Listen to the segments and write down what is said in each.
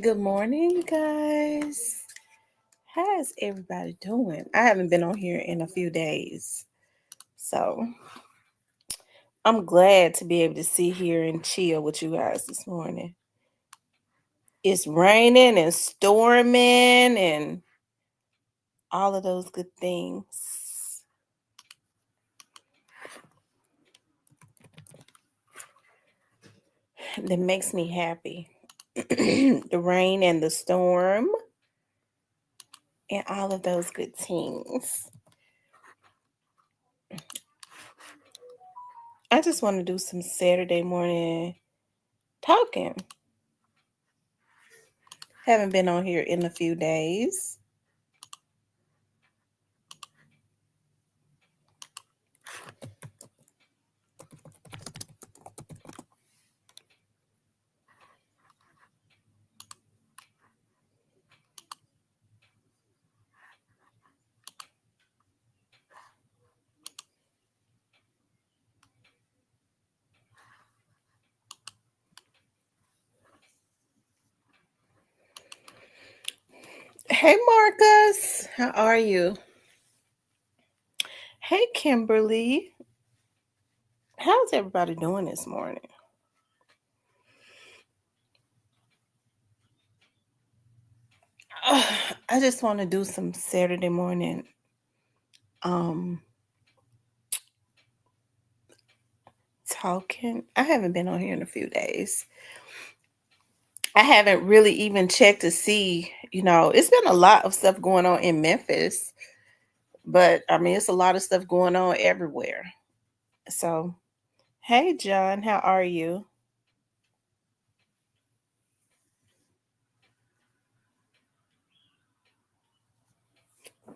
Good morning, you guys. How's everybody doing? I haven't been on here in a few days. So I'm glad to be able to sit here and chill with you guys this morning. It's raining and storming and all of those good things. That makes me happy. The rain and the storm and all of those good things. I just want to do some Saturday morning talking. Haven't been on here in a few days. Hey Marcus, how are you? Hey Kimberly, how's everybody doing this morning? I just want to do some Saturday morning um talking. I haven't been on here in a few days. I haven't really even checked to see, it's been a lot of stuff going on in Memphis, but I mean, it's a lot of stuff going on everywhere. So, hey John, how are you?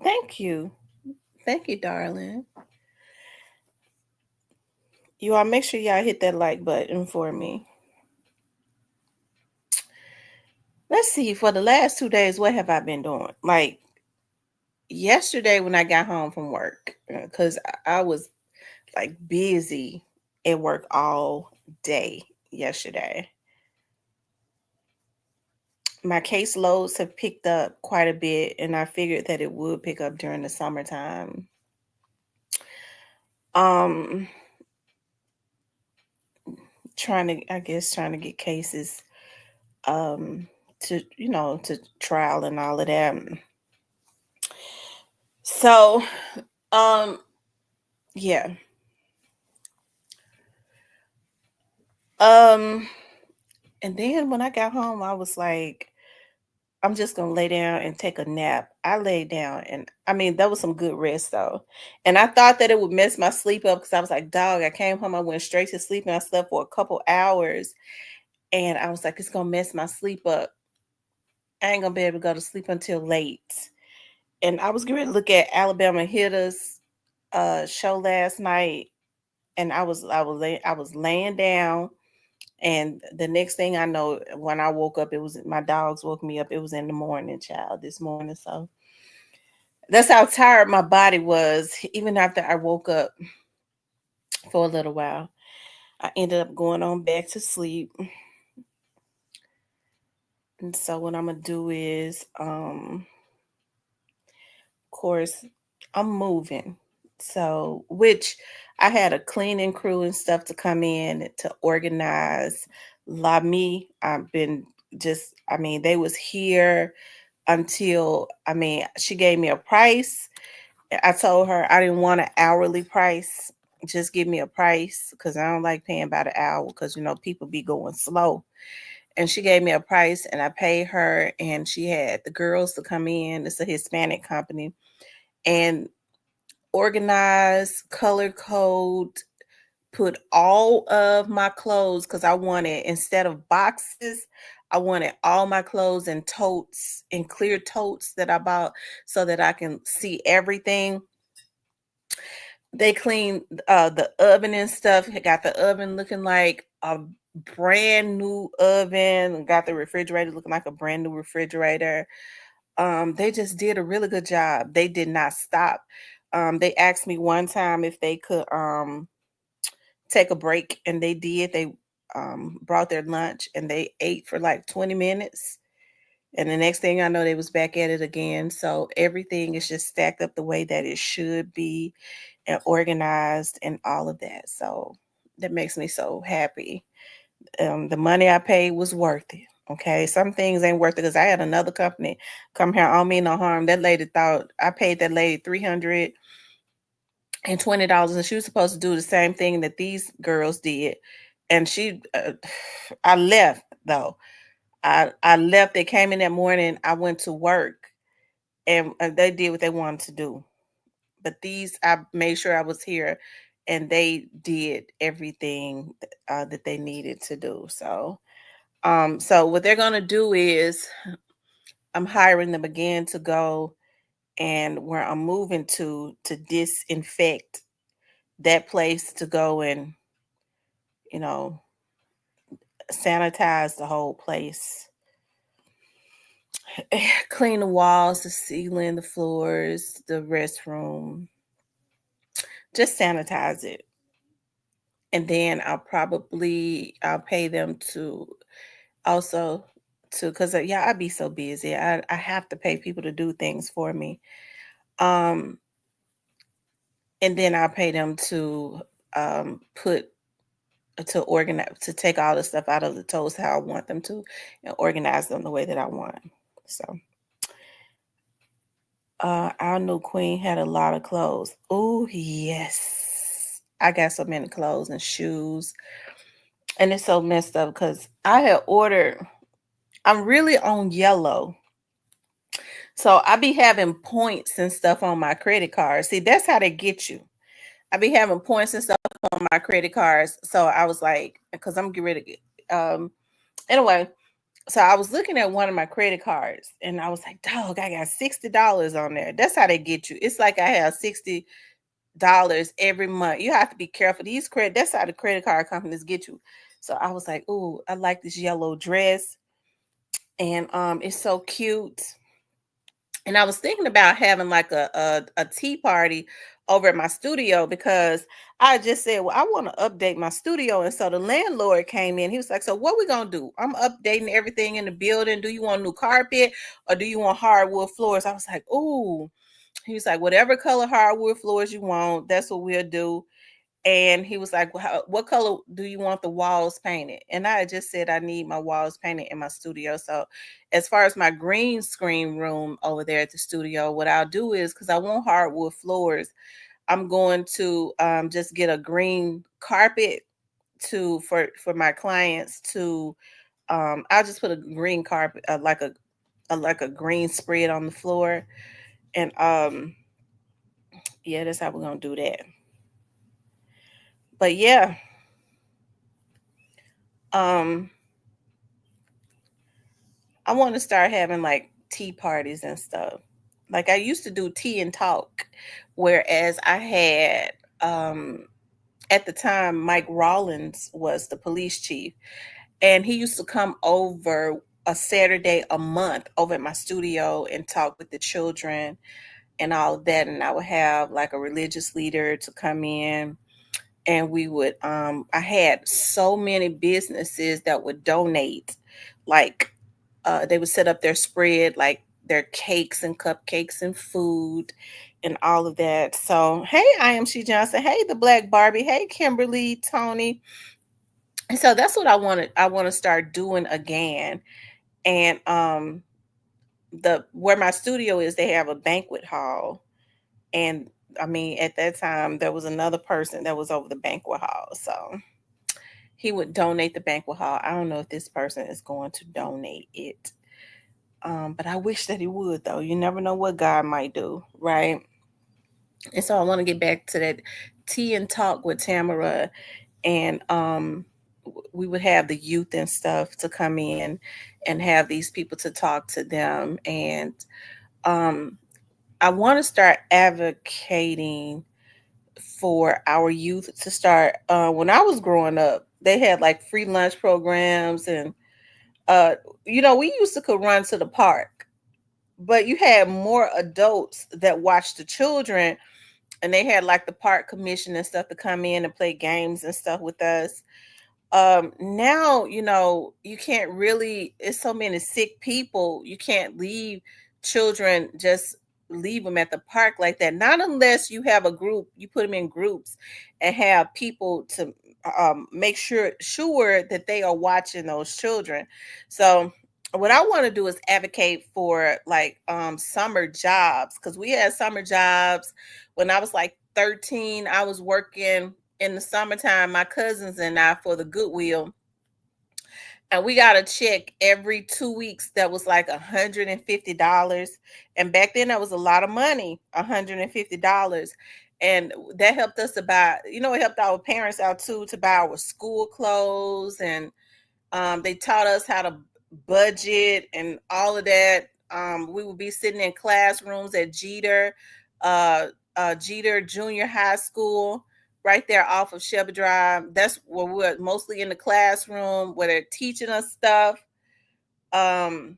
Thank you. Thank you, darling. You all make sure y'all hit that like button for me. Let's see, for the last 2 days, what have I been doing? Like yesterday when I got home from work, because I was like busy at work all day yesterday. My caseloads have picked up quite a bit, and I figured that it would pick up during the summertime. Um, trying to get cases to trial and all of that. So, um, yeah. Um, and then when I got home, I was like, I'm just gonna lay down and take a nap. I laid down and I mean that was some good rest though. And I thought that it would mess my sleep up because I was like, dog, I came home, I went straight to sleep and I slept for a couple hours. And I was like, it's gonna mess my sleep up. I ain't gonna be able to go to sleep until late. And I was going to look at Alabama Hitters show last night, and I was laying down, and the next thing I know, when I woke up, it was my dogs woke me up. It was in the morning, child, this morning. So that's how tired my body was. Even after I woke up for a little while, I ended up going on back to sleep. And so what I'm gonna do is, of course, I'm moving. So, which I had a cleaning crew and stuff to come in to organize. La me, I've been I mean, they was here until, I mean, she gave me a price. I told her I didn't want an hourly price. Just give me a price because I don't like paying by the hour because, people be going slow. And she gave me a price and I paid her, and she had the girls to come in. It's a Hispanic company and organize, color code, put all of my clothes because I wanted, instead of boxes, I wanted all my clothes in totes, in clear totes that I bought so that I can see everything. They cleaned the oven and stuff. Got the oven looking like a brand new oven. Got the refrigerator looking like a brand new refrigerator. They just did a really good job. They did not stop. They asked me one time if they could take a break, and they did. They brought their lunch and they ate for like 20 minutes. And the next thing I know, they was back at it again. So everything is just stacked up the way that it should be and organized and all of that. So that makes me so happy. The money I paid was worth it. Okay, some things ain't worth it because I had another company come here. I don't mean no harm. That lady thought I paid that lady $320, and she was supposed to do the same thing that these girls did. And I left though. I left. They came in that morning. I went to work, and they did what they wanted to do. But these, I made sure I was here, and they did everything that they needed to do. So what they're gonna do is I'm hiring them again to go and where I'm moving to disinfect that place to go and you know sanitize the whole place, clean the walls, the ceiling, the floors, the restroom, just sanitize it. And then I'll pay them to also to because yeah, I'd be so busy. I have to pay people to do things for me. Um and then I'll pay them to put to organize to take all the stuff out of the toast how I want them to and organize them the way that I want. So our new queen had a lot of clothes. Oh yes. I got so many clothes and shoes. And it's so messed up because I had ordered, I'm really on yellow. So I be having points and stuff on my credit card. See, that's how they get you. I be having points and stuff on my credit cards. So I was like, because I'm getting ready to get anyway, so I was looking at one of my credit cards and I was like, dog, I got $60 on there. That's how they get you. It's like I have $60 every month. You have to be careful. These credit, that's how the credit card companies get you. So I was like, oh, I like this yellow dress. And it's so cute. And I was thinking about having like a tea party over at my studio because I just said, well, I want to update my studio. And so the landlord came in. He was like, so what we going to do? I'm updating everything in the building. Do you want new carpet or do you want hardwood floors? I was like, ooh. He was like, whatever color hardwood floors you want, that's what we'll do. And he was like, well, what color do you want the walls painted? And I just said, I need my walls painted in my studio. So as far as my green screen room over there at the studio, what I'll do is, because I want hardwood floors, I'm going to just get a green carpet for my clients to, I'll just put a green carpet, like a green spread on the floor. And yeah, that's how we're going to do that. But yeah, um, I want to start having like tea parties and stuff. Like I used to do tea and talk, whereas I had at the time Mike Rawlins was the police chief, and he used to come over a Saturday a month over at my studio and talk with the children and all of that. And I would have like a religious leader to come in and we would I had so many businesses that would donate, like they would set up their spread, like their cakes and cupcakes and food and all of that. So hey, I am She Johnson. Hey, the Black Barbie. Hey, Kimberly, Tony. And so that's what I want to start doing again. And the where my studio is, they have a banquet hall. And I mean, at that time, there was another person that was over the banquet hall. So he would donate the banquet hall. I don't know if this person is going to donate it. But I wish that he would, though. You never know what God might do, right? And so I want to get back to that tea and talk with Tamara. And we would have the youth and stuff to come in and have these people to talk to them. And um, I want to start advocating for our youth to start. When I was growing up, they had like free lunch programs, and uh, we used to could run to the park, but you had more adults that watched the children, and they had like the park commission and stuff to come in and play games and stuff with us. Now, you can't really, it's so many sick people, you can't leave children, just leave them at the park like that, not unless you have a group, you put them in groups and have people to make sure that they are watching those children. So what I want to do is advocate for like summer jobs, because we had summer jobs when I was like 13. I was working in the summertime, my cousins and I, for the Goodwill, and we got a check every 2 weeks that was like $150. And back then that was a lot of money, $150. And that helped us to buy, it helped our parents out too, to buy our school clothes. And they taught us how to budget and all of that. We would be sitting in classrooms at Jeter Junior High School, right there off of Shelby Drive. That's where we're mostly in the classroom, where they're teaching us stuff, um,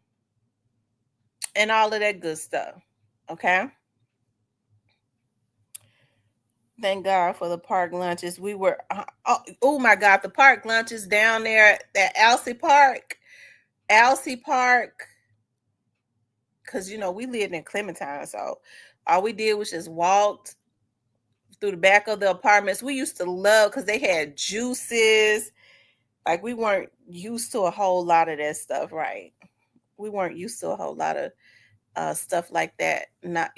and all of that good stuff. Okay. Thank God for the park lunches. We were, oh my God, the park lunches down there at Alsea Park, because we lived in Clementine, so all we did was just walked through the back of the apartments. We used to love, because they had juices. Like, we weren't used to a whole lot of that stuff, right? We weren't used to a whole lot of stuff like that. Not,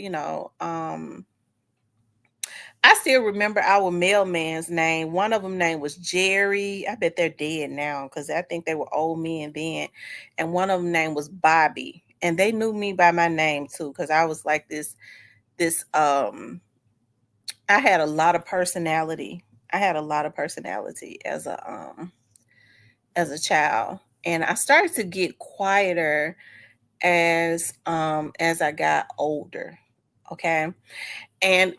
I still remember our mailman's name. One of them name was Jerry. I bet they're dead now, because I think they were old men then. And one of them name was Bobby. And they knew me by my name too, because I was like this I had a lot of personality. I had a lot of personality as a child. And I started to get quieter as I got older. Okay. And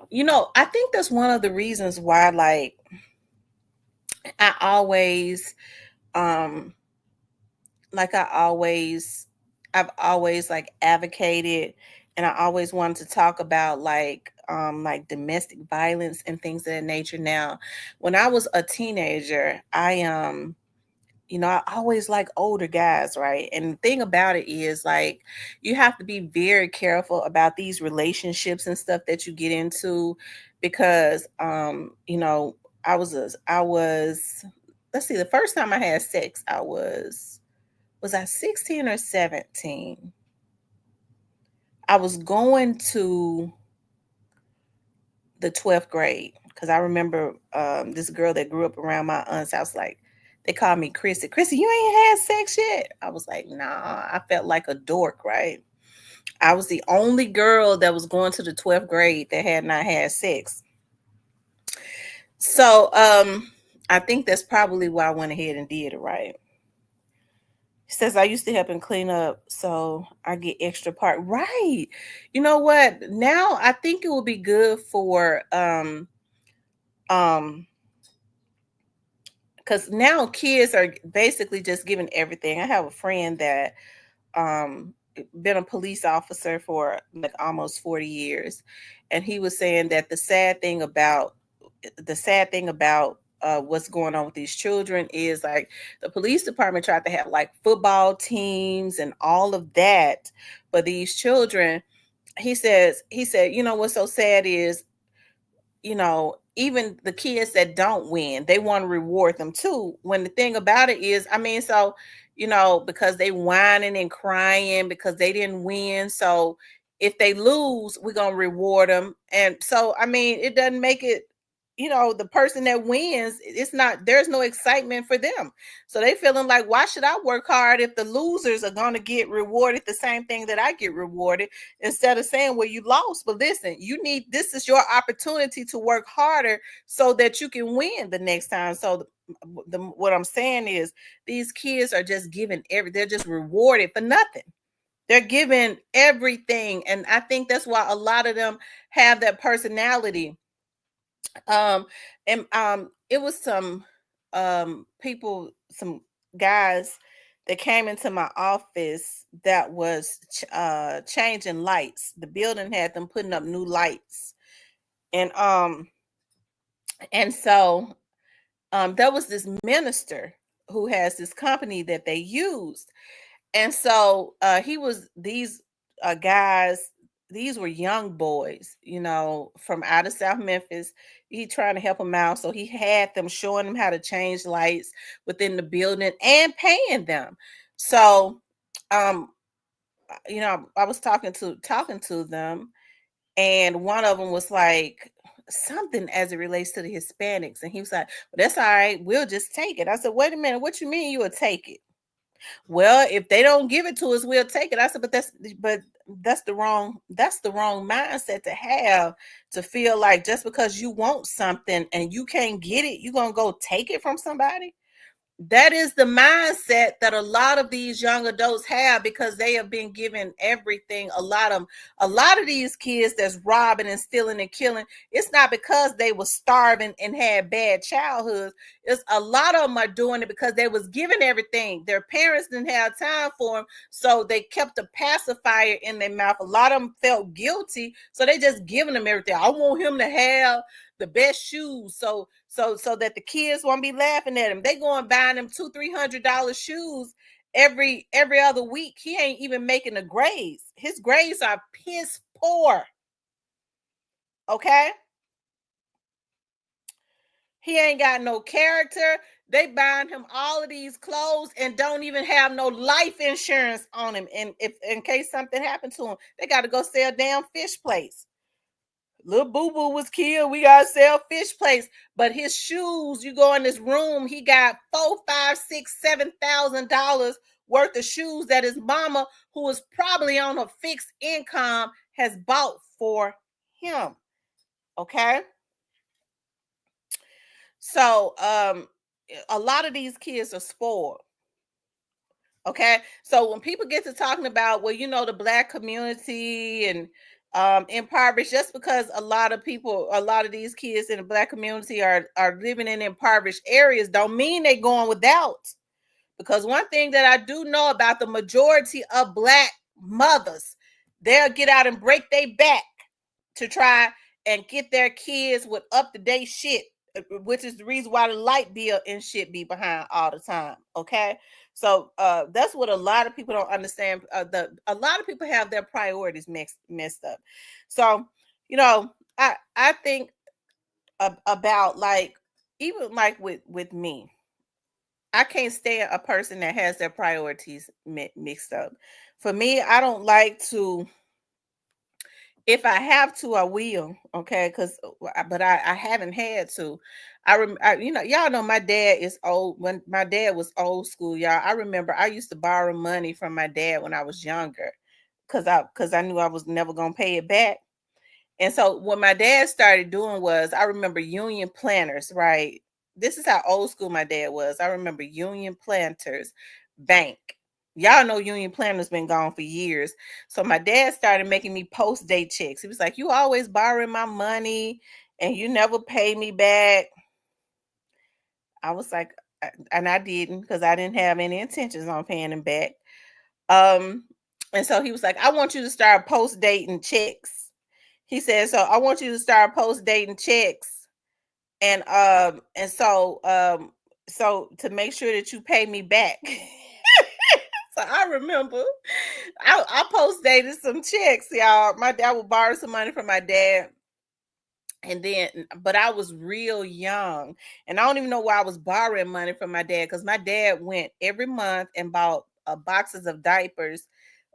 I think that's one of the reasons why, like, I always um like I always I've always like advocated, and I always wanted to talk about like domestic violence and things of that nature. Now, when I was a teenager, I always like older guys, right? And the thing about it is, like, you have to be very careful about these relationships and stuff that you get into, because I was, let's see, the first time I had sex, was I 16 or 17? I was going to the 12th grade, because I remember this girl that grew up around my aunt's house, like, they called me Chrissy. Chrissy, you ain't had sex yet? I was like, nah, I felt like a dork, right? I was the only girl that was going to the 12th grade that had not had sex. So I think that's probably why I went ahead and did it, right? He says, I used to help him clean up, so I get extra part. Right. You know what? Now I think it will be good for um because now kids are basically just giving everything. I have a friend that um been a police officer for like almost 40 years, and he was saying that the sad thing about what's going on with these children is, like, the police department tried to have like football teams and all of that for these children. He said, what's so sad is, even the kids that don't win, they want to reward them too. When the thing about it is, I mean, so, because they whining and crying because they didn't win. So if they lose, we're gonna reward them. And so, I mean, it doesn't make it, the person that wins, it's not, there's no excitement for them. So they feeling like, why should I work hard if the losers are gonna get rewarded the same thing that I get rewarded? Instead of saying, well, you lost, but listen, this is your opportunity to work harder so that you can win the next time. So what I'm saying is, these kids are just they're just rewarded for nothing. They're given everything. And I think that's why a lot of them have that personality. um and it was some guys that came into my office that was changing lights. The building had them putting up new lights. And so there was this minister who has this company that they used. And so he was these guys, these were young boys, from out of South Memphis. He trying to help them out. So he had them showing them how to change lights within the building and paying them. So um, I was talking to them, and one of them was like something as it relates to the Hispanics. And he was like, well, that's all right, we'll just take it. I said, wait a minute, what you mean you will take it? Well, if they don't give it to us, we'll take it. I said, but that's the wrong mindset to have, to feel like just because you want something and you can't get it, you're gonna go take it from somebody. That is the mindset that a lot of these young adults have, because they have been given everything. A lot of these kids that's robbing and stealing and killing, it's not because they were starving and had bad childhoods. It's a lot of them are doing it because they was given everything. Their parents didn't have time for them, so they kept a pacifier in their mouth. A lot of them felt guilty, so they just giving them everything. I want him to have the best shoes, so that the kids won't be laughing at him. They go and buying them $200-$300 shoes every other week. He ain't even making the grades. His grades are piss poor. Okay, he ain't got no character. They buying him all of these clothes and don't even have no life insurance on him. And if in case something happened to him, they got to go sell damn fish plates. Little Boo Boo was killed. We gotta sell fish plates. But his shoes, you go in this room, he got $4, $5, $6, $7,000 worth of shoes that his mama, who is probably on a fixed income, has bought for him. Okay. So a lot of these kids are spoiled. Okay. So when people get to talking about, well, the black community and impoverished, just because a lot of these kids in the black community are living in impoverished areas, don't mean they're going without. Because one thing that I do know about the majority of black mothers, they'll get out and break their back to try and get their kids with up-to-date shit, which is the reason why the light bill and shit be behind all the time. Okay. So that's what a lot of people don't understand. A lot of people have their priorities messed up. So, I think about, like, even like with me, I can't stand a person that has their priorities mixed up. For me, I don't like to. If I have to, I will. Okay, because but I haven't had to. Y'all know my dad is old. When my dad was old school, y'all, I remember I used to borrow money from my dad when I was younger, because I knew I was never gonna pay it back. And so what my dad started doing was, I remember Union Planters, right? This is how old school my dad was. I remember Union Planters Bank. Y'all know Union Planters been gone for years. So my dad started making me post date checks. He was like, "You always borrowing my money and you never pay me back." I was like, and I didn't, because I didn't have any intentions on paying him back. Um, and so he was like, "I want you to start post dating checks." He said, "So I want you to start post dating checks, and so to make sure that you pay me back." So I remember I post dated some checks, y'all. My dad would borrow some money from my dad. And then, but I was real young, and I don't even know why I was borrowing money from my dad, because my dad went every month and bought boxes of diapers,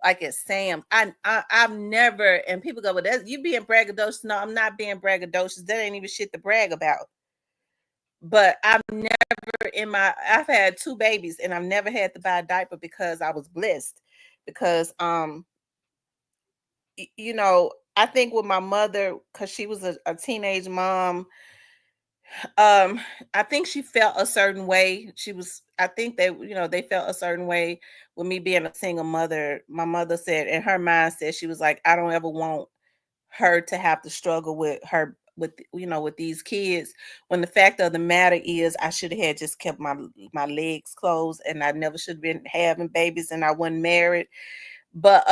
like at Sam's. I've never, and people go, "Well, that's you being braggadocious." No, I'm not being braggadocious. That ain't even shit to brag about. But I've had two babies, and I've never had to buy a diaper, because I was blessed. Because I think with my mother, because she was a teenage mom, um I think she felt a certain way. I think they felt a certain way with me being a single mother. My mother said, in her mindset, she was like, "I don't ever want her to have to struggle with these kids, when the fact of the matter is, I should have had just kept my legs closed, and I never should have been having babies, and I wasn't married." But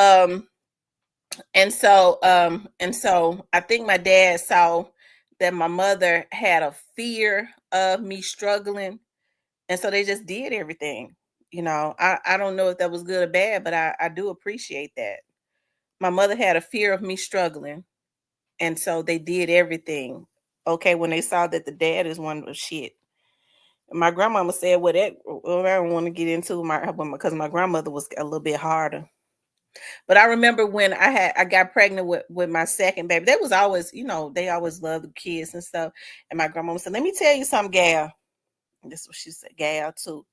and so I think my dad saw that my mother had a fear of me struggling, And so they just did everything. I don't know if that was good or bad, but I do appreciate that. My mother had a fear of me struggling, and so they did everything. Okay, when they saw that the dad is one of shit. My grandmama said, "Well, I don't want to get into because my grandmother was a little bit harder." But I remember when I got pregnant with my second baby. They was always, they always loved the kids and stuff. And my grandmama said, "Let me tell you something, gal." And this is what she said, "Gal, too.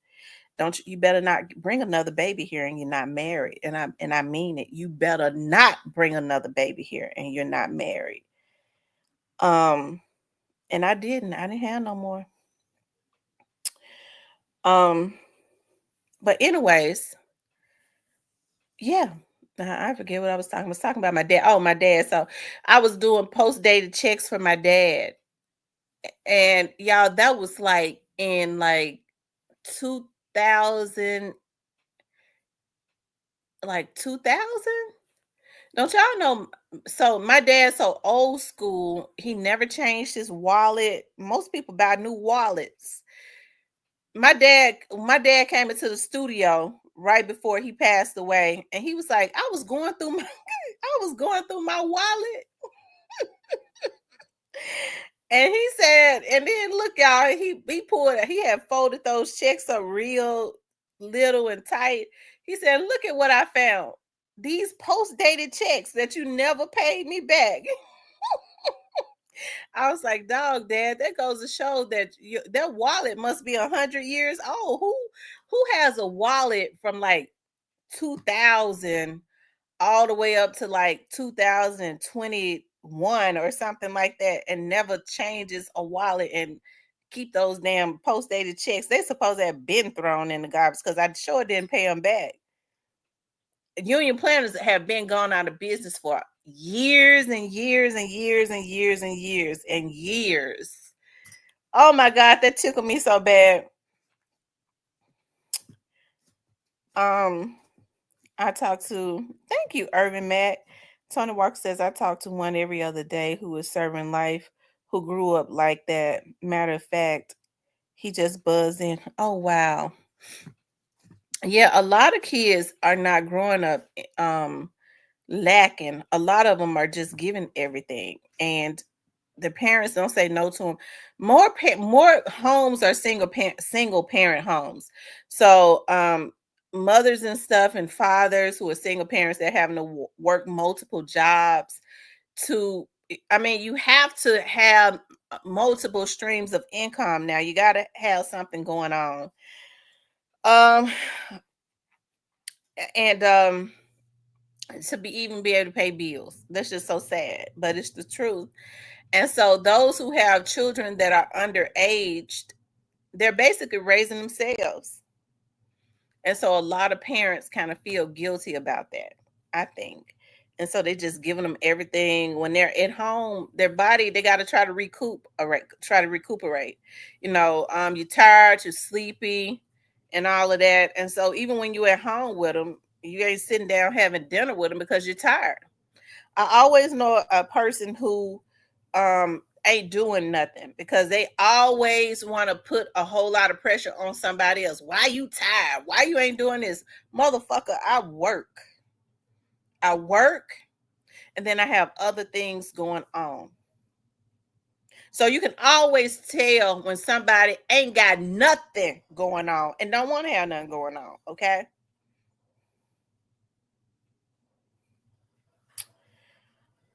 You better not bring another baby here and you're not married." And I mean it. You better not bring another baby here and you're not married. Um, and I didn't. I didn't have no more. Um, but anyways, yeah. I forget what I was talking. I was talking about my dad. Oh, my dad. So I was doing post-dated checks for my dad. And y'all, that was like in like 2000, like 2000. Don't y'all know? So my dad's so old school. He never changed his wallet. Most people buy new wallets. My dad came into the studio right before he passed away, and he was like, "I was going through my, I was going through my wallet." And he said, and then look, y'all, he had folded those checks up real little and tight. He said, "Look at what I found. These post-dated checks that you never paid me back." I was like, "Dog, Dad, that goes to show that that wallet must be 100 years old. Who has a wallet from like 2000 all the way up to like 2021 or something like that and never changes a wallet and keep those damn post-dated checks? They supposed to have been thrown in the garbage because I sure didn't pay them back. Union planners have been gone out of business for years and years and years and years and years and years. Oh my God, that tickled me so bad. Um, I talked to, thank you, Irvin Mack. Tony Walker says, "I talk to one every other day who is serving life, who grew up like that. Matter of fact, he just buzzed in." Oh, wow. Yeah, a lot of kids are not growing up lacking. A lot of them are just given everything. And the parents don't say no to them. More homes are single parent homes. So mothers and stuff and fathers who are single parents that having to work multiple jobs to, I mean, you have to have multiple streams of income. Now you got to have something going on. Um and to be able to pay bills. That's just so sad, but it's the truth. And so those who have children that are underaged, they're basically raising themselves. And so a lot of parents kind of feel guilty about that, I think. And so they just giving them everything when they're at home, their body, they got to try to recuperate. You're tired, you're sleepy, and all of that. And so even when you're at home with them, you ain't sitting down having dinner with them because you're tired. I always know a person who ain't doing nothing because they always want to put a whole lot of pressure on somebody else. Why you tired? Why you ain't doing this? Motherfucker, I work. I work and then I have other things going on. So you can always tell when somebody ain't got nothing going on and don't want to have nothing going on, okay?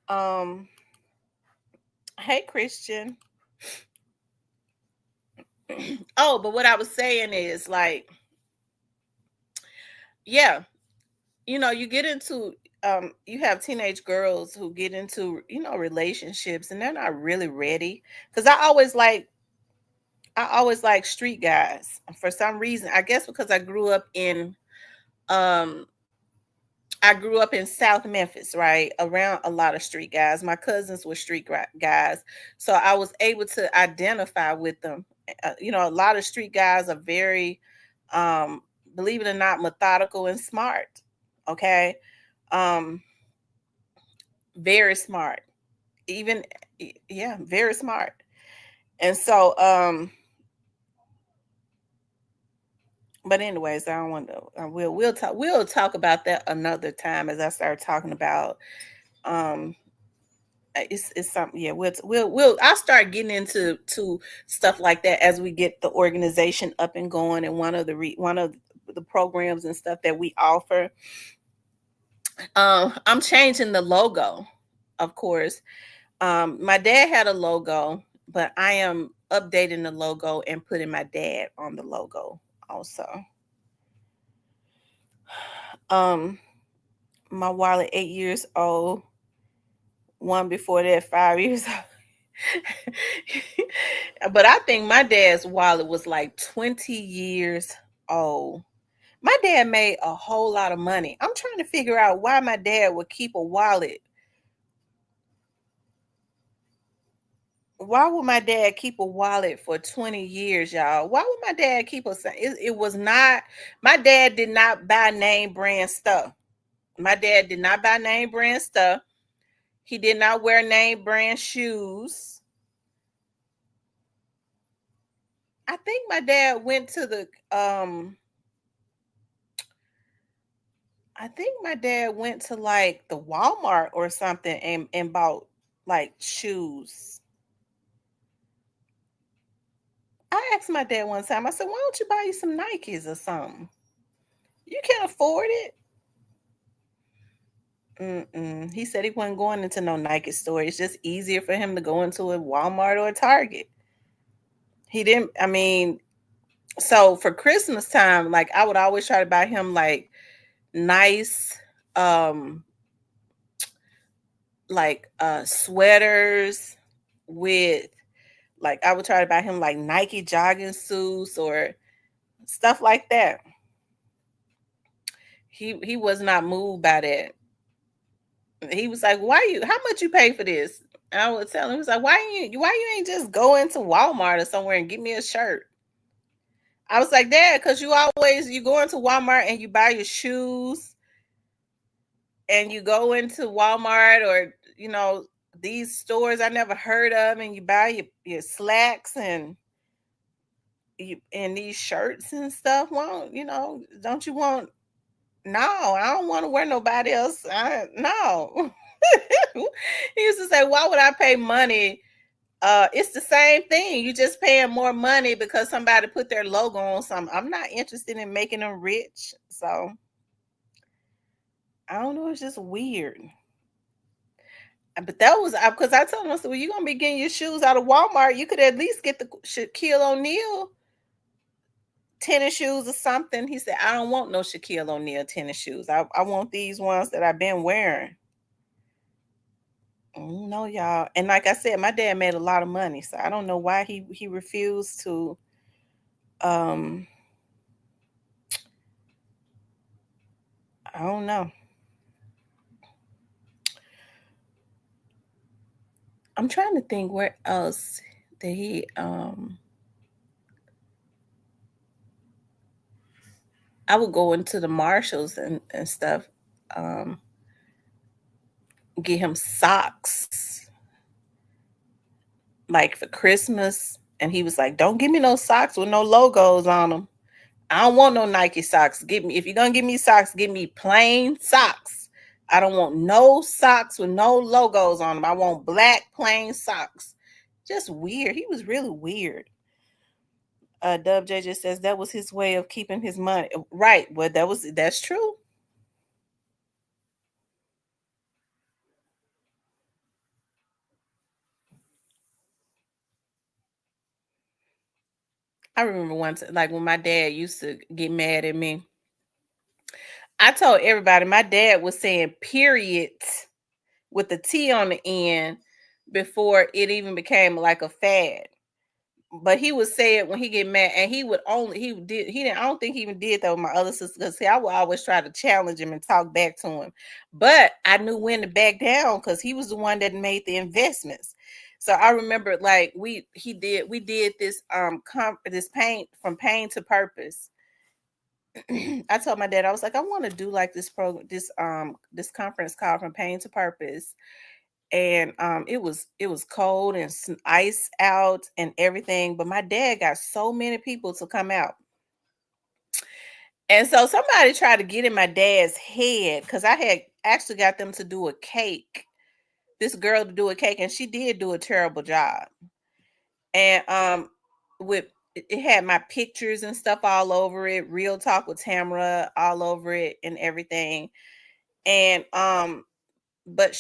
Um hey Christian. Oh, but what I was saying is like, yeah, you get into you have teenage girls who get into relationships and they're not really ready because I always like street guys for some reason. I guess because um I grew up in South Memphis, right, around a lot of street guys. My cousins were guys, so I was able to identify with them. A lot of street guys are very, um believe it or not, methodical and smart. Okay. um Very smart. Even yeah, very smart. And so But anyways, I don't want to. We'll talk about that another time as I start talking about um it's something. Yeah, we'll I'll start getting into to stuff like that as we get the organization up and going, and one of the programs and stuff that we offer. I'm changing the logo, of course. My dad had a logo, but I am updating the logo and putting my dad on the logo also. um my wallet 8 years old, one before that 5 years old. But I think my dad's wallet was like 20 years old. My dad made a whole lot of money. I'm trying to figure out why my dad would keep a wallet. Why would my dad keep a wallet for 20 years, y'all? Why would my dad keep it was not, my dad did not buy name brand stuff. My dad did not buy name brand stuff. He did not wear name brand shoes. I think my dad went to the I think my dad went to like the Walmart or something and bought like shoes. I asked my dad one time, I said, why don't you buy you some Nikes or something? You can't afford it. Mm-mm. He said he wasn't going into no Nike store. It's just easier for him to go into a Walmart or a Target. He didn't, I mean, so for Christmas time, like I would always try to buy him like nice um sweaters with, like I would try to buy him like Nike jogging suits or stuff like that. He was not moved by that. He was like, "Why you? How much you pay for this?" And I would tell him, he was like, why you ain't just go into Walmart or somewhere and get me a shirt?" I was like, "Dad, because you go into Walmart and you buy your shoes, and you go into Walmart or these stores I never heard of, and you buy your slacks and these shirts and stuff. Well, don't you want? No, I don't want to wear nobody else. No." He used to say, "Why would I pay money? It's the same thing. You just paying more money because somebody put their logo on something. I'm not interested in making them rich." So I don't know. It's just weird. But that was because I told him, I said, "Well, you're gonna be getting your shoes out of Walmart. You could at least get the Shaquille O'Neal tennis shoes or something." He said, "I don't want no Shaquille O'Neal tennis shoes. I want these ones that I've been wearing." No, y'all. And like I said, my dad made a lot of money, so I don't know why he refused to. Um, I don't know. I'm trying to think where else that he. I would go into the Marshalls and stuff. Um, get him socks like for Christmas, and he was like, "Don't give me no socks with no logos on them. I don't want no Nike socks. Give me, if you're gonna give me socks, give me plain socks. I don't want no socks with no logos on them. I want black plain socks." Just weird. He was really weird. Dub J just says that was his way of keeping his money. Right. Well, that's true. I remember once, like when my dad used to get mad at me. I told everybody my dad was saying periods with the T on the end before it even became like a fad. But he would say it when he get mad, and he didn't. I don't think he even did that with my other sister, because I would always try to challenge him and talk back to him. But I knew when to back down because he was the one that made the investments. So I remember like we did this this paint from pain to purpose. I told my dad, I was like, I want to do like this program, this conference called From Pain to Purpose. And it was cold and ice out and everything, but my dad got so many people to come out. And so somebody tried to get in my dad's head because I had actually got them to do a cake. This girl to do a cake, and she did do a terrible job. And with it had my pictures and stuff all over it, real talk with Tamara all over it and everything. And but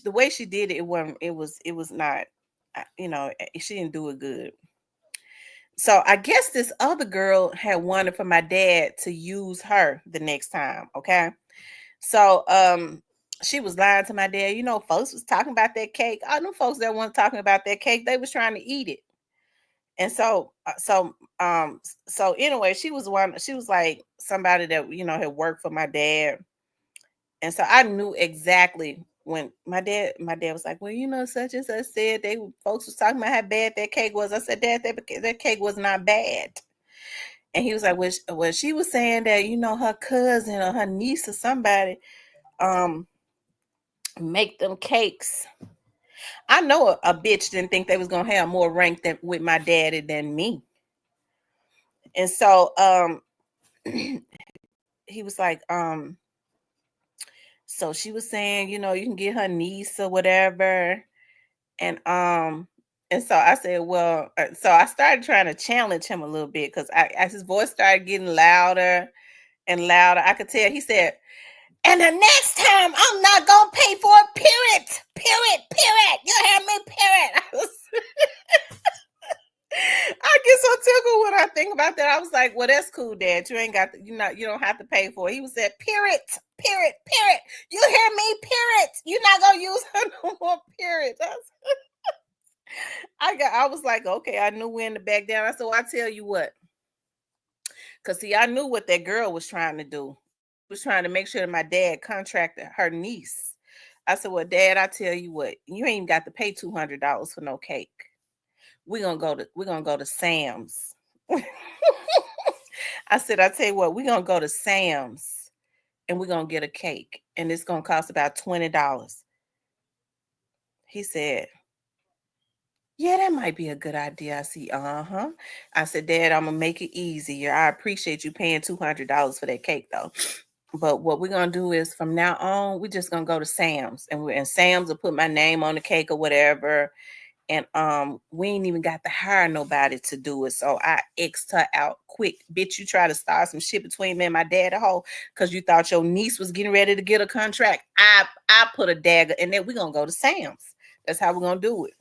the way she did it, it was not, she didn't do it good. So I guess this other girl had wanted for my dad to use her the next time. Okay. So she was lying to my dad. Folks was talking about that cake. All them folks that weren't talking about that cake, they was trying to eat it. And so anyway, she was like somebody that had worked for my dad. And so I knew exactly when my dad was like, well, such and such said folks was talking about how bad that cake was. I said, Dad, that cake was not bad. And he was like, well, she was saying that, her cousin or her niece or somebody um make them cakes. I know a bitch didn't think they was gonna have more rank than with my daddy than me. And so he was like, so she was saying, you can get her niece or whatever. And so I said, well, so I started trying to challenge him a little bit because as his voice started getting louder and louder, I could tell. He said, and the next time I'm not gonna pay for it, period. Period. Period. You hear me? Period. I get so tickled when I think about that. I was like, well, that's cool, Dad. You ain't got to, you don't have to pay for it. He was said, period, period, period. You hear me? Period. You're not gonna use her no more, period. I was like, okay, I knew when to back down. I said, well, I tell you what, because see, I knew what that girl was trying to do. Was trying to make sure that my dad contracted her niece. I said, well, Dad, I tell you what, you ain't even got to pay $200 for no cake. We're gonna go to Sam's. I said, I tell you what, we're gonna go to Sam's and we're gonna get a cake, and it's gonna cost about $20. He said, yeah, that might be a good idea. I see. Uh-huh. I said, Dad, I'm gonna make it easier. I appreciate you paying $200 for that cake though. But what we're gonna do is from now on, we're just gonna go to Sam's, and Sam's will put my name on the cake or whatever. And we ain't even got to hire nobody to do it. So I X'd her out quick. Bitch, you try to start some shit between me and my dad a hole because you thought your niece was getting ready to get a contract. I put a dagger, and then we're gonna go to Sam's. That's how we're gonna do it.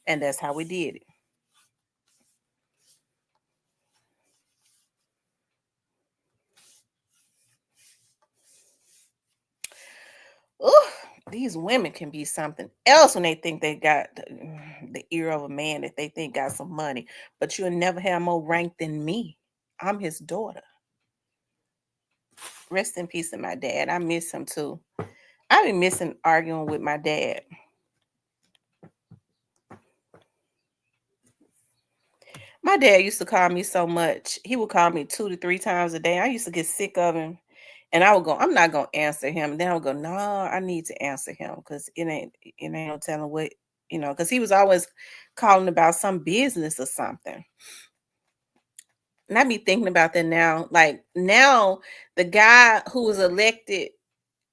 And that's how we did it. Ooh, these women can be something else when they think they got the ear of a man that they think got some money. But you'll never have more rank than me. I'm his daughter. Rest in peace to my dad. I miss him too. I be missing arguing with my dad. My dad used to call me so much. He would call me 2 to 3 times a day. I used to get sick of him. And I would go, I'm not gonna answer him. And then I would go, no, I need to answer him because it ain't no telling what, because he was always calling about some business or something. And I be thinking about that now. Like now, the guy who was elected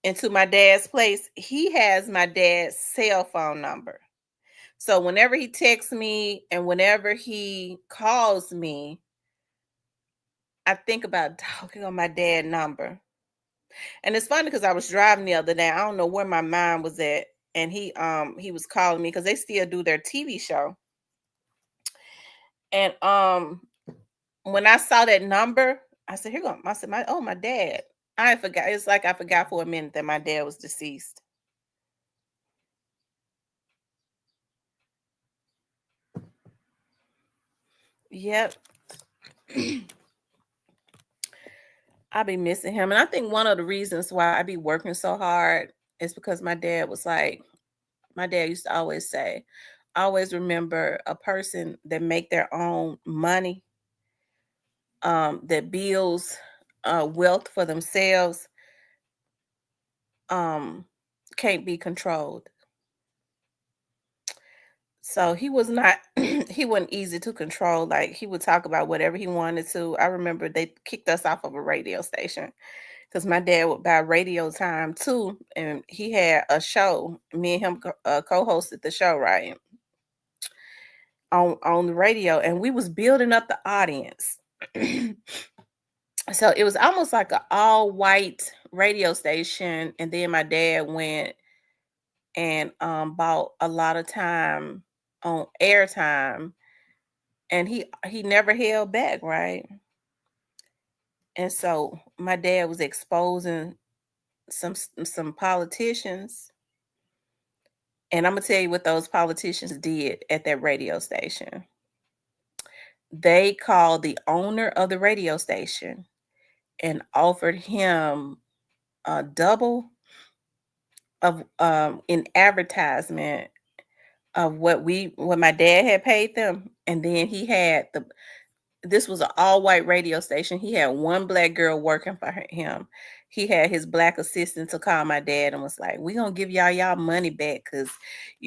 into my dad's place, he has my dad's cell phone number. So whenever he texts me and whenever he calls me, I think about talking on my dad's number. And it's funny because I was driving the other day. I don't know where my mind was at. And he was calling me because they still do their TV show. And when I saw that number, I said, here go. I said, my dad. I forgot. It's like I forgot for a minute that my dad was deceased. Yep. I be missing him. And I think one of the reasons why I be working so hard is because my dad used to always say, always remember a person that make their own money, that builds wealth for themselves, um, can't be controlled. So he was not he wasn't easy to control. Like he would talk about whatever he wanted to. I remember they kicked us off of a radio station because my dad would buy radio time too, and he had a show. Me and him co-hosted the show, right, on the radio, and we was building up the audience. So it was almost like an all white radio station, and then my dad went and bought a lot of time on airtime, and he never held back, right? And so my dad was exposing some politicians, and I'm gonna tell you what those politicians did at that radio station. They called the owner of the radio station and offered him a double of in advertisement of what my dad had paid them, and then he had the this was an all white radio station. He had one black girl working for him. He had his black assistant to call my dad and was like, "We gonna give y'all money back because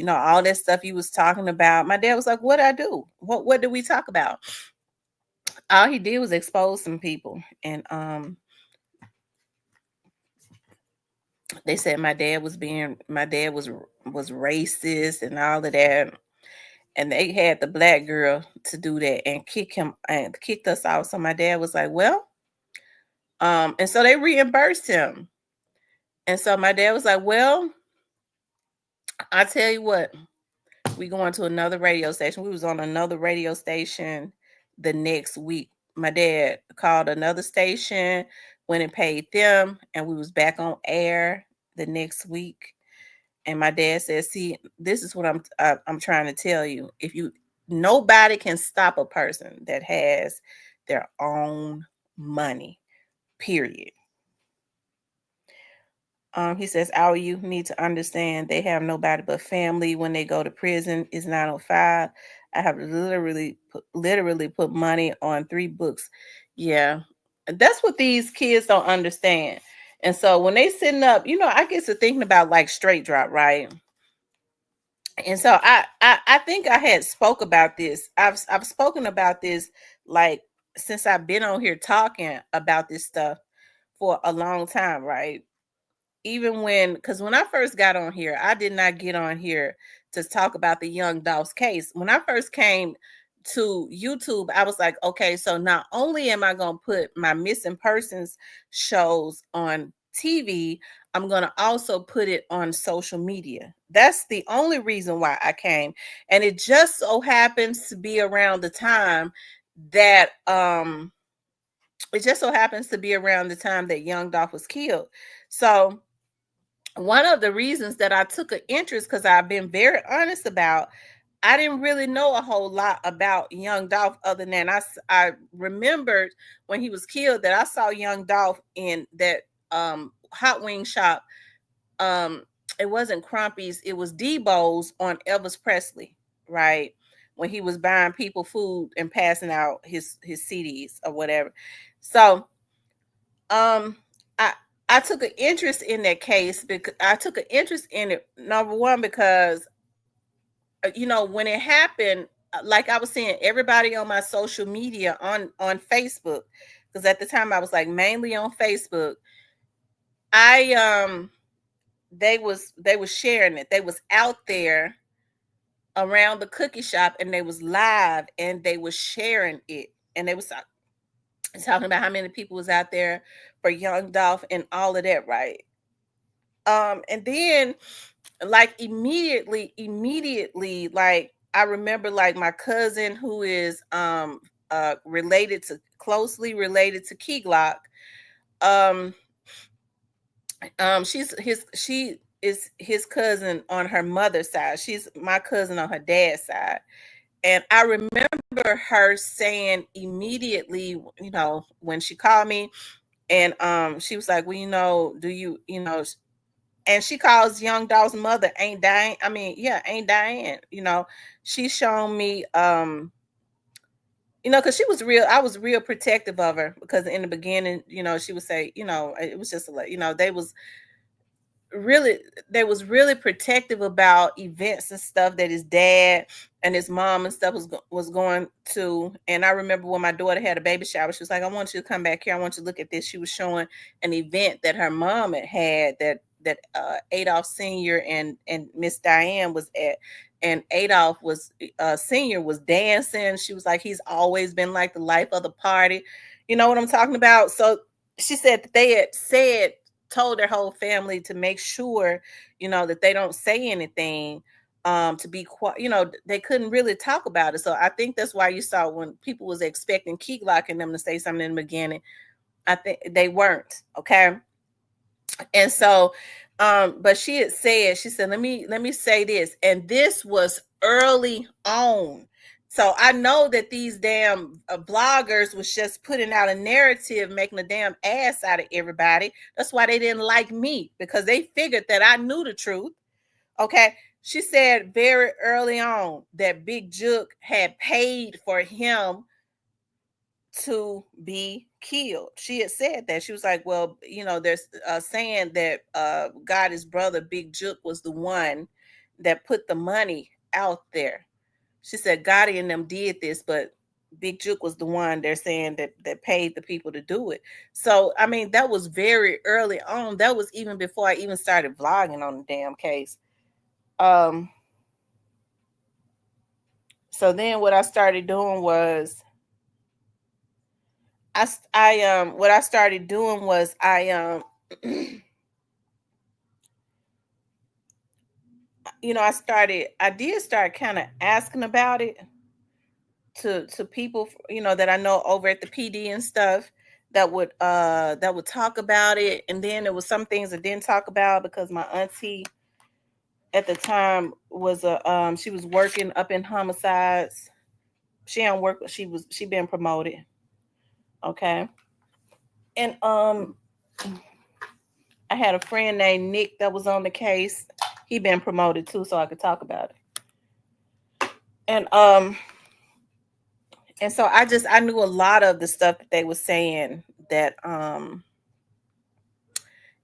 all that stuff you was talking about." My dad was like, "What I do? What did we talk about?" All he did was expose some people, and they said my dad was racist and all of that, and they had the black girl to do that and kick him and kicked us out. So my dad was like, "Well," and so they reimbursed him. And so my dad was like, "Well, I tell you what, we going to another radio station." We was on another radio station the next week. My dad called another station, went and paid them, and we was back on air the next week. And my dad said, "See, this is what I'm trying to tell you. If you Nobody can stop a person that has their own money. Period." He says, "Our youth need to understand they have nobody but family when they go to prison. It's 905. I have literally put money on 3 books." Yeah, that's what these kids don't understand. And so when they sitting up, I get to thinking about like straight drop, right? And so I think I had spoke about this. I've spoken about this like since I've been on here talking about this stuff for a long time, right? Even because when I first got on here, I did not get on here to talk about the Young Dolph's case. When I first came to YouTube, I was like, okay, so not only am I going to put my missing persons shows on TV, I'm going to also put it on social media. That's the only reason why I came. And it just so happens to be around the time that Young Dolph was killed. So one of the reasons that I took an interest, because I've been very honest about, I didn't really know a whole lot about Young Dolph other than I remembered when he was killed that I saw Young Dolph in that hot wing shop. It wasn't Crumpy's, it was Debo's on Elvis Presley, right? When he was buying people food and passing out his CDs or whatever. So um I I took an interest in that case because I took an interest in it, number one, because when it happened, like I was saying, everybody on my social media on Facebook, because at the time I was like mainly on Facebook. I they was sharing it. They was out there around the cookie shop and they was live and they was sharing it, and they was talking about how many people was out there for Young Dolph and all of that, right? And then like immediately, like I remember like my cousin who is closely related to Key Glock. Um she is his cousin on her mother's side. She's my cousin on her dad's side. And I remember her saying immediately, when she called me, and she was like, "Well, do and she calls Young Dolph's mother Ain't Diane. I mean, yeah, Ain't Diane. She's shown me, because she was real. I was real protective of her because in the beginning, she would say, it was just like, really they was really protective about events and stuff that his dad and his mom and stuff was going to. And I remember when my daughter had a baby shower, she was like, "I want you to come back here. I want you to look at this." She was showing an event that her mom had that Adolph Senior and Miss Diane was at, and Adolph was Senior was dancing. She was like, "He's always been like the life of the party." You know what I'm talking about? So she said that they had told their whole family to make sure, that they don't say anything, to be quiet. They couldn't really talk about it. So I think that's why you saw when people was expecting Key Glock and them to say something in the beginning, I think they weren't. Okay. And so, but she had said, she said, let me say this. And this was early on. So I know that these damn bloggers was just putting out a narrative, making a damn ass out of everybody. That's why they didn't like me, because they figured that I knew the truth. Okay. She said very early on that Big Juke had paid for him to be killed. She had said that. She was like, well, there's saying that Gotti's brother, Big Juke, was the one that put the money out there. She said Gotti and them did this, but Big Juke was the one they're saying that paid the people to do it. So, I mean, that was very early on. That was even before I even started vlogging on the damn case. So then what I started doing was what I started doing was I did start kind of asking about it to people, that I know over at the PD and stuff, that would talk about it. And then there was some things I didn't talk about because my auntie at the time was she was working up in homicides. She don't work, she been promoted. Okay. And I had a friend named Nick that was on the case. He been promoted too, so I could talk about it. And so I knew a lot of the stuff that they were saying that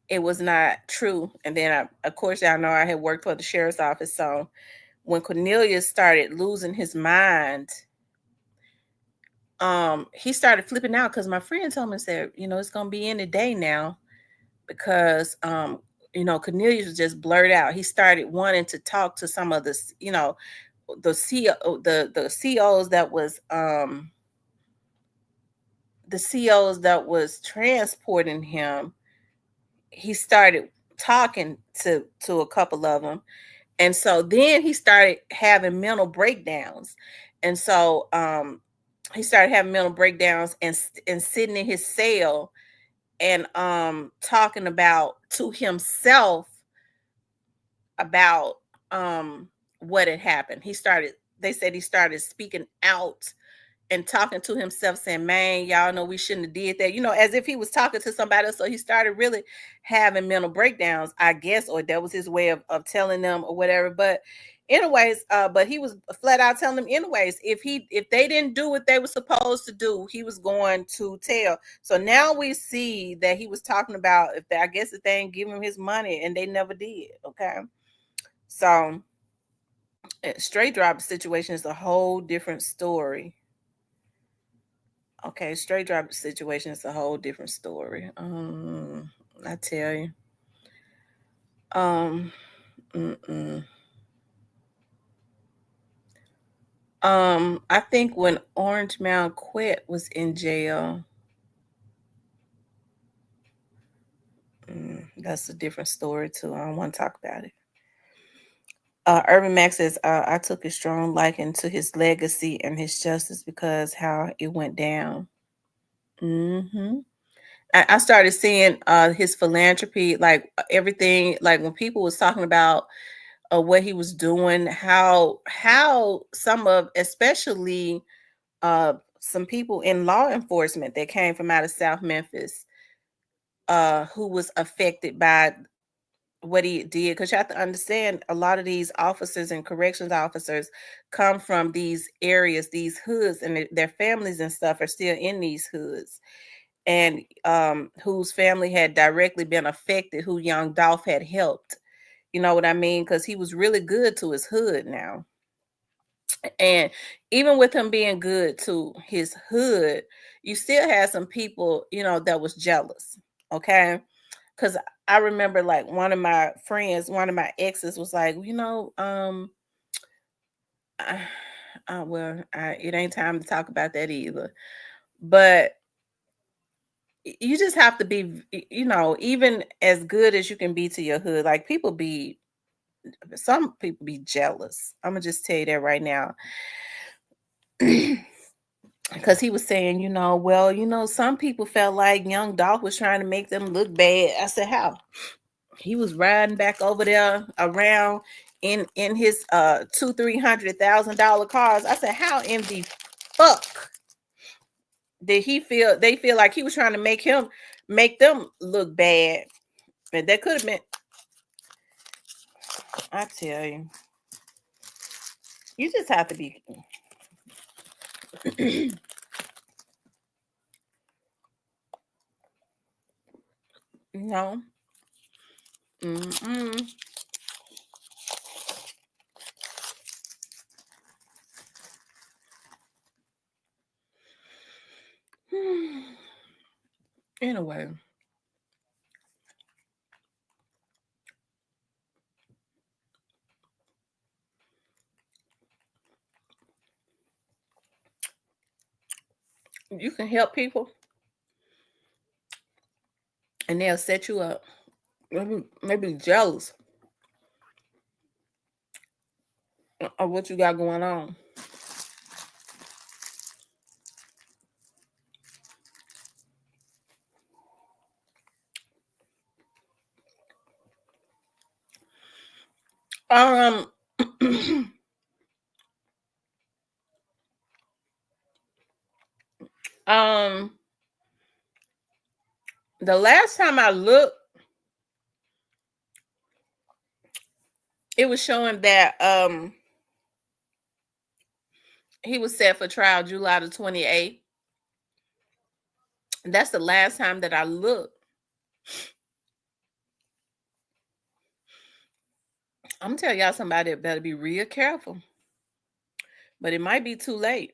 it was not true. And then of course y'all know I had worked for the sheriff's office. So when Cornelius started losing his mind, he started flipping out because my friend told me, said, it's gonna be any day now, because Cornelius was just blurred out. He started wanting to talk to some of the the CEO, the COs that was the COs that was transporting him. He started talking to a couple of them, and so then he started having mental breakdowns. And so he started having mental breakdowns and sitting in his cell and talking about to himself about what had happened. They said he started speaking out and talking to himself, saying, "Man, y'all know we shouldn't have did that," as if he was talking to somebody else. So he started really having mental breakdowns, I guess, or that was his way of telling them or whatever. But anyways, but he was flat out telling them anyways, if they didn't do what they were supposed to do, he was going to tell. So now we see that he was talking about I guess if they ain't give him his money, and they never did. Okay. So straight drop situation is a whole different story. Okay, straight drop situation is a whole different story. I tell you. Um, mm-mm. I think when Orange Mound Quet was in jail, that's a different story too. I don't want to talk about it. Urban Max says, I took a strong liking to his legacy and his justice because how it went down. Hmm. I started seeing his philanthropy, like everything, like when people was talking about what he was doing, how some of, especially some people in law enforcement that came from out of South Memphis, who was affected by what he did. Because you have to understand, a lot of these officers and corrections officers come from these areas, these hoods, and their families and stuff are still in these hoods, and whose family had directly been affected, who Young Dolph had helped. You know what I mean? Because he was really good to his hood now. And even with him being good to his hood, you still had some people, that was jealous. Okay. Cause I remember like one of my friends, one of my exes was like, uh, it ain't time to talk about that either. But you just have to be, even as good as you can be to your hood, like some people be jealous. I'm gonna just tell you that right now. Because he was saying, well, some people felt like Young Dolph was trying to make them look bad. I said, how? He was riding back over there around in his $200,000-$300,000 cars. I said, how in the fuck did they feel like he was trying to make them look bad? And that could have been, I tell you, you just have to be, no. Mm-mm. Anyway, you can help people and they'll set you up. Maybe jealous of what you got going on. Um, um, the last time I looked, it was showing that he was set for trial July the 28th. That's the last time that I looked. I'm telling y'all somebody that better be real careful. But it might be too late.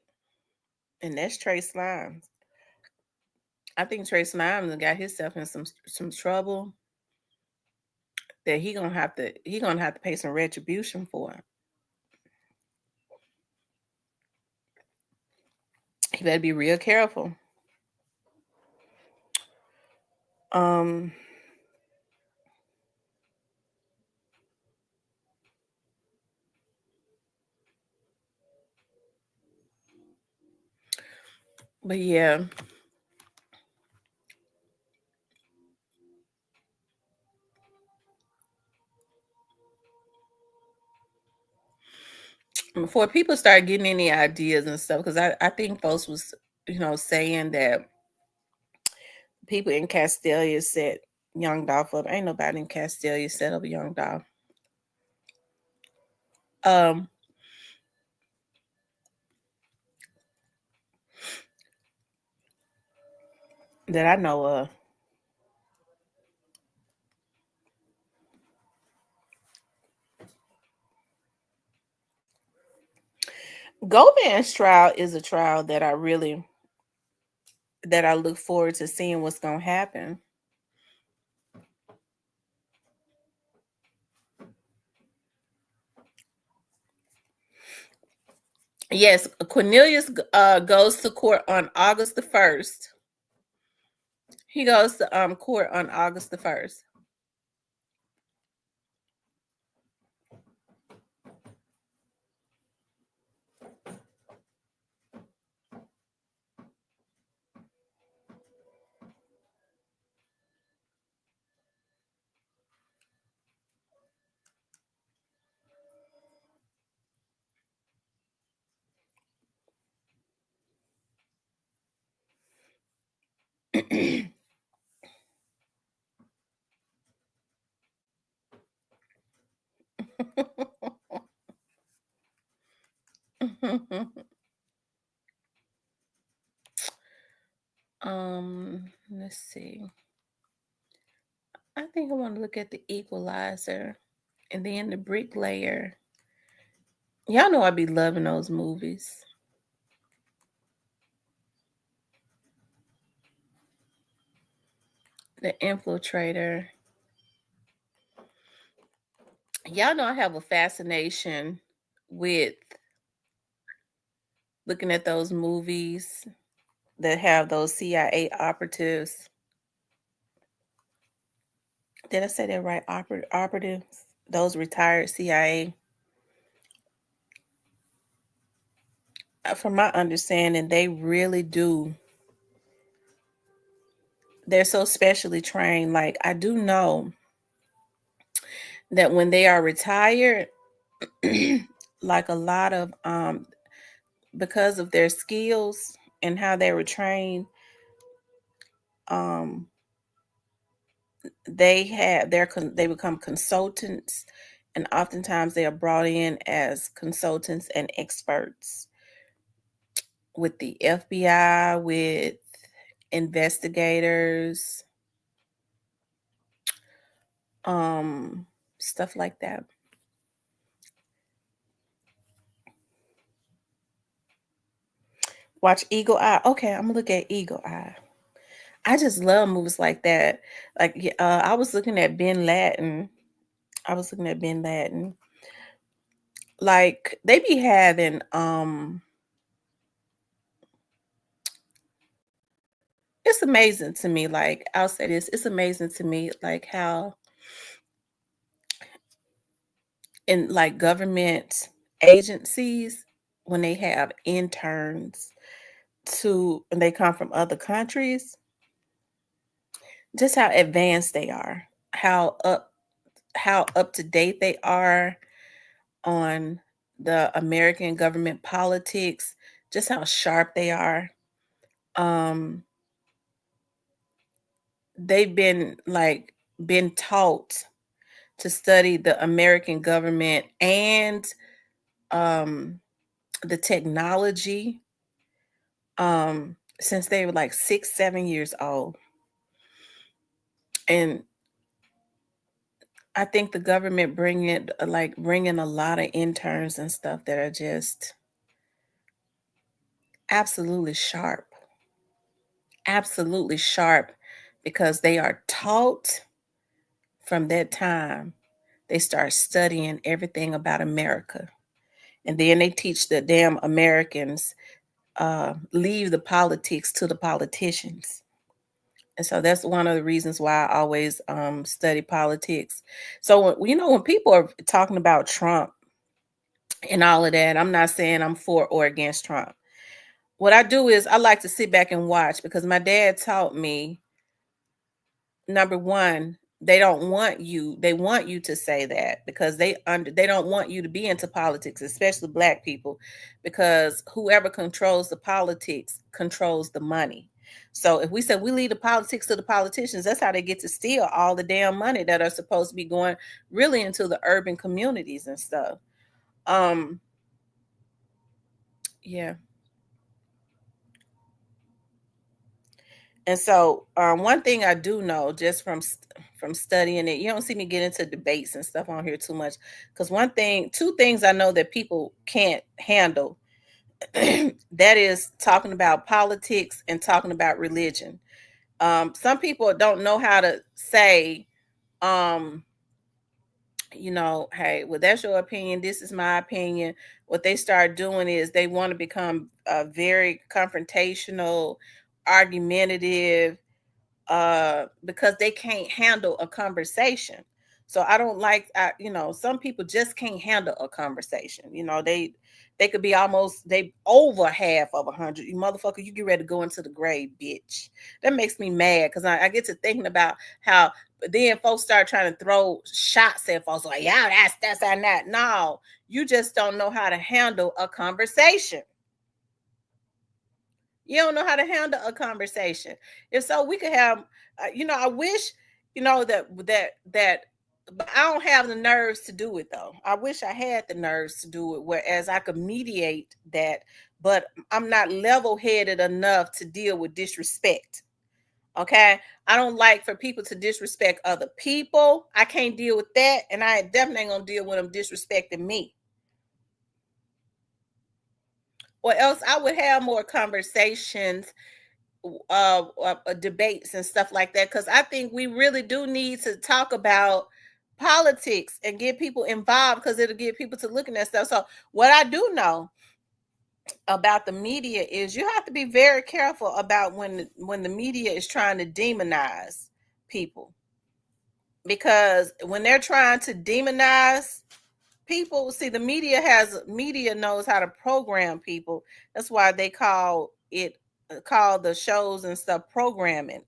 And that's Trey Slimes. I think Trey Slimes got himself in some trouble that he gonna have to pay some retribution for. He better be real careful. Um, but yeah, before people start getting any ideas and stuff, because I think folks was saying that people in Castelia set Young Dolph up. Ain't nobody in Castelia set up Young Dolph. Um, that I know of. Govan's trial is a trial that I look forward to seeing what's gonna happen. Yes, Cornelius goes to court on August the 1st. He goes to court on August the 1st. Let's see. I think I want to look at the equalizer and then the bricklayer Y'all know I be loving those movies. The Infiltrator. Y'all know I have a fascination with looking at those movies that have those CIA operatives. Did I say that right? Operatives? Those retired CIA. From my understanding, they really do. They're so specially trained. Like, I do know that when they are retired, like a lot of because of their skills and how they were trained, um they become consultants, and oftentimes they are brought in as consultants and experts with the FBI, with investigators, um stuff like that. Watch Eagle Eye. Okay, I'm gonna look at Eagle Eye. I just love movies like that. Like, I was looking at Ben Laden. I was looking at Ben Laden. Like, they be having it's amazing to me. Like, I'll say this, it's amazing to me, like how in like government agencies, when they have interns and they come from other countries, just how advanced they are, how up to date they are on the American government politics, just how sharp they are. Um, they've been taught to study the American government and um the technology since they were like 6, 7 years old. And I think the government bringing a lot of interns and stuff that are just absolutely sharp, absolutely sharp, because they are taught from that time. They start studying everything about America. And then they teach the damn Americans, leave the politics to the politicians. And so that's one of the reasons why I always study politics. So when people are talking about Trump and all of that, I'm not saying I'm for or against Trump. What I do is I like to sit back and watch, because my dad taught me, number one, they want you to say that, because they don't want you to be into politics, especially black people, because whoever controls the politics controls the money. So if we said we leave the politics to the politicians, that's how they get to steal all the damn money that are supposed to be going really into the urban communities and stuff. um yeah. And so, one thing I do know, just from studying it, you don't see me get into debates and stuff on here too much, because two things I know that people can't handle, that is talking about politics and talking about religion. Some people don't know how to say, um, hey, well, that's your opinion. This is my opinion. What they start doing is they want to become very confrontational, argumentative, because they can't handle a conversation. So I don't like, some people just can't handle a conversation. They could be almost they over half of 100. You motherfucker, you get ready to go into the grave, bitch. That makes me mad, because I get to thinking about how then folks start trying to throw shots at folks like, yeah, that's and that. No, you just don't know how to handle a conversation. You don't know how to handle a conversation. If so, we could have, I wish, that, but I don't have the nerves to do it though. I wish I had the nerves to do it, whereas I could mediate that, but I'm not level headed enough to deal with disrespect. Okay. I don't like for people to disrespect other people. I can't deal with that. And I definitely ain't going to deal with them disrespecting me. or else I would have more conversations, debates and stuff like that. Because I think we really do need to talk about politics and get people involved because it'll get people to looking at stuff. So what I do know about the media is you have to be very careful about when the media is trying to demonize people, because when they're trying to demonize people, see, the media knows how to program people. That's why they call the shows and stuff programming,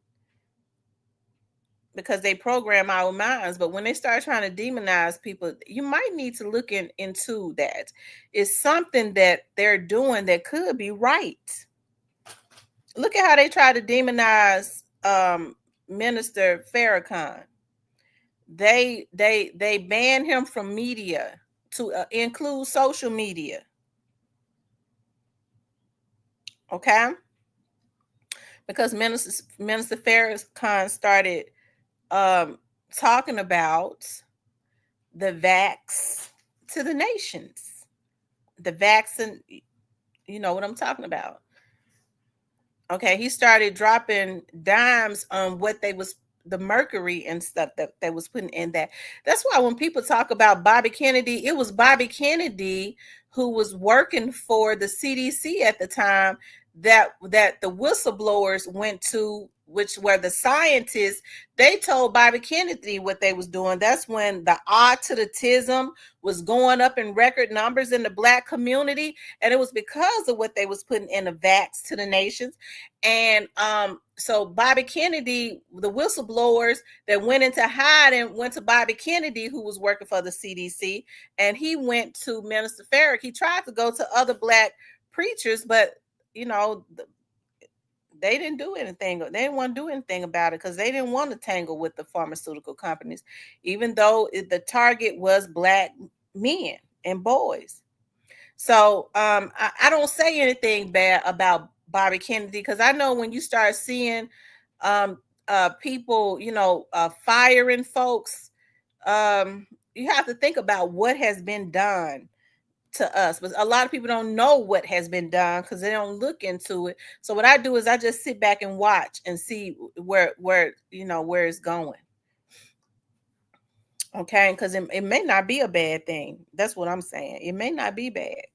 because they program our minds. But when they start trying to demonize people, you might need to look into that. It's something that they're doing that could be right. Look at how they try to demonize Minister Farrakhan. They banned him from media to include social media. Okay, because Minister Farrakhan started um, talking about the vax to the nations, the vaccine. You know what I'm talking about. Okay, he started dropping dimes on what they was, the mercury and stuff that they was putting in that. That's why when people talk about Bobby Kennedy, it was Bobby Kennedy who was working for the CDC at the time, that the whistleblowers went to, which were the scientists. They told Bobby Kennedy what they was doing. That's when the autism was going up in record numbers in the black community, and it was because of what they was putting in the vax to the nations. And so Bobby Kennedy, the whistleblowers that went into hiding, went to Bobby Kennedy, who was working for the CDC, and he went to Minister Farrakhan. He tried to go to other black preachers, but you know, they didn't do anything. They didn't want to do anything about it because they didn't want to tangle with the pharmaceutical companies, even though the target was black men and boys. So I don't say anything bad about Bobby Kennedy, because I know when you start seeing um, people, firing folks, you have to think about what has been done to us. But a lot of people don't know what has been done because they don't look into it. So what I do is I just sit back and watch and see where it's going. Okay, because it may not be a bad thing. That's what I'm saying. It may not be bad.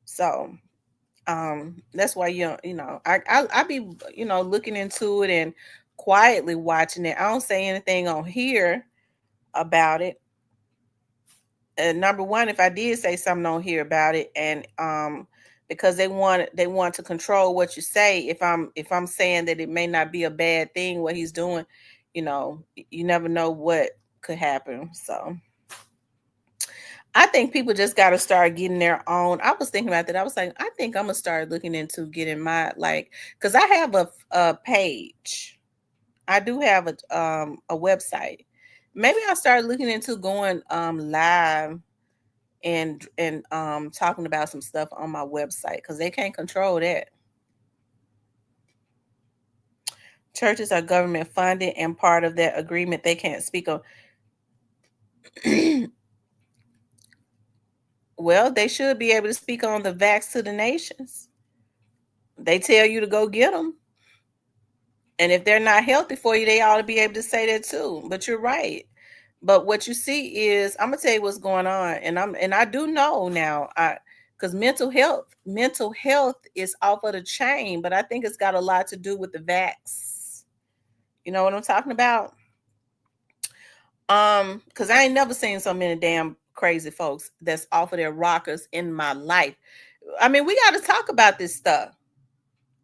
So that's why I be looking into it and quietly watching it. I don't say anything on here about it. Number one, if I did say something on here about it, and because they want to control what you say, if I'm saying that it may not be a bad thing what he's doing, you never know what could happen. So I think people just got to start getting their own. I was thinking about that. I was like, I think I'm gonna start looking into getting my, like, because I have a page. I do have a website. Maybe I'll start looking into going live and talking about some stuff on my website, because they can't control that. Churches are government funded, and part of that agreement they can't speak on. Well, they should be able to speak on the vax to the nations. They tell you to go get them. And if they're not healthy for you, they ought to be able to say that too. But you're right. But what you see is, I'm gonna tell you what's going on, and I do know now, because mental health is off of the chain, but I think it's got a lot to do with the vax. You know what I'm talking about? Because I ain't never seen so many damn crazy folks that's off of their rockers in my life. I mean, we got to talk about this stuff,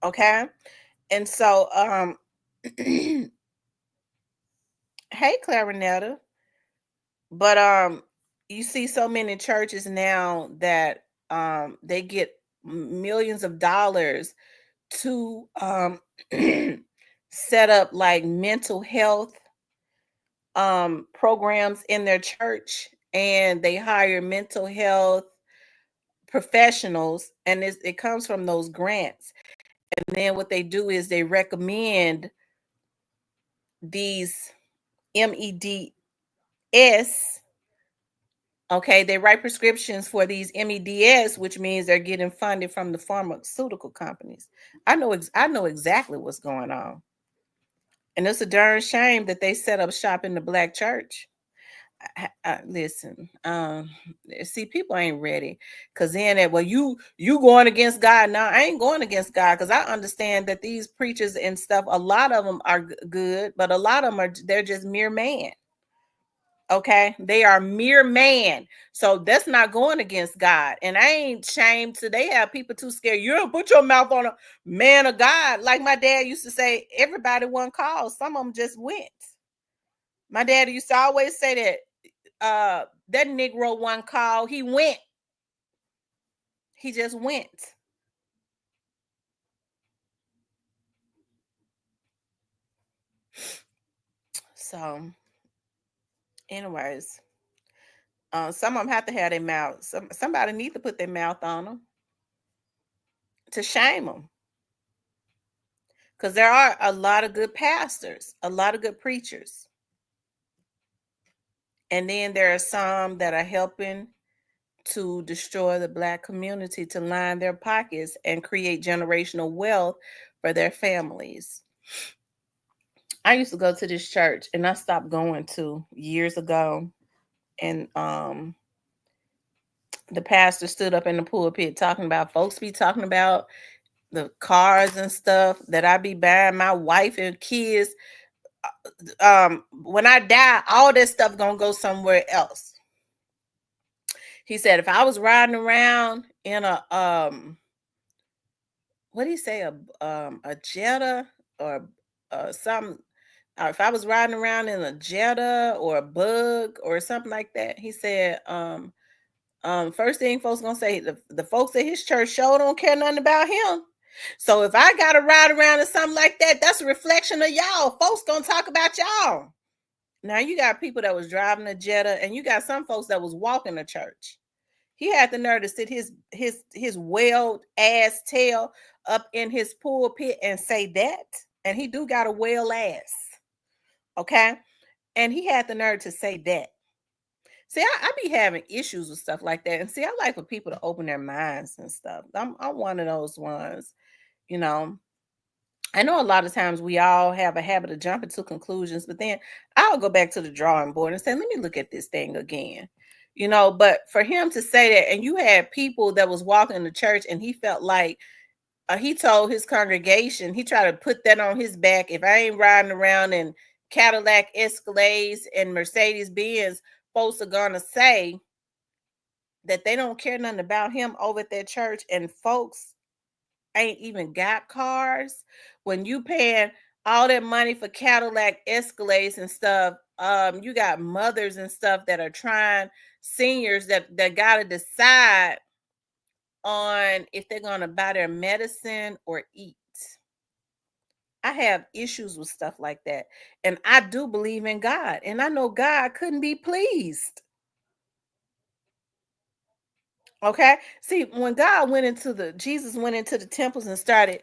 okay? And so, hey, Clarinetta. But you see so many churches now that they get millions of dollars to set up like mental health programs in their church, and they hire mental health professionals, and it comes from those grants. And then what they do is they recommend these MEDS Okay, they write prescriptions for these MEDS, which means they're getting funded from the pharmaceutical companies. I know exactly what's going on. And it's a darn shame that they set up shop in the black church. Listen, see, people ain't ready because then that, well, you going against God. No, I ain't going against God because I understand that these preachers and stuff, a lot of them are good, but a lot of them they're just mere man. Okay, they are mere man, so that's not going against God. And I ain't shamed to they have people too scared. You don't put your mouth on a man of God, like my dad used to say. Everybody one call, some of them just went. My dad used to always say that that Negro one call, he went. He just went. So, anyways, some of them have to have their mouth. Somebody need to put their mouth on them to shame them, because there are a lot of good pastors, a lot of good preachers, and then there are some that are helping to destroy the black community to line their pockets and create generational wealth for their families. I used to go to this church and I stopped going to years ago. And the pastor stood up in the pulpit talking about folks be talking about the cars and stuff that I be buying my wife and kids. When I die, all that stuff gonna go somewhere else. He said if I was riding around in a what did he say, a Jetta or something, if I was riding around in a Jetta or a Bug or something like that, he said first thing folks gonna say, the folks at his church sure don't care nothing about him. So if I gotta ride around in something like that, that's a reflection of y'all. Folks gonna talk about y'all. Now you got people that was driving a Jetta, and you got some folks that was walking to church. He had the nerve to sit his whaled ass tail up in his pulpit and say that. And he do got a whale ass. Okay. And he had the nerve to say that. See, I be having issues with stuff like that. And see, I like for people to open their minds and stuff. I'm one of those ones, you know. I know a lot of times we all have a habit of jumping to conclusions, but then I'll go back to the drawing board and say, let me look at this thing again. You know, but for him to say that, and you had people that was walking in the church and he felt like he told his congregation, he tried to put that on his back. If I ain't riding around in Cadillac Escalades and Mercedes Benz, folks are gonna say that they don't care nothing about him over at that church, and folks ain't even got cars. When you paying all that money for Cadillac Escalades and stuff, you got mothers and stuff that are trying, seniors that gotta decide on if they're gonna buy their medicine or eat. I have issues with stuff like that. And I do believe in God. And I know God couldn't be pleased. Okay. See, when Jesus went into the temples and started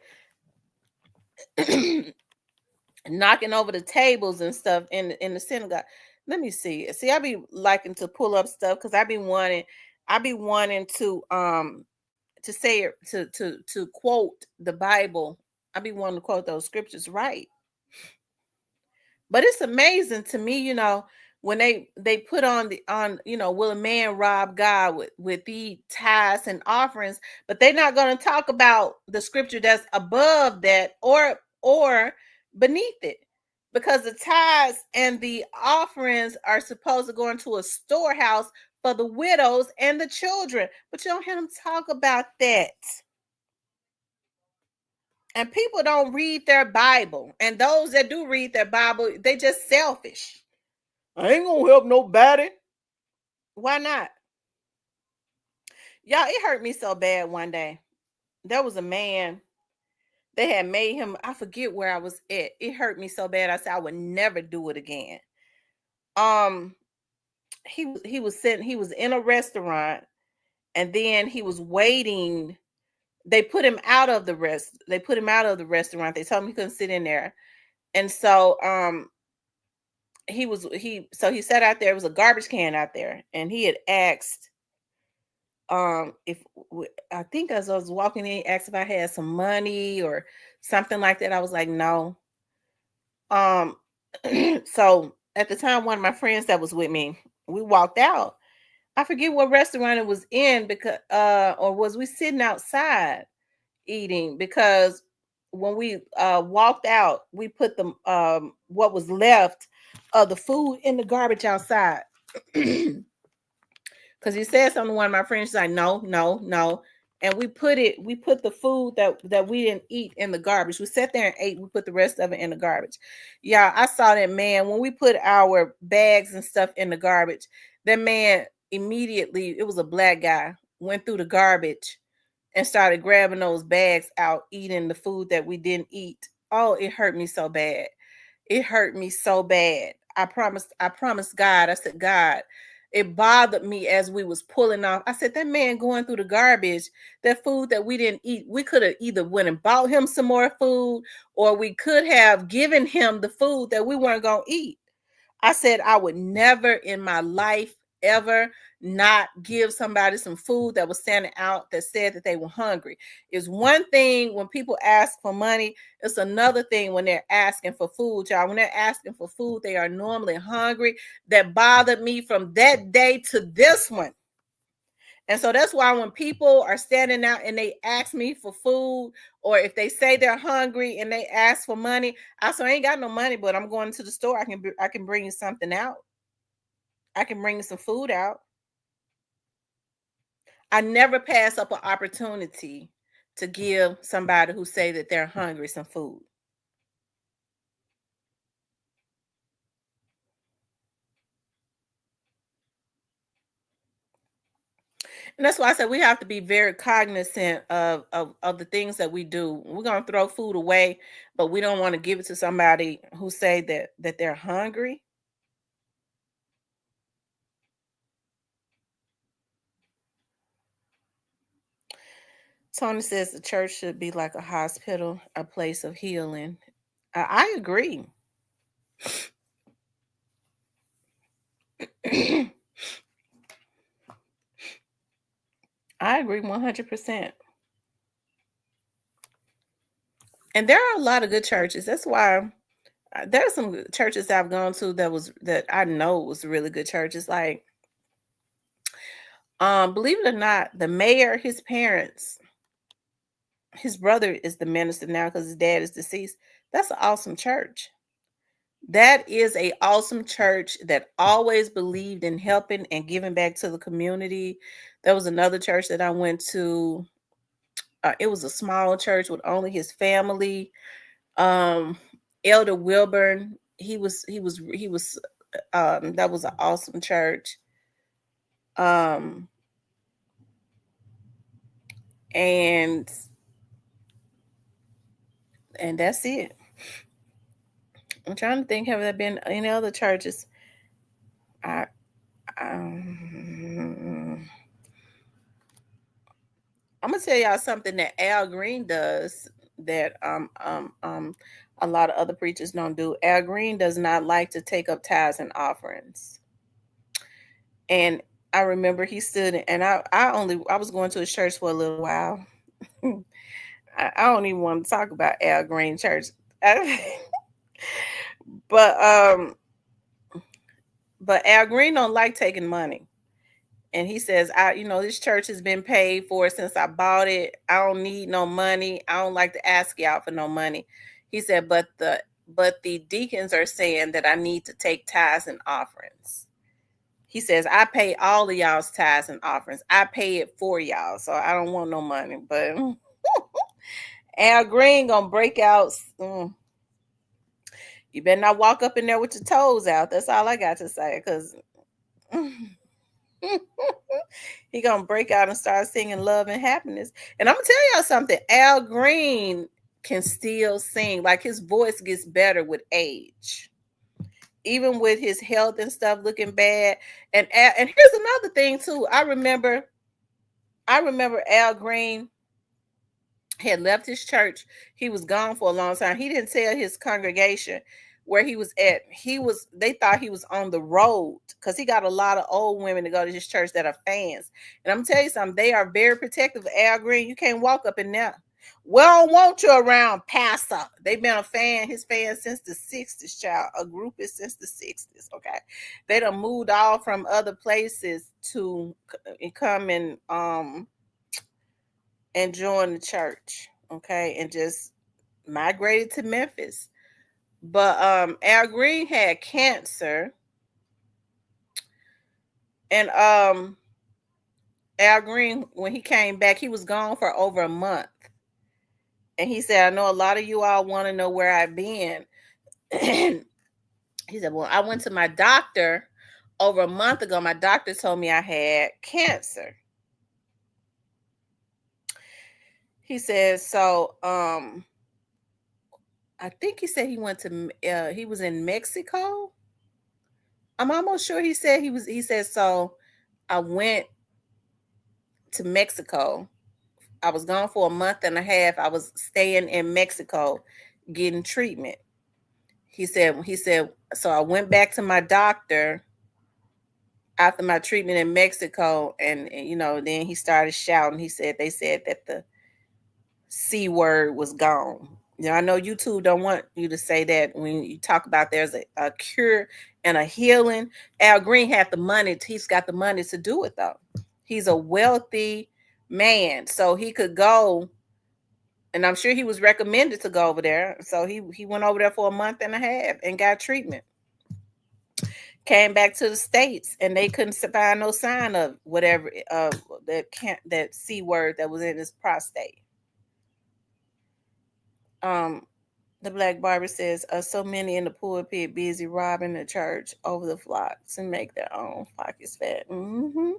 knocking over the tables and stuff in the synagogue. Let me see. See, I be liking to pull up stuff because I be wanting to say it to quote the Bible. I be wanting to quote those scriptures right. But it's amazing to me, you know, when they put on will a man rob God with the tithes and offerings, but they're not going to talk about the scripture that's above that or beneath it, because the tithes and the offerings are supposed to go into a storehouse for the widows and the children, but you don't hear them talk about that. And people don't read their Bible, and those that do read their Bible, they just selfish. I ain't gonna help nobody. Why not? Y'all, it hurt me so bad one day. There was a man, they had made him, I forget where I was at. It hurt me so bad. I said I would never do it again. Um, he was in a restaurant, and then he was waiting. They put him out of the restaurant. They told him he couldn't sit in there. And so he sat out there. It was a garbage can out there, and he had asked if I think as I was walking in, he asked if I had some money or something like that. I was like, no. Um, so at the time, one of my friends that was with me, we walked out. I forget what restaurant it was in because or was we sitting outside eating because when we walked out, we put the what was left of the food in the garbage outside. Because he said something to one of my friends, she's like, no, no, no. And we put the food that we didn't eat in the garbage. We sat there and ate, we put the rest of it in the garbage. Yeah, I saw that man when we put our bags and stuff in the garbage. That man immediately, it was a black guy, went through the garbage and started grabbing those bags out, eating the food that we didn't eat. Oh, it hurt me so bad. It hurt me so bad. I promised God. I said, God, it bothered me as we was pulling off. I said, that man going through the garbage, that food that we didn't eat, we could have either went and bought him some more food, or we could have given him the food that we weren't going to eat. I said I would never in my life ever not give somebody some food that was standing out that said that they were hungry. It's one thing when people ask for money, it's another thing when they're asking for food, y'all. When they're asking for food, they are normally hungry. That bothered me from that day to this one. And so that's why when people are standing out and they ask me for food, or if they say they're hungry and they ask for money, I say I ain't got no money, but I'm going to the store. I can bring you something out. I can bring you some food out. I never pass up an opportunity to give somebody who say that they're hungry some food. And that's why I said we have to be very cognizant of the things that we do. We're gonna throw food away, but we don't want to give it to somebody who say that they're hungry. Tony says the church should be like a hospital, a place of healing. I agree. I agree 100%. And there are a lot of good churches. That's why there are some churches I've gone to that I know was really good churches. Like, believe it or not, the mayor, his parents, his brother is the minister now because his dad is deceased. That's an awesome church. That is a awesome church that always believed in helping and giving back to the community. There was another church that I went to. It was a small church with only his family. Um, Elder Wilburn, he was that was an awesome church. Um, and that's it. I'm trying to think, have there been any other churches? I um, I'm gonna tell y'all something that Al Green does that a lot of other preachers don't do. Al Green does not like to take up tithes and offerings. And I remember he stood and I was going to his church for a little while. I don't even want to talk about Al Green Church. but but Al Green don't like taking money. And he says, this church has been paid for since I bought it. I don't need no money. I don't like to ask y'all for no money. He said, but the deacons are saying that I need to take tithes and offerings. He says, I pay all of y'all's tithes and offerings. I pay it for y'all. So I don't want no money. But Al Green gonna break out. You better not walk up in there with your toes out. That's all I got to say. Because he gonna break out and start singing love and happiness. And I'm gonna tell y'all something. Al Green can still sing. Like his voice gets better with age, even with his health and stuff looking bad. And here's another thing too. I remember Al Green had left his church. He was gone for a long time. He didn't tell his congregation where he was at. They thought he was on the road because he got a lot of old women to go to his church that are fans. And I'm telling you something, they are very protective of Al Green. You can't walk up in there. We don't want you around, Pastor. They've been his fan since the 60s, child. A group is since the 60s. Okay. They done moved all from other places to come and join the church. Okay, and just migrated to Memphis. But Al Green had cancer, and Al Green, when he came back, he was gone for over a month. And he said, I know a lot of you all want to know where I've been. He said, well, I went to my doctor over a month ago. My doctor told me I had cancer. He said, so I think he said he went to he was in Mexico. I'm almost sure he said, so I went to Mexico. I was gone for a month and a half. I was staying in Mexico getting treatment. He said, so I went back to my doctor after my treatment in Mexico, and then he started shouting. They said that the C word was gone. I know YouTube don't want you to say that when you talk about there's a cure and a healing. Al Green had the money. He's got the money to do it, though. He's a wealthy man, so he could go, and I'm sure he was recommended to go over there. So he went over there for a month and a half and got treatment. Came back to the States, and they couldn't find no sign of whatever that C word that was in his prostate. The Black Barber says, so many in the pulpit busy robbing the church over the flocks and make their own pockets fat. Mm-hmm.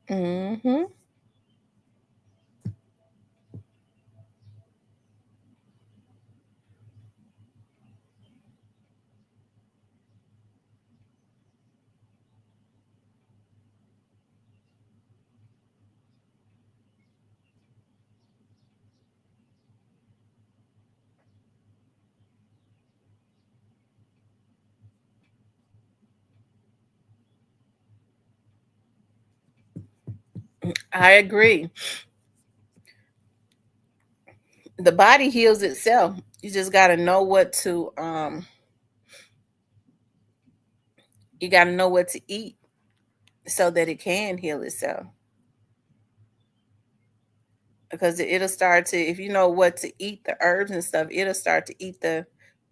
Mm-hmm. I agree. The body heals itself. You just got to know what to you got to know what to eat so that it can heal itself. Because it'll start to, if you know what to eat, the herbs and stuff, it'll start to eat the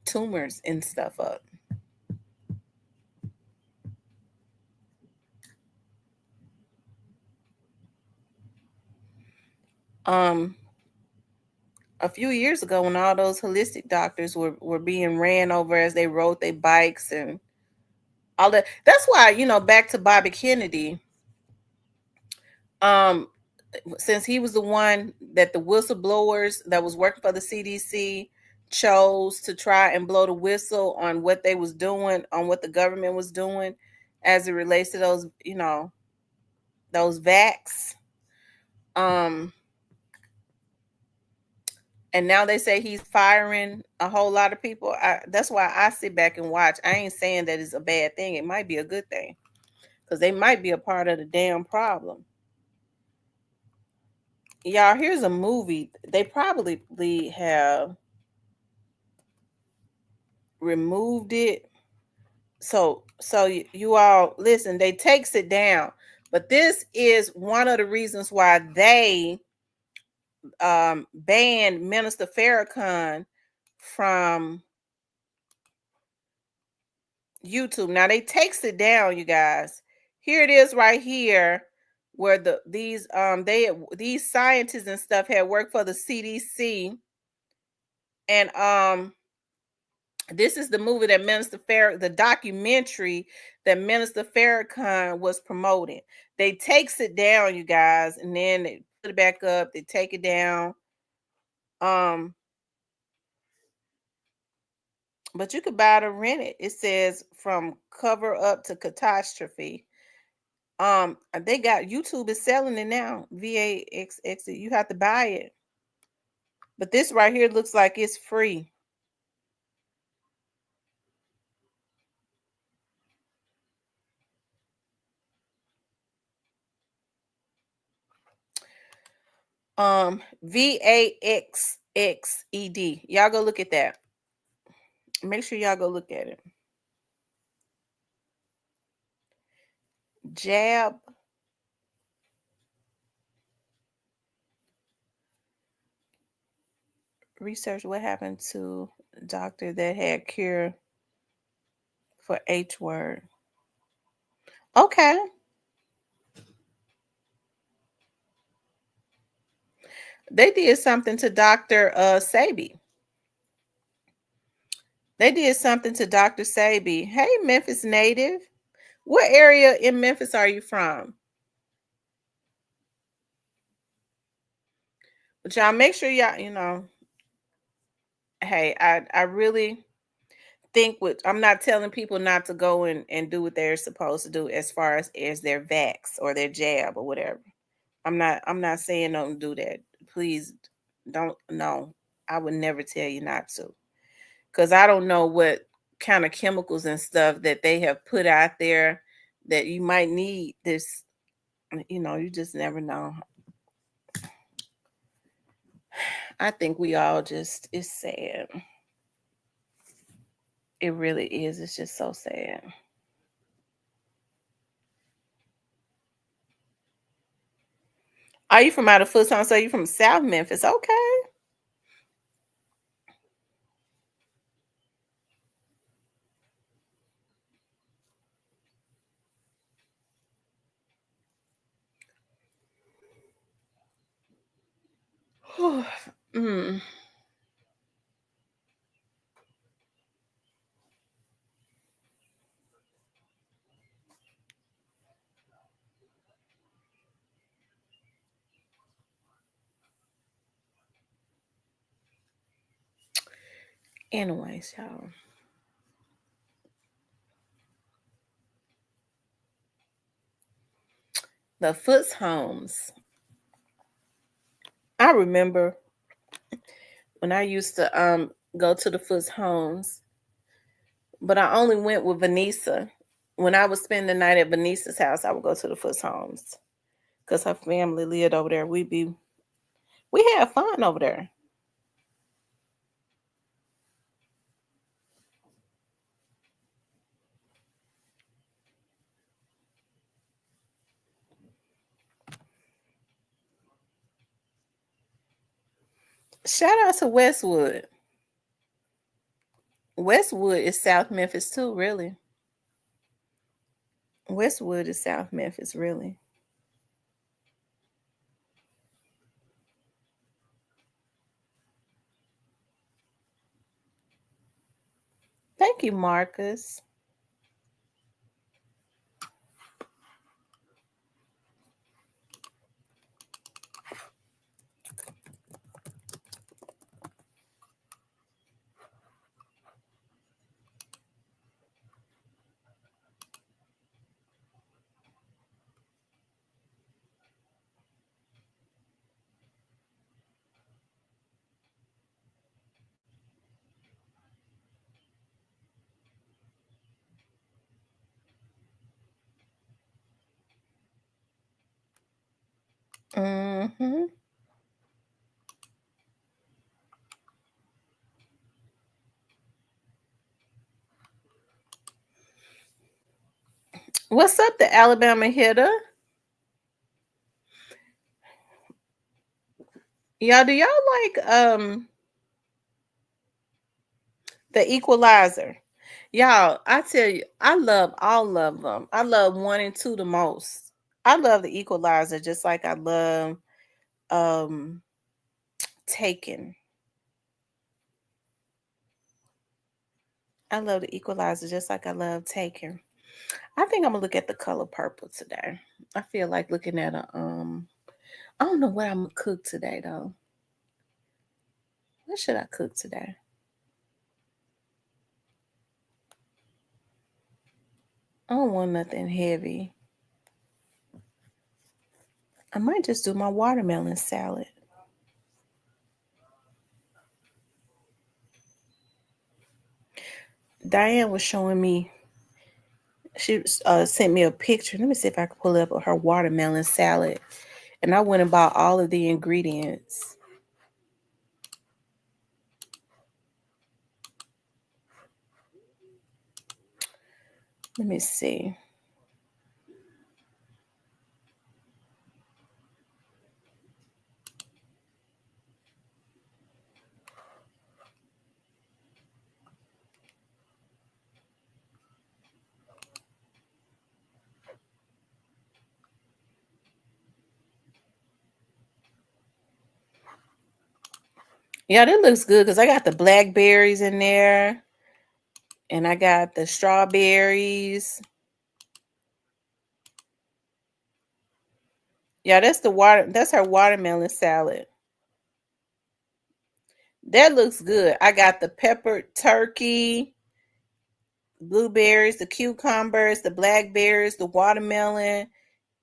tumors and stuff up. Um, a few years ago, when all those holistic doctors were being ran over as they rode their bikes and all that, that's why, back to Bobby Kennedy. Um, since he was the one that the whistleblowers that was working for the CDC chose to try and blow the whistle on what they was doing, on what the government was doing as it relates to those vax. Um, and now they say he's firing a whole lot of people. That's why I sit back and watch. I ain't saying that it's a bad thing. It might be a good thing because they might be a part of the damn problem. Y'all, here's a movie. They probably have removed it. So you all listen, they takes it down. But this is one of the reasons why they banned Minister Farrakhan from YouTube. Now they takes it down, you guys. Here it is right here where these scientists and stuff had worked for the CDC, and this is the movie that the documentary that Minister Farrakhan was promoting. They takes it down, you guys, and then they put it back up. They take it down. Um, But you could buy it or rent it. It says from cover up to catastrophe. They got YouTube is selling it now. VAXX. You have to buy it. But this right here looks like it's free. VAXXED. Y'all go look at that. Make sure y'all go look at it. Jab. Research what happened to doctor that had cure for H word. Okay. They did something to Dr. Sabi. They did something to Dr. Sabi. Hey, Memphis native. What area in Memphis are you from? But y'all make sure y'all, hey, I really think what I'm not telling people not to go and do what they're supposed to do as far as their vax or their jab or whatever. I'm not saying don't do that. Please don't. No, I would never tell you not to, because I don't know what kind of chemicals and stuff that they have put out there that you might need this. You just never know. I think we all just, it's sad. It really is. It's just so sad. Are you from out of Footstown? So you from South Memphis? Okay. mm. Anyways, y'all. The Foots homes. I remember when I used to go to the Foots homes, but I only went with Vanessa. When I would spend the night at Vanessa's house, I would go to the Foots homes because her family lived over there. We had fun over there. Shout out to Westwood. Westwood is South Memphis too, really. Westwood is South Memphis, really. Thank you, Marcus. Hmm. What's up, the Alabama hitter? Y'all, do y'all like the Equalizer? Y'all, I tell you, I love all of them. I love one and two the most. I love the Equalizer just like I love um Taken. I love the Equalizer just like I love Taken. I think I'm gonna look at the color purple today. I feel like looking at a I don't know what I'm gonna cook today though. What should I cook today? I don't want nothing heavy. I might just do my watermelon salad. Diane was showing me, she sent me a picture. Let me see if I can pull up her watermelon salad. And I went and bought all of the ingredients. Let me see. Yeah, that looks good because I got the blackberries in there and I got the strawberries. Yeah, that's her watermelon salad. That looks good. I got the peppered turkey, blueberries, the cucumbers, the blackberries, the watermelon,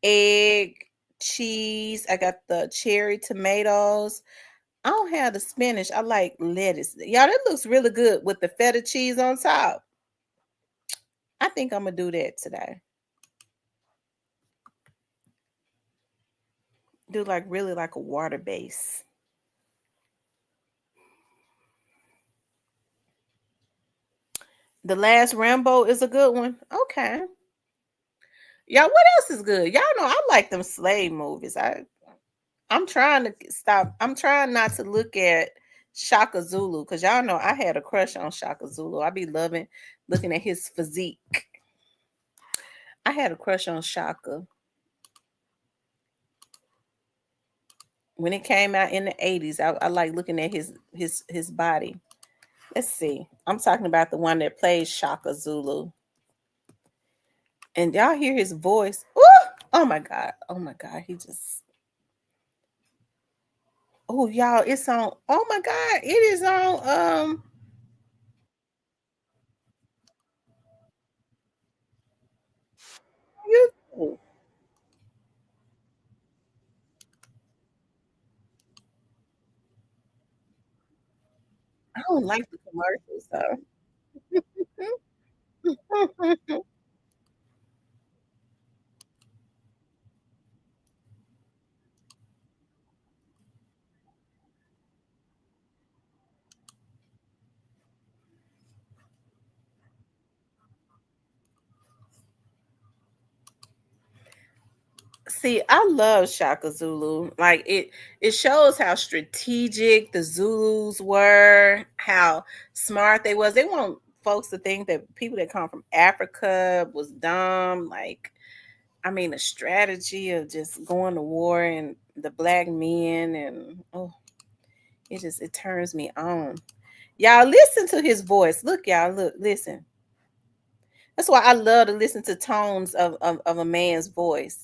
egg, cheese. I got the cherry tomatoes. I don't have the spinach. I like lettuce. Y'all, that looks really good with the feta cheese on top. I think I'm gonna do that today. Do like really like a water base. The Last Rambo is a good one. Okay. Y'all, what else is good? Y'all know I like them slave movies. I'm trying to stop. I'm trying not to look at Shaka Zulu because y'all know I had a crush on Shaka Zulu. I be loving looking at his physique. I had a crush on Shaka when it came out in the 80s. I like looking at his body. Let's see. I'm talking about the one that plays Shaka Zulu. And y'all hear his voice. Ooh! Oh my God. Oh my God. He just, oh y'all, it's on. Oh my God. It is on YouTube. I don't like the commercials though. See, I love Shaka Zulu. Like it shows how strategic the Zulus were, how smart they was. They want folks to think that people that come from Africa was dumb. Like, I mean, the strategy of just going to war and the black men and oh, it turns me on. Y'all listen to his voice. Look, y'all, look, listen. That's why I love to listen to tones of a man's voice.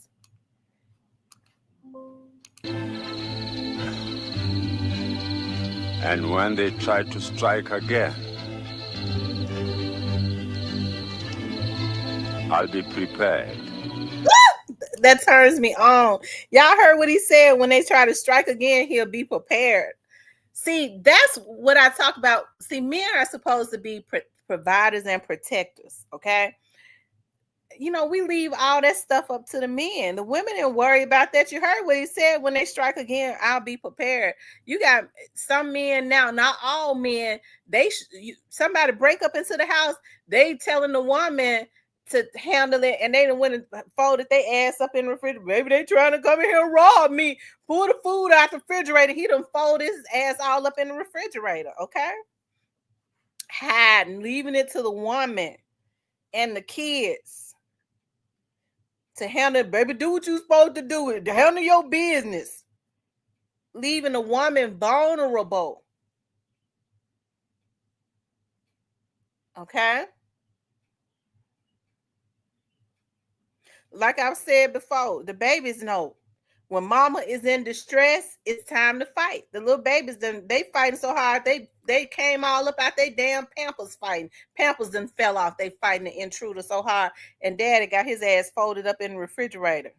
And when they try to strike again, I'll be prepared. That turns me on. Y'all heard what he said, when they try to strike again, he'll be prepared. See, that's what I talk about. See, men are supposed to be providers and protectors, okay? You know, we leave all that stuff up to the men. The women didn't worry about that. You heard what he said, when they strike again, I'll be prepared. You got some men now, not all men. Somebody break up into the house, they telling the woman to handle it, and they done went and folded their ass up in the refrigerator. Maybe they trying to come in here and rob me. Pull the food out the refrigerator. He done fold his ass all up in the refrigerator. Okay, hiding, leaving it to the woman and the kids to handle it. Baby, do what you supposed to do. It handle your business. Leaving a woman vulnerable. Okay. Like I've said before, the babies know. When mama is in distress, it's time to fight. The little babies done they fighting so hard they came all up out they damn pampers fighting. Pampers done fell off. They fighting the intruder so hard, and daddy got his ass folded up in the refrigerator.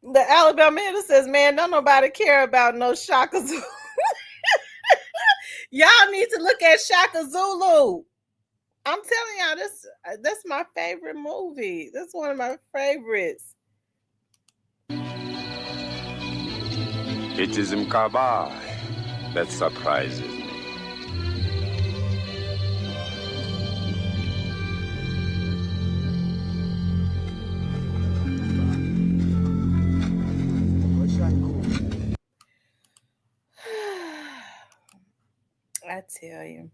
The Alabama man says, "Man, don't nobody care about no Shaka Zulu." Y'all need to look at Shaka Zulu. I'm telling y'all, that's my favorite movie. That's one of my favorites. It is Mkabai that surprises me. I tell you,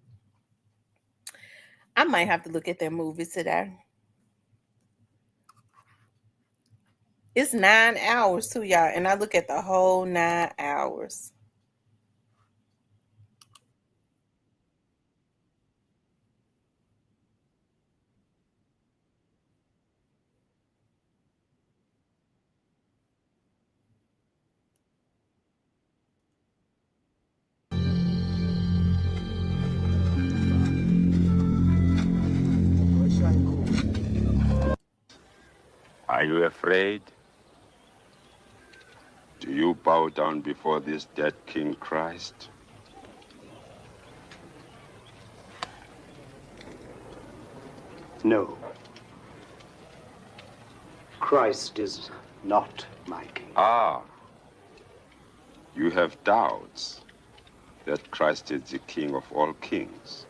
I might have to look at that movie today. It's 9 hours too, y'all, and I look at the whole 9 hours. Are you afraid? Do you bow down before this dead King Christ? No. Christ is not my king. Ah, you have doubts that Christ is the King of all kings.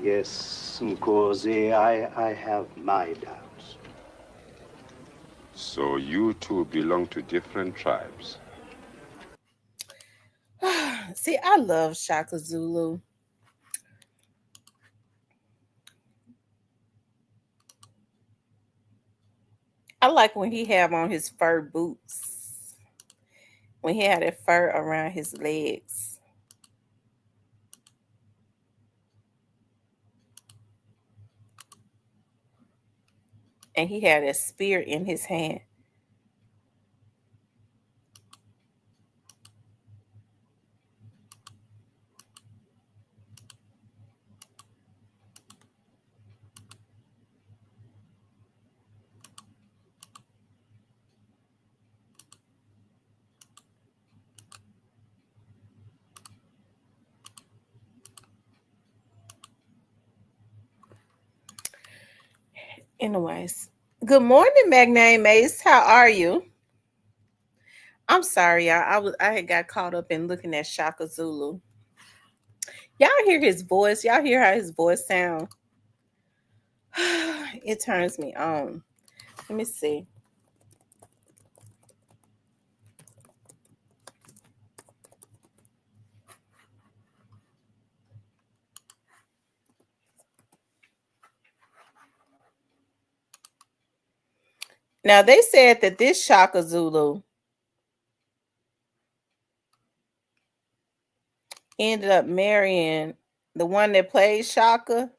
Yes, Nkosi, I have my doubts. So you two belong to different tribes. See, I love Shaka Zulu. I like when he have on his fur boots. When he had that fur around his legs. And he had a spear in his hand. Anyways, good morning, Magname Mace. How are you? I'm sorry, y'all. I had got caught up in looking at Shaka Zulu. Y'all hear his voice? Y'all hear how his voice sound? It turns me on. Let me see. Now they said that this Shaka Zulu ended up marrying the one that played Shaka.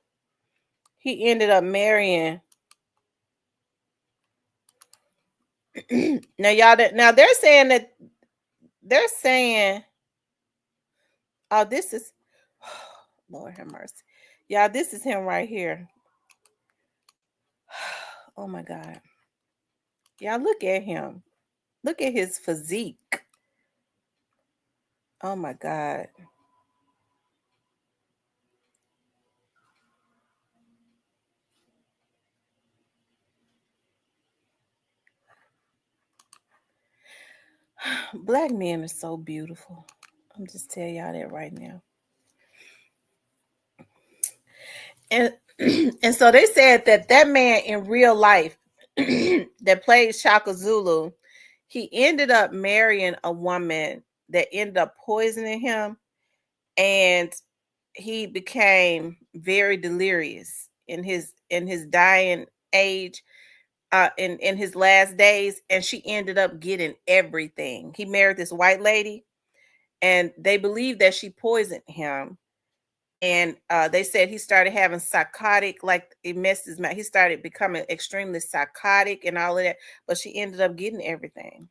He ended up marrying. Now they're saying, oh, this is Lord have mercy. Y'all, this is him right here. Oh my God. Y'all look at him. Look at his physique. Oh my God. Black men are so beautiful. I'm just telling y'all that right now. And and so they said that man in real life that played Shaka Zulu, he ended up marrying a woman that ended up poisoning him, and he became very delirious in his dying age, in his last days, and she ended up getting everything. He married this white lady, and they believe that she poisoned him. And they said he started having psychotic, like it messed his mind. He started becoming extremely psychotic and all of that. But she ended up getting everything.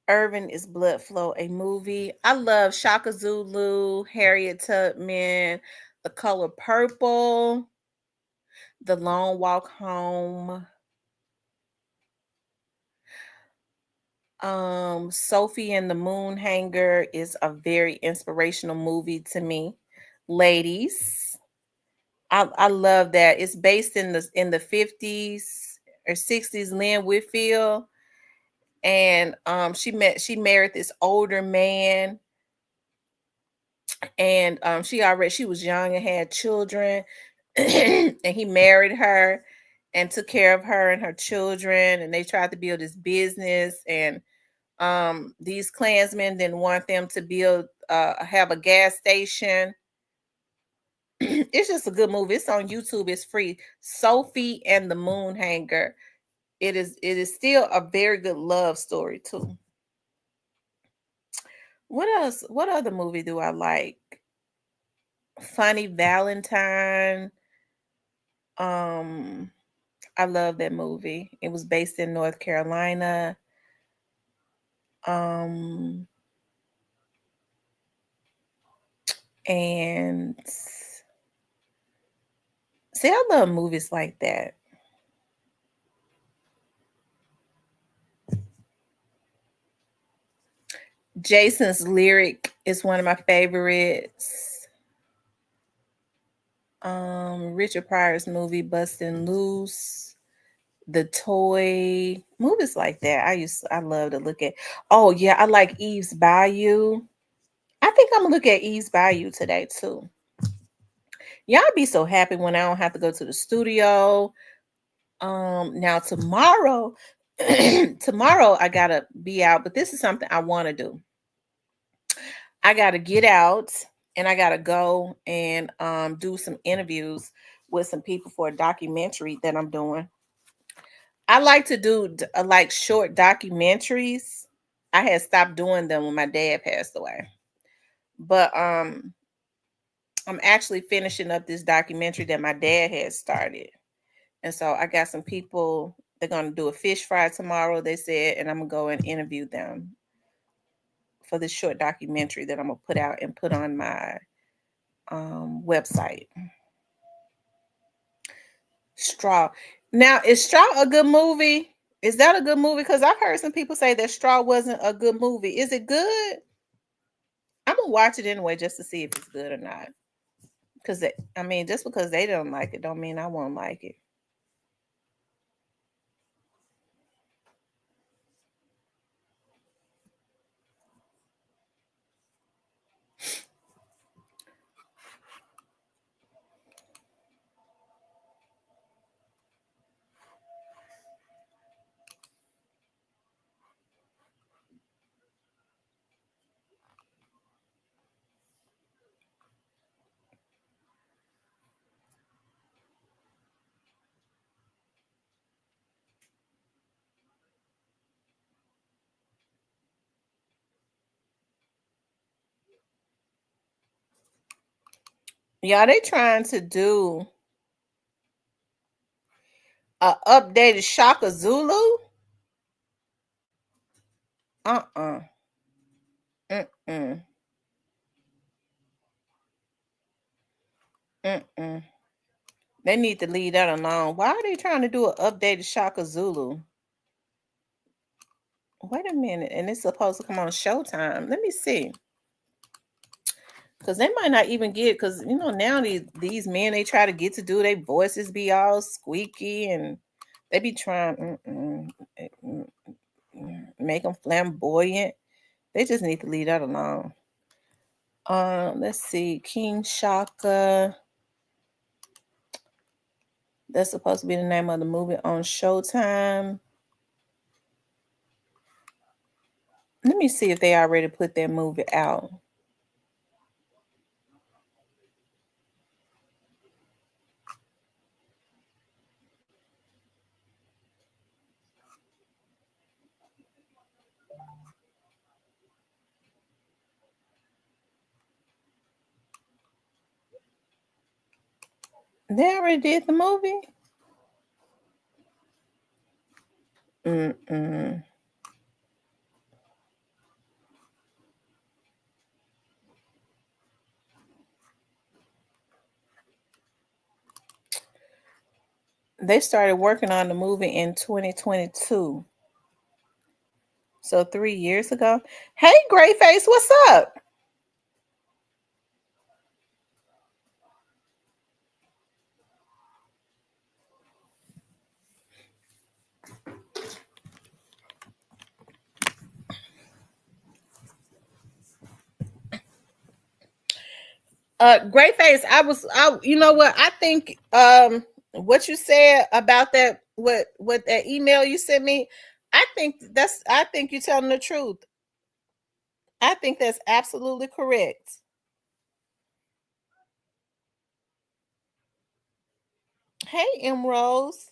Irvin is Blood Flow, a movie. I love Shaka Zulu, Harriet Tubman, The Color Purple, The Long Walk Home. Sophie and the Moon Hanger is a very inspirational movie to me. Ladies, I love that. It's based in the 50s or 60s. Lynn Whitfield, and she married this older man, and she was young and had children, and he married her and took care of her and her children, and they tried to build this business, and these Klansmen didn't want them to build have a gas station. It's just a good movie. It's on YouTube. It's free. Sophie and the Moon Hanger. It is still a very good love story too. What else? What other movie do I like? Funny Valentine. Um, I love that movie. It was based in North Carolina. Um, and see, I love movies like that. Jason's Lyric is one of my favorites. Richard Pryor's movie Bustin' Loose, The Toy, movies like that. I love to look at. Oh yeah, I like Eve's Bayou. I think I'm gonna look at Eve's Bayou today too. Y'all be so happy when I don't have to go to the studio. Now tomorrow, tomorrow I gotta be out, but this is something I want to do. I gotta get out and I gotta go and do some interviews with some people for a documentary that I'm doing. I like to do like short documentaries. I had stopped doing them when my dad passed away, but I'm actually finishing up this documentary that my dad had started. And so I got some people, they're going to do a fish fry tomorrow, they said, and I'm going to go and interview them for this short documentary that I'm going to put out and put on my website. Straw. Now, is Straw a good movie? Is that a good movie? Because I've heard some people say that Straw wasn't a good movie. Is it good? I'm going to watch it anyway just to see if it's good or not. Because, I mean, just because they don't like it, don't mean I won't like it. Yeah, they trying to do a updated Shaka Zulu. Uh-uh. Mm-mm. Mm-mm. They need to leave that alone. Why are they trying to do an updated Shaka Zulu? Wait a minute. And it's supposed to come on Showtime. Let me see. Because they might not even get, because now these men they try to get to do their voices be all squeaky and they be trying make them flamboyant. They just need to leave that alone. Let's see. King Shaka. That's supposed to be the name of the movie on Showtime. Let me see if they already put that movie out. They already did the movie. Mm-mm. They started working on the movie in 2022. So 3 years ago. Hey, Gray Face, what's up? Gray Face, you know what? I think what you said about that, what that email you sent me, I think you're telling the truth. I think that's absolutely correct. Hey, M Rose.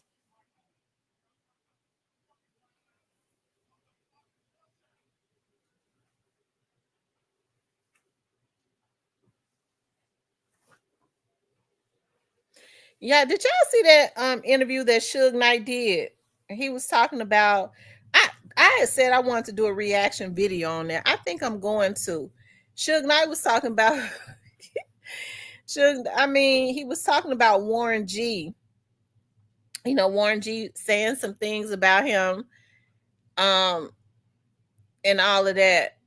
Yeah, did y'all see that interview that Suge Knight did? He was talking about I I had said I wanted to do a reaction video on that. I think I'm going to. Suge Knight was talking about Suge, I mean, he was talking about Warren G. You know, Warren G saying some things about him, um, and all of that.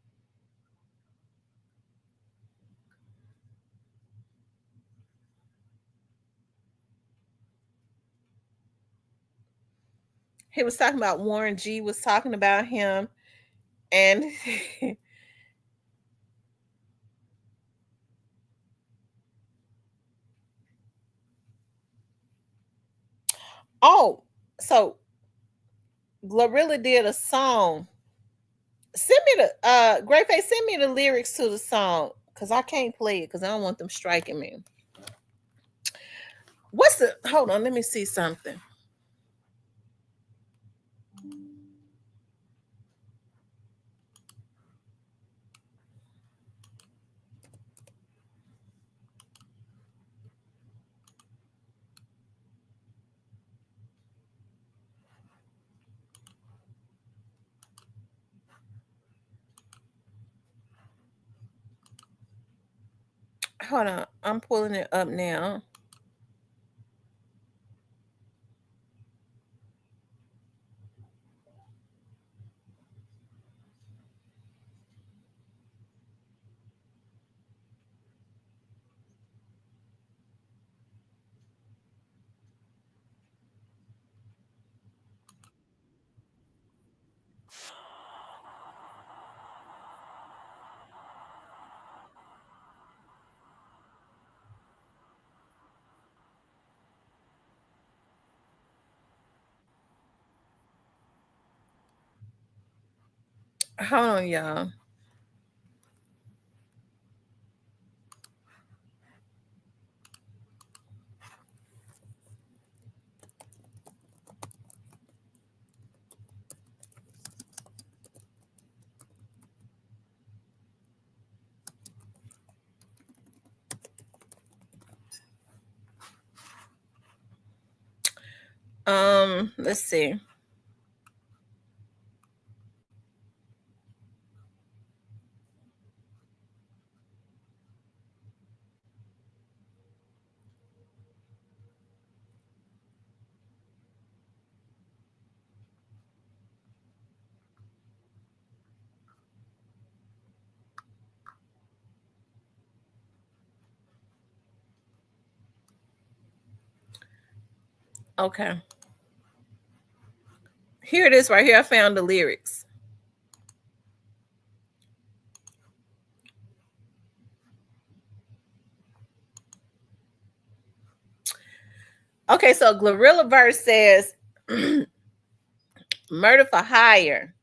He was talking about Warren G was talking about him, and oh, so Glorilla did a song. Send me the Great Face, send me the lyrics to the song because I can't play it because I don't want them striking me. What's the hold on, let me see something. Hold on, I'm pulling it up now. Hold on, y'all. Let's see. Okay. Here it is right here. I found the lyrics. Okay, so Glorilla verse says murder for hire.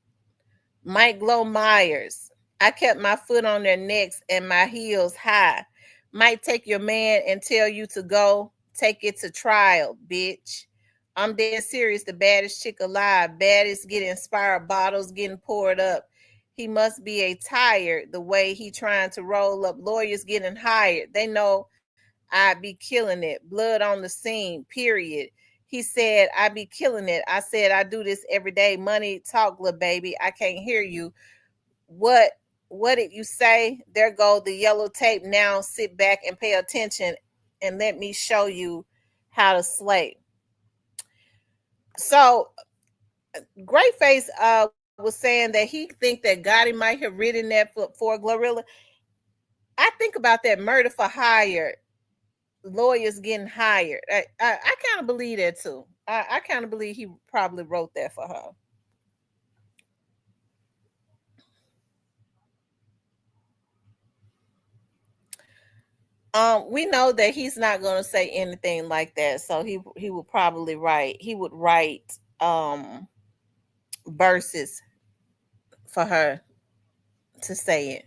Mike Glow Myers. I kept my foot on their necks and my heels high. Might take your man and tell you to go. Take it to trial, bitch. I'm dead serious, the baddest chick alive. Baddest get inspired, bottles getting poured up. He must be a tired the way he trying to roll up. Lawyers getting hired. They know I'd be killing it. Blood on the scene, period. He said, I be killing it. I said, I do this every day. Money talk, little baby. I can't hear you. What what did you say? There go the yellow tape. Now sit back and pay attention and let me show you how to slay. So Greyface was saying that he think that Gotti might have written that for Glorilla. I think about that murder for hire, lawyers getting hired. I kind of believe that too. I kind of believe he probably wrote that for her. We know that he's not going to say anything like that, so he would probably write. He would write verses for her to say it.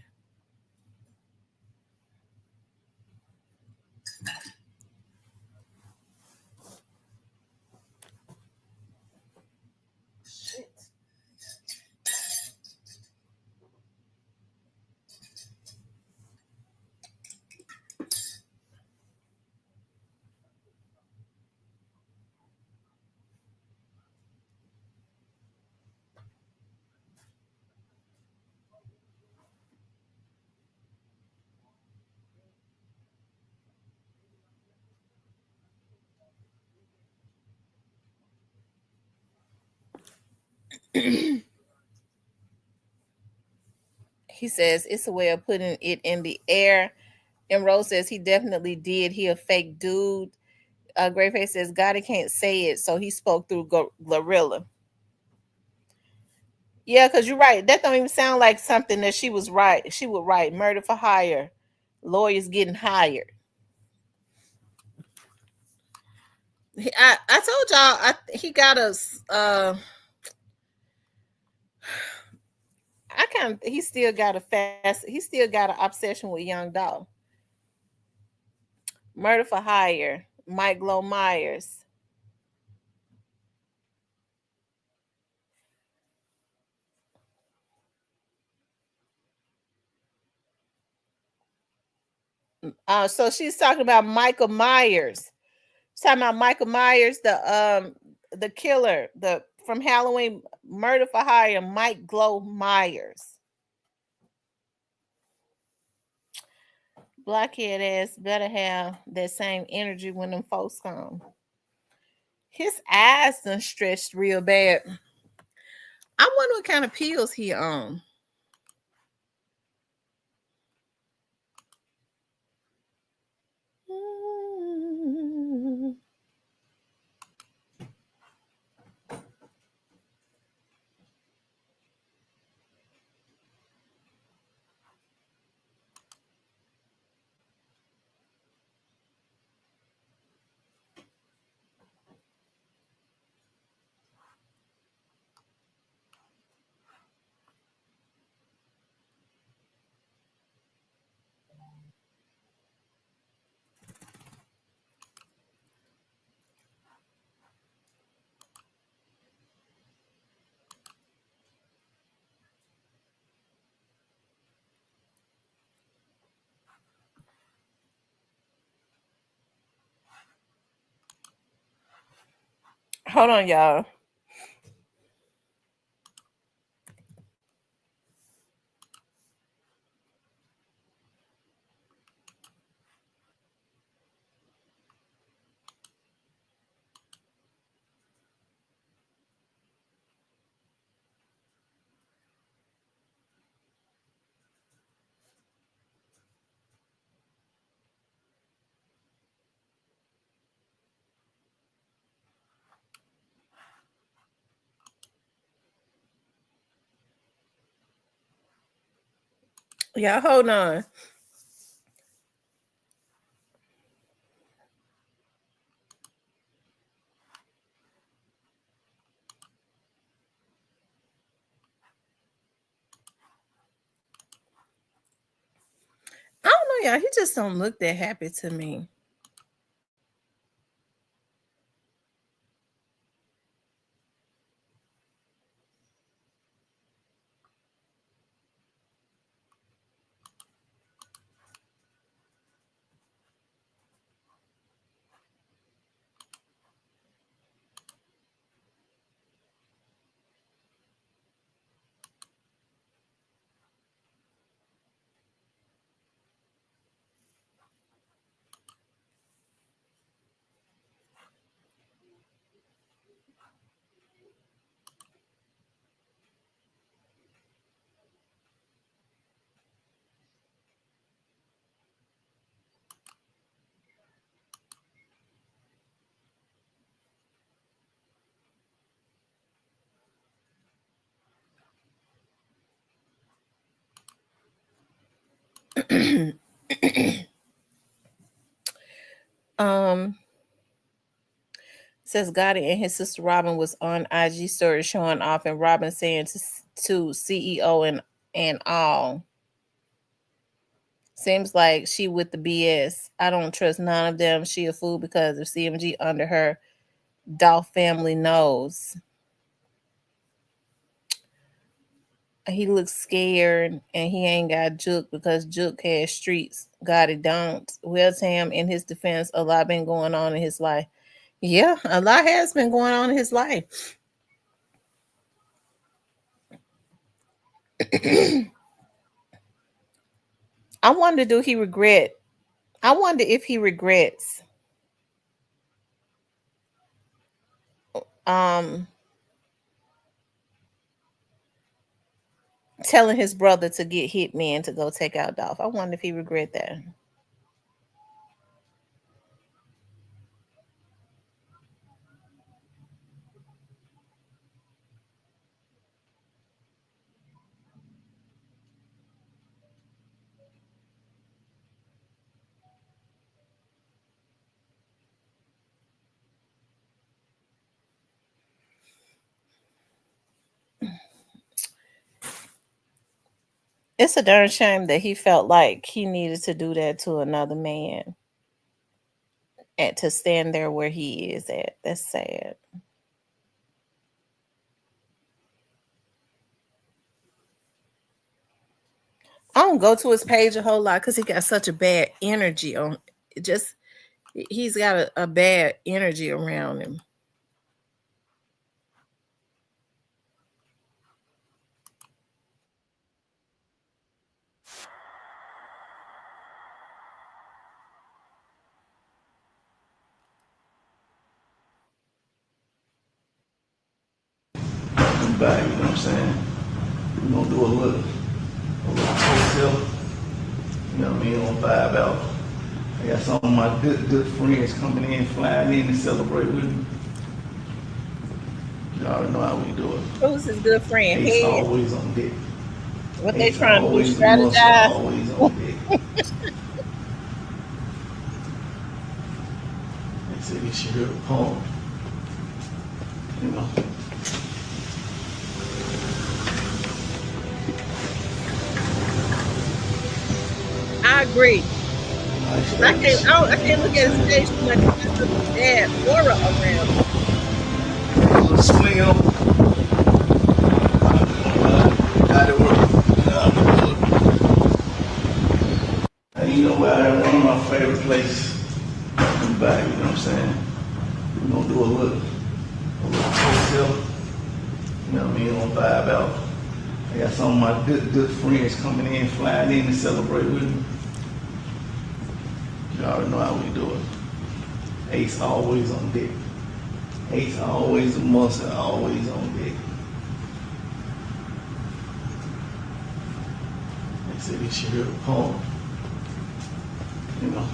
He says it's a way of putting it in the air. And Rose says he definitely did. He a fake dude. Greyface says Gotti can't say it, so he spoke through Glorilla. Yeah, because you're right. That don't even sound like something that she was right. She would write murder for hire, lawyers getting hired. I told y'all he got a I kind of he still got a fast he still got an obsession with Young Dolph. Murder for hire, Mike Glow Myers. So she's talking about Michael Myers. She's talking about Michael Myers, the killer, the from Halloween, murder for hire, Mike Glow Myers. Blockhead ass better have that same energy when them folks come. His eyes done stretched real bad. I wonder what kind of pills he on. Hold on, y'all. Y'all hold on. I don't know, y'all. He just don't look that happy to me. um says Gotti and his sister Robin was on IG story showing off, and Robin saying to CEO and all. Seems like she with the BS. I don't trust none of them. She a fool because of CMG under her Dolph family nose. He looks scared and he ain't got Juke because Juke has streets. Gotti don't. Well, Tam, in his defense, a lot been going on in his life. Yeah, a lot has been going on in his life. I wonder, do he regret? I wonder if he regrets um telling his brother to get hitmen to go take out Dolph. I wonder if he regret that. It's a darn shame that he felt like he needed to do that to another man and to stand there where he is at. That's sad. I don't go to his page a whole lot because he got such a bad energy on. It just he's got a bad energy around him. Back, you know what I'm saying? We're gonna do a little wholesale, you know what I mean, on vibe out. I got some of my good friends coming in, flying in to celebrate with me. You already know how we do it. Who's his good friend? Ace Head. always on deck. What they Ace trying to do? always a muscle, Strategize? always on deck. They say you should hear the poem, you know. I agree. Nice 'Cause I things, can't. I can't look at his face too much. There's such a bad aura around him. a little swing on. Got it work. And you know what? One of my favorite places in back, you know what I'm saying? We're gonna do a little wholesale, you know what I mean, on vibe out. I got some of my good friends coming in, flying in to celebrate with me. You already know how we do it. Ace always on deck. Ace always a muscle, always on deck. They said you should hear the poem, you know.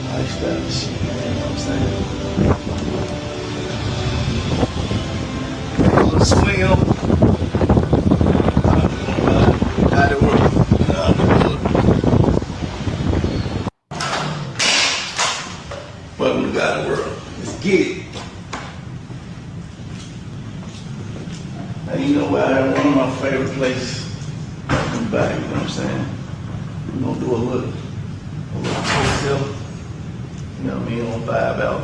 Lifestyle shit, you know what I'm saying? A little swing on. Got it work. Welcome to God World. Let's get it. And you know what? One of my favorite places in back, you know what I'm saying? We're gonna do a little wholesale, you know what I mean, on vibe out.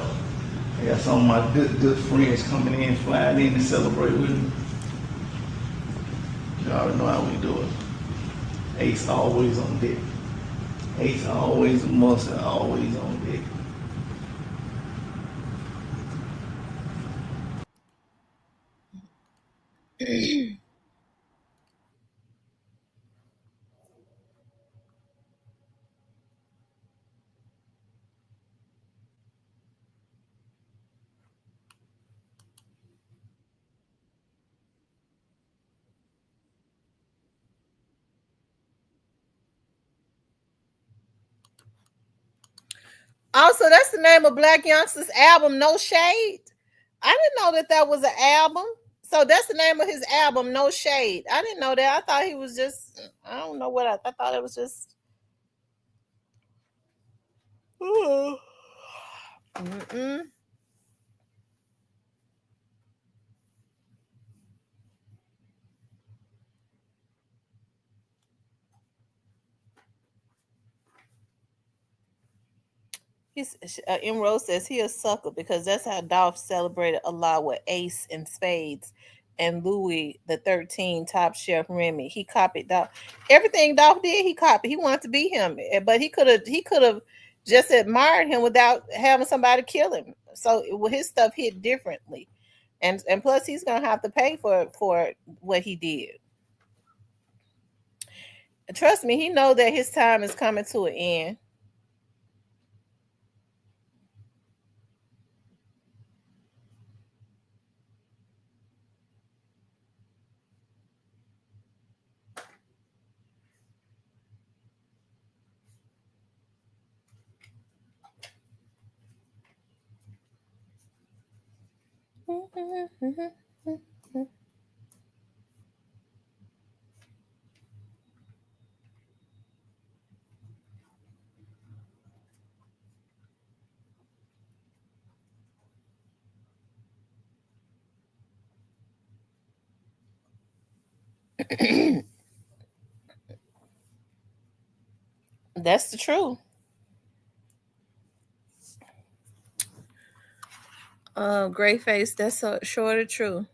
I got some of my good friends coming in, flying in to celebrate with me. You already know how we do it. Ace always on deck. Ace always a muscle, always on deck. Also, that's the name of Black Youngster's album, No Shade. I didn't know that that was an album. So that's the name of his album, No Shade. I didn't know that. I thought he was just, I don't know what I thought it was just. Mm-mm. He's Emerald says he a sucker because that's how Dolph celebrated Allah with Ace and Spades and Louis the 13 Top Chef Remy. He copied Dolph. Everything Dolph did, he copied. He wanted to be him, but he could have just admired him without having somebody kill him. So his stuff hit differently, and plus he's gonna have to pay for what he did. Trust me, he know that his time is coming to an end. That's the truth. Gray face. That's so short of true.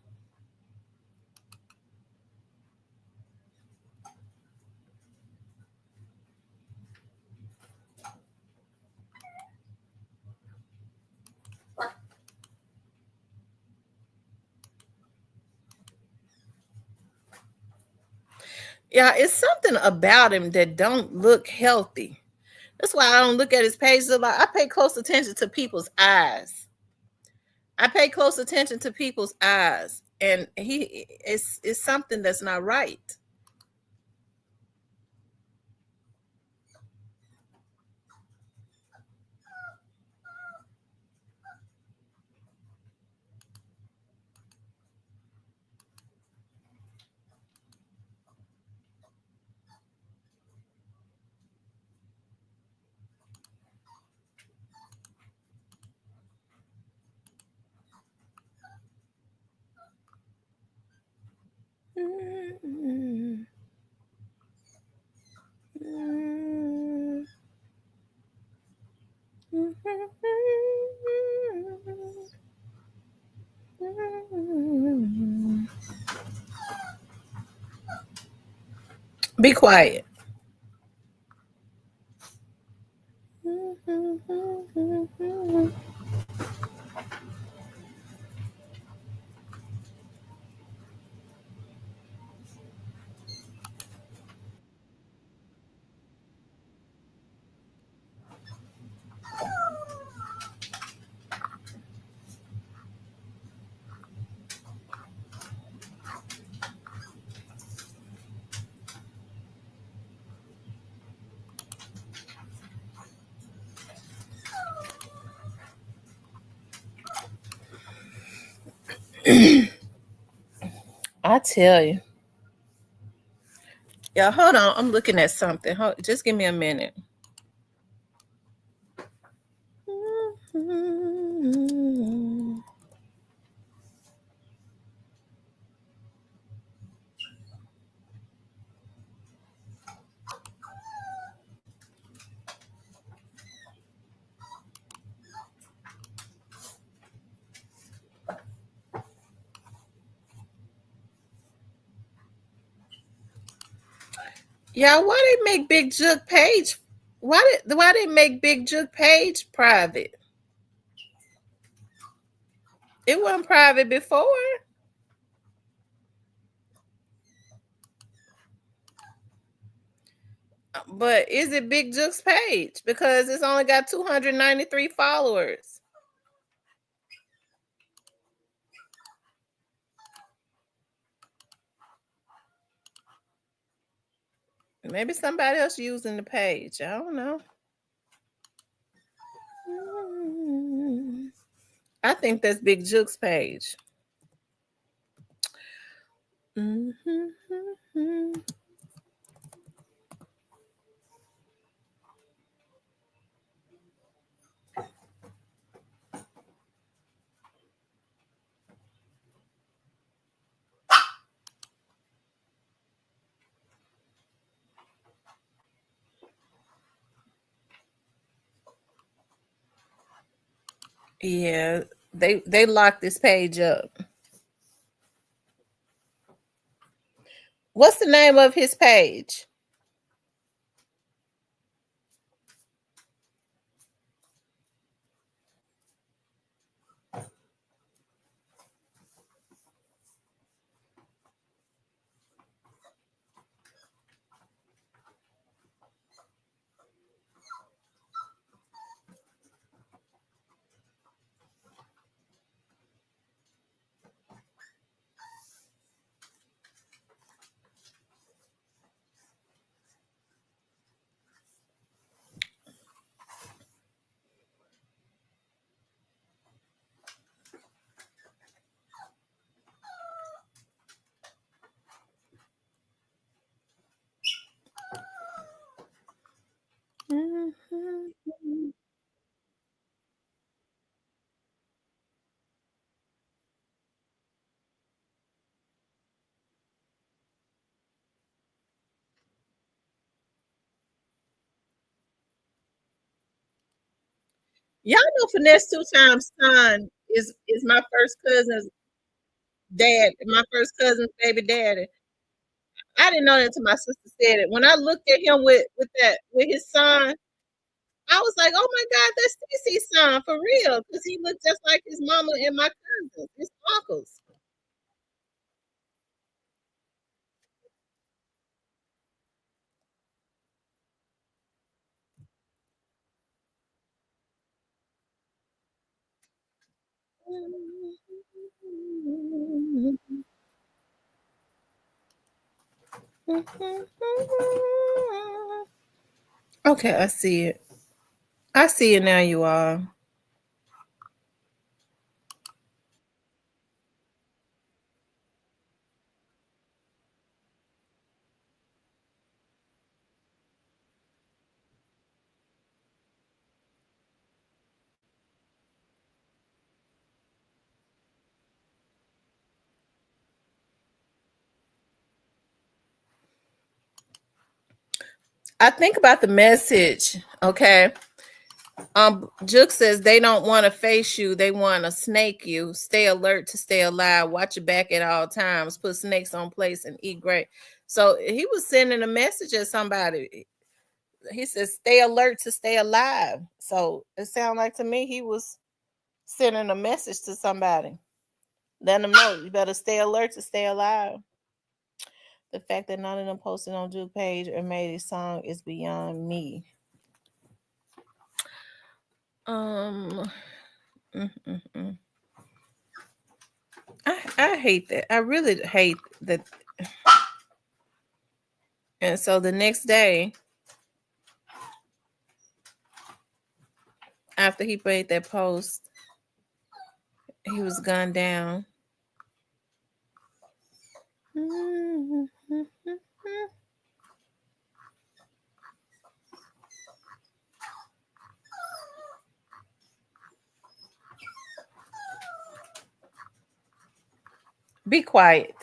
Yeah, it's something about him that don't look healthy. That's why I don't look at his page. I pay close attention to people's eyes. I pay close attention to people's eyes, and he it's something that's not right. Be quiet. I tell you. Yeah, hold on. I'm looking at something. Just give me a minute. Yeah, why they make Big Jug page? Why they make Big Jug page private? It wasn't private before. But is it Big Jug's page? Because it's only got 293 followers. Maybe somebody else using the page. I don't know. I think that's Big Juke's page. Mm-hmm. Yeah, they locked this page up. What's the name of his page? Mhm. Y'all know Finesse two times son is my first cousin's dad, my first cousin's baby daddy. I didn't know that until my sister said it. When I looked at him with his son, I was like, "Oh my God, that's Cece's son for real," because he looked just like his mama and my cousins, his uncles. Okay, I see it. I see it now, you all. I think about the message. Okay. Juke says they don't want to face you, they want to snake you. Stay alert to stay alive. Watch your back at all times. Put snakes on place and eat great. So he was sending a message at somebody. He says, stay alert to stay alive. So it sounded like to me he was sending a message to somebody. Letting them know you better stay alert to stay alive. The fact that none of them posted on Juke page or made a song is beyond me. Um mm, mm, mm. I hate that. I really hate that. And so the next day, after he made that post, he was gunned down. Be quiet.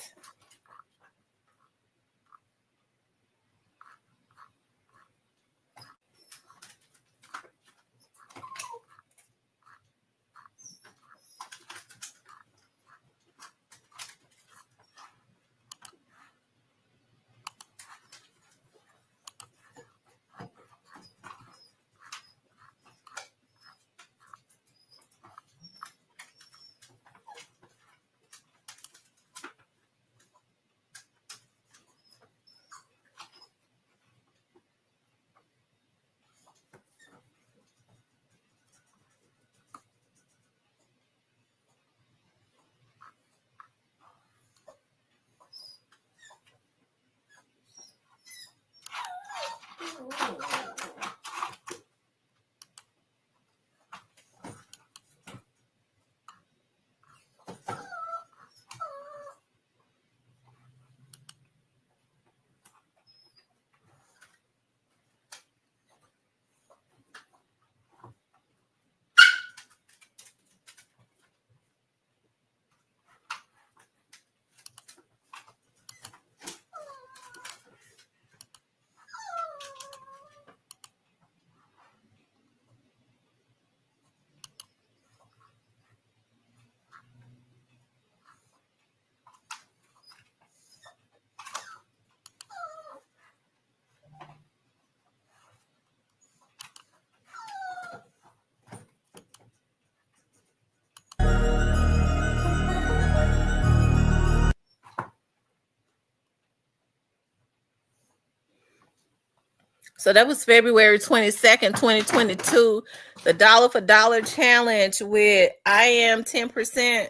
So that was February 22nd, 2022. The dollar for dollar challenge with I am 10%.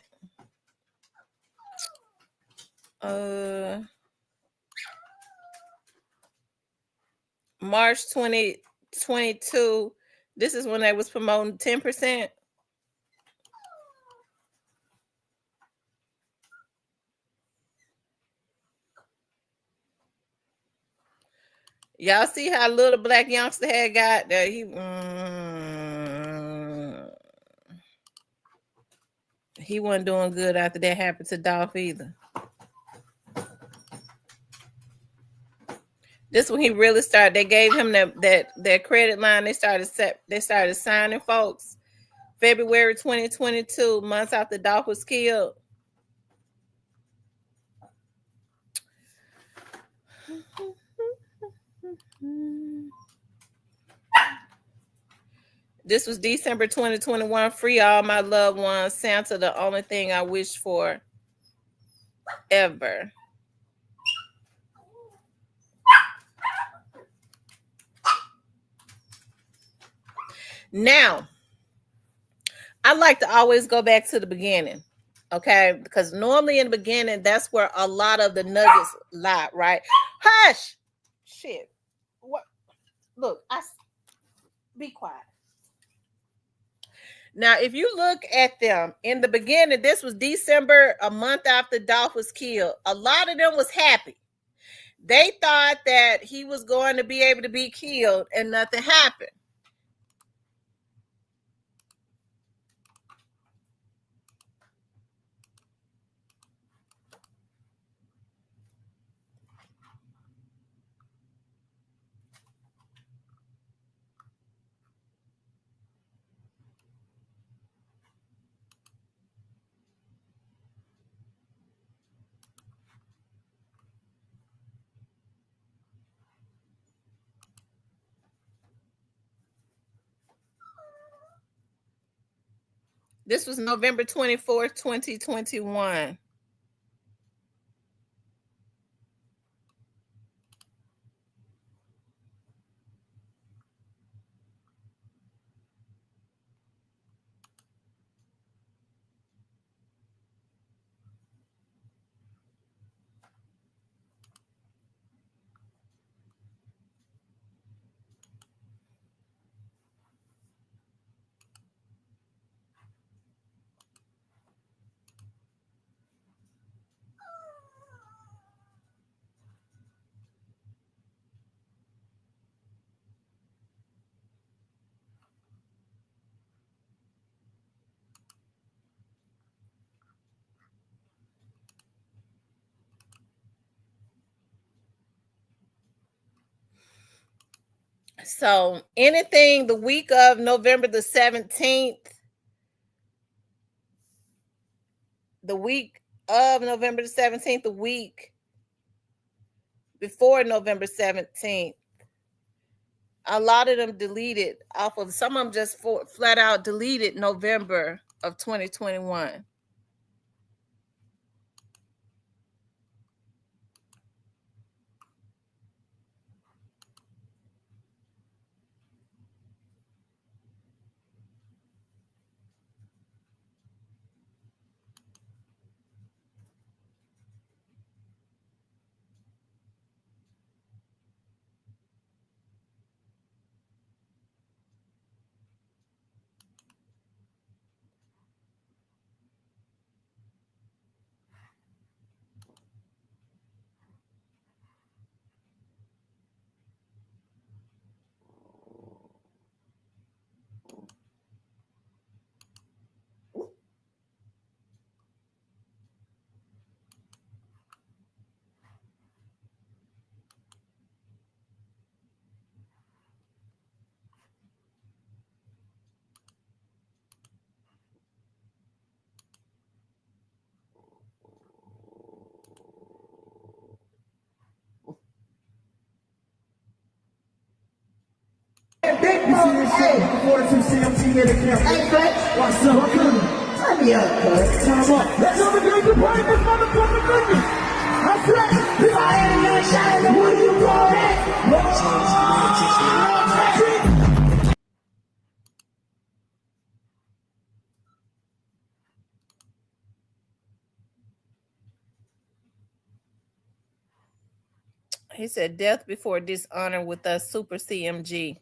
March 2022. This is when they was promoting 10%. Y'all see how little black youngster had got there? He wasn't doing good after that happened to Dolph either. This when he really started. They gave him that credit line. They started signing folks. February 2022, months after Dolph was killed. This was December 2021. Free all my loved ones. Santa, the only thing I wish for ever. Now, I like to always go back to the beginning, okay? Because normally in the beginning, that's where a lot of the nuggets lie, right? Hush! Shit. What? Look, be quiet. Now, if you look at them in the beginning, this was December, a month after Dolph was killed. A lot of them was happy. They thought that he was going to be able to be killed and nothing happened. This was November 24th, 2021. So anything the week of November the 17th, the week of November the 17th, the week before November 17th, a lot of them deleted off of, some of them just flat out deleted November of 2021. Big Bro, hey, 42 CMT here to camp. Hey, Flex, what's up? Turn me up, cuz. Turn up. Let's go to the party, this motherfucker cooking. He said, "Death before dishonor with us, Super CMG."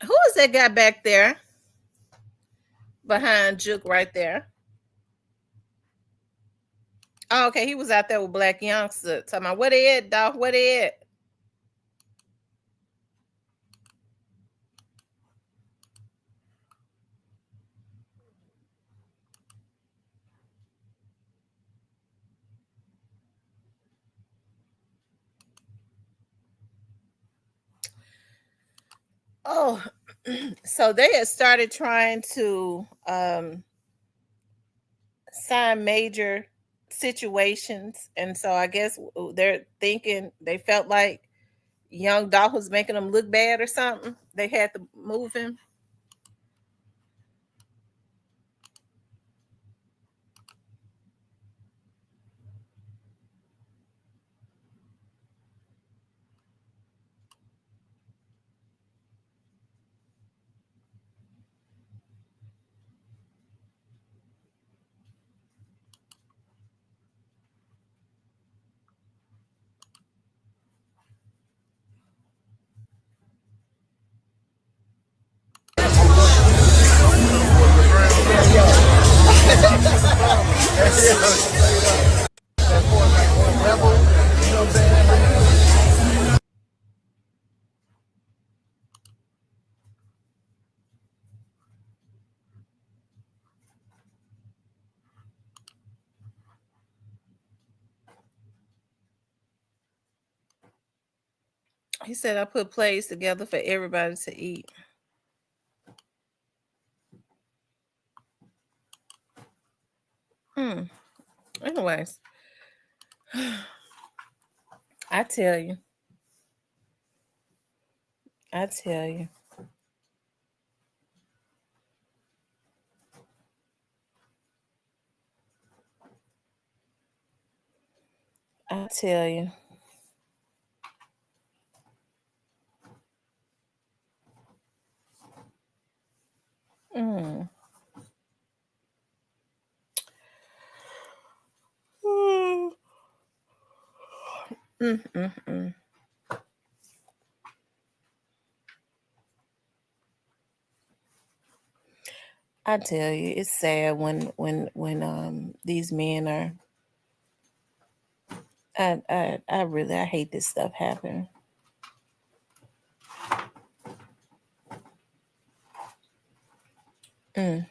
Who is that guy back there behind Juke right there? Oh, okay, he was out there with Black Youngster. Talking about, where they at, dog? Where they at? Oh, so they had started trying to sign major situations, and so I guess they're thinking they felt like Young Dolph was making them look bad or something. They had to move him. He said, "I put plays together for everybody to eat." Anyways, I tell you, I tell you, I tell you. Mm. Mm, mm, mm. I tell you, it's sad when these men are. I really I hate this stuff happen. Mm,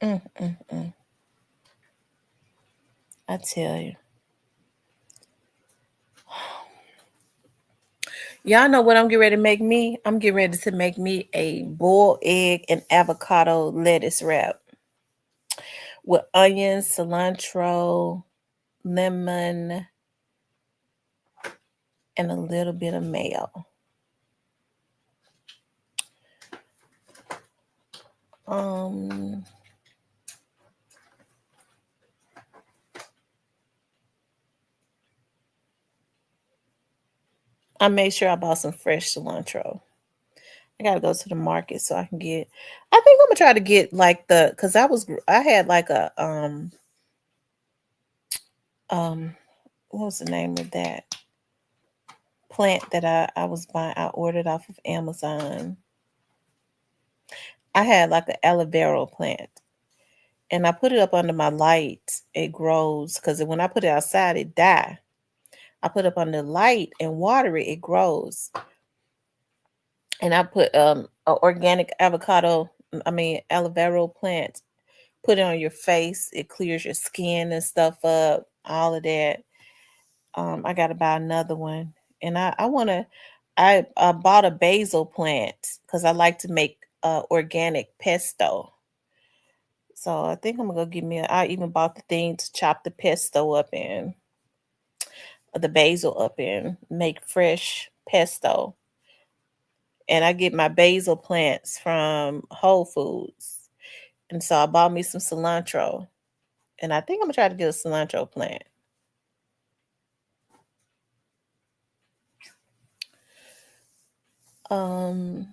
mm. I tell you, y'all know what I'm getting ready to make me. I'm getting ready to make me a boiled egg and avocado lettuce wrap with onions, cilantro, lemon, and a little bit of mayo. Um, I made sure I bought some fresh cilantro. I gotta go to the market so I can get. I think I'm gonna try to get like because I had like a um what was the name of that plant that I was buying. I ordered off of Amazon. I had like an aloe vera plant, and I put it up under my light. It grows because when I put it outside, it die. I put it up under light and water it. It grows. And I put a organic avocado. I mean aloe vera plant. Put it on your face. It clears your skin and stuff up. All of that. I got to buy another one, and I want to. I bought a basil plant because I like to make organic pesto. So I think I'm gonna go give me. I even bought the thing to chop the pesto up in, the basil up in, make fresh pesto. And I get my basil plants from Whole Foods, and so I bought me some cilantro, and I think I'm gonna try to get a cilantro plant. Um,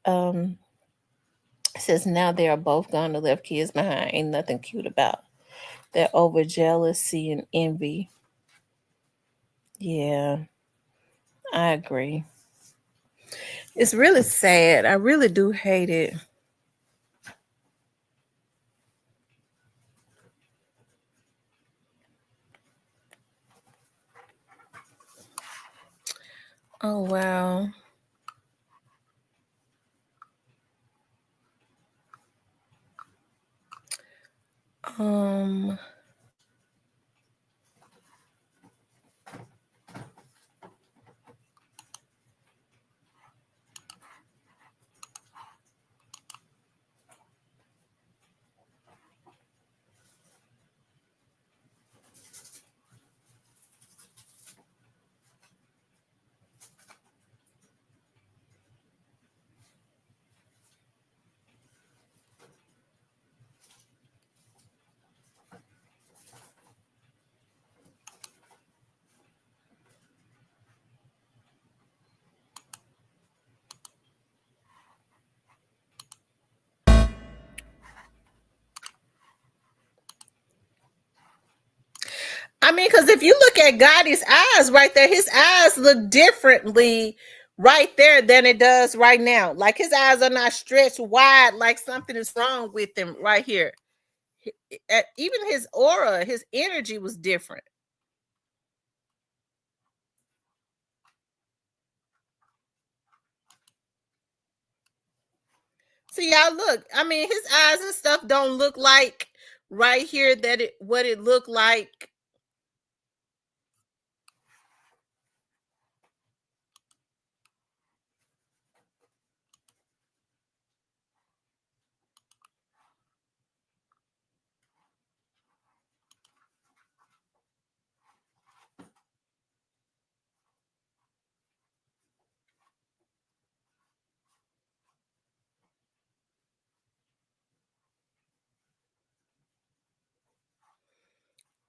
um, it says now they are both gone to left kids behind. Ain't nothing cute about that over jealousy and envy. Yeah, I agree. It's really sad. I really do hate it. Oh wow. Um I mean, because if you look at Gotti's eyes right there, his eyes look differently right there than it does right now. Like his eyes are not stretched wide, like something is wrong with him right here. Even his aura, his energy was different. See, y'all look. I mean, his eyes and stuff don't look like right here that it what it looked like.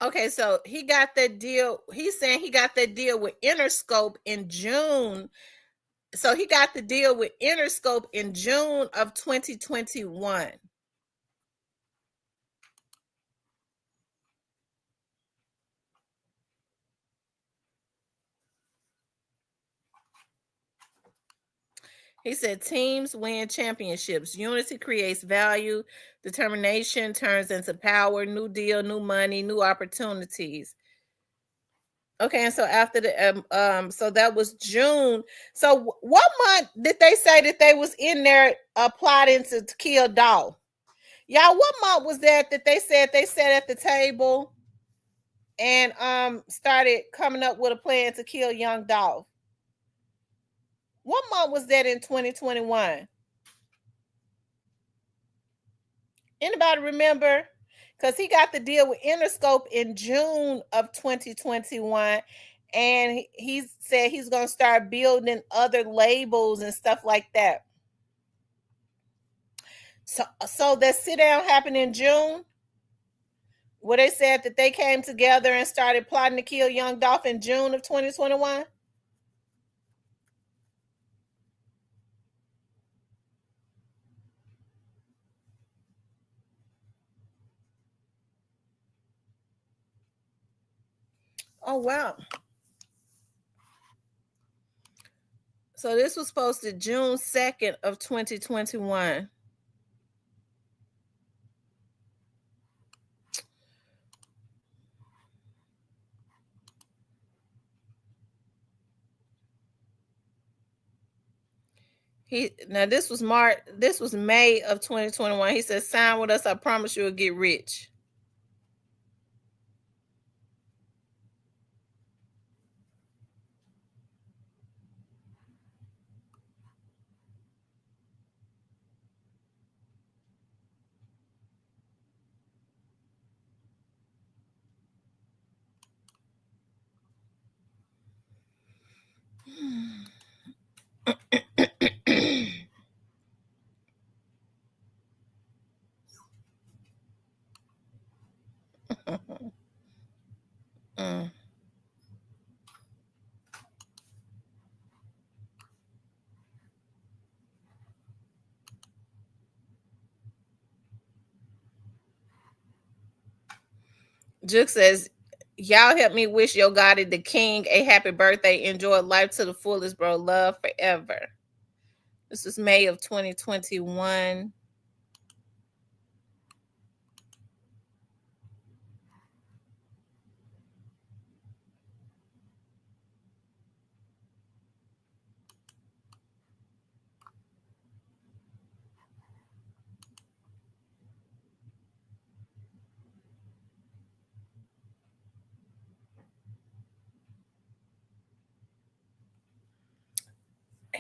Okay, so he got that deal. He's saying he got that deal with Interscope in June. So he got the deal with Interscope in June of 2021. He said teams win championships. Unity creates value. Determination turns into power. New deal, new money, new opportunities. Okay, and so after the so that was June. So what month did they say that they was in there plotting to kill Dolph? Y'all, what month was that they said they sat at the table and started coming up with a plan to kill Young Dolph. What month was that in 2021? Anybody remember? Because he got the deal with Interscope in June of 2021. And he said he's going to start building other labels and stuff like that. So that sit down happened in June, where they said that they came together and started plotting to kill Young Dolph in June of 2021. Oh, wow. So this was posted June 2nd of 2021. This was May of 2021. He said, sign with us, I promise you'll get rich. Mm. Juke says, y'all help me wish Yo Gotti the King a happy birthday. Enjoy life to the fullest, bro. Love forever. This is May of 2021.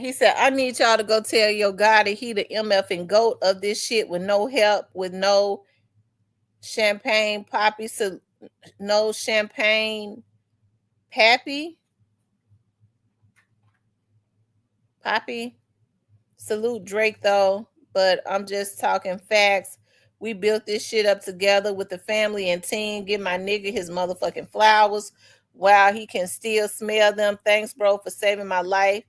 He said, I need y'all to go tell Yo Gotti he the MF and GOAT of this shit with no help, with no champagne poppy, so no champagne pappy. Poppy. Salute Drake though, but I'm just talking facts. We built this shit up together with the family and team. Give my nigga his motherfucking flowers while he can still smell them. Thanks, bro, for saving my life.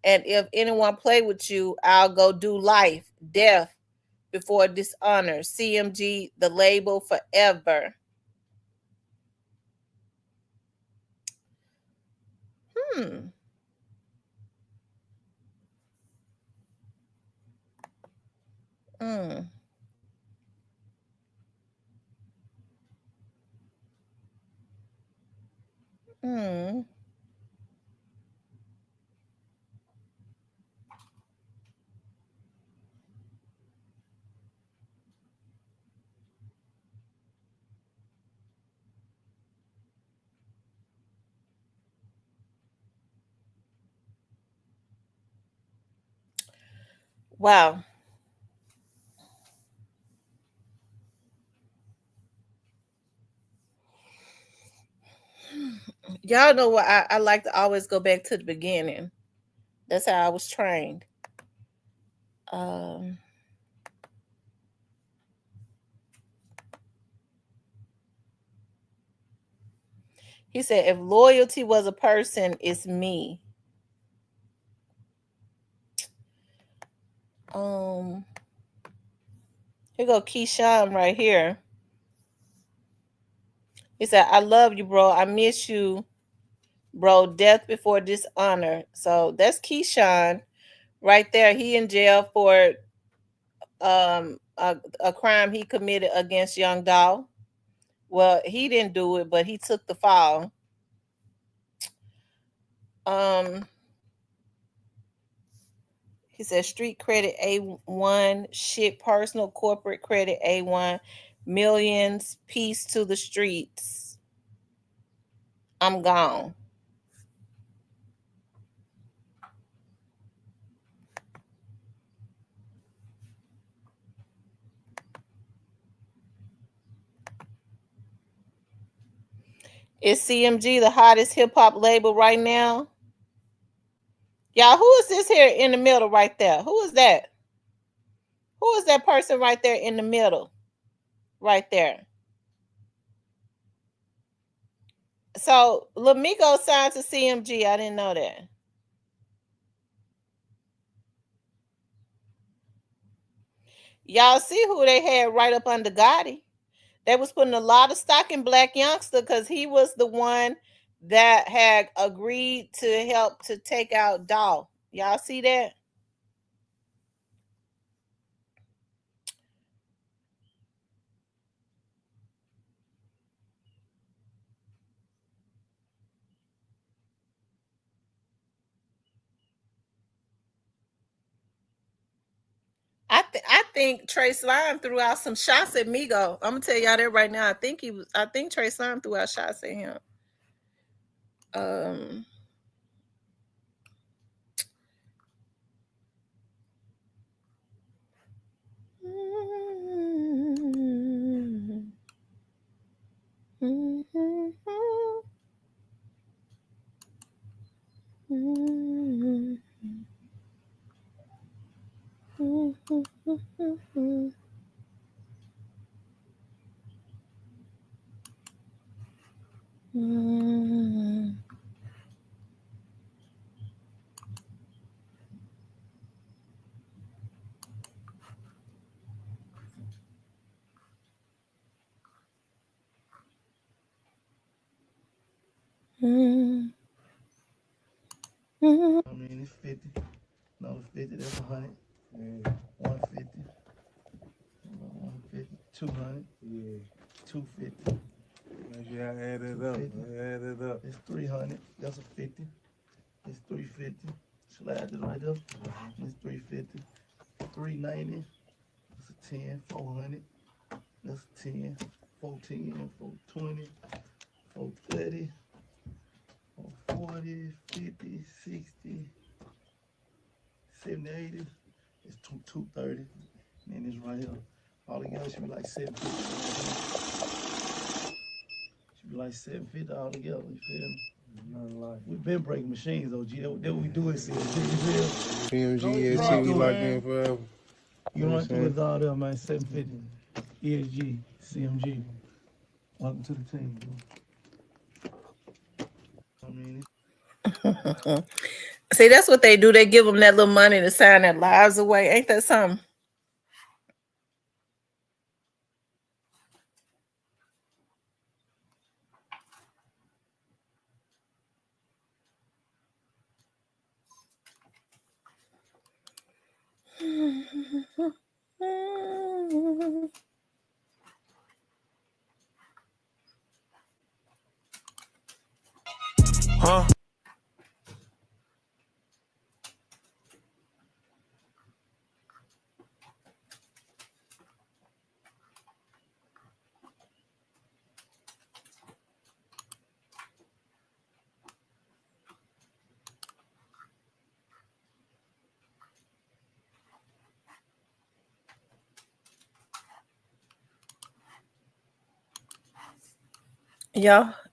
And if anyone play with you, I'll go do life, death before dishonor. CMG, the label forever. Hmm. Hmm. Hmm. Wow. Y'all know what I like to always go back to the beginning. That's how I was trained. Um, he said, if loyalty was a person, it's me. Here go Keyshawn right here. He said, I love you, bro. I miss you, bro. Death before dishonor. So that's Keyshawn right there. He in jail for a crime he committed against Young Dolph. Well, he didn't do it, but he took the fall. He said street credit A1, shit personal corporate credit A1, millions, peace to the streets. I'm gone. Is CMG the hottest hip hop label right now? Y'all, who is this here in the middle right there? Who is that? Who is that person right there in the middle? Right there. So Lamigo signed to CMG. I didn't know that. Y'all see who they had right up under Gotti? They was putting a lot of stock in Black Youngster because he was the one that had agreed to help to take out Dolph. Y'all see that? I think Trey Slime threw out some shots at Migo. I'm gonna tell y'all that right now. I think Trey Slime threw out shots at him. Um I mean, it's 50. Another 50, that's 100. Yeah. 150. 150. 200. Yeah. 250. Maybe I add it up. Add it up. It's 300. That's a 50. It's 350. Slide it right up. It's 350. 390. That's a 10. 400. That's a 10. 410. 420. 430. 440. 50. 60. 70, 80. It's 230. And then it's right here. All together should be like 750. Should be like 750 all together. You feel me? Nothing like. We've been breaking machines though, G. That what we do is CMG. CMG, ESG, we locked in forever. You run through with all them, man. 750. ESG, CMG. Welcome to the team, bro. I mean, See, that's what they do. They give them that little money to sign their lives away. Ain't that something? Huh?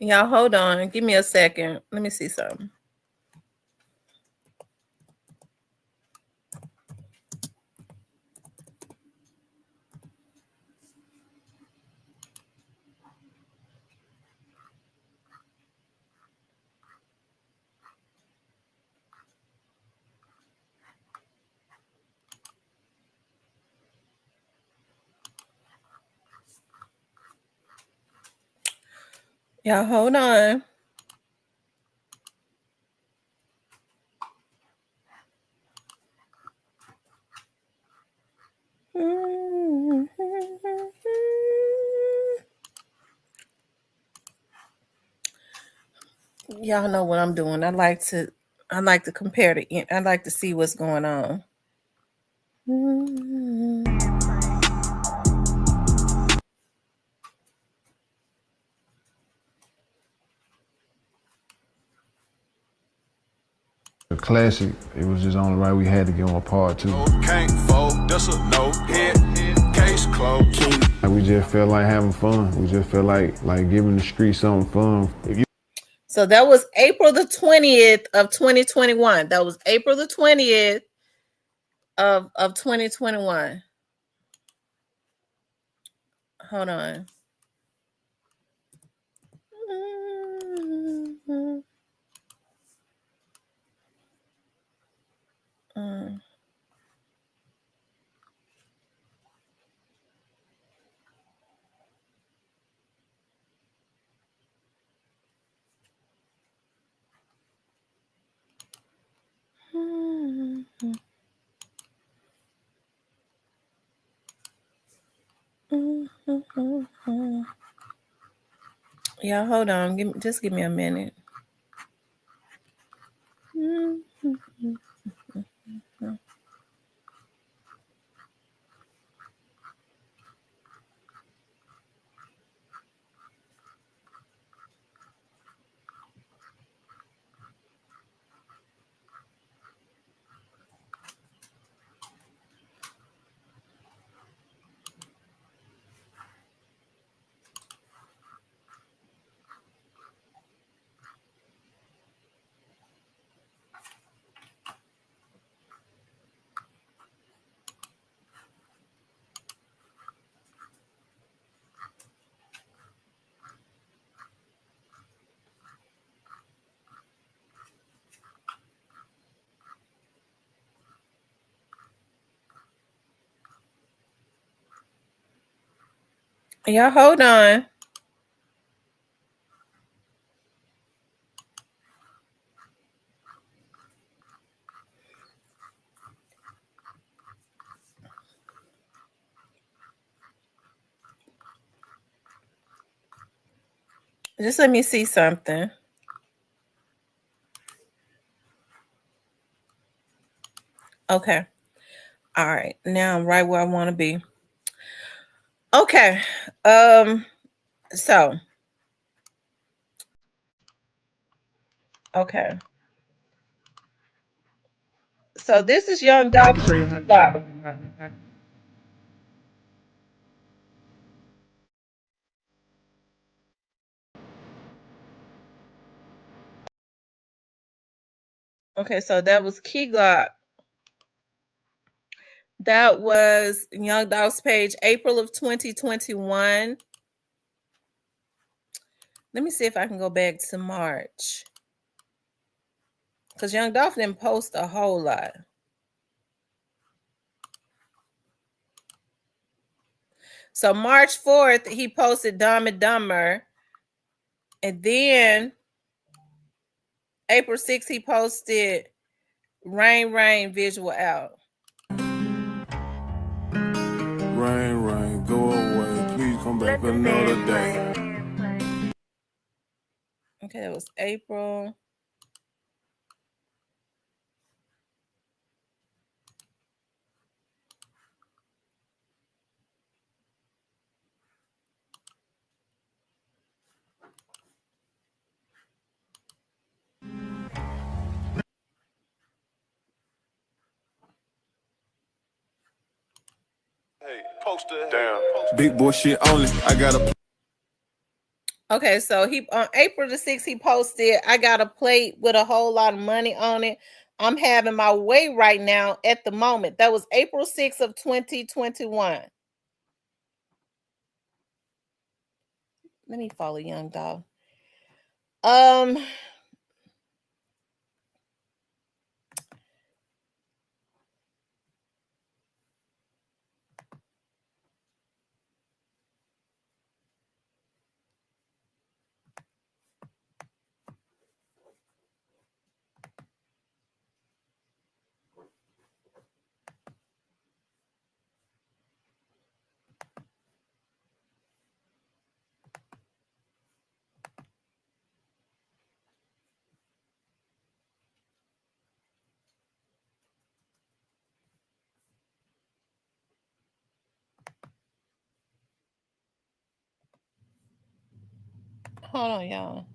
Y'all hold on. Give me a second. Let me see something. Y'all hold on. Y'all know what I'm doing. I like to compare I like to see what's going on. A classic. It was just only right we had to give him a part two. Can't fold, that's a no hit. Case closed. We just felt like having fun. We just felt like giving the street something fun. So that was April the 20th of 2021. That was April the 20th of 2021. Hold on. Yeah, hold on. Just give me a minute. Yeah, hold on. Just let me see something. Okay. All right. Now I'm right where I want to be. Okay. So. Okay. So this is Young Dolph. Okay, so that was Key Glock. That was Young Dolph's page, April of 2021. Let me see if I can go back to March. Because Young Dolph didn't post a whole lot. So March 4th, he posted Dumb and Dumber. And then April 6th, he posted Rain Rain visual out. Rain, rain, go away. Please come back another day. Okay, that was April. Hey, poster. Damn. Big boy shit only. I got a. Okay, so he on April the 6th, he posted, I got a plate with a whole lot of money on it. I'm having my way right now at the moment. That was April 6th of 2021. Let me follow Young Dolph. Hold on, y'all.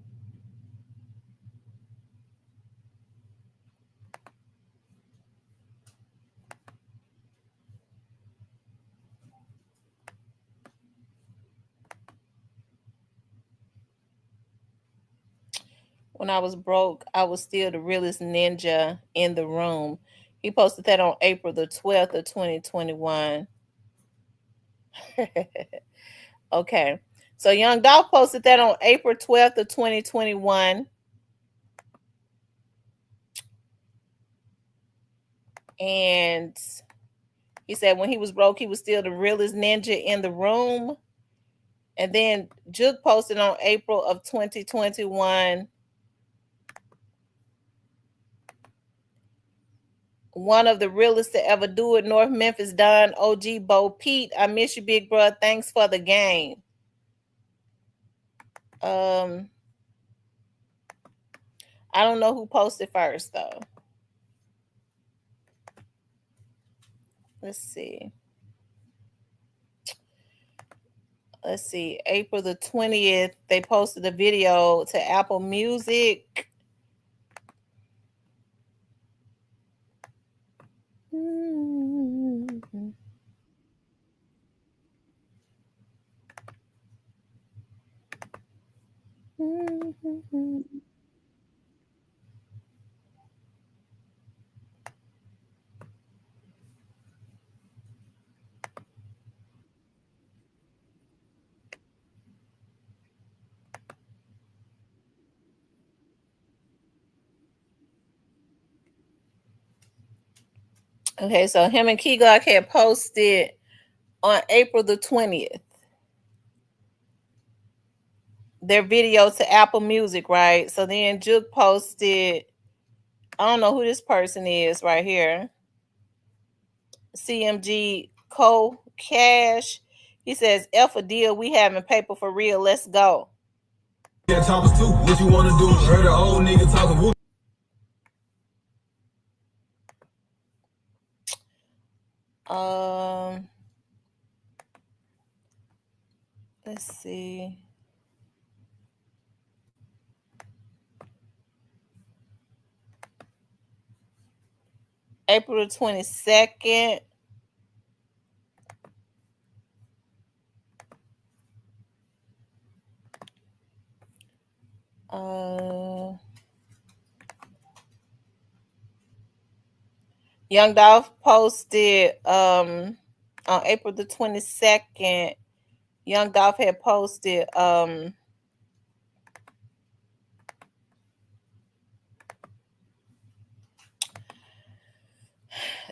When I was broke, I was still the realest ninja in the room. He posted that on April the 12th of 2021. Okay. So Young Dolph posted that on April 12th of 2021. And he said when he was broke, he was still the realest ninja in the room. And then Juke posted on April of 2021. One of the realest to ever do it, North Memphis Don OG Bo Pete. I miss you, big bro. Thanks for the game. I don't know who posted first though. Let's see. April the 20th, they posted a video to Apple Music. Okay, so him and Key Glock had posted on April the 20th their video to Apple Music, right? So then Juke posted, I don't know who this person is right here. CMG Co Cash. He says, F a deal, we having paper for real. Let's go. Yeah, choppers too. What you wanna do? Heard an old nigga talking whoop. Let's see. April 22nd. Young Dolph posted on April the 22nd. Young Dolph had posted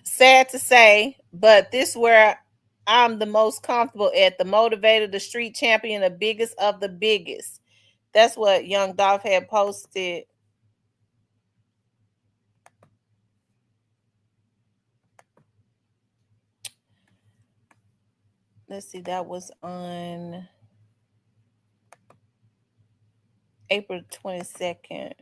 sad to say, but this where I'm the most comfortable at, the motivator, the street champion, the biggest of the biggest. That's what Young Dolph had posted. Let's see, that was on April 22nd.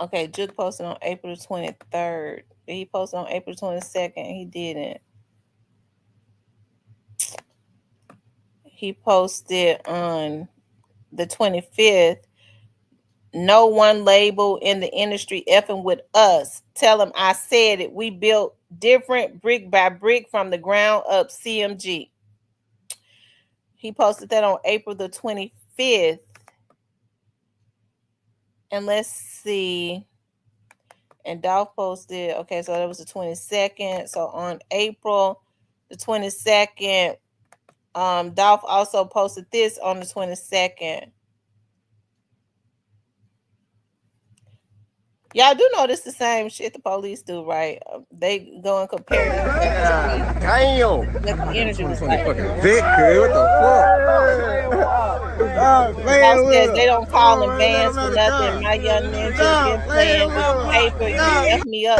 Okay, Juke posted on April 23rd. He posted on April 22nd. He didn't. He posted on the 25th. No one label in the industry effing with us. Tell him I said it. We built different brick by brick from the ground up. CMG. He posted that on April the 25th. And let's see. And Dolph posted, okay, so that was the 22nd. So on April the 22nd, Dolph also posted this on the 22nd. Y'all do know this the same shit the police do, right? They go and compare these Damn. what the energy was like. Vic, what the fuck? Dolph says they don't call in bands for nothing. My young ninja been playing with paper. You F me up.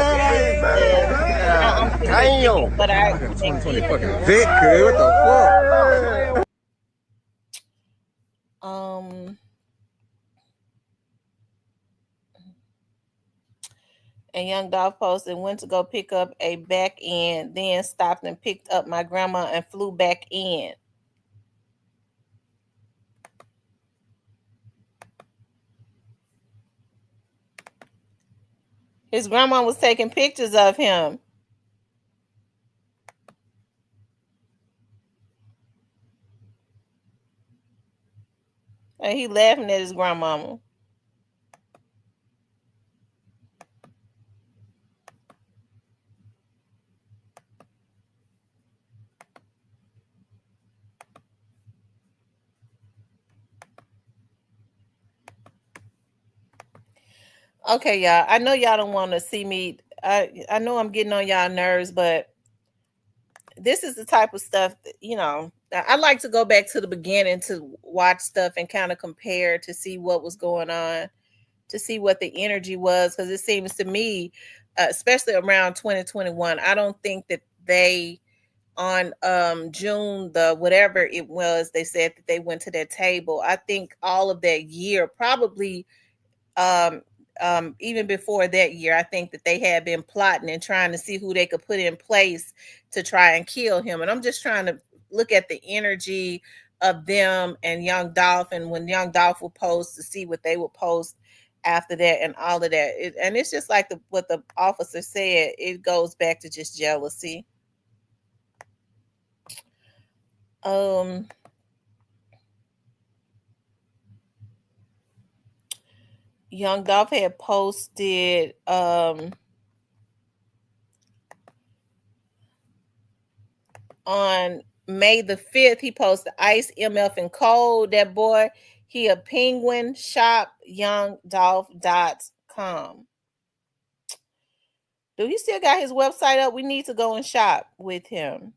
I'm thinking, but I can't Vic, what the fuck? And Young Dolph posted, went to go pick up a back end, then stopped and picked up my grandma and flew back in. His grandma was taking pictures of him. And he laughing at his grandmama. Okay, y'all. I know y'all don't want to see me. I know I'm getting on y'all nerves, but this is the type of stuff that, I like to go back to the beginning to watch stuff and kind of compare to see what was going on, to see what the energy was, because it seems to me, especially around 2021, I don't think that they on June the whatever it was, they said that they went to that table. I think all of that year, probably um even before that year, I think that they had been plotting and trying to see who they could put in place to try and kill him. And I'm just trying to look at the energy of them and Young Dolph, and when Young Dolph will post, to see what they will post after that and all of that. And it's just like what the officer said, it goes back to just jealousy. um Young Dolph had posted on May the 5th, he posted Ice, MF, and Code. That boy, he a penguin. Shop youngdolph.com. Do he still got his website up? We need to go and shop with him.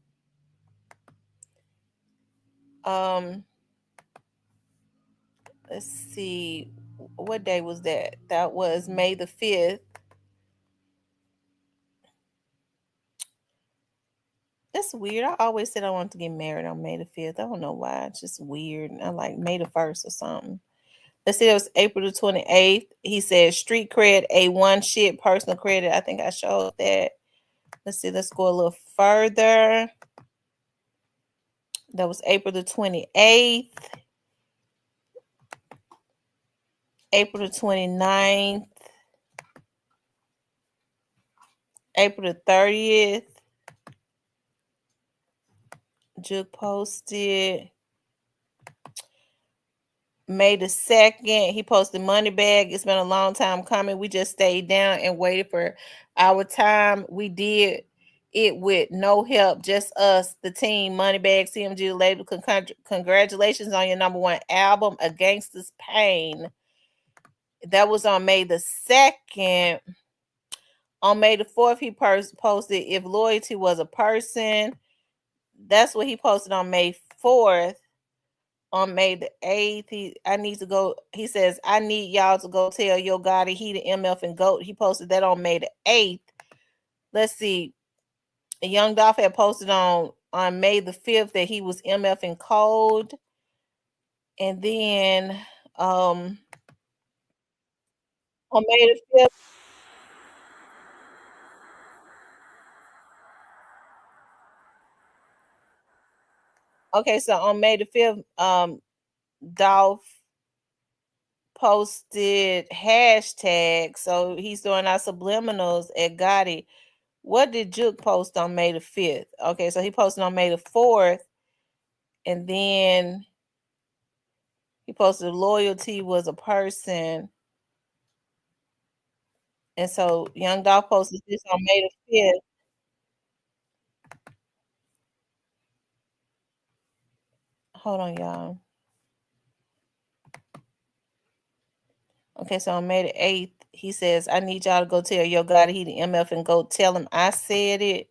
Let's see. What day was that? That was May the 5th. That's weird. I always said I wanted to get married on May the 5th. I don't know why. It's just weird. I like May the 1st or something. Let's see, it was April the 28th. He said street cred, A1 shit, personal credit. I think I showed that. Let's see, let's go a little further. That was April the 28th. April the 29th. April the 30th. Juke posted. May the 2nd, he posted money bag. It's been a long time coming. We just stayed down and waited for our time. We did it with no help, just us, the team. Money bag, CMG label. Congratulations on your #1 album, A Gangsta's Pain. That was on May the 2nd. On May the 4th, he posted If Loyalty Was a Person. That's what he posted on May 4th. On May the 8th, he says, I need y'all to go tell Yo Gotti he the MF and GOAT. He posted that on May the 8th. Let's see. Young Dolph had posted on May the 5th that he was MF and Cold. And then on May the 5th. Okay, so on May the 5th, Dolph posted hashtag. So he's doing our subliminals at Gotti. What did Juke post on May the 5th? Okay, so he posted on May the 4th. And then he posted Loyalty Was a Person. And so Young Dolph posted this on May the 5th. Hold on, y'all. Okay, so on May the 8th, he says, I need y'all to go tell Yo Gotti he the MF and go tell him I said it.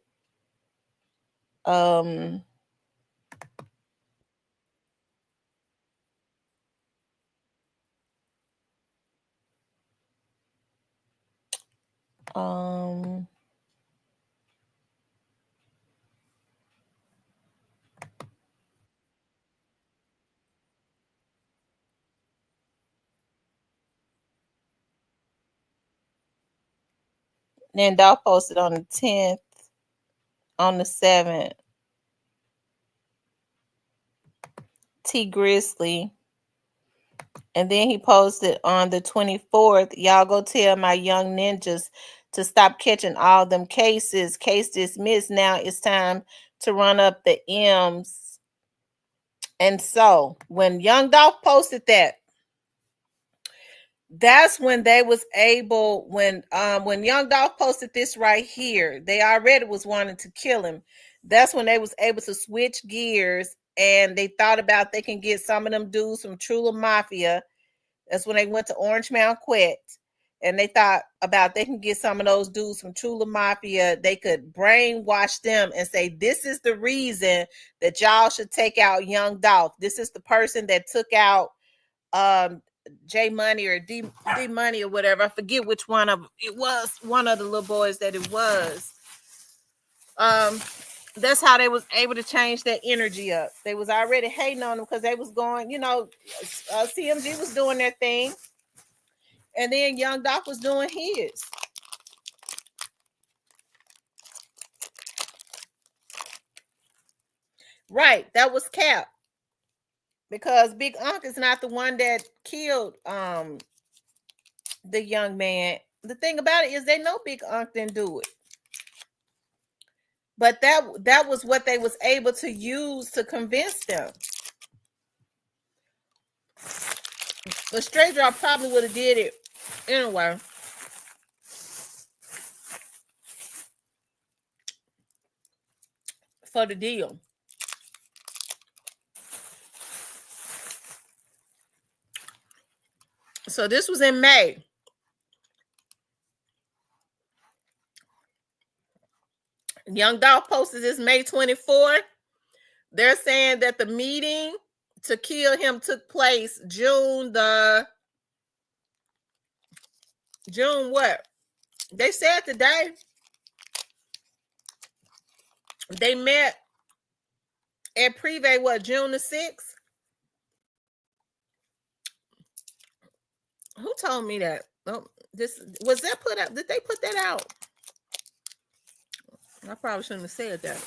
Then Dolph posted on the 10th, on the 7th. T Grizzly. And then he posted on the 24th, y'all go tell my young ninjas to stop catching all them cases. Case dismissed. Now it's time to run up the M's. And so when Young Dolph posted that, that's when they was able, when Young Dolph posted this right here, they already was wanting to kill him. That's when they was able to switch gears, and they thought about they can get some of them dudes from Trula Mafia. That's when they went to Orange Mound Quet, and they thought about they can get some of those dudes from Trula Mafia. They could brainwash them and say, this is the reason that y'all should take out Young Dolph. This is the person that took out J Money or D Money or whatever. I forget which one of it was. One of the little boys that it was. That's how they was able to change that energy up. They was already hating on them because they was going, CMG was doing their thing, and then Young Dolph was doing his. Right, that was Cap, because Big Unc is not the one that killed the young man. The thing about it is they know Big Unc didn't do it. But that was what they was able to use to convince them. But Straight Draw probably would have did it anyway. For the deal. So this was in May. Young Dolph posted this May 24th. They're saying that the meeting to kill him took place June what? They said today. They met at Privé, what, June the 6th? Who told me that? Oh, this was that put out? Did they put that out? I probably shouldn't have said that.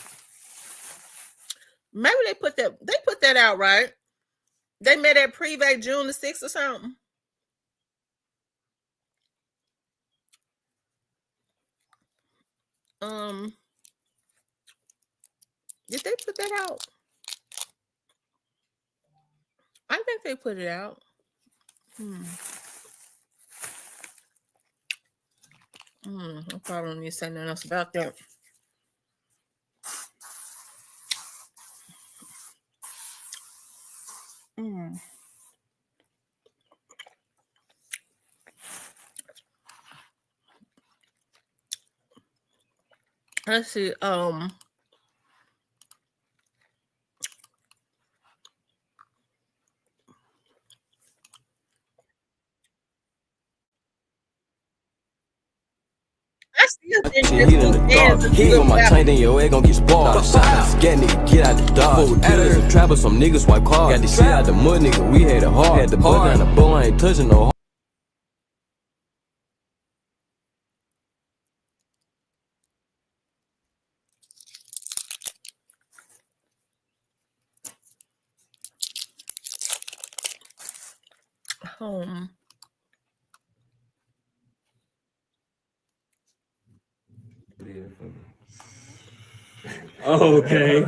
Maybe they put that out, right? They met at Privé June the 6th or something. Did they put that out? I think they put it out. I probably don't need to say nothing else about that. Let's see. I still think Shit, he in the dark. He on my chain, then your egg gon' get sparked. Scat nigga, get out the dog. Full dealers and trappers, some niggas white cars. Got this shit out the mud, nigga, we had it hard. Had the bug down the bow, I ain't touching no home. Okay.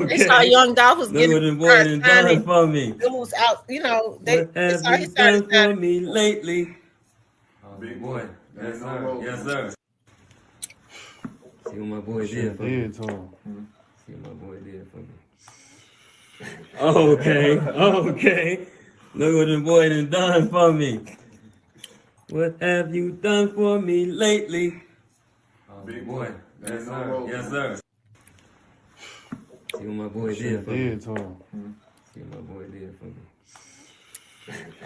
They saw Young Dolph was Look what getting the boy done done for me. It was out, they What have saw he you started done for me lately? Big Boy, yes sir, yes sir. See what my boy Shit did for me. did to him. See what my boy did for me. Okay. Look what the boy done done for me. What have you done for me lately? Big Boy, yes sir, yes sir. See what my boy Shit did for me. did to him. See what my boy did for me.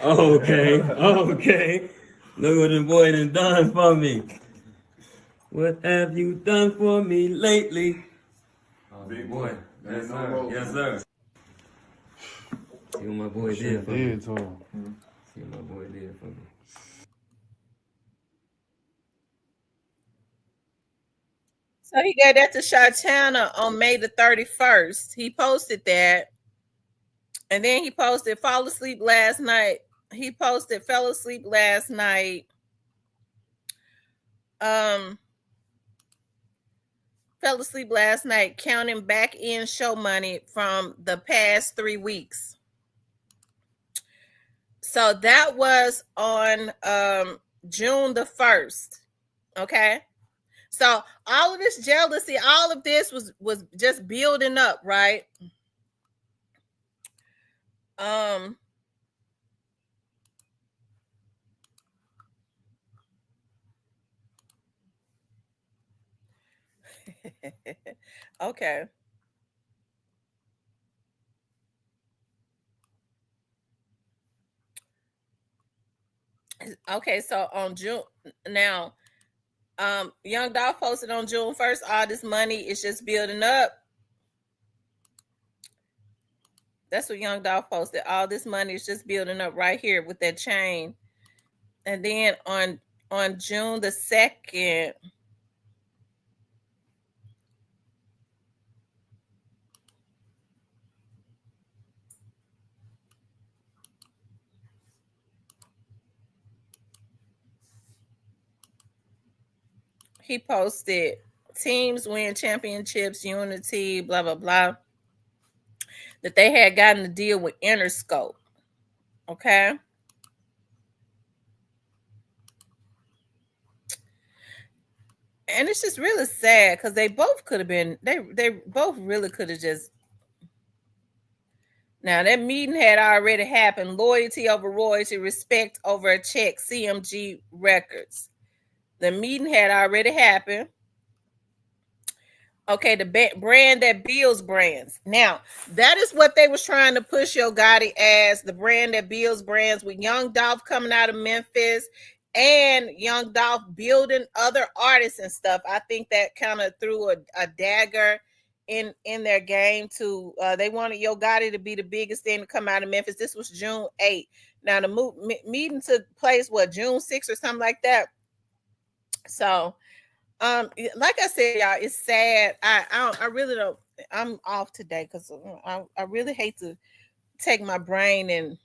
Okay. Look what the boy done done for me. What have you done for me lately? Big Boy, yes sir, yes sir. See what my boy Shit did for me. did to him. See what my boy did for me. So he gave that to Shatana on May the 31st. He posted that. And then he posted fall asleep last night. He posted fell asleep last night. Fell asleep last night counting back in show money from the past 3 weeks. So that was on June the 1st. Okay. So all of this jealousy, all of this was just building up, right? Um okay. Okay, so on June now, Young Dolph posted on June 1st, all this money is just building up. That's what Young Dolph posted. All this money is just building up right here with that chain. And then on June the 2nd, he posted teams win championships, unity, blah blah blah. That they had gotten a deal with Interscope. Okay. And it's just really sad because they both could have been, they both really could have just. Now that meeting had already happened. Loyalty over royalty, respect over a check, CMG Records. The meeting had already happened. Okay, the brand that builds brands. Now, that is what they was trying to push Yo Gotti as, the brand that builds brands, with Young Dolph coming out of Memphis and Young Dolph building other artists and stuff. I think that kind of threw a dagger in their game to they wanted Yo Gotti to be the biggest thing to come out of Memphis. This was June 8th. Now the meeting took place June 6th or something like that. So like I said, y'all, it's sad. I really don't. I'm off today because I really hate to take my brain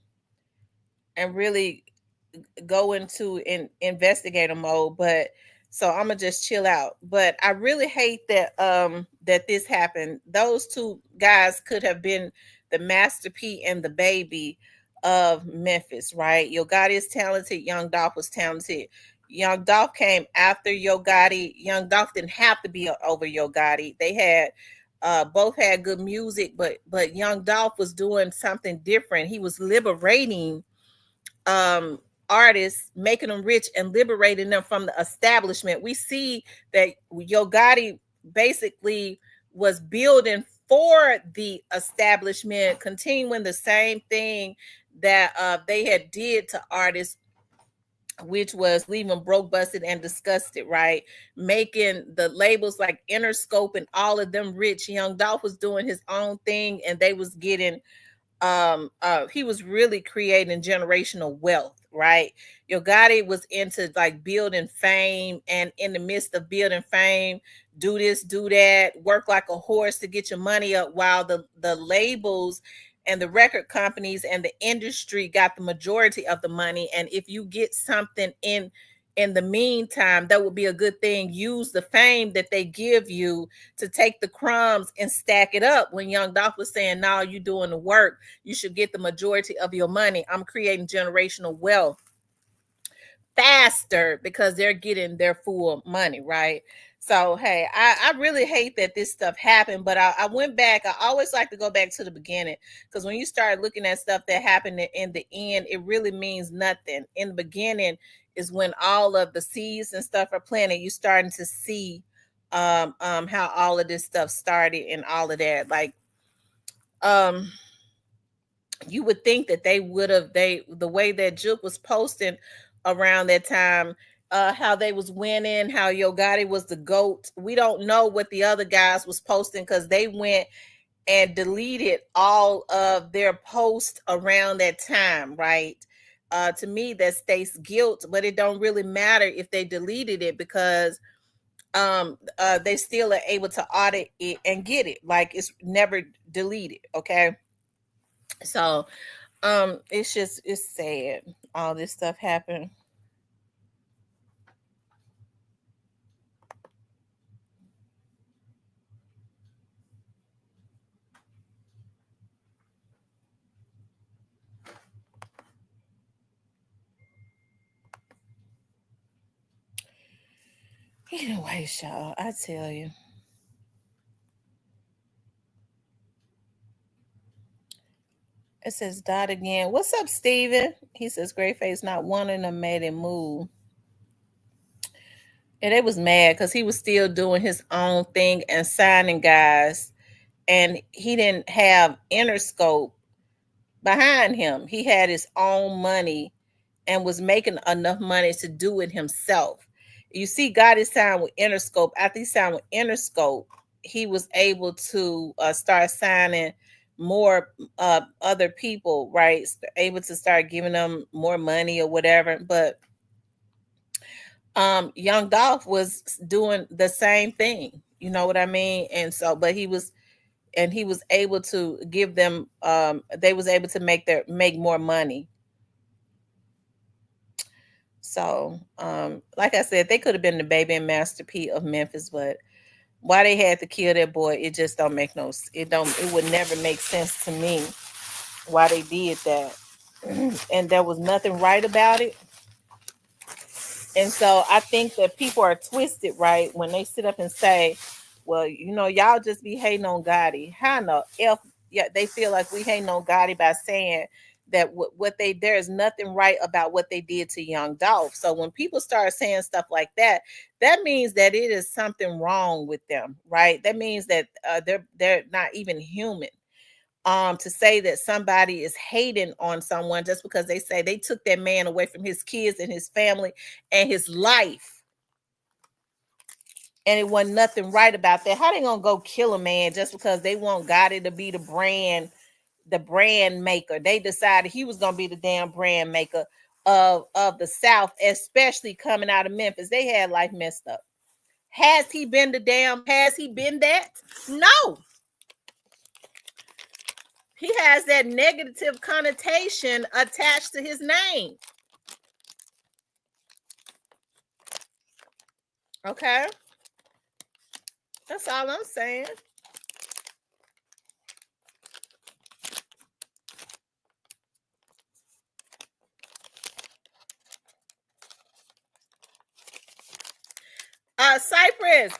and really go into investigator mode, but so I'm gonna just chill out. But I really hate that that this happened. Those two guys could have been the Master P and the Baby of Memphis, right? Yo Gotti is talented. Young Dolph was talented. Young Dolph came after Yo Gotti. Young Dolph didn't have to be over Yo Gotti. They had both had good music, but Young Dolph was doing something different. He was liberating artists, making them rich and liberating them from the establishment. We see that Yo Gotti basically was building for the establishment, continuing the same thing that they had did to artists, which was leaving broke, busted, and disgusted, right? Making the labels like Interscope and all of them rich. Young Dolph was doing his own thing, and they was getting he was really creating generational wealth, right? Yo Gotti was into like building fame, and in the midst of building fame, do this, do that, work like a horse to get your money up, while the labels and the record companies and the industry got the majority of the money. And if you get something in the meantime, that would be a good thing. Use the fame that they give you to take the crumbs and stack it up. When Young Dolph was saying, no, you're doing the work, you should get the majority of your money. I'm creating generational wealth faster because they're getting their full money, right? So, hey, I really hate that this stuff happened, but I went back. I always like to go back to the beginning, because when you start looking at stuff that happened in the end, it really means nothing. In the beginning is when all of the seeds and stuff are planted. You're starting to see how all of this stuff started and all of that. Like, you would think that they would have, the way that Juke was posting around that time, how they was winning, how Yo Gotti was the GOAT. We don't know what the other guys was posting, because they went and deleted all of their posts around that time, right? To me, that states guilt, but it don't really matter if they deleted it, because they still are able to audit it and get it. Like, it's never deleted, okay? So it's sad all this stuff happened. Anyway, y'all, I tell you. It says Dot again. What's up, Steven? He says Great Face not wanting them made him move. And they was mad because he was still doing his own thing and signing guys. And he didn't have Interscope behind him. He had his own money and was making enough money to do it himself. You see, Gotti signed with Interscope. After he signed with Interscope, he was able to start signing more other people, right? Able to start giving them more money or whatever. But Young Dolph was doing the same thing. You know what I mean? And so, but he was able to give them they was able to make more money. So like I said, they could have been the Baby and Master P of Memphis, but why they had to kill that boy, it just don't make it would never make sense to me why they did that. And there was nothing right about it. And so I think that people are twisted, right, when they sit up and say, well, y'all just be hating on Gotti. How in the F, yeah, they feel like we hating on Gotti by saying that there is nothing right about what they did to Young Dolph. So when people start saying stuff like that, that means that it is something wrong with them, right? That means that they're not even human. To say that somebody is hating on someone just because they say they took that man away from his kids and his family and his life, and it wasn't nothing right about that. How they gonna go kill a man just because they want Gotti to be the brand maker? They decided he was gonna be the damn brand maker of the South, especially coming out of Memphis. They had life messed up. Has he been that? No. He has that negative connotation attached to his name. Okay? That's all I'm saying. Cypress,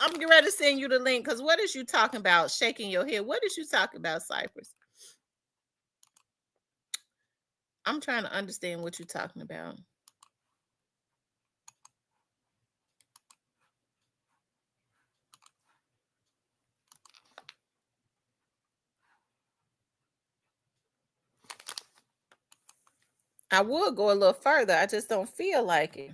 I'm getting ready to send you the link, because what is you talking about? Shaking your head. What is you talking about, Cypress? I'm trying to understand what you're talking about. I would go a little further. I just don't feel like it.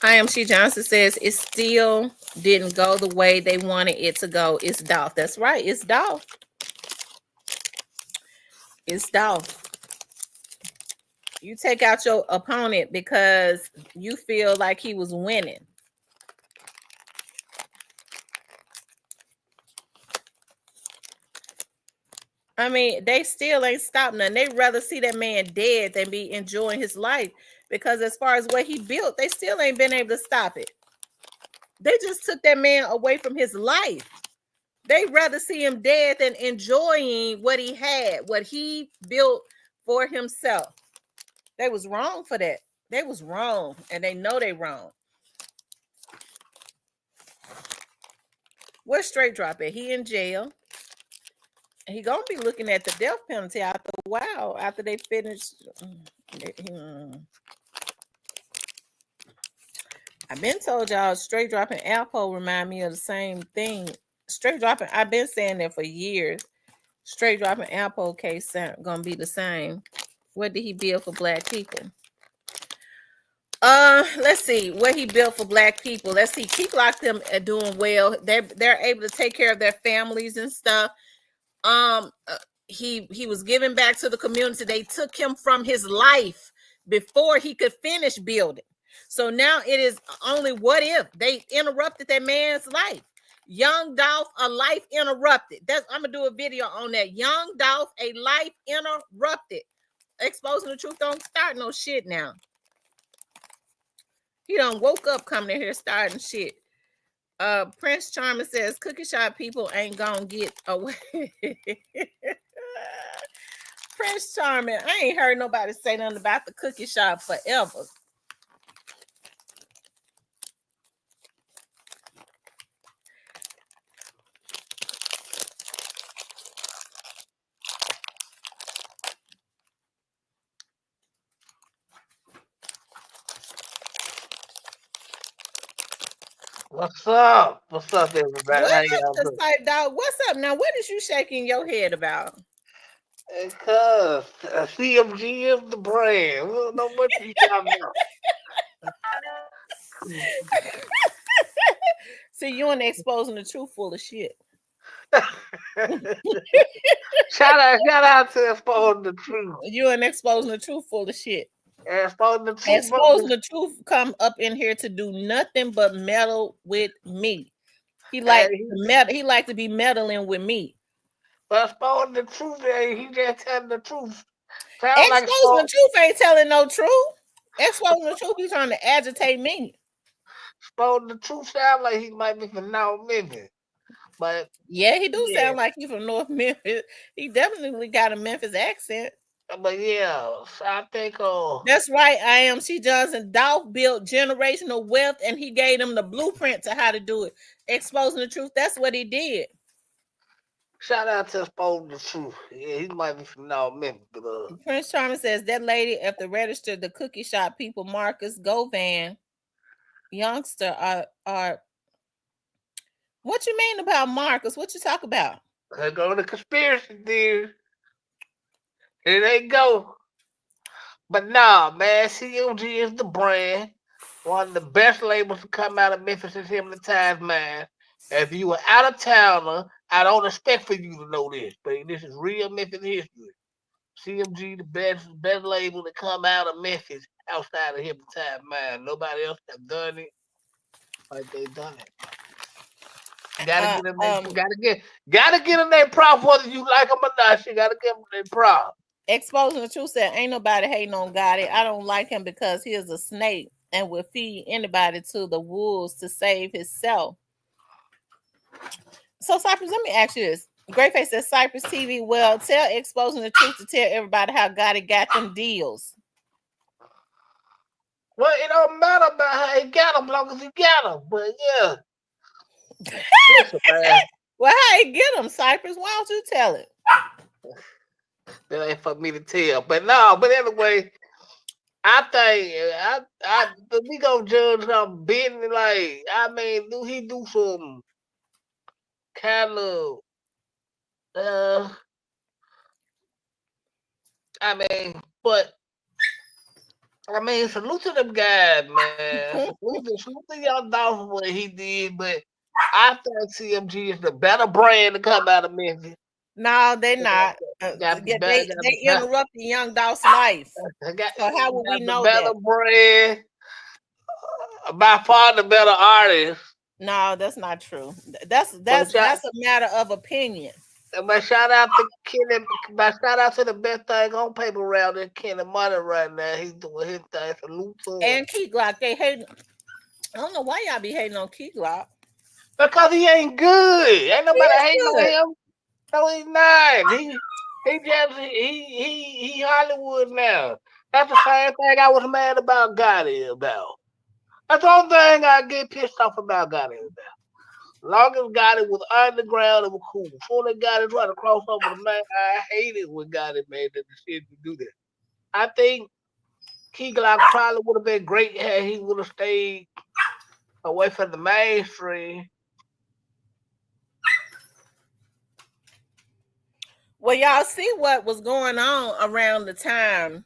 I am She Johnson says it still didn't go the way they wanted it to go. It's Dolph. That's right. It's Dolph. It's Dolph. You take out your opponent because you feel like he was winning. I mean, they still ain't stopping nothing. They'd rather see that man dead than be enjoying his life, because as far as what he built, they still ain't been able to stop it. They just took that man away from his life. They'd rather see him dead than enjoying what he had, what he built for himself. They was wrong for that. They was wrong, and they know they wrong. Where's Straight Drop at? He in jail. He gonna be looking at the death penalty after a while, after they finish. I've been told y'all Straight Drop and Alpo remind me of the same thing. Straight Drop, I've been saying that for years. Straight Drop and Alpo case gonna be the same. What did he build for black people? Let's see what he built for black people. Let's see. Keep Lock them doing well. They're able to take care of their families and stuff. He was giving back to the community. They took him from his life before he could finish building. So now it is only what if they interrupted that man's life. Young Dolph, a life interrupted. I'm gonna do a video on that. Young Dolph, a life interrupted. Exposing the truth don't start no shit now. He done woke up coming in here starting shit. Prince Charming says cookie shop people ain't gonna get away. Prince Charming, I ain't heard nobody say nothing about the cookie shop forever. What's up? What's up, everybody? What How up, y'all the doing? side dog? What's up now? What is you shaking your head about? Because CMG is the brand. We don't know what you talking about. See, you and exposing the truth full of shit. shout out to exposing the truth. You and exposing the truth full of shit. Exposing the truth. Exposing the truth come up in here to do nothing but meddle with me. He like he like to be meddling with me. But exposing the truth, he just telling the truth. Exposing the truth ain't telling no truth. Exposing the truth, he's trying to agitate me. Exposing the truth sound like he might be from North Memphis. But yeah, he do sound like he's from North Memphis. He definitely got a Memphis accent. But yeah, I think that's right. I am. She Johnson. Dolph built generational wealth, and he gave them the blueprint to how to do it. Exposing the truth. That's what he did. Shout out to exposing the truth. Yeah, he might be from North Memphis. Prince Charming says that lady at the register, the cookie shop people, Marcus Govan, youngster are. What you mean about Marcus? What you talk about? They go to conspiracy theory. Here they go. But nah, man, CMG is the brand. One of the best labels to come out of Memphis is him the times, man. If you were out of towner, I don't expect for you to know this, but this is real Memphis history. CMG, the best label to come out of Memphis outside of him the time, man. Nobody else have done it like they done it. Gotta get in their prop, whether you like them or not. You gotta get them their prop. Exposing the truth said, ain't nobody hating on Gotti. I don't like him because he is a snake and will feed anybody to the wolves to save himself. So, Cypress, let me ask you this. Greyface says, Cypress TV, well, tell Exposing the Truth to tell everybody how Gotti got them deals. Well, it don't matter about how he got them, as long as he got them. But yeah. Listen, man. Well, how he get them, Cypress? Why don't you tell it? That ain't for me to tell. But no, but anyway, I think we gonna judge some business. Like, I mean, do he do some kind of salute to them guys, man. salute to Young Dolph for what he did, but I think CMG is the better brand to come out of Memphis. No, they're not. They interrupted Young Dolph's life. So how would we know better that? Brand, by far the better artist. No, that's not true. That's a matter of opinion. But shout out to Kenny. Shout out to the best thing on paper round there, Kenny Money right now. He's doing his thing. Salute to him. And Key Glock, they hate. I don't know why y'all be hating on Key Glock. Because he ain't good. Ain't nobody hating on him. No, he's not. He Hollywood now. That's the same thing I was mad about Gotti about. That's the only thing I get pissed off about Gotti about. Long as Gotti was underground, it was cool. Before they Gotti tried to cross over the man, I hated when Gotti made the decision to do that. I think Key Glock probably would have been great had he would have stayed away from the mainstream. Well, y'all see what was going on around the time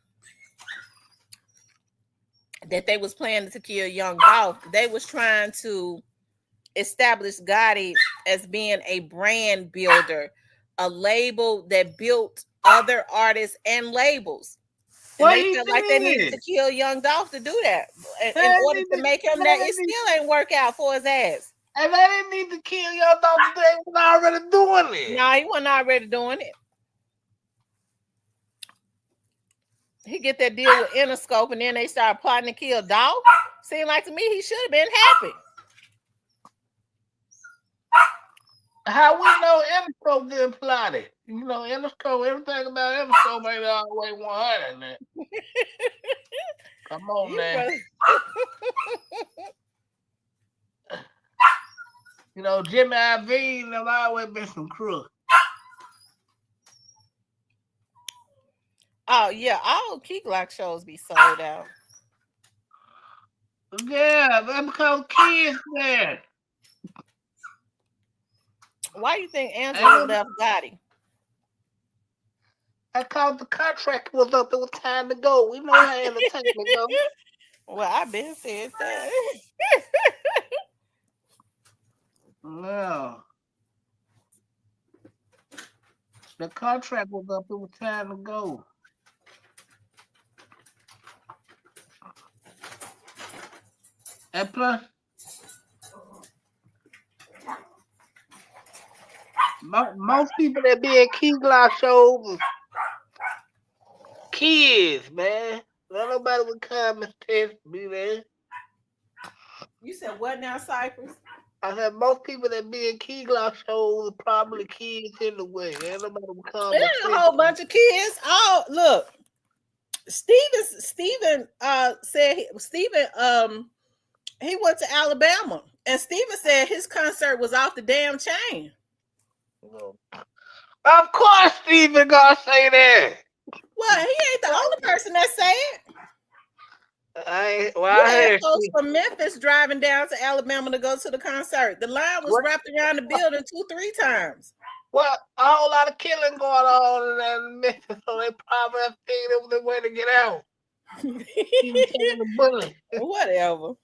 that they was planning to kill Young Dolph. They was trying to establish Gotti as being a brand builder, a label that built other artists and labels. And they felt like they needed to kill Young Dolph to do that. In order to make him that, it still ain't work out for his ass. And they didn't need to kill Young Dolph. They was already doing it. No, he wasn't already doing it. He get that deal with Interscope, and then they start plotting to kill Dolph. Seemed like to me he should have been happy. How we know Interscope didn't plot it? You know, Interscope, everything about Interscope ain't always 100 now. Come on, man. You know, Jimmy IV, there's always been some crooks. Oh yeah, all Key Glock shows be sold out. Yeah, that's because kids there. Why you think Angela left Gotti? I called the contract was up. It was time to go. We know how entertainment go. Well, I been said that. No. The contract was up. It was time to go. And plus, most people that be at Key Glock shows, kids, man. Not nobody would come and test me, man. You said what now, Cypress? I said most people that be in Key Glock shows are probably kids in the way. Ain't nobody would come. There's a whole bunch of kids. Oh, look. Steven said he went to Alabama, and Steven said his concert was off the damn chain. Of course, Steven gonna say that. Well, he ain't the only person that say it. I You had folks from Memphis driving down to Alabama to go to the concert. The line was wrapped around the building 2-3 times. Well, a whole lot of killing going on in Memphis, so they probably have figured out the way to get out. The bullet. Whatever.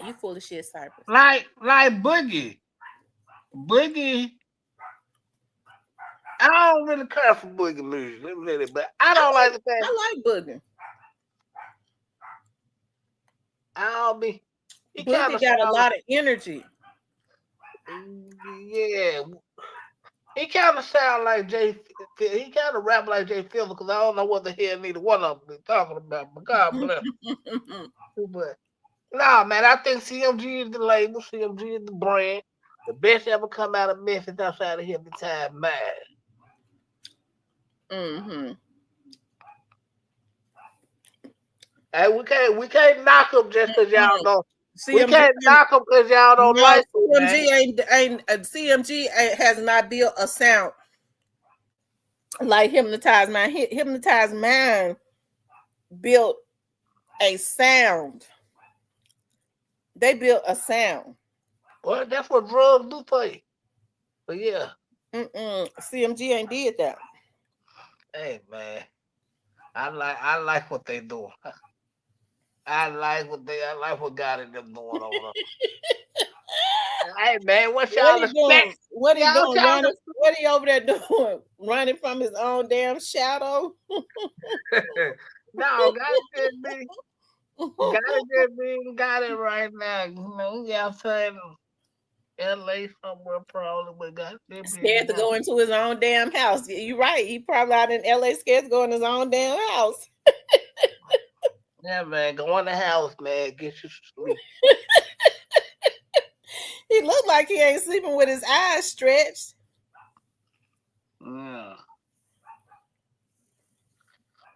You full of shit, Cypress. Like Boogie. Boogie. I don't really care for Boogie music, but I don't like the fact. I like Boogie. He Boogie got a lot of energy. Yeah. He kind of sound like Jay. He kind of rap like Jay Phil because I don't know what the hell neither one of them be talking about. But God bless. But nah, man, I think CMG is the label. CMG is the brand. The best ever come out of Memphis outside of Hypnotize Mind. Hey, we can't knock them just because y'all don't. We can't knock them because y'all don't like them. CMG has not built a sound like Hypnotize Mind. Hypnotize Mind built a sound. They built a sound. Well, that's what drugs do for you. But yeah. CMG ain't did that. Hey man. I like what they do. I like what Gotti them doing over there. Hey man, what y'all expect? What he doing? What he over there doing? Running from his own damn shadow? No, Gotti got it right now. You know, he outside LA somewhere probably, but got scared to go into his own damn house. You're right. He probably out in LA scared to go in his own damn house. Yeah, man, go in the house, man. Get you sleep. He looked like he ain't sleeping with his eyes stretched. Yeah.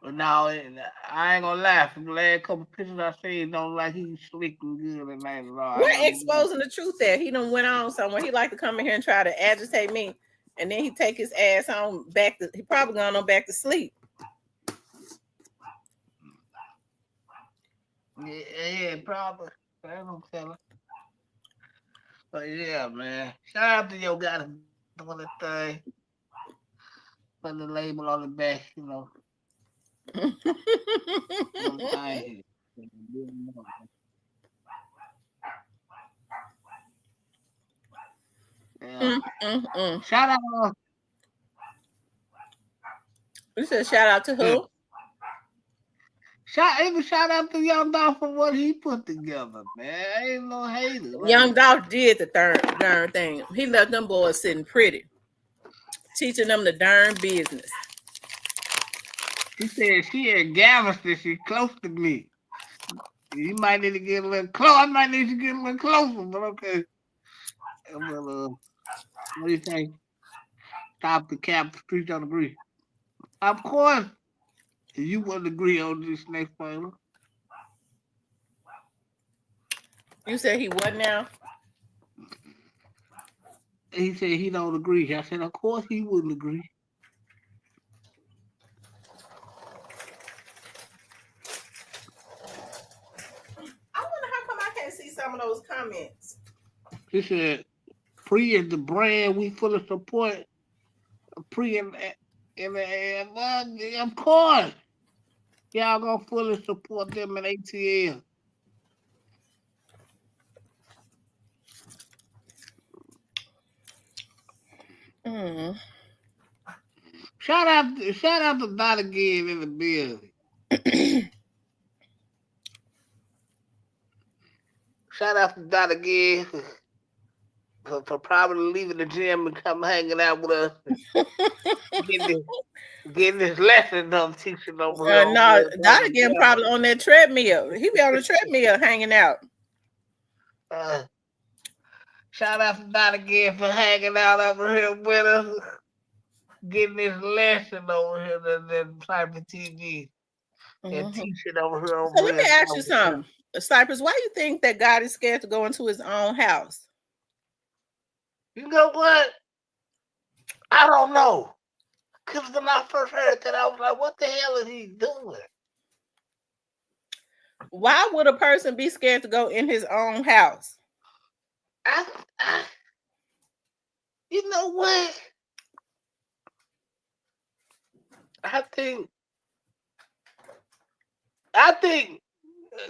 But now, I ain't gonna lie. From the last couple pictures I seen, don't like he's sleeping good at night at all. We're exposing the truth there. He done went on somewhere. He like to come in here and try to agitate me, and then he take his ass home back to. He probably gone on back to sleep. Yeah, probably. I don't tell her. But yeah, man. Shout out to Yo Gotti doing that thing. Put the label on the back, you know. Yeah. Shout out. You said shout out to who? Shout out to Young Dolph for what he put together, man. I ain't no hater. Young Dolph did the darn thing. He left them boys sitting pretty, teaching them the darn business. She said she in Galveston. She's close to me. You might need to get a little close. I might need to get a little closer, but okay. What do you think? Top the cap, street don't agree. Of course, you wouldn't agree on this next final. You said he what now? He said he don't agree. I said, of course he wouldn't agree. I wonder how come I can't see some of those comments. He said, Pre is the brand we fully support. Pre and of course, y'all gonna fully support them in ATL. Shout out to Dot again in the building. Shout out to Dot again for probably leaving the gym and come hanging out with us. Getting this lesson I'm teaching over here. No, Dot again probably on that treadmill. He be on the treadmill hanging out. Shout out to Dot again for hanging out over here with us. Getting this lesson over here than Cypress TV and teaching over here. So let me ask you something. Cypress, why do you think that God is scared to go into his own house? You know what? I don't know. Because when I first heard that, I was like, what the hell is he doing? Why would a person be scared to go in his own house? You know what? I think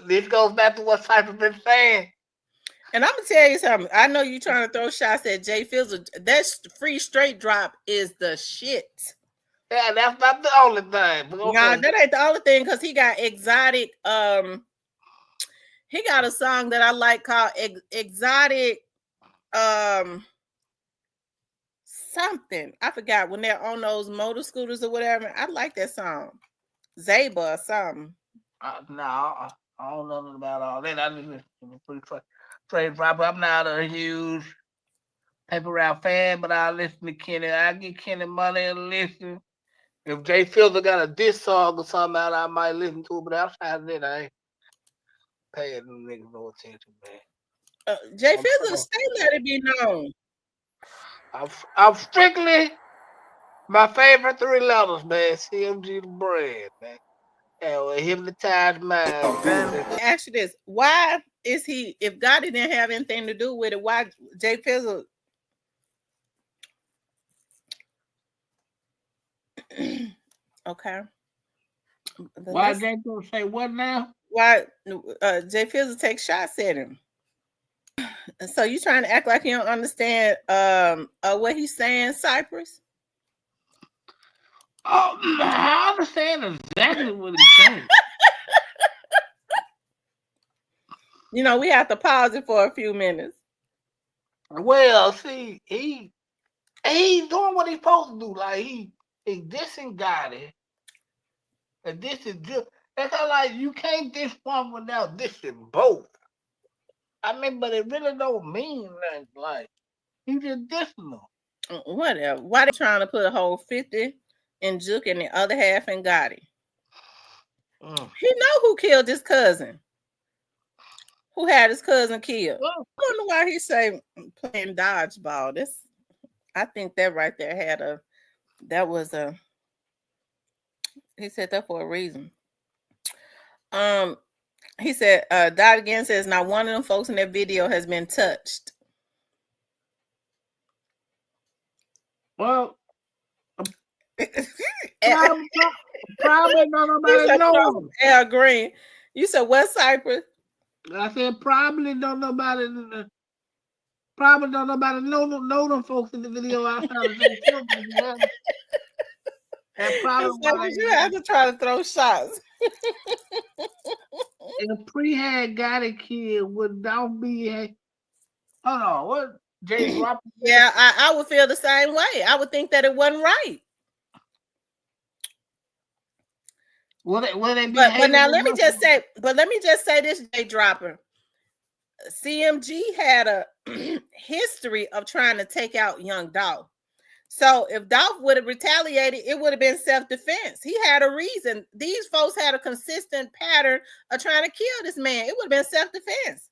this goes back to what Cypher been saying. And I'm gonna tell you something. I know you trying to throw shots at Jay Fizzle. That free straight drop is the shit. Yeah, that's not the only thing. No, that ain't the only thing because he got exotic. He got a song that I like called Exotic. Something I forgot when they're on those motor scooters or whatever. I like that song, Zaba or something. No, I don't know nothing about all that. I just listen to the free drop. I'm not a huge paper route fan, but I listen to Kenny. I get Kenny money and listen. If Jay Fielder got a diss song or something out, I might listen to it. But outside of that, I ain't paying them niggas no attention, man. Jay Fielder, stay let it be known. I'm strictly my favorite three letters, man. CMG the brand, man. And hypnotized mind. Ask you this: why is he? If Gotti didn't have anything to do with it, why Jay Fizzle? Okay. Why Jay Fizzle say what now? Why Jay Fizzle take shots at him? So you trying to act like you don't understand what he's saying, Cypress? Oh, I understand exactly what he's saying. You know, we have to pause it for a few minutes. Well, see, he's doing what he's supposed to do. Like he dissing Gotti, and this is just that's how like you can't diss one without dissing both. I mean, but it really don't mean nothing. Like he just dissing them. Whatever. Why they trying to put a whole 50 in Juke and the other half in Gotti? He know who killed his cousin. Who had his cousin killed? I don't know why he say playing dodgeball. I think that right there he said that for a reason. He said, Dot again says, not one of them folks in that video has been touched. Well, probably not nobody know. Al Green. You said what, Cypress? I said probably don't nobody know them folks in the video outside of that. And probably you have to try to throw shots. If Pre had got a kid, would Dolph be hold on, what Jay dropped? Yeah, I would feel the same way. I would think that it wasn't right. Will they be But now hating? let me just say this, J Dropper. CMG had a history of trying to take out Young Dolph. So if Dolph would have retaliated, it would have been self-defense. He had a reason. These folks had a consistent pattern of trying to kill this man. It would have been self-defense.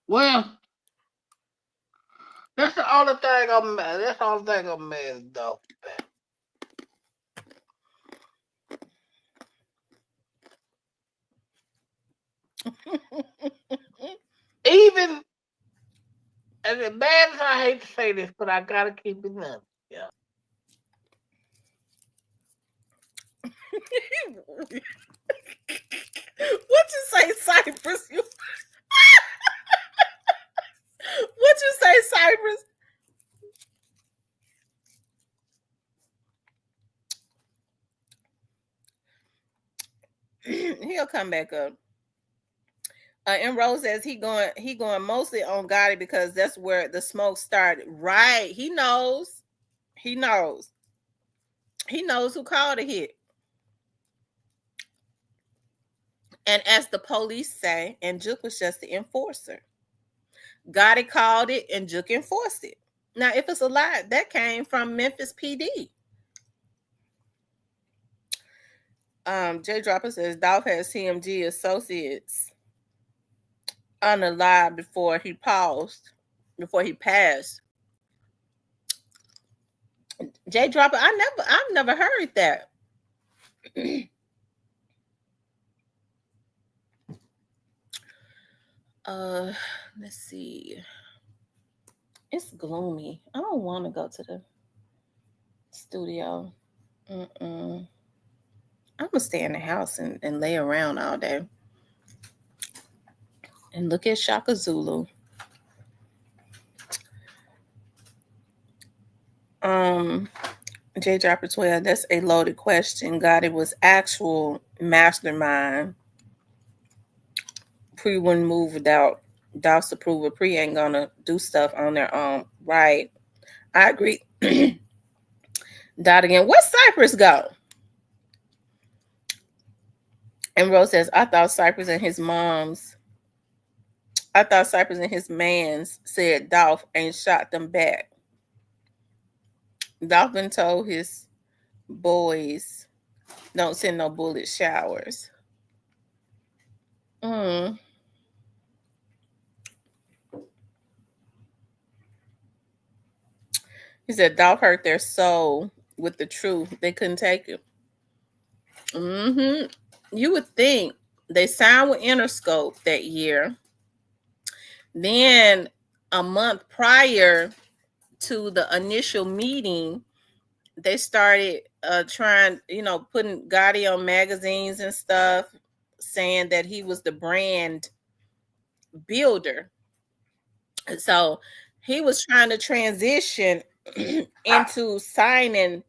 Well, that's the only thing I'm mad. That's the only thing I'm mad at Dolph. Even as bad as I hate to say this, but I gotta keep it up. Yeah. What you say, Cypress? What you say, Cypress? He'll come back up. And Rose says he going mostly on Gotti because that's where the smoke started. Right? He knows. He knows who called a hit. And as the police say, and Juke was just the enforcer. Gotti called it, and Juke enforced it. Now, if it's a lie, that came from Memphis PD. J Dropper says Dolph had CMG associates on the live before he passed. J Dropper, I've never heard that. Let's see. It's gloomy. I don't want to go to the studio. I'm gonna stay in the house and lay around all day and look at Shaka Zulu. J Dropper 12, that's a loaded question. Gotti was actual mastermind. Pre wouldn't move without Dolph's approval. Pre ain't gonna do stuff on their own. Right. I agree. Dot again. Where's Cypress go? And Rose says, I thought Cypress and his mans said Dolph ain't shot them back. Dolph been told his boys don't send no bullet showers. He said Dolph hurt their soul with the truth. They couldn't take it. You would think they signed with Interscope that year. Then a month prior to the initial meeting, they started putting Gotti on magazines and stuff, saying that he was the brand builder. So he was trying to transition into signing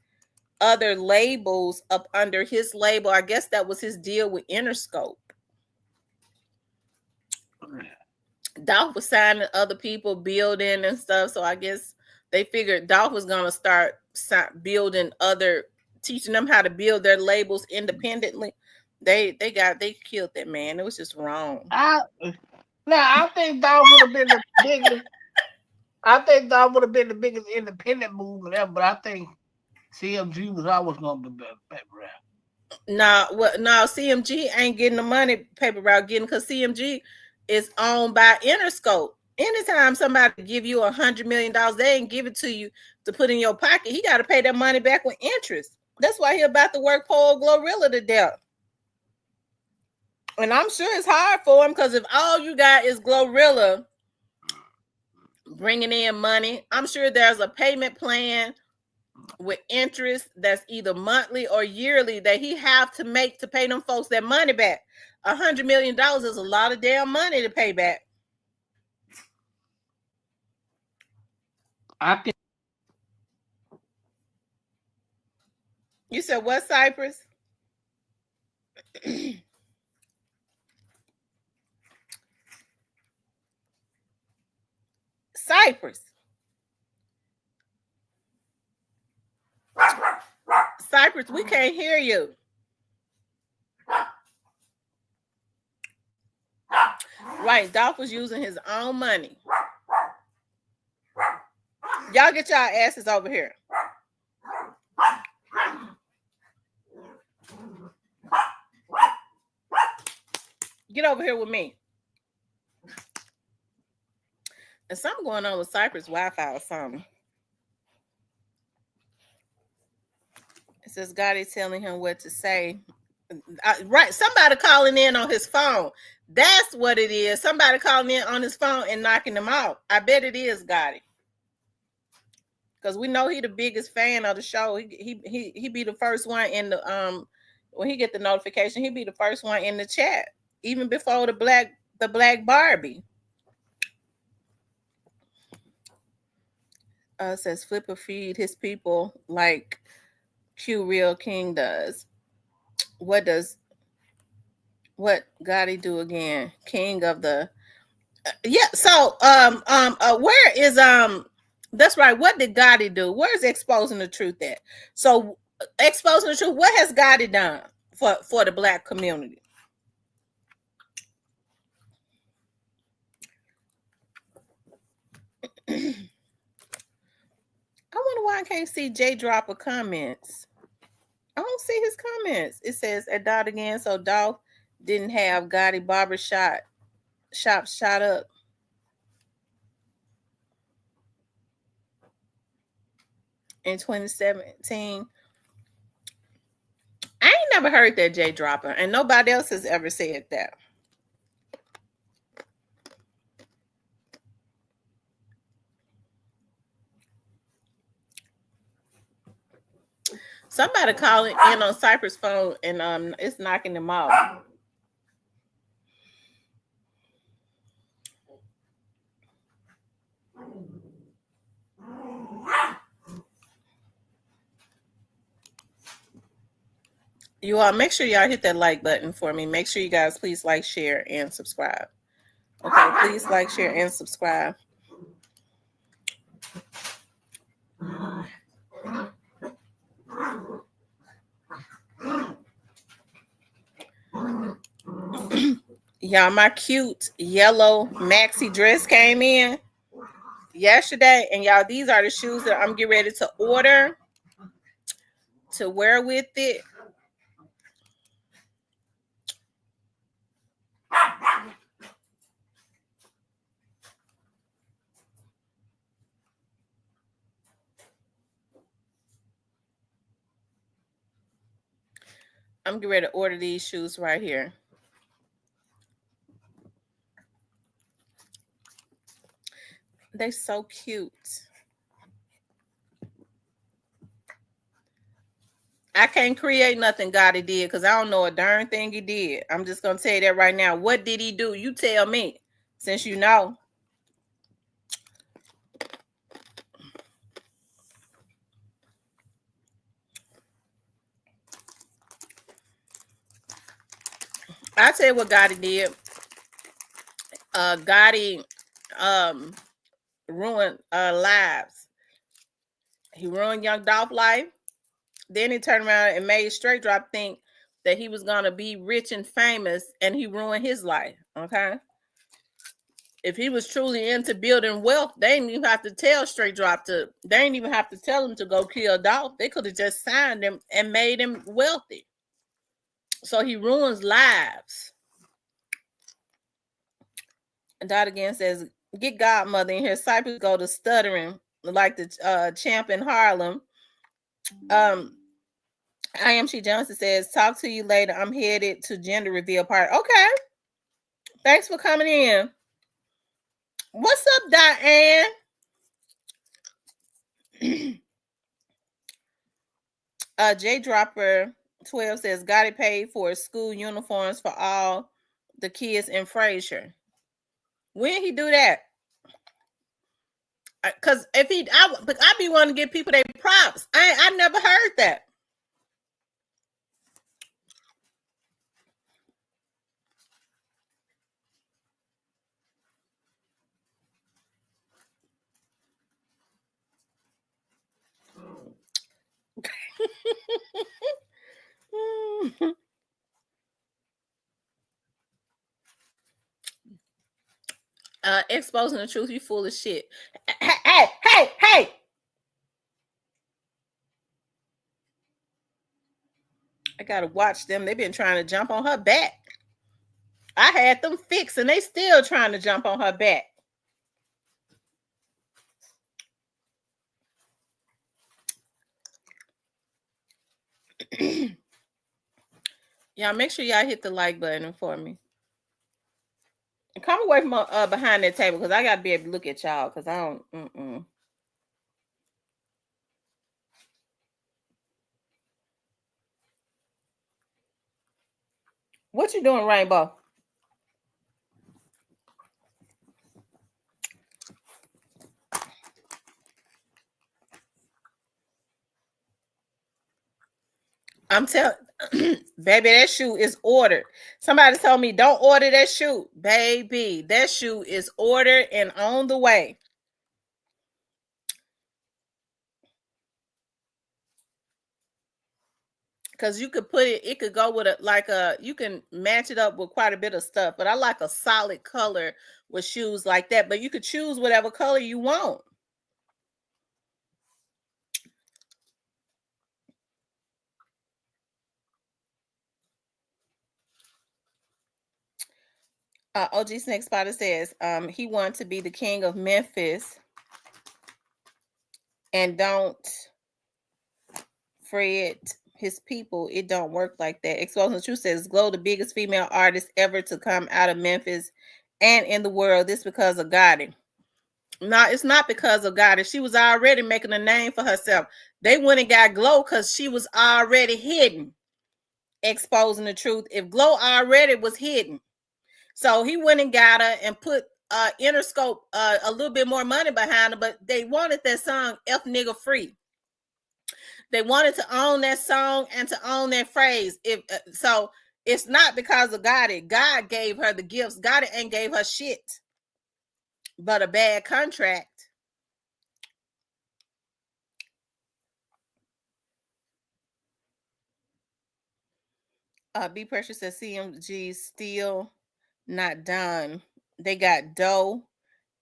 other labels up under his label. I guess that was his deal with Interscope. Dolph was signing other people, building and stuff. So I guess they figured Dolph was going to start building teaching them how to build their labels independently. They killed that man. It was just wrong. I think Dolph would have been the biggest. I think Dolph would have been the biggest independent movement ever, but I think CMG was always going to be better. No, CMG ain't getting the money paper route getting, because CMG is owned by Interscope. Anytime somebody give you $100 million, they ain't give it to you to put in your pocket. He got to pay that money back with interest. That's why he about to work Paul Glorilla to death. And I'm sure it's hard for him, because if all you got is Glorilla bringing in money, I'm sure there's a payment plan with interest that's either monthly or yearly that he have to make to pay them folks that money back. $100 million is a lot of damn money to pay back. You said what, Cypress? Cypress. Cypress, we can't hear you. Right, Dolph was using his own money. Y'all get y'all asses over here. Get over here with me. There's something going on with Cypress Wi-Fi or something. It says Gotti telling him what to say. Right, somebody calling in on his phone. That's what it is. Somebody calling in on his phone and knocking him out. I bet it is Gotti. Because we know he the biggest fan of the show. He be the first one in the when he get the notification, he be the first one in the chat, even before the black Barbie. Says Flipper feed his people like Q Real King does. What Gotti do again? King of the yeah. So where is that's right. What did Gotti do? Where's exposing the truth at? So exposing the truth. What has Gotti done for the black community? I wonder why I can't see J Dropper comments. I don't see his comments. It says at dot again. So Dolph didn't have Gotti barber shop shot up. In 2017. I ain't never heard that, J Dropper, and nobody else has ever said that. Somebody calling in on Cypress phone and it's knocking them off. You all make sure y'all hit that like button for me. Make sure you guys please like, share, and subscribe. Okay, please like, share, and subscribe. Y'all, my cute yellow maxi dress came in yesterday, and y'all, these are the shoes that I'm getting ready to order to wear with it. I'm getting ready to order these shoes right here. They so cute. I can't create nothing Gotti did because I don't know a darn thing he did. I'm just going to tell you that right now. What did he do? You tell me, since you know. I tell you what Gotti did. Gotti ruined lives. He ruined Young Dolph life. Then he turned around and made Straight Drop think that he was going to be rich and famous, and he ruined his life. Okay. If he was truly into building wealth, they didn't even have to tell Straight Drop they didn't even have to tell him to go kill Dolph. They could have just signed him and made him wealthy. So he ruins lives. And Dot again says, get Godmother in here. Cypress go to stuttering like the champ in Harlem. I am She Johnson says, talk to you later. I'm headed to gender reveal party. Okay. Thanks for coming in. What's up, Diane? J Dropper 12 says, Gotti paid for school uniforms for all the kids in Frazier. When he do that? Because if I be wanting to give people their props. I never heard that. Exposing the truth, you full of shit. Hey. I gotta watch them. They've been trying to jump on her back. I had them fixed and they still trying to jump on her back. Y'all make sure y'all hit the like button for me. And come away from behind that table because I gotta be able to look at y'all because I don't. What you doing, Rainbow? I'm telling, baby, that shoe is ordered. Somebody told me don't order that shoe, baby. That shoe is ordered and on the way. Because you could put it could go with you can match it up with quite a bit of stuff. But I like a solid color with shoes like that. But you could choose whatever color you want. OG Snake Spotter says he wanted to be the king of Memphis and don't fret his people. It don't work like that. Exposing the Truth says Glow, the biggest female artist ever to come out of Memphis and in the world. This because of Gotti. No, it's not because of Gotti. She was already making a name for herself. They went and got Glow because she was already hidden. Exposing the Truth. If Glow already was hidden. So he went and got her and put Interscope a little bit more money behind her, but they wanted that song F Nigga Free. They wanted to own that song and to own that phrase. So it's not because of Gotti. God gave her the gifts. Gotti ain't gave her shit but a bad contract. B Pressure says CMG still not done. They got dough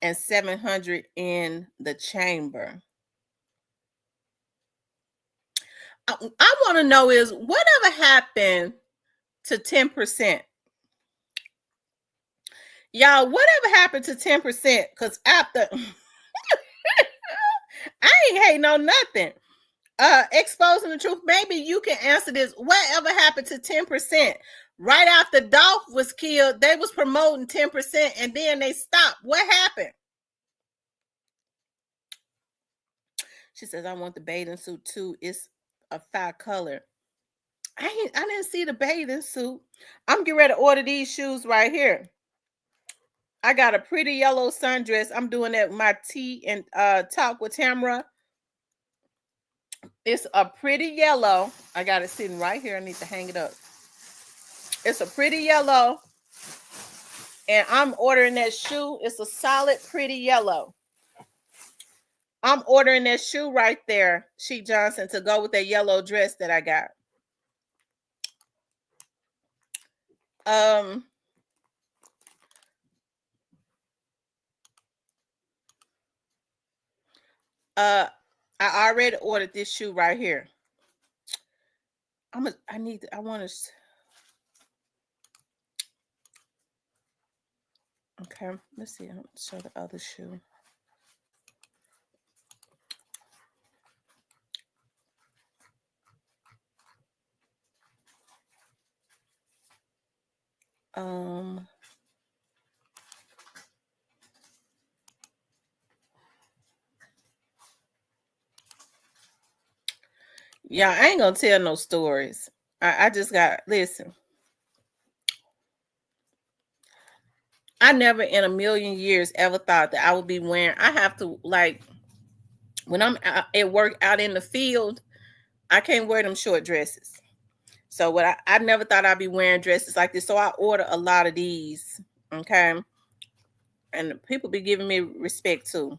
and 700 in the chamber. I want to know is whatever happened to 10%? Y'all, whatever happened to 10%? Because after I ain't hating on nothing. Exposing the Truth. Maybe you can answer this. Whatever happened to 10%? Right after Dolph was killed, they was promoting 10% and then they stopped. What happened? She says, I want the bathing suit too. It's a fire color. I didn't see the bathing suit. I'm getting ready to order these shoes right here. I got a pretty yellow sundress. I'm doing that with my tea and talk with Tamara. It's a pretty yellow. I got it sitting right here. I need to hang it up. It's a pretty yellow. And I'm ordering that shoe. It's a solid, pretty yellow. I'm ordering that shoe right there, Sheik Johnson, to go with that yellow dress that I got. I already ordered this shoe right here. I want to. Okay, let's see. I'll show the other shoe. Yeah, I ain't gonna tell no stories. I just got, listen. I never in a million years ever thought that I would be wearing, I have to, like, when I'm at work out in the field, I can't wear them short dresses. So I never thought I'd be wearing dresses like this. So I order a lot of these, okay? And people be giving me respect too.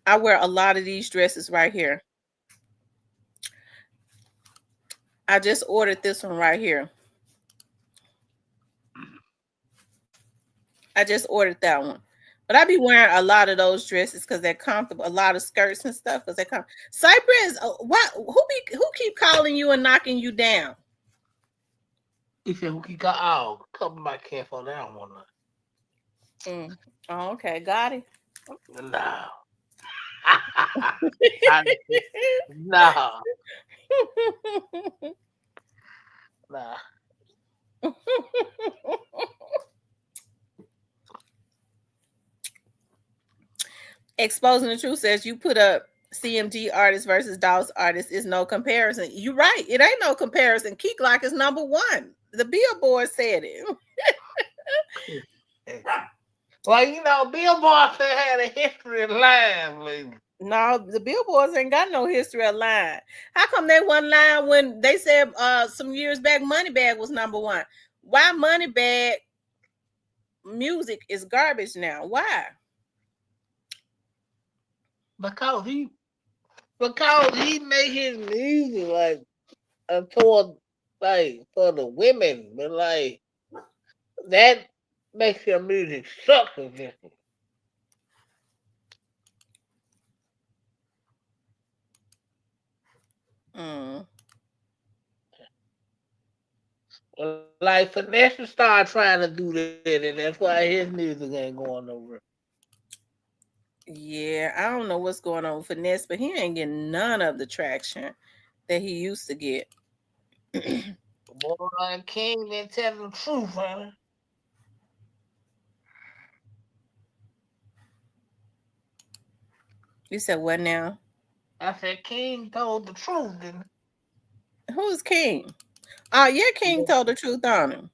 I wear a lot of these dresses right here. I just ordered this one right here. I just ordered that one. But I be wearing a lot of those dresses because they're comfortable. A lot of skirts and stuff because they're comfortable. Cypress, what? Who keep calling you and knocking you down? He said, "Who got out? Cover my cat for that one." Oh, okay, Gotti. No. No. Nah. Exposing the Truth says you put up CMG artist versus Dolph's artist is no comparison. You're right. It ain't no comparison. Key Glock is number one. The Billboard said it. Well, you know, Billboard had a history of lying, baby. No, the Billboards ain't got no history of lying. How come they wasn't lying when they said some years back Moneybag was number one? Why Moneybag music is garbage now? Why? Because he made his music like toward like for the women, but like that makes your music suck again. Like Finesse started trying to do that, and that's why his music ain't going nowhere. Yeah, I don't know what's going on with Finesse, but he ain't getting none of the traction that he used to get. Boy, King didn't tell the truth, honey. You said what now? I said King told the truth, didn't he? Who's King? Oh, yeah, King told the truth on him.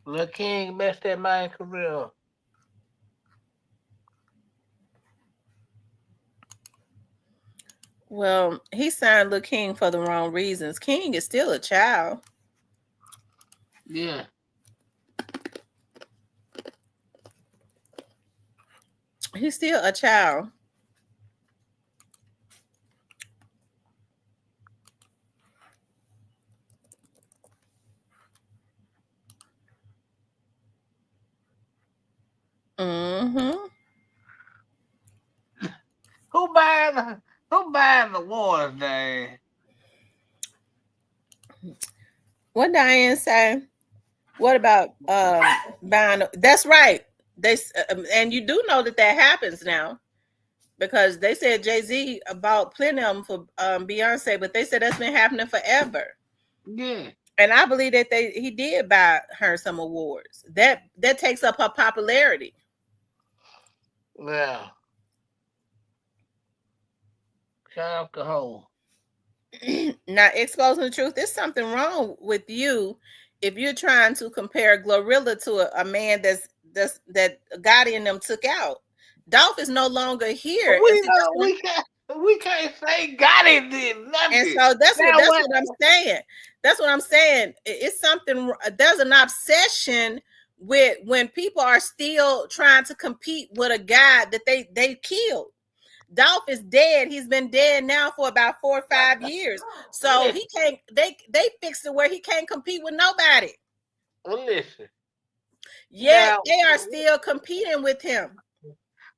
Lil King messed that man's career up. Well, he signed Lil King for the wrong reasons. King is still a child. Yeah. He's still a child. Who buying the wars, Diane? What Diane say? What about buying? That's right. They and you do know that happens now, because they said Jay-Z bought plenty of them for Beyonce, but they said that's been happening forever. Yeah. And I believe that he did buy her some awards. That takes up her popularity. Yeah. Shout out to Hov. Now, exposing the truth, there's something wrong with you if you're trying to compare Glorilla to a man that Gotti and them took out. Dolph is no longer here. We can't say Gotti did nothing. And so that's what I'm saying. That's what I'm saying. It's something. There's an obsession with when people are still trying to compete with a guy that they killed. Dolph is dead. He's been dead now for about 4 or 5 years. So he can't. They fixed it where he can't compete with nobody. Well, listen. Yeah, they are still competing with him.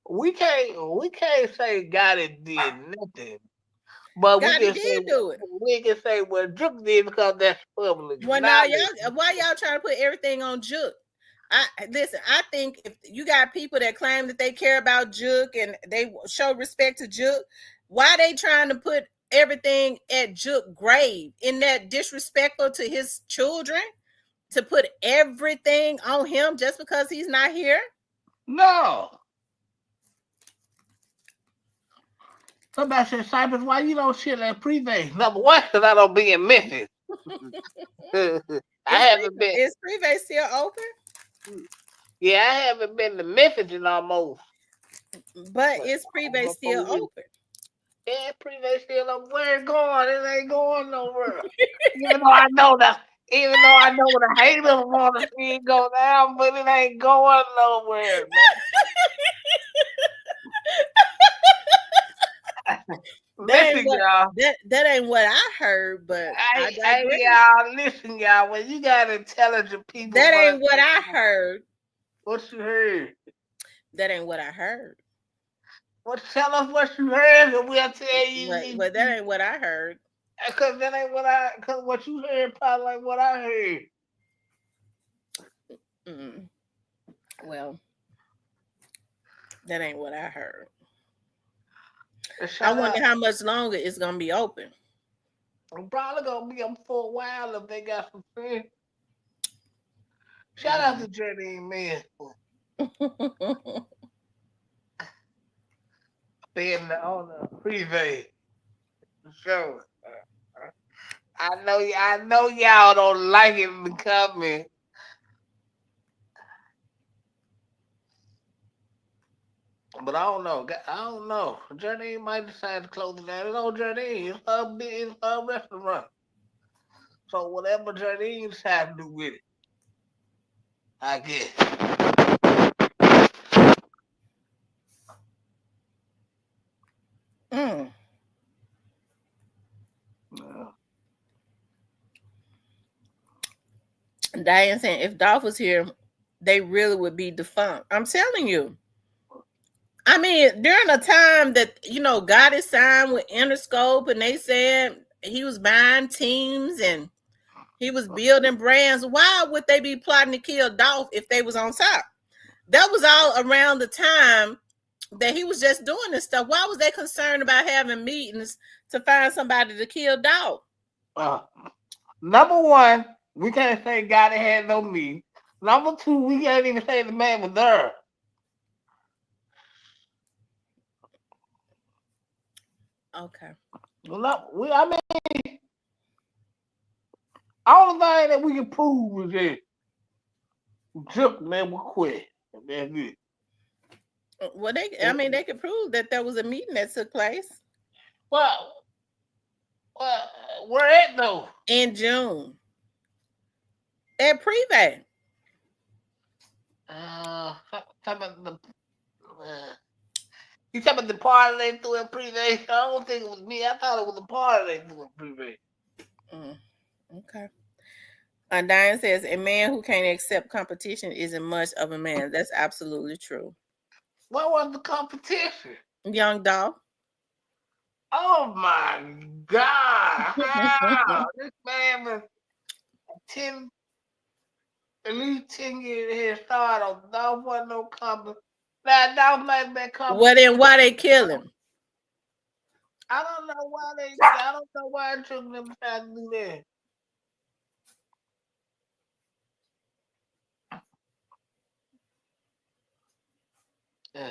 We can't say Gotti did nothing. But Gotti did do it. We can say what Juke did because that's public. Well, now why y'all trying to put everything on Juke? Listen, I think if you got people that claim that they care about Juke and they show respect to Juke, why they trying to put everything at Juke grave? Isn't that disrespectful to his children to put everything on him just because he's not here? No. Somebody said, Cypress, why you don't shit at Privé? Number one, because I don't be in Memphis. I haven't been. Is Privé still open? Yeah, I haven't been to Memphis in almost. But is Privé still open? Yeah, Privé still open. Where it going? It ain't going nowhere. Even though I know the haters want to see it go down, but it ain't going nowhere, man. Listen, y'all. That ain't what I heard, but I Hey, digress. y'all. Listen, y'all. When you got intelligent people, That ain't what I heard. What you heard? That ain't what I heard. Well, tell us what you heard, and we'll tell you. But that ain't what I heard. Because that ain't what I. Because what you heard probably like what I heard. Well, that ain't what I heard. Shout I wonder out. how much longer it's gonna be open. I'm probably gonna be up for a while if they got some friends. Shout out to Jardine, man. Being on the prevay show. I know y'all don't like it in the comment. But I don't know. I don't know. Jardine might decide to close it down. It's on Jardine. It's her restaurant. So whatever Jardine decides to do with it, I guess. Diane saying if Dolph was here, they really would be defunct. I'm telling you. I mean, during a time that Gotti signed with Interscope, and they said he was buying teams and he was building brands. Why would they be plotting to kill Dolph if they was on top? That was all around the time that he was just doing this stuff. Why was they concerned about having meetings to find somebody to kill Dolph? Number one, we can't say Gotti had no meeting. Number two, we can't even say the man was there. Okay. Well, I mean, all the thing that we can prove is that Drip never quit. That's it. Well, they could prove that there was a meeting that took place. Well, where at though? In June. At Privé. You talking about the party they threw at Privé? I don't think it was me. I thought it was the party they threw at Privé. Okay. Diane says a man who can't accept competition isn't much of a man. That's absolutely true. What was the competition? Young Dolph. Oh my God! Wow. This man was at least 10 years head start on Dolph. Wasn't no competition. Now Dolph might be competition. Well, then why they kill him? I don't know why it took them time to do that. Yeah.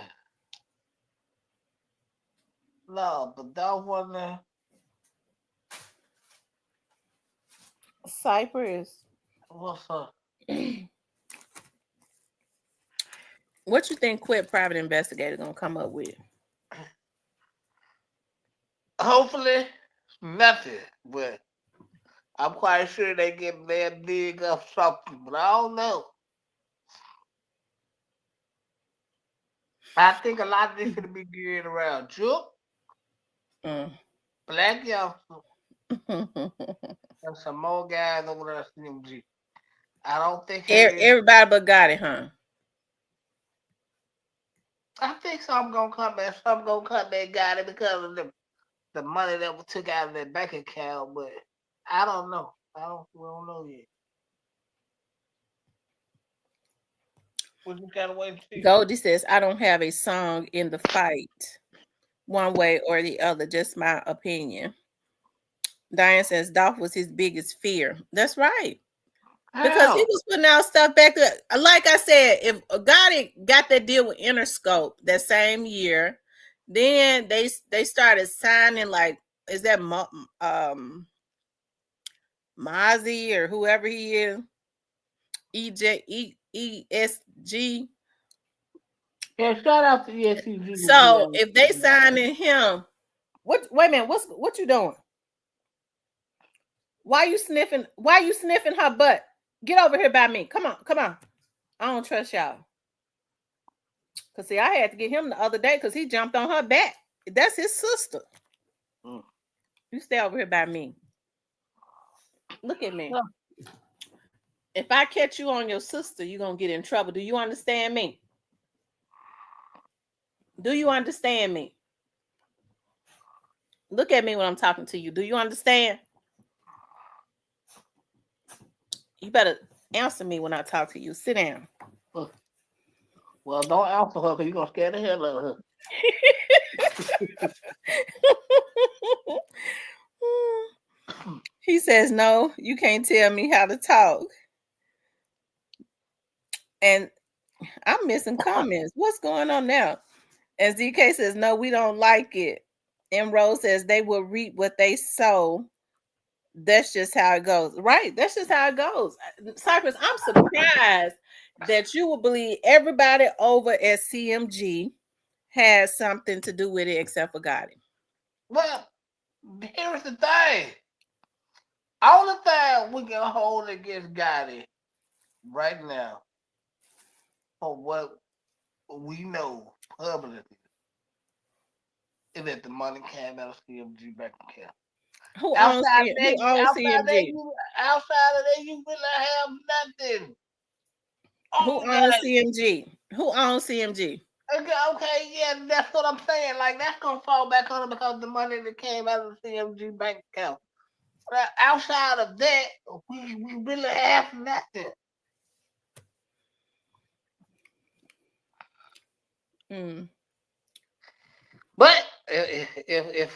No, but Dolph wasn't there. Cypress. What's up? What you think Quit Private Investigator gonna come up with? Hopefully, nothing. But I'm quite sure they get that big up something. But I don't know. I think a lot of this should be geared around Juke, Black Youngster, and some more guys over there at CMG. I don't think everybody but Gotti, huh? I think some gonna come back. Some gonna come back, Gotti, because of the money that was took out of their bank account. But I don't know. We don't know yet. We gotta wait and see. Goldie says, I don't have a song in the fight, one way or the other, just my opinion. Diane says, Dolph was his biggest fear. That's right. Because he was putting out stuff back there. Like I said, if Gotti got that deal with Interscope that same year, then they started signing, like, is that Mozzie or whoever he is? ESG. Yeah, shout out to ESG. So if they signing him, wait a minute, what you doing? Why you sniffing her butt? Get over here by me. Come on. I don't trust y'all. Cause see, I had to get him the other day because he jumped on her back. That's his sister. You stay over here by me. Look at me. If I catch you on your sister, you're going to get in trouble. Do you understand me? Do you understand me? Look at me when I'm talking to you. Do you understand? You better answer me when I talk to you. Sit down. Well, don't answer her because you're going to scare the hell out of her. He says, no, you can't tell me how to talk. And I'm missing comments. What's going on now? And ZK says, no, we don't like it. And Rose says, they will reap what they sow. That's just how it goes. Right. That's just how it goes. Cypress, I'm surprised that you will believe everybody over at CMG has something to do with it except for Gotti. Well, here's the thing. Only thing we can hold against Gotti right now, for what we know publicly, is that the money came out of CMG bank account. Who owns CMG? Outside of that, you really have nothing. Who owns CMG? Who owns CMG? Okay, yeah, that's what I'm saying. Like, that's gonna fall back on it because the money that came out of the CMG bank account. But outside of that, we really have nothing. But if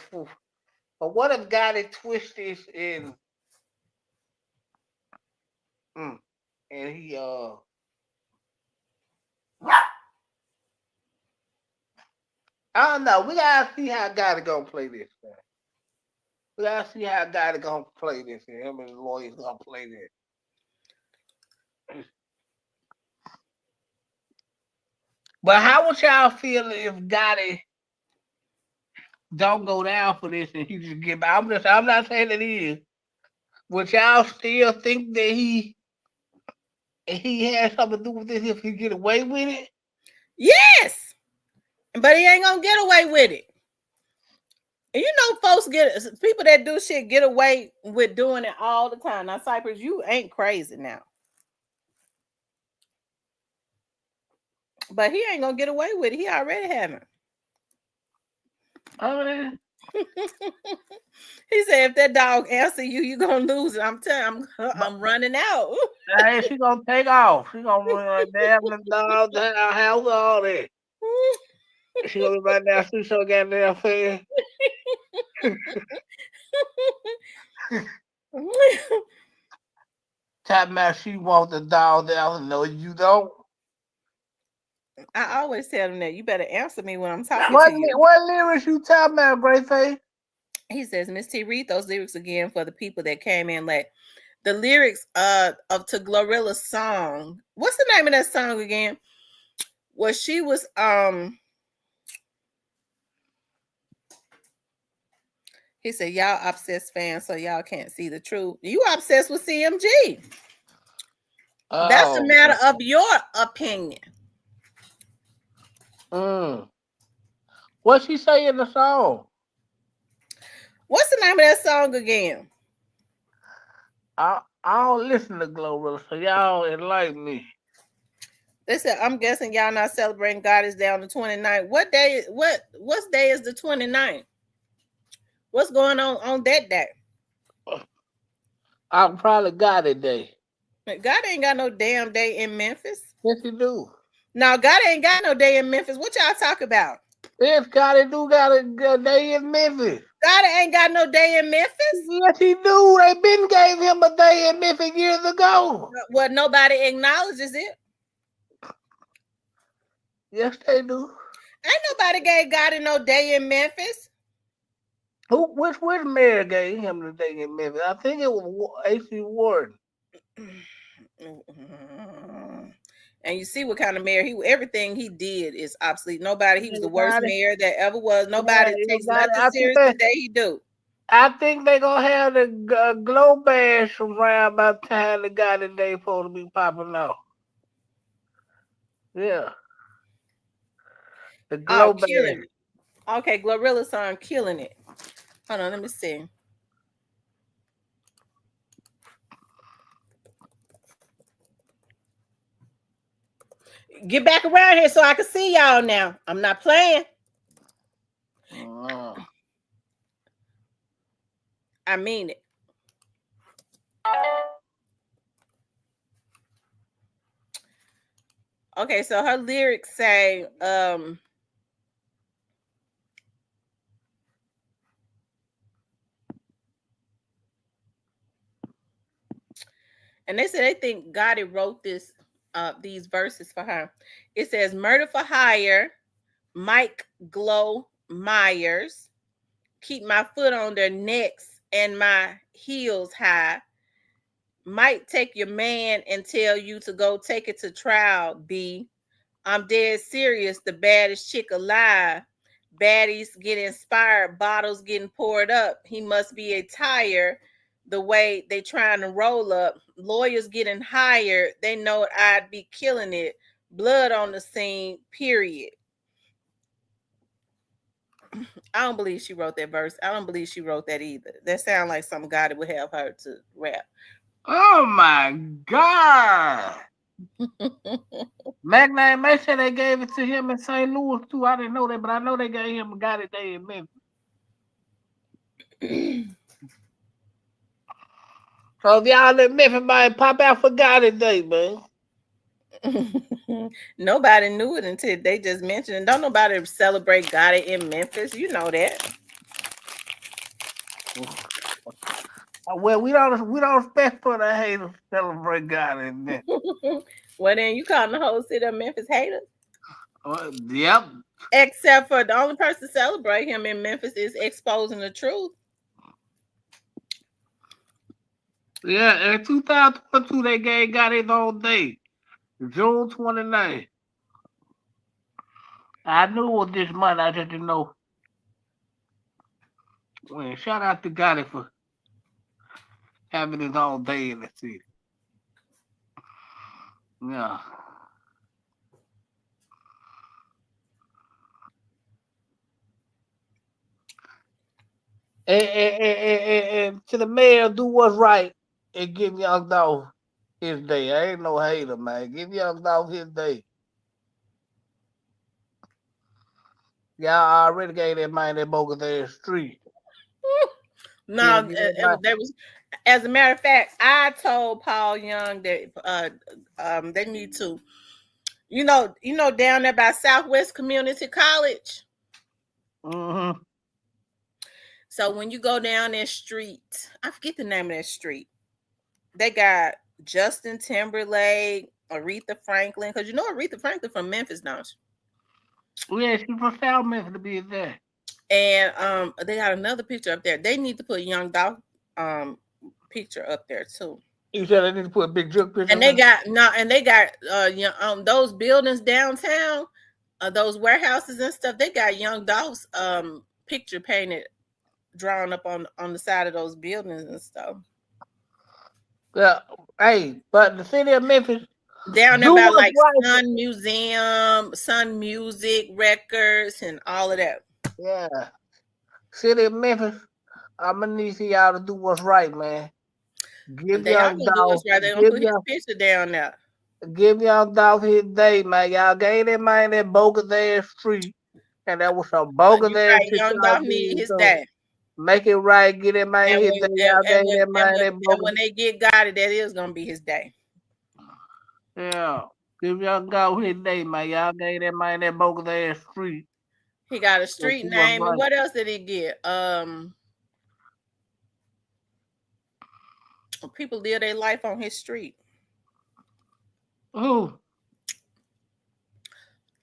but what if Gotti twist this in and he I don't know. We gotta see how Gotti gonna play this. Man. We gotta see how Gotti gonna play this. And him and the lawyers gonna play this. But how would y'all feel if Gotti don't go down for this and he just get back? I'm not saying that he is. Would y'all still think that he has something to do with this if he get away with it? Yes, but he ain't gonna get away with it. And you know, people that do shit get away with doing it all the time. Now, Cypress, you ain't crazy now. But he ain't gonna get away with it. He already haven't. He said, if that dog answer you, you gonna lose it. I'm running out. Hey, she gonna take off. She gonna run right there, the dog, the house, all that. She gonna be right there. She's so goddamn fast. Talking about she wants the dog down. No, you don't. I always tell him that. You better answer me when I'm talking to you. What lyrics you talking about, Great Face? He says, Miss T, read those lyrics again for the people that came in late. The lyrics to Glorilla's song. What's the name of that song again? Well, she was he said, y'all obsessed fans, so y'all can't see the truth. You obsessed with CMG. That's a matter of your opinion. What she say in the song? What's the name of that song again? I don't listen to Glorilla, so y'all enlighten me. They said, I'm guessing y'all not celebrating Gotti's Day on the 29th. What day is the 29th? What's going on that day? I probably Gotti Day. Gotti ain't got no damn day in Memphis. Yes, he do. No, Gotti ain't got no day in Memphis. What y'all talk about? Yes, Gotti do got a day in Memphis. Gotti ain't got no day in Memphis. Yes, he do. They been gave him a day in Memphis years ago. Well, nobody acknowledges it. Yes, they do. Ain't nobody gave Gotti no day in Memphis. Which mayor gave him the day in Memphis? I think it was A.C. Warden. And you see what kind of mayor everything he did is obsolete. He was the worst mayor that ever was. Nobody takes nothing serious today he do. I think they gonna have the glow bash around by the time the Gotti Day supposed to be popping off. Yeah. The glow bash. Killing it. Okay, Glorilla's song, killing it. Hold on, let me see. Get back around here so I can see y'all now. I'm not playing. I mean it. Okay, so her lyrics say, and they said they think Gotti wrote these verses for her. It says, "Murder for hire, Mike Glow Myers, keep my foot on their necks and my heels high. Might take your man and tell you to go take it to trial, B. I'm dead serious, the baddest chick alive. Baddies get inspired, bottles getting poured up. He must be a tire the way they trying to roll up. Lawyers getting hired, they know I'd be killing it. Blood on the scene, period." I don't believe she wrote that verse. I don't believe she wrote that either. That sounds like some guy that would have her to rap. Oh my God. Magnum, they said they gave it to him in St. Louis too. I didn't know that, but I know they gave him a Gotti Day in Memphis. So if y'all in Memphis, might pop out for Gotti Day, man. Nobody knew it until they just mentioned it. Don't nobody celebrate Gotti in Memphis. You know that. Well, we don't expect for the haters to celebrate Gotti in Memphis. Well, then you calling the whole city of Memphis haters? Yep. Except for the only person to celebrate him in Memphis is Exposing the Truth. Yeah, in 2022 they got his own day, June 29th. I knew it was this month. I just didn't know when. Shout out to Gotti for having his own day in the city. Yeah. And to the mayor, do what's right and give Young Dolph his day. I ain't no hater, man. Give Young Dolph his day. Y'all already gave that man that bogus ass street. No, they was. As a matter of fact, I told Paul Young that they need to, down there by Southwest Community College. Mm-hmm. So when you go down that street, I forget the name of that street. They got Justin Timberlake, Aretha Franklin, because you know Aretha Franklin from Memphis, don't you? Yeah, she's from South Memphis to be there. And they got another picture up there. They need to put Young Dolph picture up there too. You said they need to put a big jerk picture. And they got those buildings downtown, those warehouses and stuff. They got Young Dolph's picture painted, drawn up on the side of those buildings and stuff. Yeah, hey, but the city of Memphis down there by like Sun Museum, Sun Music Records, and all of that. Yeah, city of Memphis. I'm gonna need for y'all to do what's right, man. Give Young Dolph. Right. They're gonna put his picture down there. Give Young Dolph his day, man. Y'all gave that man that bogus ass street, and that was some bogus ass shit. Young Dolph need his day. Make it right. Get that man his day. Y'all gave that man that bogus. And when they get Gotti, that is gonna be his day. Yeah. Give Young Dolph his day, man. Y'all gave that man that bogus ass street. He got a street name. And what else did he get? People live their life on his street. Who?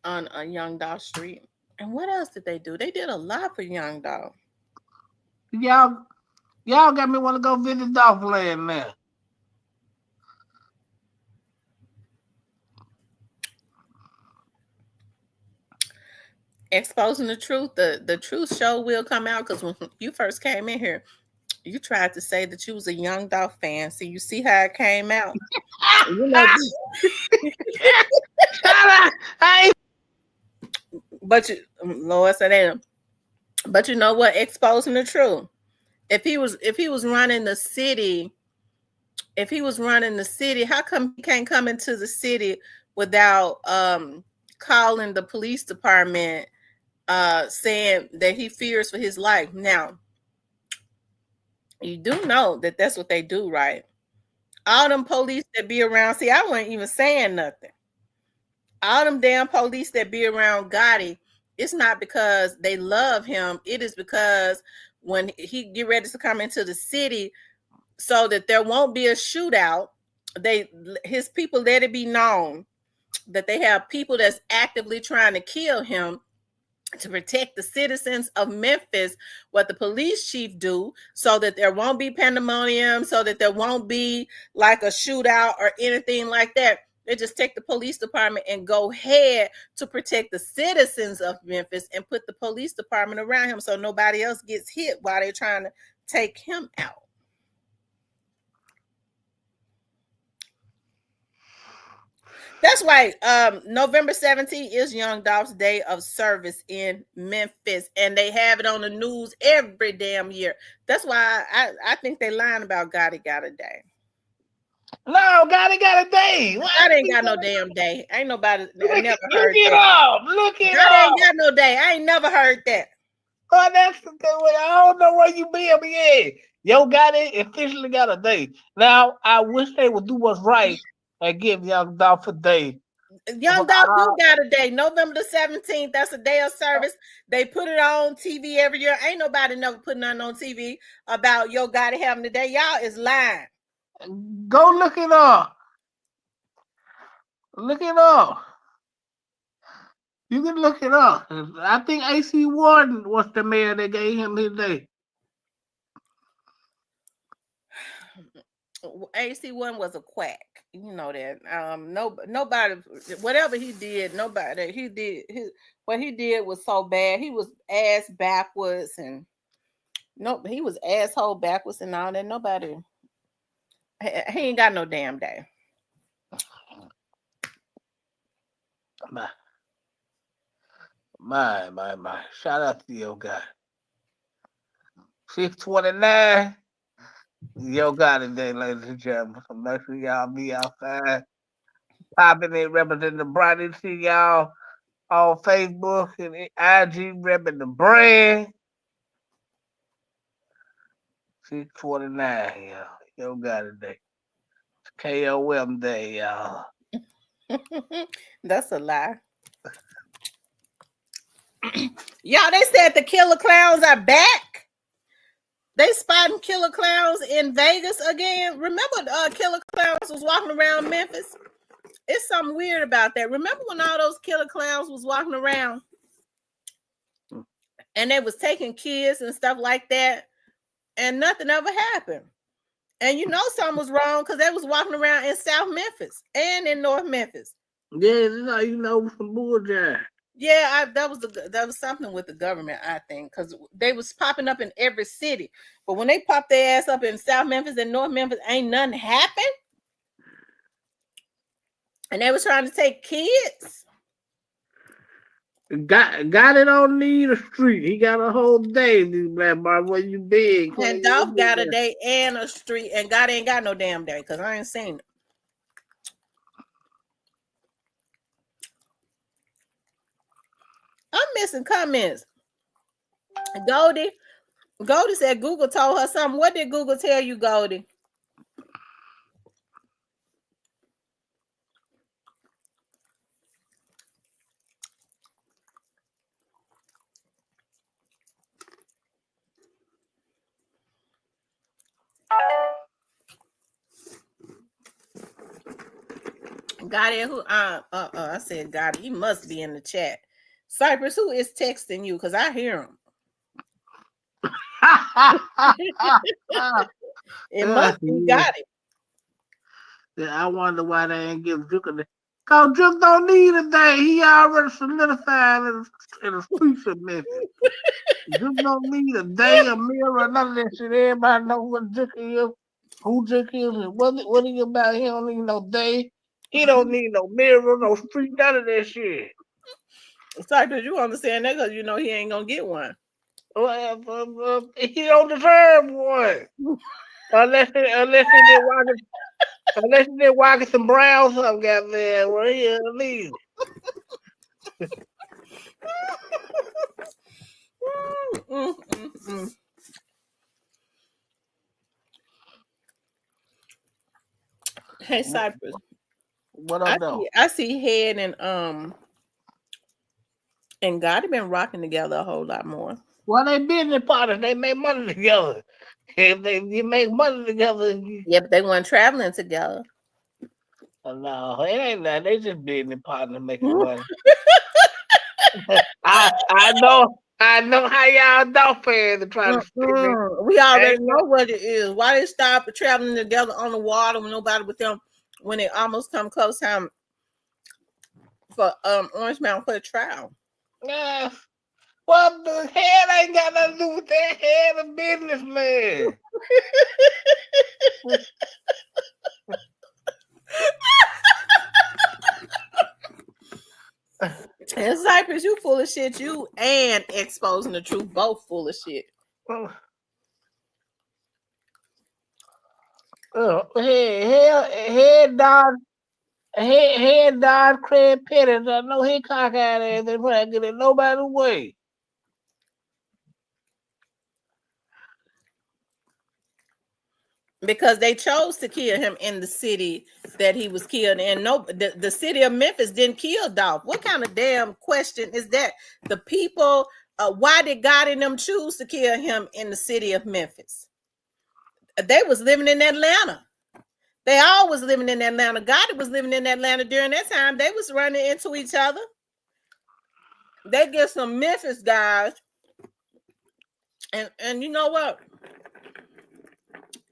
On a Young Dolph Street. And what else did they do? They did a lot for Young Dolph. Y'all got me want to go visit Dolph Land now. Exposing the Truth. The Truth show will come out, because when you first came in here, you tried to say that you was a Young Dolph fan. So you see how it came out. You know, but you, Lord said that. But you know what? Exposing the Truth. if he was running the city, how come he can't come into the city without calling the police department saying that he fears for his life? Now, you do know that that's what they do, right? All them police that be around, see, I wasn't even saying nothing. All them damn police that be around Gotti, it's not because they love him. It is because when he get ready to come into the city, so that there won't be a shootout, his people let it be known that they have people that's actively trying to kill him to protect the citizens of Memphis, what the police chief do, so that there won't be pandemonium, so that there won't be like a shootout or anything like that. They just take the police department and go ahead to protect the citizens of Memphis and put the police department around him so nobody else gets hit while they're trying to take him out. That's right. November 17th is Young Dolph's Day of Service in Memphis, and they have it on the news every damn year. That's why I think they lying about Gotti got a day. No, Gotti got a day. Gotti ain't got no damn day. Ain't nobody never heard Look it up. Look it Gotti up. ain't got no day. I ain't never heard that. Oh, that's the good way. I don't know where you been, but yeah, Yo Gotti officially got a day. Now, I wish they would do what's right and give Young Dolph a day. Young Dolph do got a day. November the 17th. That's a day of service. They put it on TV every year. Ain't nobody never put nothing on TV about Yo Gotti having a day. Y'all is lying. Go look it up. Look it up. You can look it up. I think AC Warden was the mayor that gave him his day. AC1 was a quack. You know that. Nobody, whatever he did, what he did was so bad. He was ass backwards and he was asshole backwards and all that. Nobody, he ain't got no damn day. My. Shout out to Yo Gotti. 629. Yo Gotti day, ladies and gentlemen. So make sure y'all be outside. Popping it, representing the brand. See y'all on Facebook and IG, repping the brand. 629, y'all. Yo Gotti day. It's KOM day, y'all. That's a lie. Y'all, they said the killer clowns are back. They spotting killer clowns in Vegas again. Remember, killer clowns was walking around Memphis? It's something weird about that. Remember when all those killer clowns was walking around and they was taking kids and stuff like that, and nothing ever happened? And you know something was wrong because they was walking around in South Memphis and in North Memphis. Yeah, you know some bullshit. Yeah, that was something with the government, I think, because they was popping up in every city. But when they popped their ass up in South Memphis and North Memphis, ain't nothing happened. And they was trying to take kids. Got it on the street. He got a whole day, this black boy. Where you been? And Dolph got a day and a street, and God ain't got no damn day because I ain't seen it. I'm missing comments. Gotti said Google told her something. What did Google tell you, Gotti? Gotti, who? I said Gotti. He must be in the chat. Cypress, who is texting you? Because I hear him. It must be Gotti. Yeah, I wonder why they ain't give Duke a day. Cause Duke don't need a day. He already solidified in the streets of Memphis. Duke don't need a day, a mirror, none of that shit. Everybody know what Duke is, who Duke is, and what he about. He don't need no day. He don't need no mirror, no street, none of that shit. Cypress, you understand that because you know he ain't gonna get one. He don't deserve one. Unless he did walking some brown something got there. Well, he leave. Hey Cypress. What up though? I see Head and Gotti been rocking together a whole lot more. Well, they business partners. They make money together. If you make money together, Yeah, but they weren't traveling together. No, it ain't that. They just business partners making money. I know how y'all Dolph fans are trying to spin it. We already know what it is. Why they stop traveling together on the water with nobody with them when they almost come close time for Orange Mountain for a trial? Yeah. Well, the Head ain't got nothing to do with that. Head a businessman. And Cypress, you full of shit. You and exposing the truth, both full of shit. Head Don Craig Pettis. I know he cock out ass and try to get it nobody's way. Because they chose to kill him in the city that he was killed in. No, the city of Memphis didn't kill Dolph. What kind of damn question is that? The people, why did God and them choose to kill him in the city of Memphis? They was living in Atlanta. They all was living in Atlanta. Gotti was living in Atlanta during that time. They was running into each other. They get some Memphis guys. And you know what?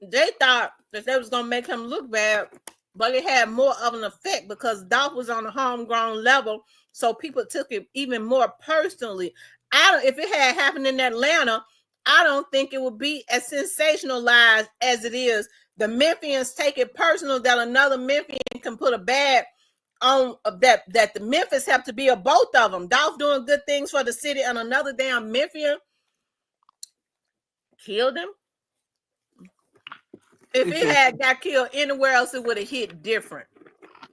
They thought that they was gonna make him look bad, but it had more of an effect because Dolph was on a homegrown level, so people took it even more personally. If it had happened in Atlanta, I don't think it would be as sensationalized as it is. The Memphians take it personal that another Memphian can put a bad on that the Memphis have to be a both of them. Dolph doing good things for the city, and another damn Memphian killed him. If it had got killed anywhere else, it would have hit different.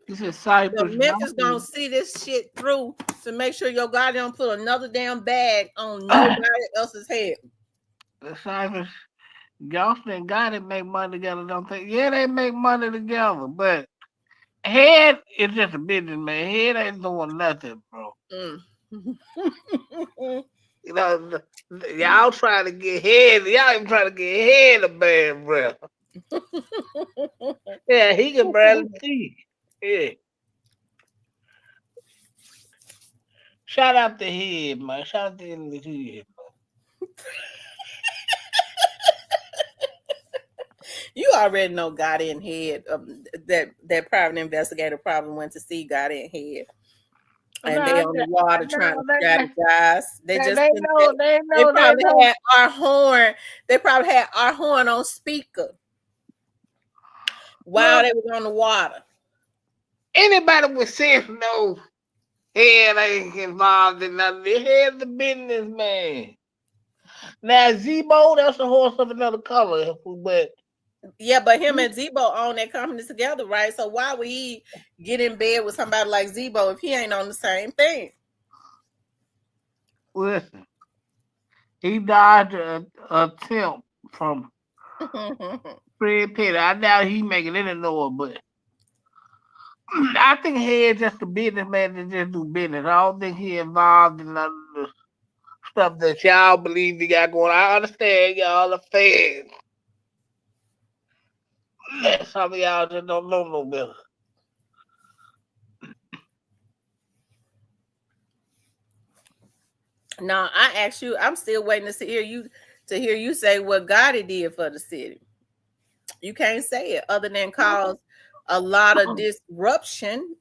This is Cypress. Memphis gonna see this shit through to make sure your guy don't put another damn bag on nobody else's head. The Cypress, Dolph and Gotti make money together, don't they? Yeah, they make money together, but Head is just a businessman. Head ain't doing nothing, bro. You know, y'all trying to get Head. Y'all even trying to get Head a bad breath. Yeah, he can barely see. Yeah. Shout out to Head, man. Shout out to Head, man. You already know Gotti and Head. That private investigator probably went to see Gotti and Head. And they on the water trying to strategize. They probably had our horn. They probably had our horn on speaker while they was on the water. Anybody with sense knows Head ain't involved in nothing. Head's the businessman. Now Zebo, that's a horse of another color, but yeah, but him and Zebo own that company together, right? So why would he get in bed with somebody like Zebo if he ain't on the same thing? Listen, he dodged an attempt from Fred Petty. I doubt he making any noise, but I think Head's just a businessman that just do business. I don't think he involved in none of the stuff that y'all believe he got going on. I understand y'all are fans. Some of y'all just don't know no better. No, I asked you. I'm still waiting to hear you say what Gotti did for the city. You can't say it other than cause a lot of disruption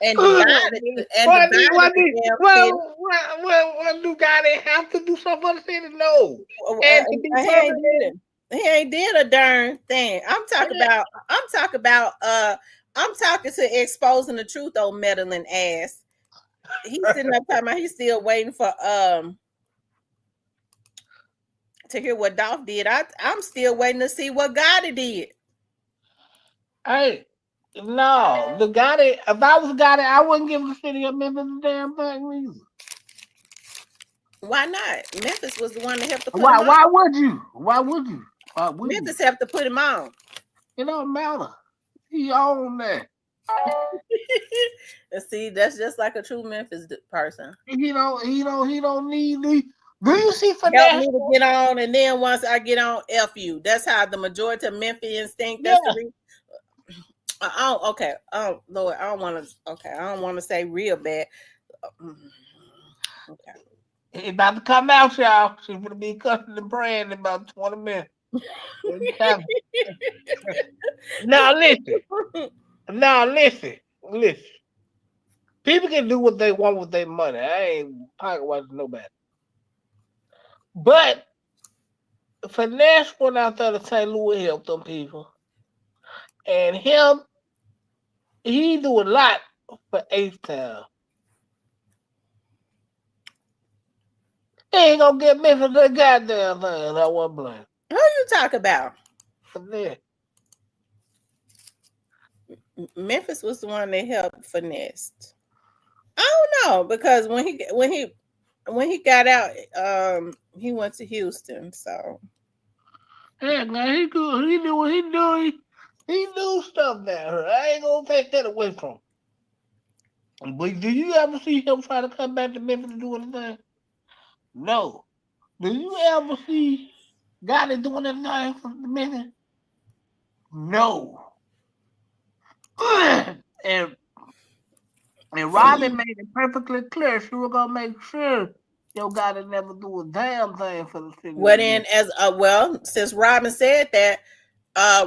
and divided. What do Gotti have to do something for the city? No, and to be president. He ain't did a darn thing. I'm talking to exposing the truth, old meddling ass. He's sitting up talking about he's still waiting for to hear what Dolph did. I'm still waiting to see what Gotti did. Hey, no, the Gotti. If I was Gotti, I wouldn't give the city of Memphis a damn thing either. Why not? Memphis was the one that helped to put Why? him on. Why would you? Why would you? Why would you? Memphis helped to put him on. It don't matter. He owned that. And see, that's just like a true Memphis person. He don't need the. Do you see Help finesse? me to get on, and then once I get on, F you. That's how the majority of Memphians think. That's the reason. Okay. Oh Lord, I don't want to. Okay, I don't want to say real bad. Okay. He about to come out, y'all. She's gonna be cutting the brand in about 20 minutes. Now listen. Listen. People can do what they want with their money. I ain't pocket watching nobody. But Finesse went out there to St. Louis, help them people. And he do a lot for H-Town. He ain't gonna get Memphis that goddamn thing. I wasn't blame. Who you talk about? Finesse. Memphis was the one that helped Finesse. I don't know, because when he got out, he went to Houston. So yeah, man, he good. He knew what he doing. He knew stuff now. I ain't gonna take that away from him. But do you ever see him try to come back to Memphis to do anything? No. Do you ever see Gotti doing anything for Memphis? No. and Robin made it perfectly clear she was gonna make sure yo Gotti never do a damn thing for the city. Well, then, since Robin said that,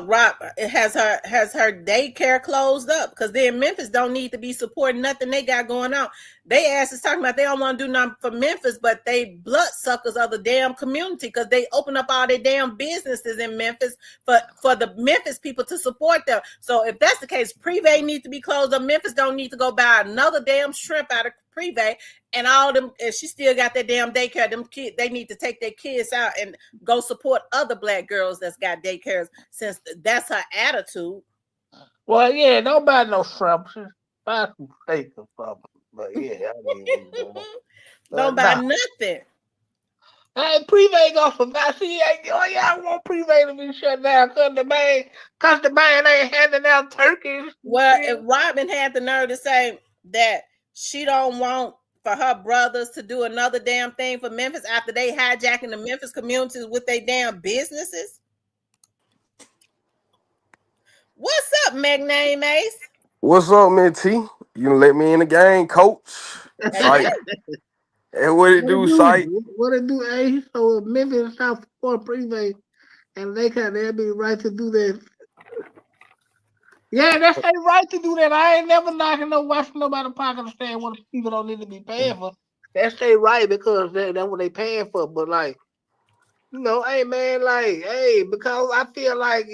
Rob has her daycare closed up, because then Memphis don't need to be supporting nothing they got going on. They ass is talking about they don't want to do nothing for Memphis, but they bloodsuckers of the damn community, because they open up all their damn businesses in Memphis for the Memphis people to support them. So if that's the case, Privé needs to be closed up. Memphis don't need to go buy another damn shrimp out of Privé, and all them. And she still got that damn daycare. Them kids, they need to take their kids out and go support other black girls that's got daycares, since that's her attitude. Well, yeah, don't buy no shrimp. Buy some steak or something. But yeah, don't buy nothing. Hey, Privé go for that. See, I want Privé to be shut down because the man ain't handing out turkeys. Well, if Robin had the nerve to say that she don't want for her brothers to do another damn thing for Memphis after they hijacking the Memphis communities with their damn businesses. What's up, Magname Ace? What's up, man, T? You done let me in the game, coach. Sight. And what it do, Sight? What it do, Ace? So Memphis South support Privé, and they'll be right to do that. Yeah, that's their right to do that. I ain't never knocking no watching nobody pocket to stand what people don't need to be paying for. That's their right, because that's what they paying for. But like, hey man, because I feel like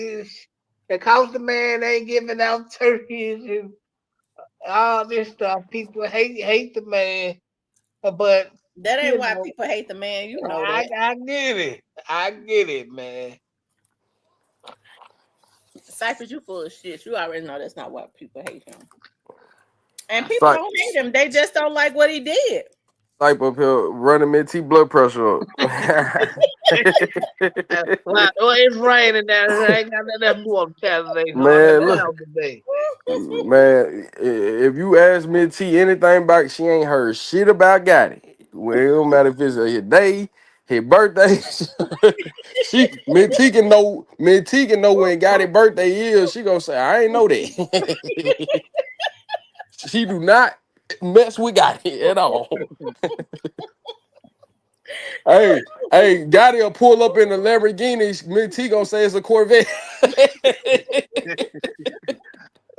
because the man ain't giving out turkeys and all this stuff, people hate the man. But that ain't why people hate the man. You know that. I get it, man. Cypress, you full of shit. You already know that's not why people hate him. And people don't hate him. They just don't like what he did. Type up here running MT blood pressure up. Well, it's raining down here. I ain't got nothing to do on Saturday. Man, look, man, if you ask Miss T anything about, she ain't heard shit about Gotti. Well, it don't matter if it's his day, his birthday. Miss T can know when Gotti birthday is. She gonna say, I ain't know that. She do not mess with Gotti at all. Hey, Gotti will pull up in a Lamborghini. Miss T gonna say it's a Corvette.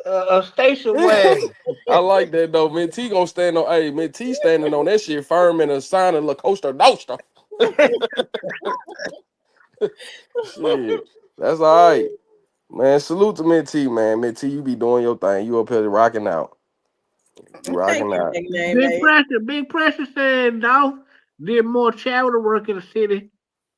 A station wagon. I like that though. Miss T gonna stand on. Hey, Miss T standing on that shit firm in a sign of La Costa Nostra. Shit, that's all right, man. Salute to Miss T, man. Miss T, you be doing your thing. You up here rocking out. Rocking out. Big pressure said Dolph did more charity work in the city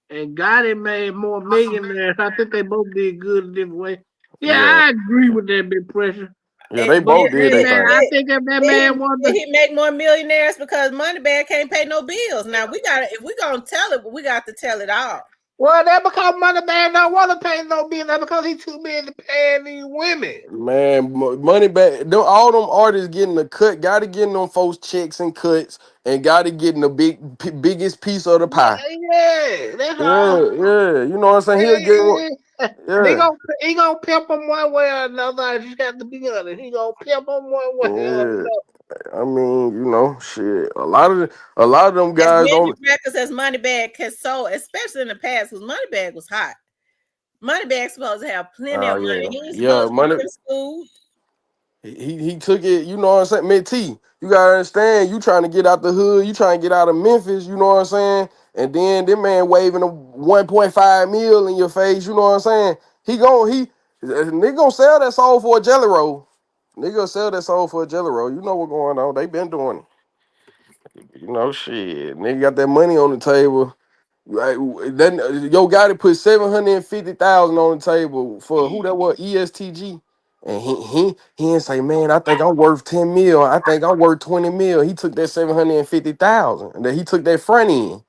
and Gotti made more millionaires. I think they both did good in different ways. Yeah, Yeah, I agree with that big pressure. yeah, they Did, both did Hey their did, man, thing. I did, think if that did he man did wanted he make more millionaires because Moneybag can't pay no bills? Now we got to if we gonna tell it, we got to tell it all. well, that because Money Man don't want to pay no bill. That because he too busy paying these women. Man, money back. All them artists getting a cut. Got to getting them folks checks and cuts, and got to getting the biggest piece of the pie. Yeah, that's all. Yeah, yeah. You know what I'm saying? He'll get one. They Yeah, gon' he gonna pimp them one way or another. I just got to be honest. He gonna pimp them one way or yeah. another. I mean, you know, shit. A lot of them As guys many don't. records as Moneybag has sold, especially in the past, because Moneybag was hot. Moneybag's supposed to have plenty Oh of money. yeah, He ain't yeah. supposed to be Money. in school. He took it, you know what I'm saying? Man, T, you gotta understand, you trying to get out the hood, you trying to get out of Memphis, you know what I'm saying? And then that man waving a 1.5 mil in your face, you know what I'm saying? Nigga gonna sell that soul for a jelly roll. Nigga gonna sell that soul for a jelly roll. You know what going on. They been doing it. You know, shit. Nigga got that money on the table. Right, then yo got to put 750,000 on the table for who that was, ESTG, and he didn't say, man, I think I'm worth 10 mil. I think I'm worth 20 mil. He took that 750,000, and then he took that front end.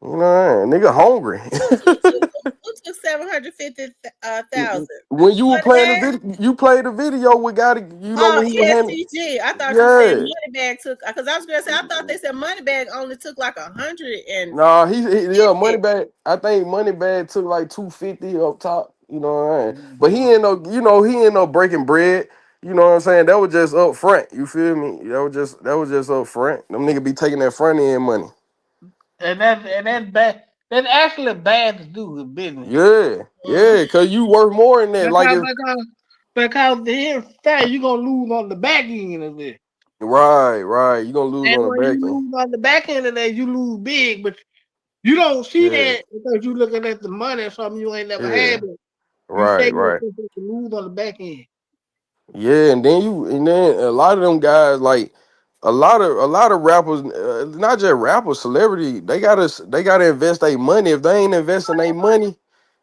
You know, nigga hungry. Who took 750,000? When you were playing the Moneybag? video, you played the video with got to, you know, Oh, when he was handing, ESTG. I thought you said yeah. Moneybag took because I was gonna say I thought they said Moneybag only took like 150. Nah, yeah, money bag. I think money bag took like 250 up top. You know what I mean? But he ain't no, he ain't no breaking bread. You know what I'm saying? That was just up front. You feel me? That was just up front. Them nigga be taking that front end money. And that's bad. That's actually bad to do with business. Yeah, Mhm. yeah, cause you worth more than that. Like Because if because because the fact you gonna lose on the back end of it. right, you gonna lose And on the when you back end. lose on the back end of that, you lose big, but you don't see Yeah, that because you looking at the money or something you ain't never yeah, had, but you say right. you're supposed to lose on the back end. Yeah, and then a lot of them guys like a lot of rappers, not just rappers, celebrity, they gotta invest their money. If they ain't investing their money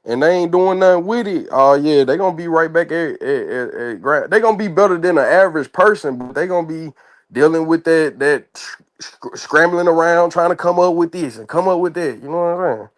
and they ain't doing nothing with it, oh yeah, they gonna be right back they gonna be better than an average person, but they gonna be dealing with scrambling around trying to come up with this and come up with that. You know what I'm saying?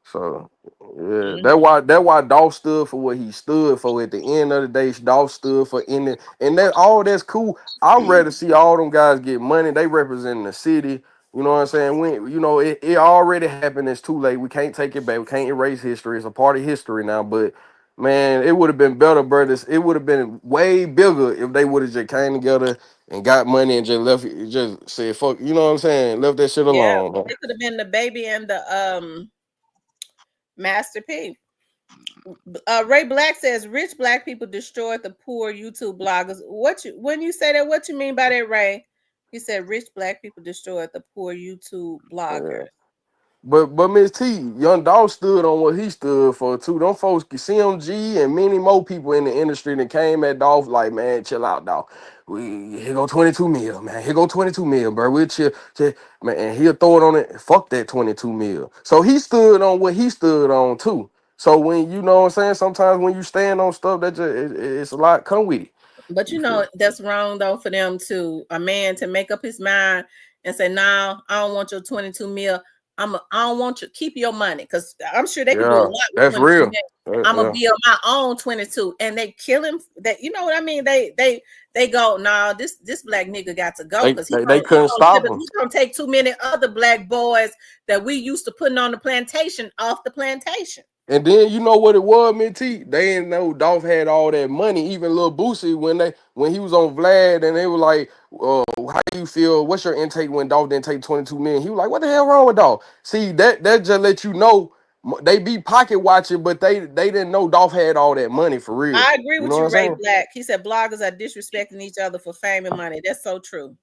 So yeah, Mhm. that why Dolph stood for what he stood for. At the end of the day, Dolph stood for in it, and that all that's cool. I'd rather see all them guys get money. They represent the city. You know what I'm saying? It already happened. It's too late. We can't take it back. We can't erase history. It's a part of history now. But man, it would have been better, brothers. It would have been way bigger if they would have just came together and got money and just left. Just said fuck. You know what I'm saying? Left that shit Yeah, alone, man. it could have been the baby and the Master P. Ray Black says rich black people destroyed the poor YouTube bloggers. When you say that, what you mean by that, Ray? He said rich black people destroyed the poor YouTube Yeah. bloggers. But Miss T, Young Dolph stood on what he stood for too. Them folks, CMG and many more people in the industry that came at Dolph like, man, chill out, Dolph. Here go 22 mil, man. Here go 22 mil, bro. We'll chill, man. And he'll throw it on it. Fuck that 22 mil. So he stood on what he stood on too. So when you know what I'm saying, sometimes when you stand on stuff, that just it's a lot come with it. But You feel? that's wrong though for them to a man to make up his mind and say, "No, I don't want your 22 mil. I don't want you keep your money because I'm sure they could do a Yeah, lot with that's 22 real. mil. I'm gonna Yeah. be on my own 22, and they kill him. That you know what I mean? They go, nah, this black nigga got to go They, because they they couldn't stop him. he gonna take too many other black boys that we used to putting on the plantation off the plantation. And then you know what it was, Minty? They didn't know Dolph had all that money. Even Lil Boosie, when he was on Vlad, and they were like, "How do you feel? What's your intake when Dolph didn't take 22 million?" He was like, "What the hell wrong with Dolph?" See, that just let you know they be pocket watching, but they didn't know Dolph had all that money for real. I agree You with know what you, I'm Ray saying? Black. He said bloggers are disrespecting each other for fame and money. That's so true.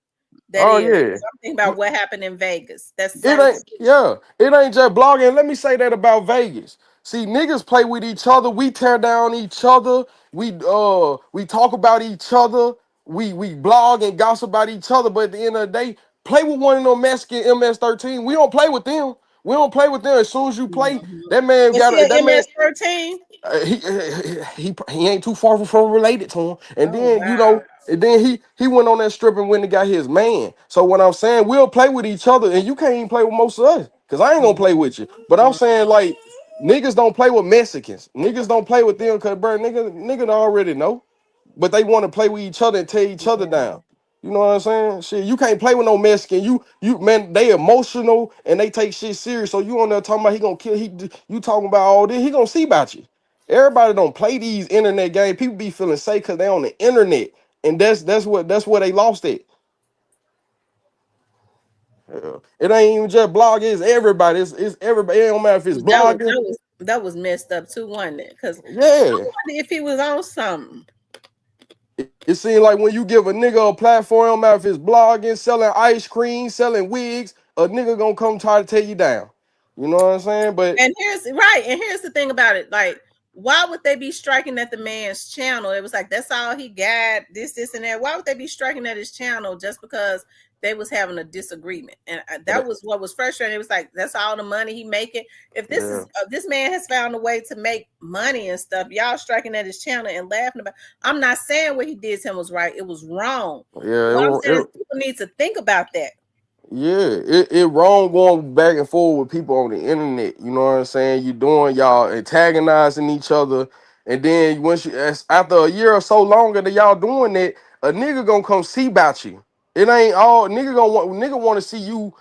That Oh is yeah. something about what happened in Vegas. That's It so ain't, yeah, it ain't just blogging. Let me say that about Vegas. See, niggas play with each other. We tear down each other. We talk about each other. We blog and gossip about each other. But at the end of the day, play with one of them Mexican MS-13. We don't play with them. We don't play with them. As soon as you play, Mhm. that man Was he got that an man. MS-13? He ain't too far from related to him. And Oh then wow. and then he went on that strip and went and got his man. So what I'm saying, we'll play with each other, and you can't even play with most of us, cause I ain't gonna play with you. But I'm saying like niggas don't play with Mexicans. Niggas don't play with them, cause bro, nigga already know. But they want to play with each other and tear each other Yeah. down. You know what I'm saying? Shit, you can't play with no Mexican. You man, they emotional and they take shit serious. So you on there talking about he gonna kill. You talking about all this? He gonna see about you. Everybody don't play these internet games. People be feeling safe because they on the internet, and that's where they lost it. Yeah. It ain't even just blog. It's everybody. It's everybody. It don't matter if it's That was blogging. that was that was messed up too, wasn't it? Because I Yeah. wonder if he was on something. It seems like when you give a nigga a platform, no matter if it's blogging, selling ice cream, selling wigs, a nigga gonna come try to tear you down. You know what I'm saying? But And here's the thing about it. Like, why would they be striking at the man's channel? It was like that's all he got, this, and that. Why would they be striking at his channel just because they was having a disagreement? And that was what was frustrating. It was like that's all the money he making. If this yeah, is this man has found a way to make money and stuff, y'all striking at his channel and laughing about. I'm not saying what he did to him was right. It was wrong. yeah, What I'm saying is it, people need to think about that. yeah, it wrong going back and forth with people on the internet. You know what I'm saying? You doing y'all antagonizing each other, and then after a year or so longer that y'all doing that, a nigga gonna come see about you. It ain't all nigga want to see you.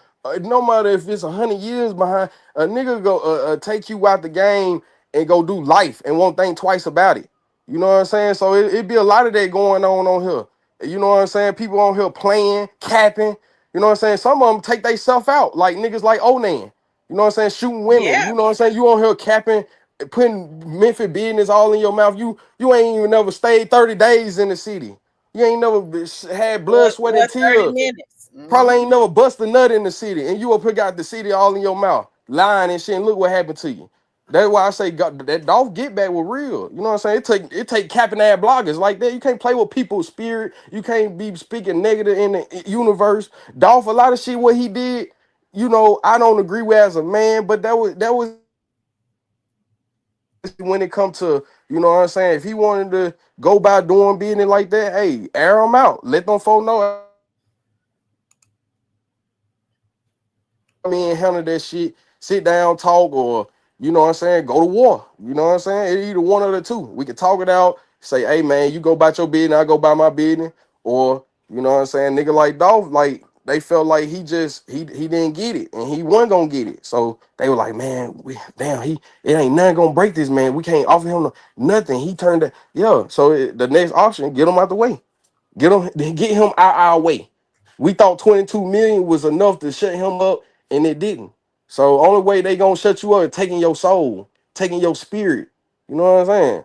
No matter if it's 100 years behind, a nigga go take you out the game and go do life and won't think twice about it. You know what I'm saying? So it be a lot of that going on here. You know what I'm saying? People on here playing, capping. You know what I'm saying? Some of them take they self out, like niggas like Onan. You know what I'm saying? Shooting women. Yeah. You know what I'm saying? You on here capping, putting Memphis business all in your mouth. You ain't even never stayed 30 days in the city. You ain't never had blood, sweat, Or and 30 tears. minutes. Probably ain't never bust a nut in the city, and you will put out the city all in your mouth, lying and shit. And look what happened to you. That's why I say God, that Dolph get back was real. You know what I'm saying? It take capping ad bloggers like that. You can't play with people's spirit. You can't be speaking negative in the universe. Dolph, a lot of shit what he did, I don't agree with as a man, but that was when it come to, you know what I'm saying? If he wanted to go by doing business like that, hey, air him out. Let them folk know. Me and handle that shit, sit down, talk, or you know what I'm saying, go to war. You know what I'm saying? It's either one of the two. We can talk it out, say, hey man, you go about your business, I go by my business, or you know what I'm saying, nigga like Dolph, like they felt like he didn't get it and he wasn't gonna get it. So they were like, man, it ain't nothing gonna break this man. We can't offer him nothing. He turned it, yeah. So the next auction, get him out the way. Get him out our way. We thought 22 million was enough to shut him up, and it didn't. So only way they gonna shut you up is taking your soul, taking your spirit. You know what I'm saying?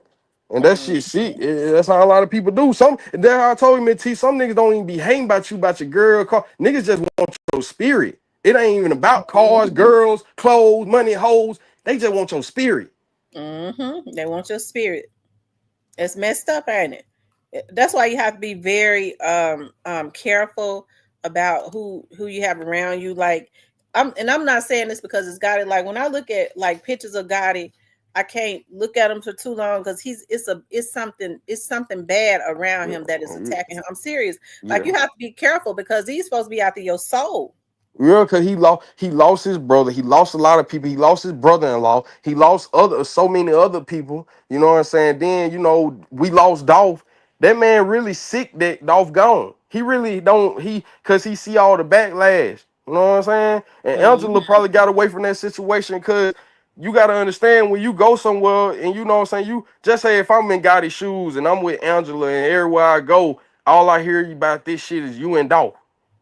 And that Mm-hmm. shit. That's how a lot of people do. That's how I told him, T. Some niggas don't even be hating about your girl, car. Niggas just want your spirit. It ain't even about cars, girls, clothes, money, hoes. They just want your spirit. Mm-hmm. They want your spirit. It's messed up, ain't it? That's why you have to be very careful about who you have around you. Like I'm not saying this because it's Gotti. Like when I look at like pictures of Gotti, I can't look at him for too long because it's something bad around him that is attacking him. I'm serious. Like Yeah. you have to be careful because he's supposed to be after your soul. Yeah, cause he lost his brother. He lost a lot of people. He lost his brother-in-law. He lost so many other people. You know what I'm saying? Then we lost Dolph. That man really sick that Dolph gone. He really don't cause he see all the backlash. You know what I'm saying? And Angela Mm-hmm. probably got away from that situation cause you gotta understand when you go somewhere and you know what I'm saying, you just say if I'm in Gotti's shoes and I'm with Angela and everywhere I go, all I hear about this shit is you and Dolph.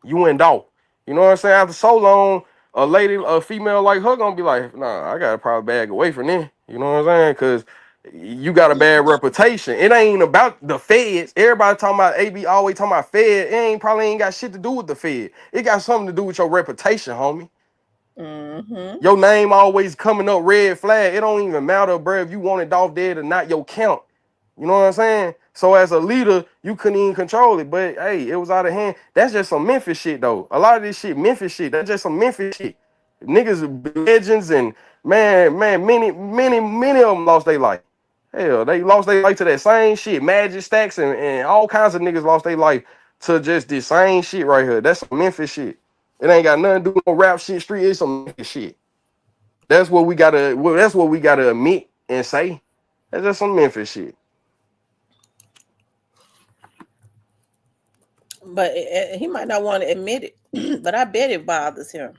You and Dolph. You know what I'm saying? After so long, a female like her gonna be like, nah, I gotta probably bag away from them. You know what I'm saying? Cause you got a bad reputation. It ain't about the feds. Everybody talking about AB always talking about fed. It probably ain't got shit to do with the fed. It got something to do with your reputation, homie. Mm-hmm. Your name always coming up red flag. It don't even matter, bro, if you wanted Dolph dead or not, your count. You know what I'm saying? So as a leader, you couldn't even control it. But hey, it was out of hand. That's just some Memphis shit though. A lot of this shit, Memphis shit. That's just some Memphis shit. Niggas legends and many of them lost their life. Hell, they lost their life to that same shit. Magic Stacks and all kinds of niggas lost their life to just this same shit right here. That's some Memphis shit. It ain't got nothing to do with no rap shit street. It's some Memphis shit. That's what we gotta admit and say. That's just some Memphis shit. But he might not want to admit it, but I bet it bothers him.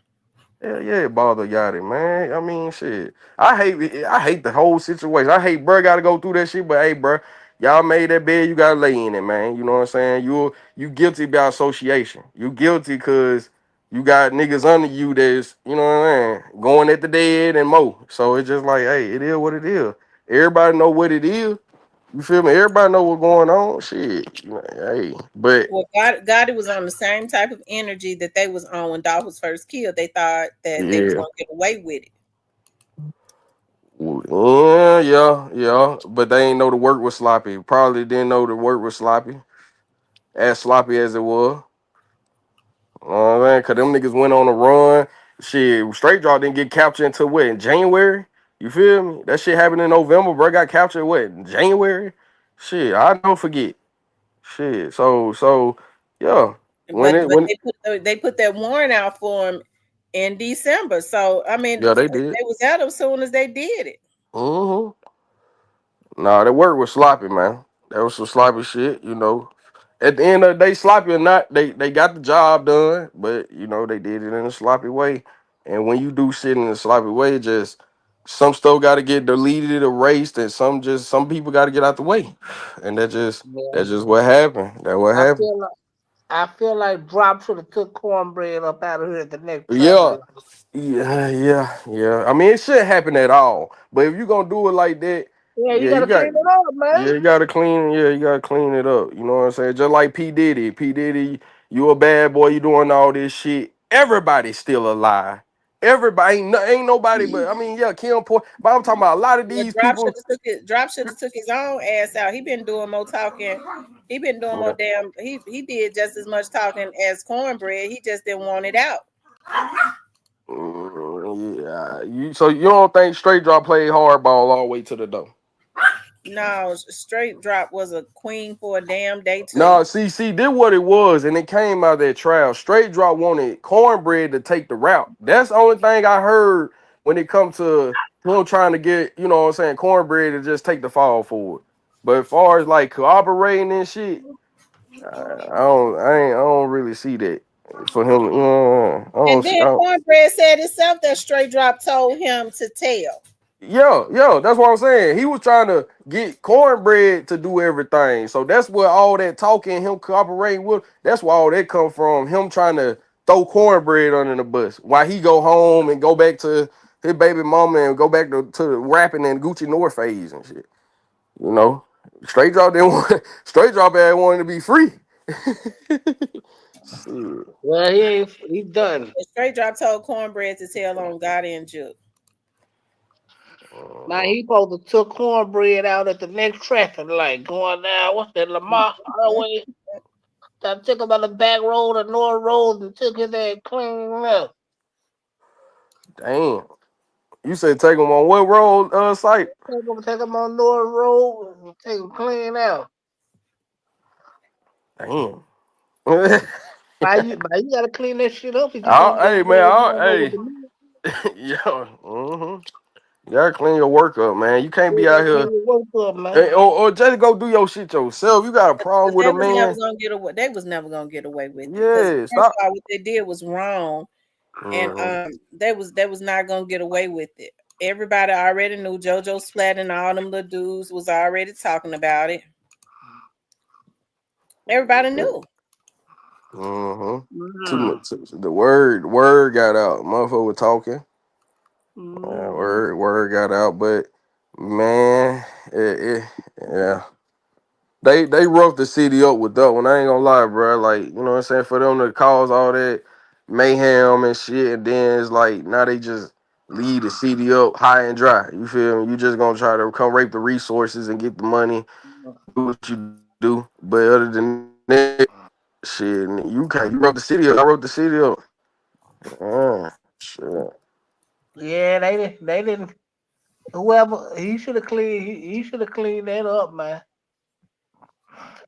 Yeah, it bother Yachty, man. I mean, shit. I hate the whole situation. I hate, bro, gotta go through that shit. But hey, bro, y'all made that bed, you gotta lay in it, man. You know what I'm saying? You guilty by association. You guilty because you got niggas under you that's, you know what I'm saying, going at the dead and more. So it's just like, hey, it is what it is. Everybody know what it is. You feel me? Everybody know what's going on. Shit. Hey, but Well, Gotti was on the same type of energy that they was on when Dolph was first killed. They thought that they was yeah. gonna get away with it. Yeah. But they ain't know the work was sloppy. Probably didn't know the work was as sloppy as it was. You know what I mean? Cause them niggas went on a run. Shit, Straight Draw didn't get captured until what, in January? You feel me? That shit happened in November, bro. Got captured what, in January? Shit, I don't forget. Shit. So yeah. When But it when they put that warrant out for him in December. So I mean, yeah, they did. they was out as soon as they did it. Mm-hmm. Nah, that work was sloppy, man. That was some sloppy shit, you know. At the end of the day, sloppy or not, they got the job done, but you know, they did it in a sloppy way. And when you do shit in a sloppy way, just some stuff gotta get deleted, erased, and some people gotta get out the way. And Yeah. that's just what happened. That what I happened. feel like I feel like Drop should have took cornbread up out of here at the next traffic Yeah. light. Yeah. I mean, it shouldn't happen at all. But if you gonna do it like that, Yeah, you yeah, gotta clean it up, man. you gotta clean it up. You know what I'm saying? Just like P. Diddy. P. Diddy, you a bad boy, you doing all this shit. Everybody's still alive. Everybody ain't nobody but I mean, yeah, Kim Point. But I'm talking about a lot of Well, these people. Drop should have took his own ass out. He been doing more talking. He been doing more Yeah. damn. He did just as much talking as Cornbread. He just didn't want it out. Yeah. So you don't think Straight Drop played hardball all the way to the door? No, Straight Drop was a queen for a damn day too. No, see, did what it was, and it came out of that trial. Straight Drop wanted Cornbread to take the route. That's the only thing I heard when it come to him trying to get, you know what I'm saying, Cornbread to just take the fall for it. But as far as like cooperating and shit, I don't really see that for him. And then Cornbread said himself that Straight Drop told him to tell. Yeah, that's what I'm saying. He was trying to get Cornbread to do everything. So that's where all that talking, him cooperating with, that's where all that come from. Him trying to throw Cornbread under the bus. While he go home and go back to his baby mama and go back to the rapping and Gucci North phase and shit. You know? Straight Drop didn't want Straight Drop had wanted to be free. Shit. Well, he done. And Straight Drop told Cornbread to tell on Gotti and Juke. Now he supposed to took cornbread out at the next traffic light going down. What's that, Lamar Highway? I took him on the back road of North Road and took his ass clean left. Damn. You said take him on what road site? Take him on North Road and take him clean out. Damn. You gotta clean that shit up if you think Hey you man, gonna go with hey, the music. yeah, you gotta clean your work up, man. You can't You be out gotta clean here, your work up, man. or just go do your shit yourself. You got a problem with They a was never man? gonna get away. They was never gonna get away with it because Yeah, first of stop. all, what they did was wrong, and Mhm. they was not gonna get away with it. Everybody already knew. JoJo Splat and all them little dudes was already talking about it. Everybody knew. Too Mm. much. The word got out. Motherfucker was talking. Mm. Word got out, but man, yeah. They roughed the city up with that one. I ain't gonna lie, bro. Like, you know what I'm saying? For them to cause all that mayhem and shit, and then it's like now they just leave the city up high and dry. You feel me? You just gonna try to come rape the resources and get the money, do what you do. But other than that, shit, you roughed the city up. I wrote the city up. Shit. Yeah, they didn't. Whoever he should have cleaned, he should have cleaned that up, man.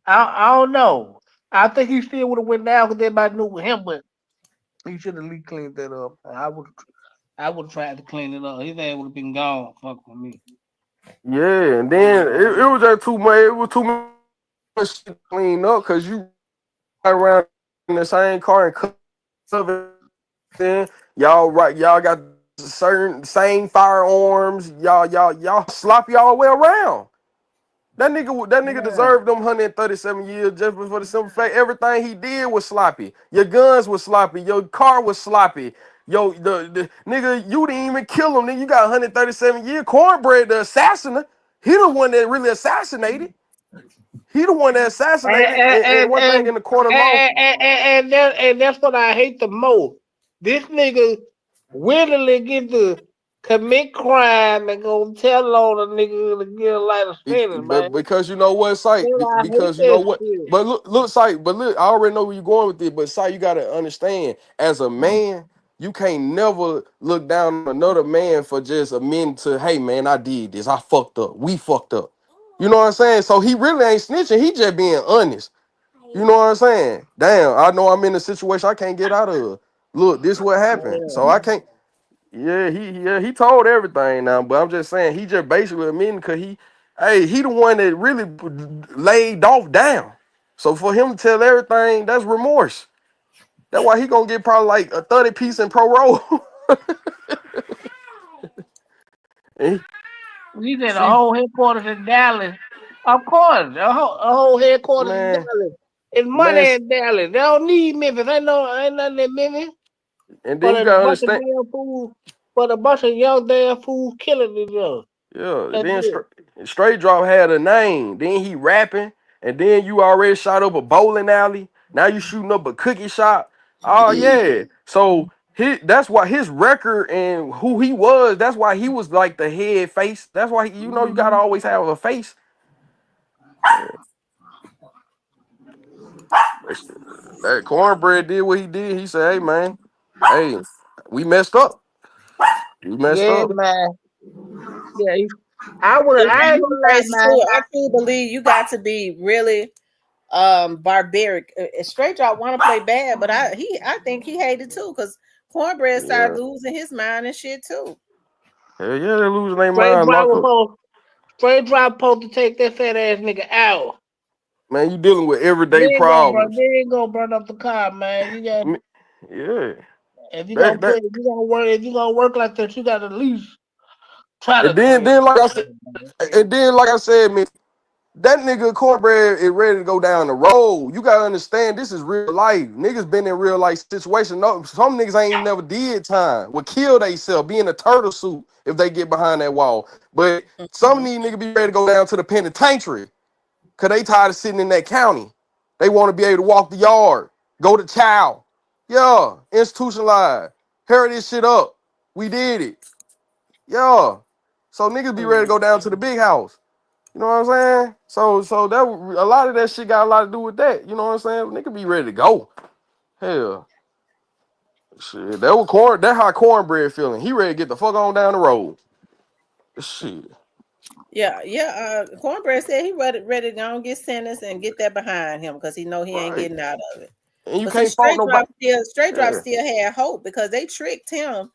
I don't know. I think he still would have went down because everybody knew with him, but he should have at least cleaned that up. I would have tried to clean it up. His ass would have been gone. Fuck with me. Yeah, and then it was just too much. It was too much shit to clean up because you ride around in the same car and cover everything. Y'all right? Y'all got certain same firearms. Y'all sloppy all the way around. That nigga Yeah. deserved them 137 years just for the simple fact everything he did was sloppy. Your guns was sloppy. Your car was sloppy. Yo, the nigga, you didn't even kill him. Then you got 137 years. Cornbread, the assassiner, he the one that really assassinated. He the one that And assassinated. and And and one thing and in the court of law, and that's what I hate the most. This nigga willingly get to commit crime and go tell on a nigga to get a lighter sentence, but man. because you know what, Sight, Man, I hate because you know that what, shit. but look, Sight, but look, I already know where you're going with it. But Sight, you gotta understand, as a man, you can't never look down on another man for just admitting to, hey man, I did this, I fucked up, we fucked up. You know what I'm saying? So he really ain't snitching, he just being honest. You know what I'm saying? Damn, I know I'm in a situation I can't get out of. Look, this what happened. So I can't. Yeah, he told everything now, but I'm just saying he just basically admitting because he the one that really laid off down. So for him to tell everything, that's remorse. That's why he gonna get probably like a 30 piece in pro roll. And We did a see, whole headquarters in Dallas. Of course, a whole headquarters in man, Dallas. It's man, money in Dallas. They don't need Memphis. Ain't nothing in Memphis. and then But you a gotta bunch of understand. damn fools, but a bunch of young damn fools killing each other. Yeah, That's then it. straight drop had a name. Then he rapping, and then you already shot up a bowling alley. Now you shooting up a cookie shop. Oh yeah. So that's why his record and who he was. That's why he was like the head face. That's why you gotta always have a face. That cornbread did what he did. He said, "Hey man, hey, we messed up. We messed Yeah, up." man. Yeah, I would. Yeah, I ain't you gonna lie, crazy man. too. I truly believe you got to be really barbaric. Straight drop want to play bad, but I think he hated too because Cornbread started Yeah, losing his mind and shit too. hell yeah, they're losing their Straight mind, drive lock up. supposed. Straight drive supposed to take that fat ass nigga out. Man, you dealing with everyday They problems. ain't gonna burn up the car, man. You got Yeah. if you gonna That if you gonna work like that, you got to at least try to and then clean then like I it. said man, that nigga cornbread is ready to go down the road. You gotta understand this is real life. Niggas been in real life situation. No, some niggas ain't never did time. Would kill theyself, be in a turtle suit if they get behind that wall. But some of Mhm. these niggas be ready to go down to the penitentiary because they tired of sitting in that county. They want to be able to walk the yard, go to chow. Yeah, institutionalized. Hurry this shit up. We did it. Yeah. So niggas be ready to Mhm. go down to the big house. You know what I'm saying? So that a lot of that shit got a lot to do with that. You know what I'm saying? Nigga be ready to go. Hell, shit. That how cornbread feeling. He ready to get the fuck on down the road. Shit. Yeah. Cornbread said he ready to go and get sentenced and get that behind him because he know he ain't Right. getting out of it. And you But see, can't fault nobody. Straight drop Yeah. still had hope because they tricked him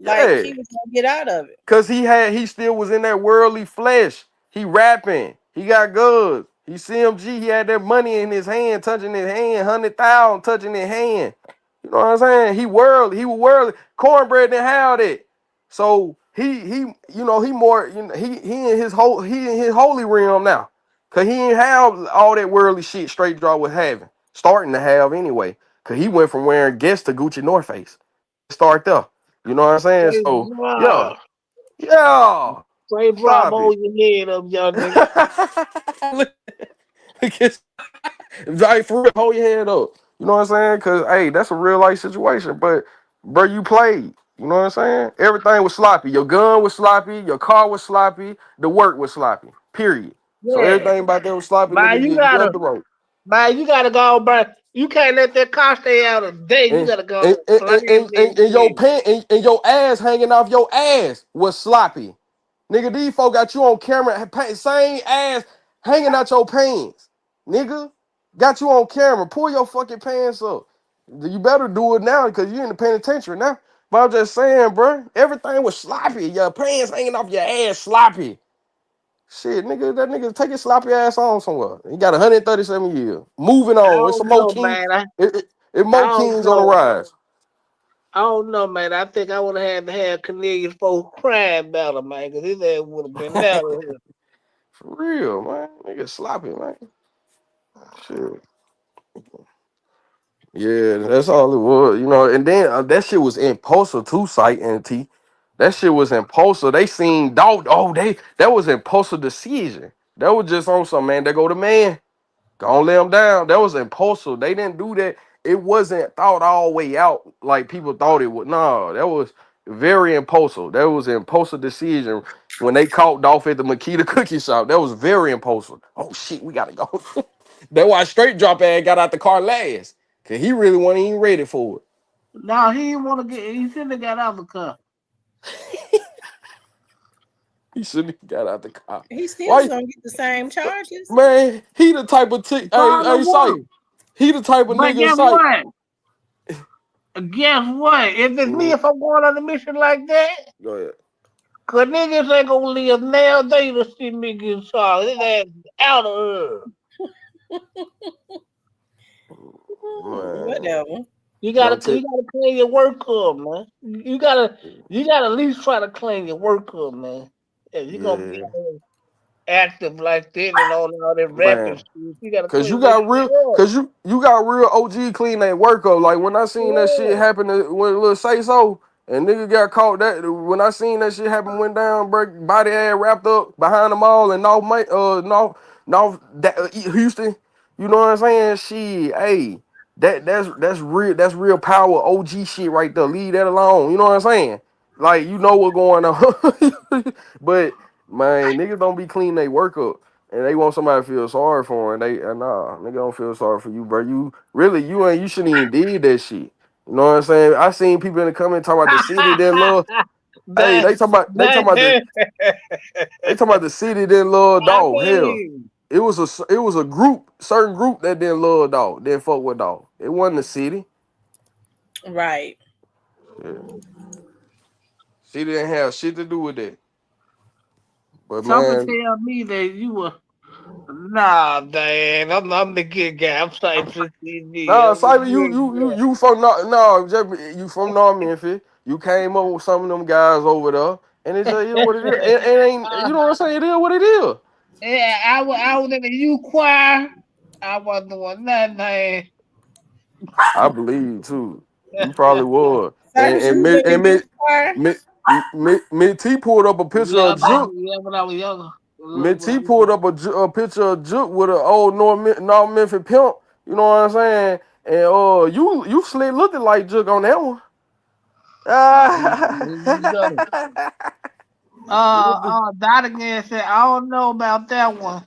like Yeah. he was gonna get out of it. Cause he still was in that worldly flesh. He rapping. He got goods. He CMG. He had that money in his hand, touching his hand, 100,000 touching his hand. You know what I'm saying? He worldly. He was worldly. Cornbread didn't have that. So he more he in his holy realm now. Cause he didn't have all that worldly shit straight draw was having. Starting to have anyway. Cause he went from wearing Guess to Gucci North Face. Start there. You know what I'm saying? Straight So yeah. drop. Yeah. Straight drop, Stop it. hold your head up, young nigga. Look, it's like for real, hold your head up. You know what I'm saying? Cause hey, that's a real life situation. But bro, you played. You know what I'm saying? Everything was sloppy. Your gun was sloppy. Your car was sloppy. The work was sloppy. Period. So Yeah. everything about that was sloppy, nigga. Man, You up the road. you gotta go, bro. You can't let that car stay out a day. You And gotta go fly and your pant and your ass hanging off your ass was sloppy. Nigga, these folk got you on camera, same ass hanging out your pants. Nigga, got you on camera. Pull your fucking pants up. You better do it now because you in the penitentiary now. But I'm just saying, bro, everything was sloppy. Your pants hanging off your ass sloppy. Shit, nigga, that nigga take his sloppy ass on somewhere. He got 137 years. Moving I on. It's some don't more know, king. man. It I more don't kings on the know. rise. I don't know, man. I think I would have had to have Cornelius folks crying about him, man, because his ass would have been out of here. For real, man. Nigga sloppy, man. Shit. Yeah, that's all it was, you know. And then that shit was impulsive too, sight and T. That shit was impulsive. They seen dog. Oh, that was impulsive decision. That was just on some man. They go to man. Gonna lay them down. That was impulsive. They didn't do that. It wasn't thought all the way out like people thought it would. No, that was very impulsive. That was an impulsive decision when they caught Dolph at the Makita cookie shop. That was very impulsive. Oh shit, we gotta go. That's why straight drop ass got out the car last. Cause he really wasn't even ready for it. No, he didn't want to get. He shouldn't have got out the car. He shouldn't have got out the car. He still Why? gonna get the same charges. Man, he the type of Probably sight. was. He the type of But nigga guess sight. what? Guess what? If it's me, Mhm. if I'm going on a mission like that, Go ahead. cause niggas ain't gonna live now. They to see me get shot. His ass out of Man, Whatever. You don't gotta take. clean your work up, man. You gotta at least try to clean your work up, man. If you gonna be Yeah, active like that and all that rapping man. shit, you gotta Cause you clean that got real, shit up. cause you got real OG clean that work up. Like when I seen that shit Yeah. happen when little say so and nigga got caught that when I seen that shit happen went down, bro, body ass wrapped up behind the mall and Houston. You know what I'm saying? Shit, hey, that's real power OG shit right there. Leave that alone. You know what I'm saying? Like you know what going on, but man, niggas don't be clean they work up. And they want somebody to feel sorry for, and nah, nigga don't feel sorry for you, bro. You really, you shouldn't even did that shit. You know what I'm saying? I seen people in the comment talking about the city didn't love. Hey, that that they talking about the city didn't love I dog. Hell, mean, it was a group, certain group that didn't love dog, didn't fuck with dog. It wasn't the city. Right. Yeah. City didn't have shit to do with that. But something man, tell me that you were nah, man. I'm the good guy. I'm saying to CD. nah, I'm the Simon, good guy. you from you from North Memphis. You came up with some of them guys over there, and it just is what it is. It ain't you know what I'm saying? It is what it is. Yeah, I was in the youth choir. I wasn't doing nothing, man. I believe too. You probably would. Cyrus, you was in the youth choir? Mid T pulled up a picture of Juke. Yeah, when I was younger. Mid When I T was pulled up a picture of Juke with an old North Memphis pimp. You know what I'm saying? And you slid looking like Juke on that one. here you go. You Dot again said, I don't know about that one.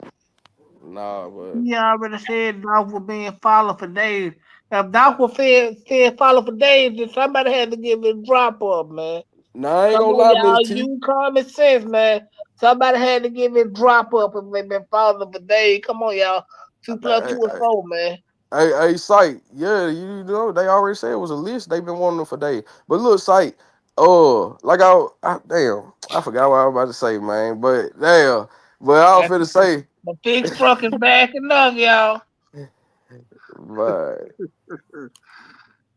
Nah, but He already said Dolph was being followed for days. If Dolph was said followed for days, then somebody had to give it a drop up, man. nah, I ain't Come gonna on, lie, y'all. Miss T. You common sense, man. Somebody had to give it a drop up if they been following for days. Come on, y'all. 2 plus Hey, 2 is 4, man. Sight. Yeah, you know they already said it was a list. They've been wanting them for days. But look, Sight. Like damn, I forgot what I was about to say, man. But damn, but I was That's finna say, the big truck is backing up, y'all. but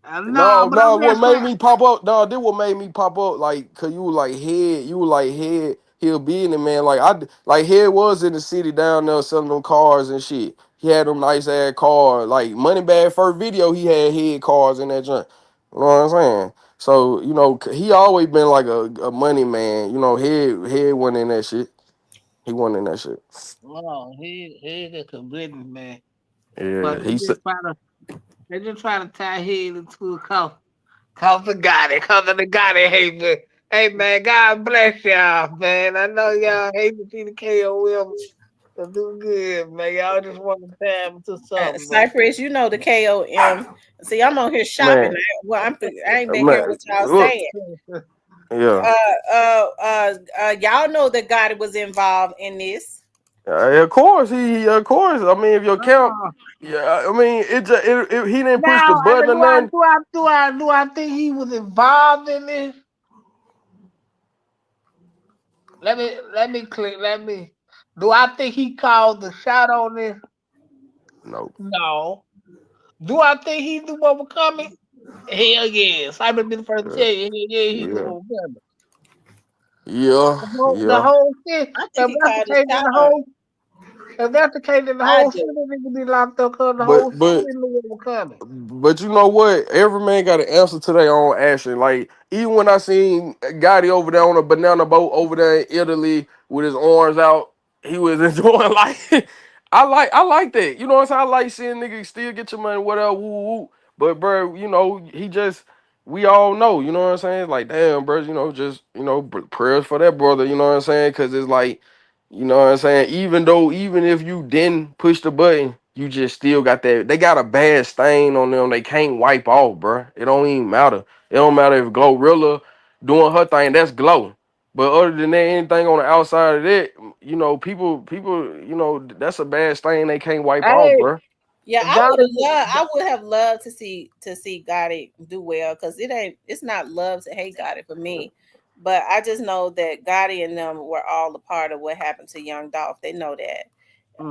I know, no, but I'm no, what just made saying. me pop up? No, this what made me pop up. Like, cause you were like head. He'll be in the man. Like head was in the city down there selling them cars and shit. He had them nice ass cars. Like Moneybag first video, he had head cars in that joint. You know what I'm saying? So you know, he always been like a money man. You know, head went in that shit. He went in that shit. Oh, he a business man. Yeah, But he said. they just try to tie head into a coffin. Cause the Gotti, cause of the Gotti hate me. Hey man, God bless y'all, man. I know y'all hate to see the KOM. Do good, man. Y'all just want to tap into something, man. Cypress, you know the KOM. See, I'm on here shopping. Man, I ain't been hearing man, what y'all look, saying. yeah. Y'all know that God was involved in this. Of course, of course. I mean, if your count, Uh, yeah. I mean, he didn't push the now, button or nothing. do I think he was involved in this? Let me click. Let me. Do I think he called the shot on this? No. No. Do I think he knew what was coming? Hell yeah. Simon be the first to Yeah, tell you. Hell yeah, he knew yeah, what was coming. yeah, The yeah. whole shit. I think If he that's the called the case, then shot the on. whole. If that's the case, then the I whole do. city nigga be locked up because the But whole but city knew what was coming. But you know what? Every man got an answer to their own action. Like even when I seen Gotti over there on a banana boat over there in Italy with his arms out, he was enjoying like I like that. You know what I'm saying? I like seeing niggas still get your money, whatever, woo woo. But bro, he just we all know, you know what I'm saying? Like, damn, bro, just prayers for that brother, you know what I'm saying? Cause it's like, you know what I'm saying? Even if you didn't push the button, you just still got that. They got a bad stain on them. They can't wipe off, bruh. It don't even matter. It don't matter if Glorilla doing her thing. That's Glow. But other than that, anything on the outside of that, people, that's a bad stain they can't wipe off, Hey, bruh. Yeah, gotta I would have loved to see Gotti do well because it's not love to hate Gotti for me. But I just know that Gotti and them were all a part of what happened to Young Dolph. They know that.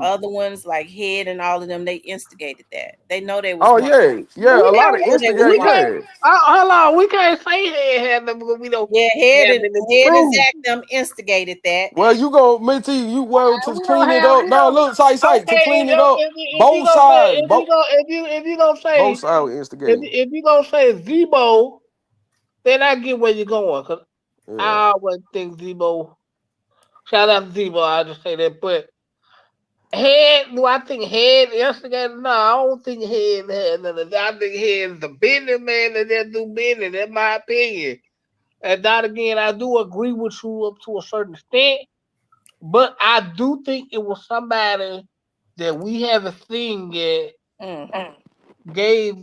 Other ones like Head and all of them, they instigated that. They know they was Oh wrong. yeah, we yeah. A lot can't of They know they was instigate, we wrong. can't yeah. hold on, we can't say he had them because we don't Yeah, Head have and any Head and proof. Zach them instigated that. Well, you go, Minty, you well to We don't clean it have up. we No, don't look, sight to okay clean it up. if you Both gonna say sides, if you gonna both say sides were instigating. if you gonna say Zebo, then I get where you're going because Yeah. I always think Zebo. Shout out to Zebo, I just say that, but Head, do I think Head instigated? No, I don't think Head had none of that. I think Head is the business man that just do business. That's my opinion. And that again, I do agree with you up to a certain extent, but I do think it was somebody that we haven't seen yet Mm. gave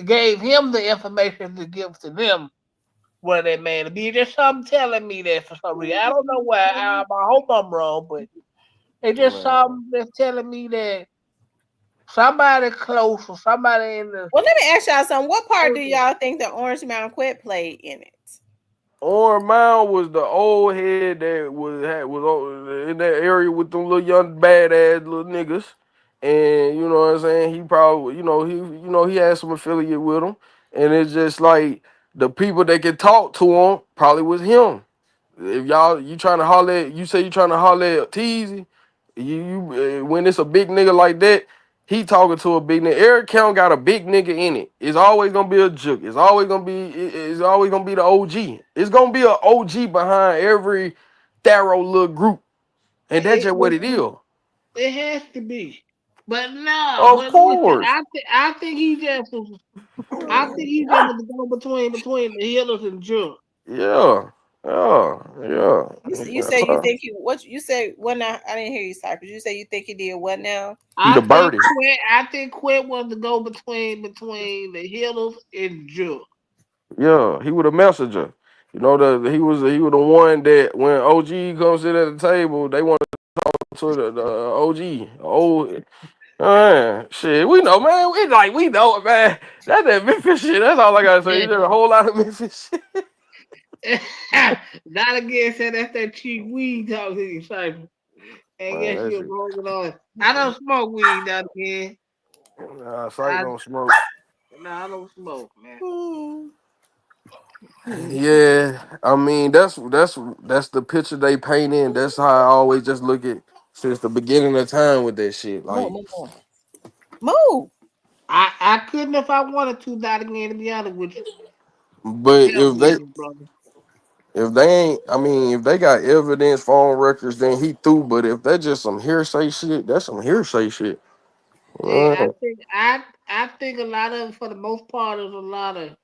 gave him the information to give to them where that man to be. Just something telling me that for some reason. I don't know why. I hope I'm wrong, but it's just Man. something that's telling me that somebody close or somebody in the Well, let me ask y'all something. What part do y'all think the Orange Mountain Quet played in it? Orange Mound was the old head that was in that area with them little young badass little niggas. And you know what I'm saying? He probably, he had some affiliate with them. And it's just like the people that could talk to him probably was him. If you trying to holler at, you say you trying to holler at Teasy, when it's a big nigga like that, he talking to a big nigga. Every count got a big nigga in it. It's always gonna be a juke. It's always gonna be the OG. It's gonna be an OG behind every thorough little group, and that's just what it, it is. it has to be. But no, Of but listen, course, I think he just was I think he just was the go between the healers and Junk. yeah, yeah, yeah. You say you think you what you say? What now? I didn't hear you, Cypress. You say you think he did what now? He the birdie. I think Quinn was the go between the healers and Junk. Yeah, he was a messenger. He was the one that when OG comes sit at the table, they want to the OG. Oh man, shit, we know, man. We know it, man. That's that Memphis shit. That's all I gotta say. There's a whole lot of Memphis shit. Not again said that's that cheap weed talking to you, Cypher. And Man, guess that you're shit. rolling on. I don't smoke weed not again. Sight I don't smoke. no, I don't smoke, man. Yeah, I mean that's the picture they paint in. That's how I always just look at since the beginning of time with that shit. Move, Like, move, move. Move. I couldn't if I wanted to, not again to be honest with you. but Tell if me they this, brother. If they ain't, I mean, if they got evidence, phone records, then he through. But if that's just some hearsay shit, that's some hearsay shit. Hey, I Uh, think I think a lot of for the most part is a lot of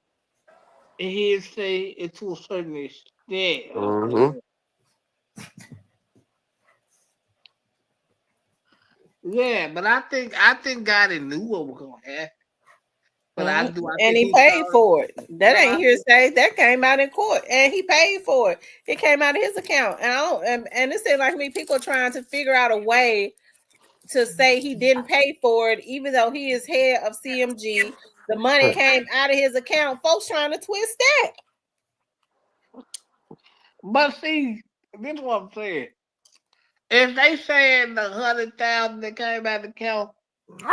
hearsay it to a certain extent. hmm Yeah, but I think Gotti knew what was gonna happen. But I Mm, do. I and think he he paid thought. for it. That No, ain't I think. hearsay. That came out in court, and he paid for it. It came out of his account, and I don't, and it seems like me people trying to figure out a way to say he didn't pay for it, even though he is head of CMG. The money came out of his account. Folks trying to twist that. But see, this is what I'm saying. If they saying the 100,000 that came out of the account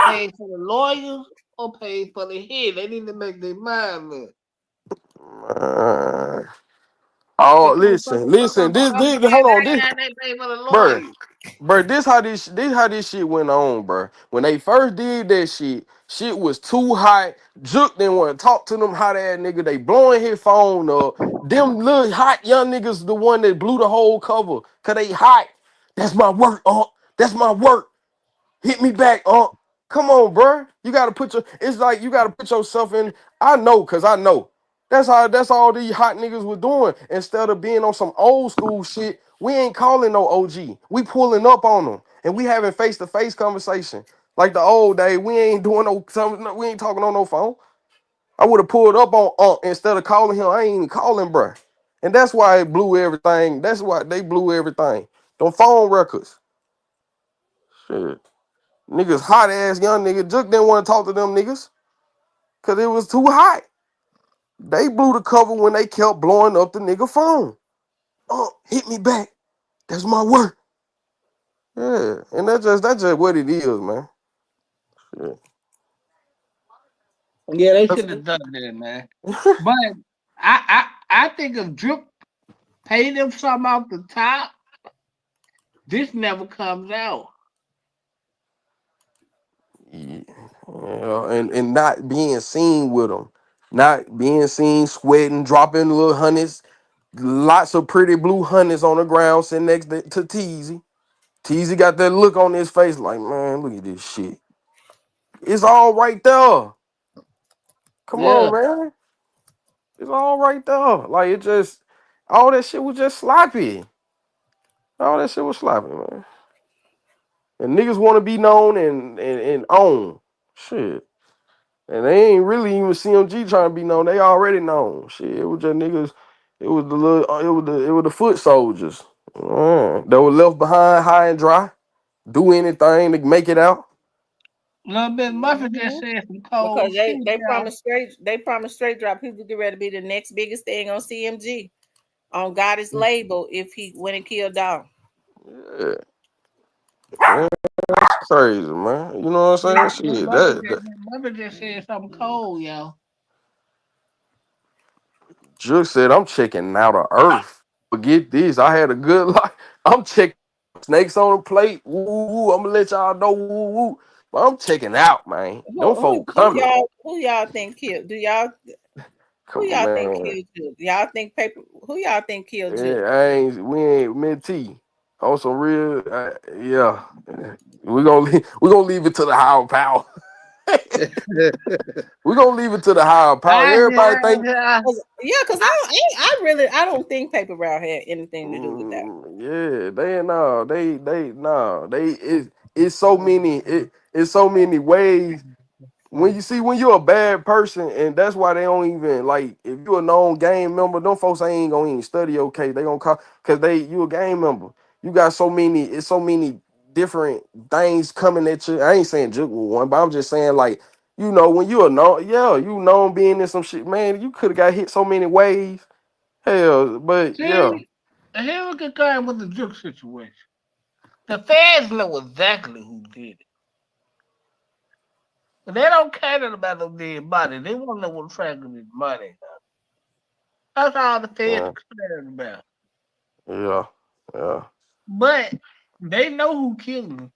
paid for the lawyers or paid for the hit, they need to make their mind up. Uh, oh, Because listen, listen. I'm This, saying hold on, this, they paid for the bro. lawyers. Bro, this how this shit went on, bro. When they first did that shit was too hot. Juke didn't want to talk to them hot ass nigga. They blowing his phone up. Them little hot young niggas, the one that blew the whole cover, cause they hot. That's my work, That's my work. Hit me back, Come on, bro. You gotta put your. It's like you gotta put yourself in. I know, cause I know. That's all these hot niggas were doing. Instead of being on some old school shit, we ain't calling no OG. We pulling up on them and we having face to face conversation. Like the old day, we ain't doing we ain't talking on no phone. I would have pulled up on instead of calling him. I ain't even calling, bro. And that's why it blew everything. That's why they blew everything. Them phone records. Shit. Niggas hot ass young nigga. Juke didn't want to talk to them niggas because it was too hot. They blew the cover when they kept blowing up the nigga phone. Hit me back. That's my work. Yeah, and that's just what it is, man. Shit. Yeah, they should have done that, man. But I think if Drip paid them something off the top, this never comes out. Yeah, and not being seen with them, not being seen sweating, dropping little honeys, lots of pretty blue honeys on the ground sitting next to Teasy. Teasy got that look on his face like, man, look at this shit. It's all right there. Come on, Yeah. man. It's all right there. Like it just, all that shit was just sloppy. All that shit was sloppy, man. And niggas want to be known and own. Shit. And they ain't really even CMG trying to be known. They already known. Shit. It was just niggas. It was the little. It was the foot soldiers. That were left behind high and dry. Do anything to make it out. Little bit Muffin just Mhm. said some Because cold shit, y'all. they promised straight drop. People get ready to be the next biggest thing on CMG on Goddess label if he when he killed Dom. Yeah. Yeah, that's crazy, man. You know what I'm saying? Shit. Muffin just said something cold, y'all. Juke said, I'm checking out of Earth. Forget this. I had a good life. I'm checking snakes on the plate. Woo, woo, woo. I'm gonna let y'all know. Woo, woo, woo. But I'm checking out, man. Them folk coming. Who y'all think killed? Who Come on, y'all think man. killed Juke? Y'all think paper? Who y'all think killed Juke? Yeah, we ain't mid T. On some real, yeah. We gonna leave it to the higher power. We gonna leave it to the higher power. Everybody think, Yeah, because I don't think Paper Brown had anything to do with that. yeah, it's so many, it's so many ways. When you're a bad person, and that's why they don't even like if you're a known gang member, them folks ain't gonna even study okay. They gonna call because you a gang member. You got it's so many different things coming at you. I ain't saying Juke was one, but I'm just saying like, when you a known, yeah, you known being in some shit, man, you could have got hit so many ways. Hell, but yeah. See, here we can come with the Duke situation. The fans know exactly who did it. But they don't care about no dead body. They want to know what tracking his money. That's all the feds Yeah, concerned about. yeah, yeah. But they know who killed him.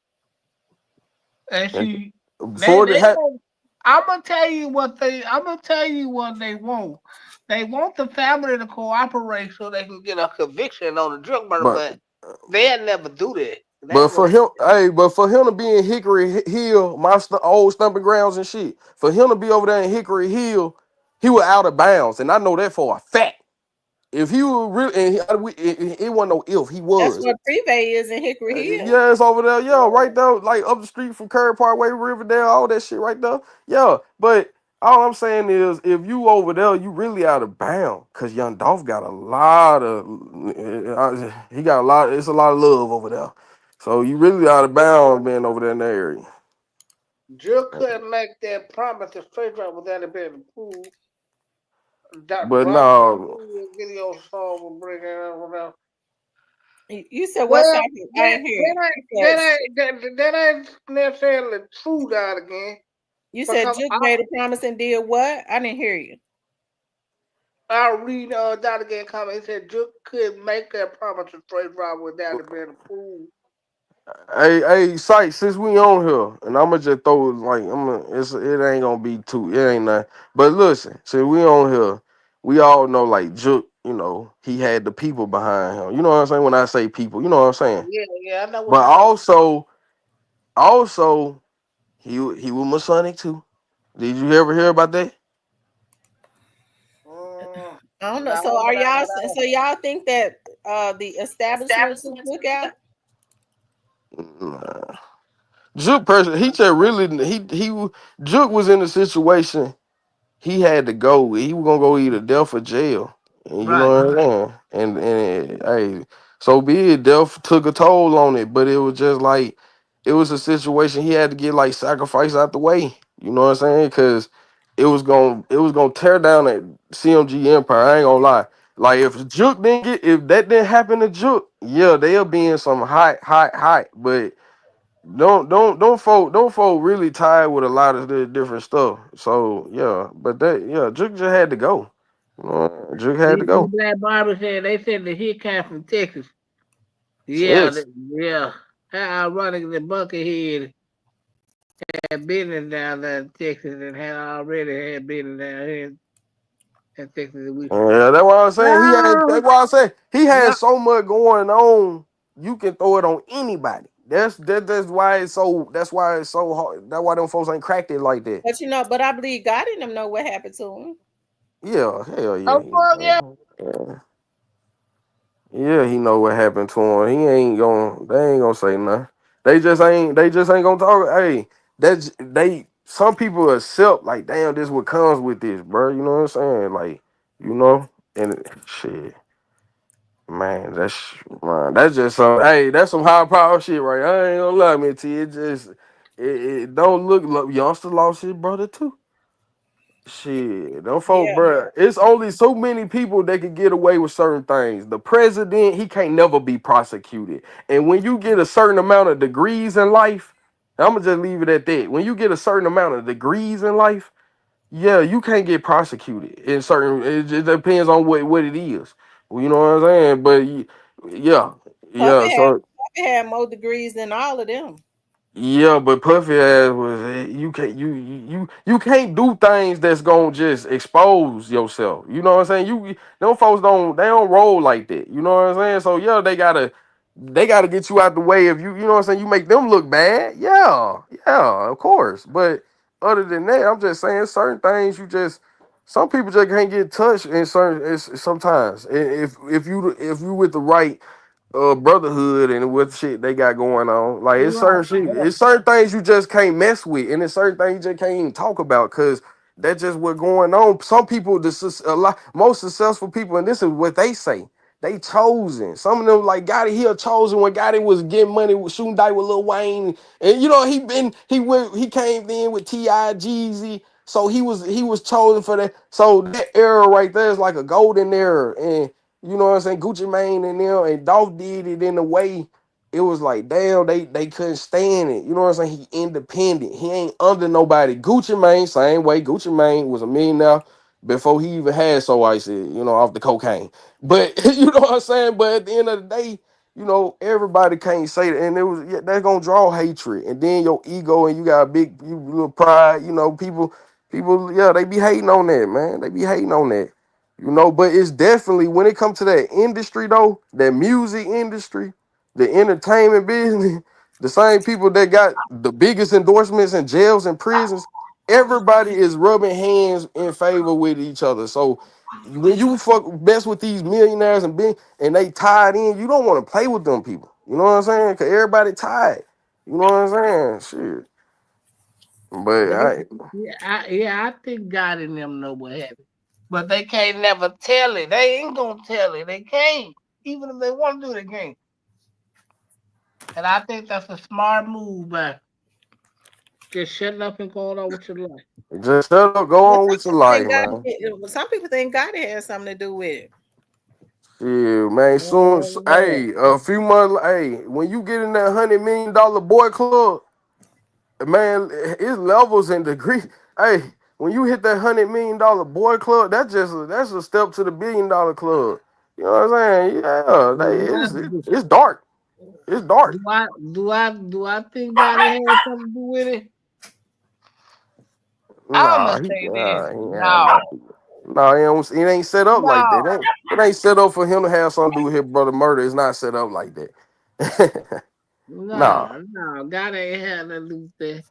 And And see, they before the they want. I'm gonna tell you what they want. They want the family to cooperate so they can get a conviction on the drug murder, but but they'll never do that. They but ain't for gonna. him, hey, but for him to be in Hickory Hill, my old stumping grounds and shit, for him to be over there in Hickory Hill, he was out of bounds, and I know that for a fact. if he was really, and it wasn't no if he That's was. what Prive is in Hickory Hill. Yeah, it's over there. Yeah, right there, like up the street from Curry Parkway, Riverdale, all that shit right there. Yeah, but all I'm saying is, if you over there, you really out of bound. Cause Young Dolph got a lot of, he got a lot. It's a lot of love over there. So you really out of bound being over there in that area. Jill couldn't make that promise to straight drop without it being approved. Dr. But Bronson no, video song will bring it out. You said what Well, song? I didn't hear you. that ain't necessarily true that again. You said Because Juke made a promise and did what? I didn't hear you. I read that again comment. He said Juke could make that promise to straight drop without it being approved. hey, Sight, since we on here, and I'ma just throw it like it ain't gonna be too, it ain't nothing. But listen, since we on here, we all know like Juke, he had the people behind him. You know what I'm saying? When I say people, you know what I'm saying. Yeah, I know what But you're talking also, he was Masonic too. Did you ever hear about that? about. I don't know. No, So are but y'all? So y'all think that the establishment took Juke out? Nah. Juke person, he just really Juke was in a situation. He had to go. He was gonna go either death or jail. And you Right. know what I'm saying? And hey, so be it. Death took a toll on it, but it was just like it was a situation he had to get like sacrifice out the way. You know what I'm saying? Because it was gonna tear down that CMG empire. I ain't gonna lie. Like if that didn't happen to Juke, yeah, they'll be in some hot. But don't folk really tied with a lot of the different stuff. So yeah, but Juke just had to go. Juke had to These go. black barbers said they said that he came from Texas. Yeah, Six. yeah. How ironic that Buckethead had business down there in Texas and had already had business down here in Texas. Yeah, that's why I'm saying No, that's why I say he no. has so much going on. You can throw it on anybody. That's why it's so. That's why it's so hard. That's why them folks ain't cracked it like that. But I believe God in them know what happened to him. Yeah, hell yeah. Oh, fuck yeah. Yeah. Yeah, he know what happened to him. He ain't gonna. They ain't gonna say nothing. They just ain't. They just ain't gonna talk. Hey, that's they. Some people accept like, damn, this what comes with this, bro. You know what I'm saying? Like, and shit, that's just some. Hey, that's some high power shit, right? I ain't gonna lie, man. It don't look like youngster lost his brother too. Shit, them folk, Yeah. bruh. It's only so many people that can get away with certain things. The president, he can't never be prosecuted. And when you get a certain amount of degrees in life, I'm gonna just leave it at that. When you get a certain amount of degrees in life, yeah, you can't get prosecuted. In certain, it depends on what it is. Well, you know what I'm saying? But yeah, yeah. So Puffy had more degrees than all of them. yeah, but Puffy ass was you can't do things that's gonna just expose yourself. You know what I'm saying? Them folks don't roll like that. You know what I'm saying? So yeah, they gotta get you out the way if you know what I'm saying, you make them look bad. Yeah, yeah, of course. But other than that, I'm just saying certain things some people just can't get touched in sometimes. If you with the right brotherhood and what shit they got going on. Like Right. it's certain things you just can't mess with, and it's certain things you just can't even talk about because that's just what going on. Some people, a lot most successful people, and this is what they say. They chosen. Some of them like Gotti, he a chosen when Gotti was getting money with shooting dice with Lil Wayne. And he came in with T.I. Jeezy. So he was chosen for that. So that era right there is like a golden era. And you know what I'm saying? Gucci Mane and them and Dolph did it in a way it was like, damn, they couldn't stand it. You know what I'm saying? He independent. He ain't under nobody. Gucci Mane, same way. Gucci Mane was a millionaire before he even had So I said, off the cocaine. But you know what I'm saying? But at the end of the day, everybody can't say that. And that's gonna draw hatred. And then your ego and you got a big little pride, people, yeah, they be hating on that, man. They be hating on that. But it's definitely when it comes to that industry though, that music industry, the entertainment business, the same people that got the biggest endorsements in jails and prisons, everybody is rubbing hands in favor with each other. So when you mess with these millionaires and they tied in, you don't want to play with them people. You know what I'm saying? Cause everybody tied. You know what I'm saying? Shit. But But I think God in them know what happened. But they can't never tell it. They ain't gonna tell it. They can't. Even if they want to do, they can't. And I think that's a smart move, but just shut up and go on with your life. just shut up, go Well, on with your life, man. some people think God has something to do with it. Yeah, man. Hey, a few months, hey, when you get in that $100 million boy club, man, it's levels and degrees. Hey, when you hit that $100 million boy club, that's a step to the $1 billion club. You know what I'm saying? Yeah, it's dark. It's dark. Do I think God has something to do with it? I'ma Nah, say this. he had No. nothing. No, it ain't set up like that. No. It ain't set up for him to have something to do with his brother murder. It's not set up like that. Nah. No. God ain't had nothing to do with that.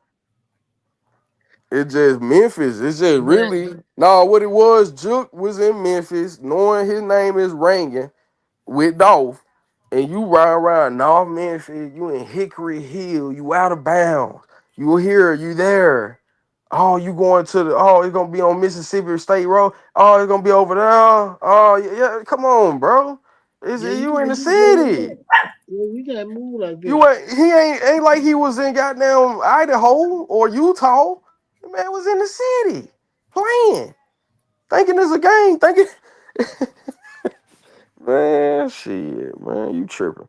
It's just Memphis. It's just But really no. What it was, Juke was in Memphis, knowing his name is ringing with Dolph, and you ride around North Memphis. You in Hickory Hill. You out of bounds. You here. You there. Oh, you going to the? Oh, it's gonna be on Mississippi State Road. Oh, it's gonna be over there. Oh, yeah. Come on, bro. yeah, You in the city? you can't move like that. You ain't. He ain't like he was in goddamn Idaho or Utah. The man was in the city playing, thinking it's a game. Thinking, man, shit, man, you tripping.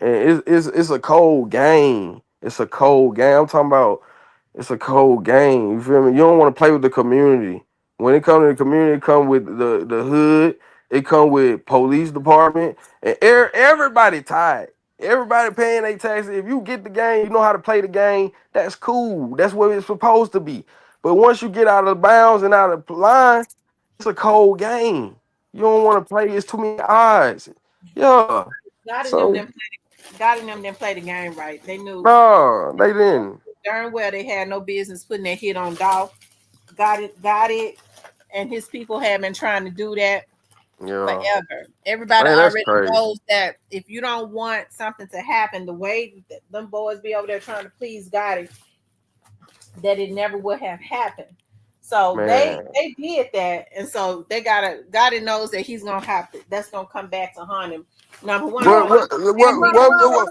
And it's a cold game. It's a cold game. I'm talking about. It's a cold game. You feel me? You don't want to play with the community. When it comes to the community, it come with the hood. It come with police department, and everybody tied. Everybody paying their taxes. If you get the game, you know how to play the game. That's cool. That's what it's supposed to be. But once you get out of bounds and out of line, it's a cold game. You don't want to play. It's too many odds. Yeah. God and them So didn't play. God and them didn't play the game right. They knew no, they didn't. darn well they had no business putting that hit on Dolph. Got it, and his people have been trying to do that Yeah. forever. Everybody Man, that's already crazy. knows that if you don't want something to happen, the way that them boys be over there trying to please God, that it never would have happened. So Man. they did that, and so they gotta God knows that he's gonna have to. That's gonna come back to haunt him. Number one, What what and what what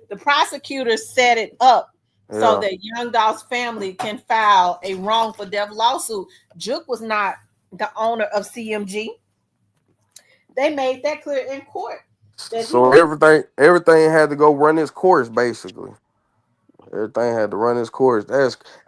the prosecutors set it up so Yeah. that Young Dolph's family can file a wrongful death lawsuit. Juke was not the owner of CMG. They made that clear in court that he So was. everything had to go run its course, basically. Everything had to run its course.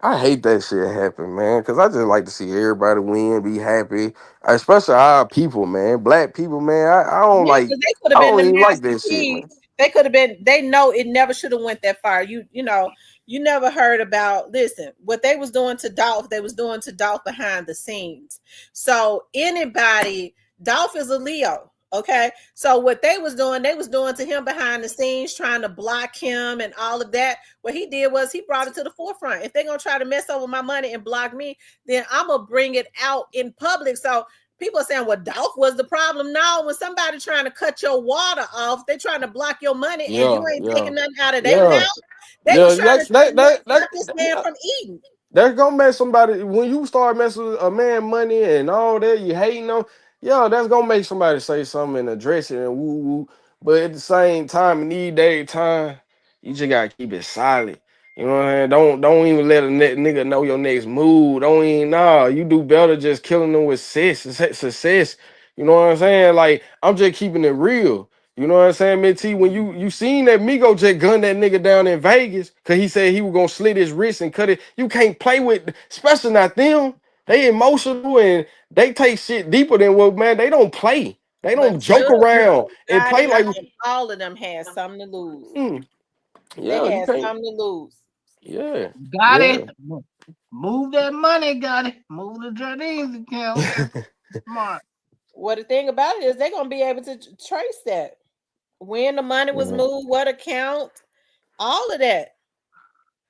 I hate that shit happen, man. Cause I just like to see everybody win, be happy. Especially our people, man. Black people, man. Yeah, because they could I have been don't the even like master that shit, key. man. They could have been. They know it never should have went that far. You know, you never heard about. Listen, what they was doing to Dolph, they was doing to Dolph behind the scenes. So anybody, Dolph is a Leo. Okay, so what they was doing to him behind the scenes, trying to block him and all of that. What he did was he brought it to the forefront. If they're gonna try to mess over my money and block me, then I'm gonna bring it out in public. So people are saying, well, Dolph was the problem. No, when somebody trying to cut your water off, they trying to block your money and you Yeah, ain't yeah. taking nothing out of their Yeah. mouth, they Yeah. was trying to That's that stop this man that from eating. That's gonna make somebody when you start messing with a man money and all that, you hating on, yeah, that's gonna make somebody say something and address it and woo woo. But at the same time, in these day time, you just gotta keep it silent. You know what I'm saying? Don't even let a nigga know your next move. Don't even you do better just killing them with success. You know what I'm saying? Like I'm just keeping it real. You know what I'm saying, Miss T? When you seen that Migo just gun that nigga down in Vegas because he said he was gonna slit his wrist and cut it. You can't play with, especially not them. They emotional and they take shit deeper than what, man. They don't play. They But don't joke around and God play and them, like. all of them had something to lose. They Yeah, you had can't. something to lose. Yeah, Got yeah. it. Move that money, got it. Move the Jardines account. Smart. Well, the thing about it is they're gonna be able to trace that. When the money was Yeah. moved, what account, all of that.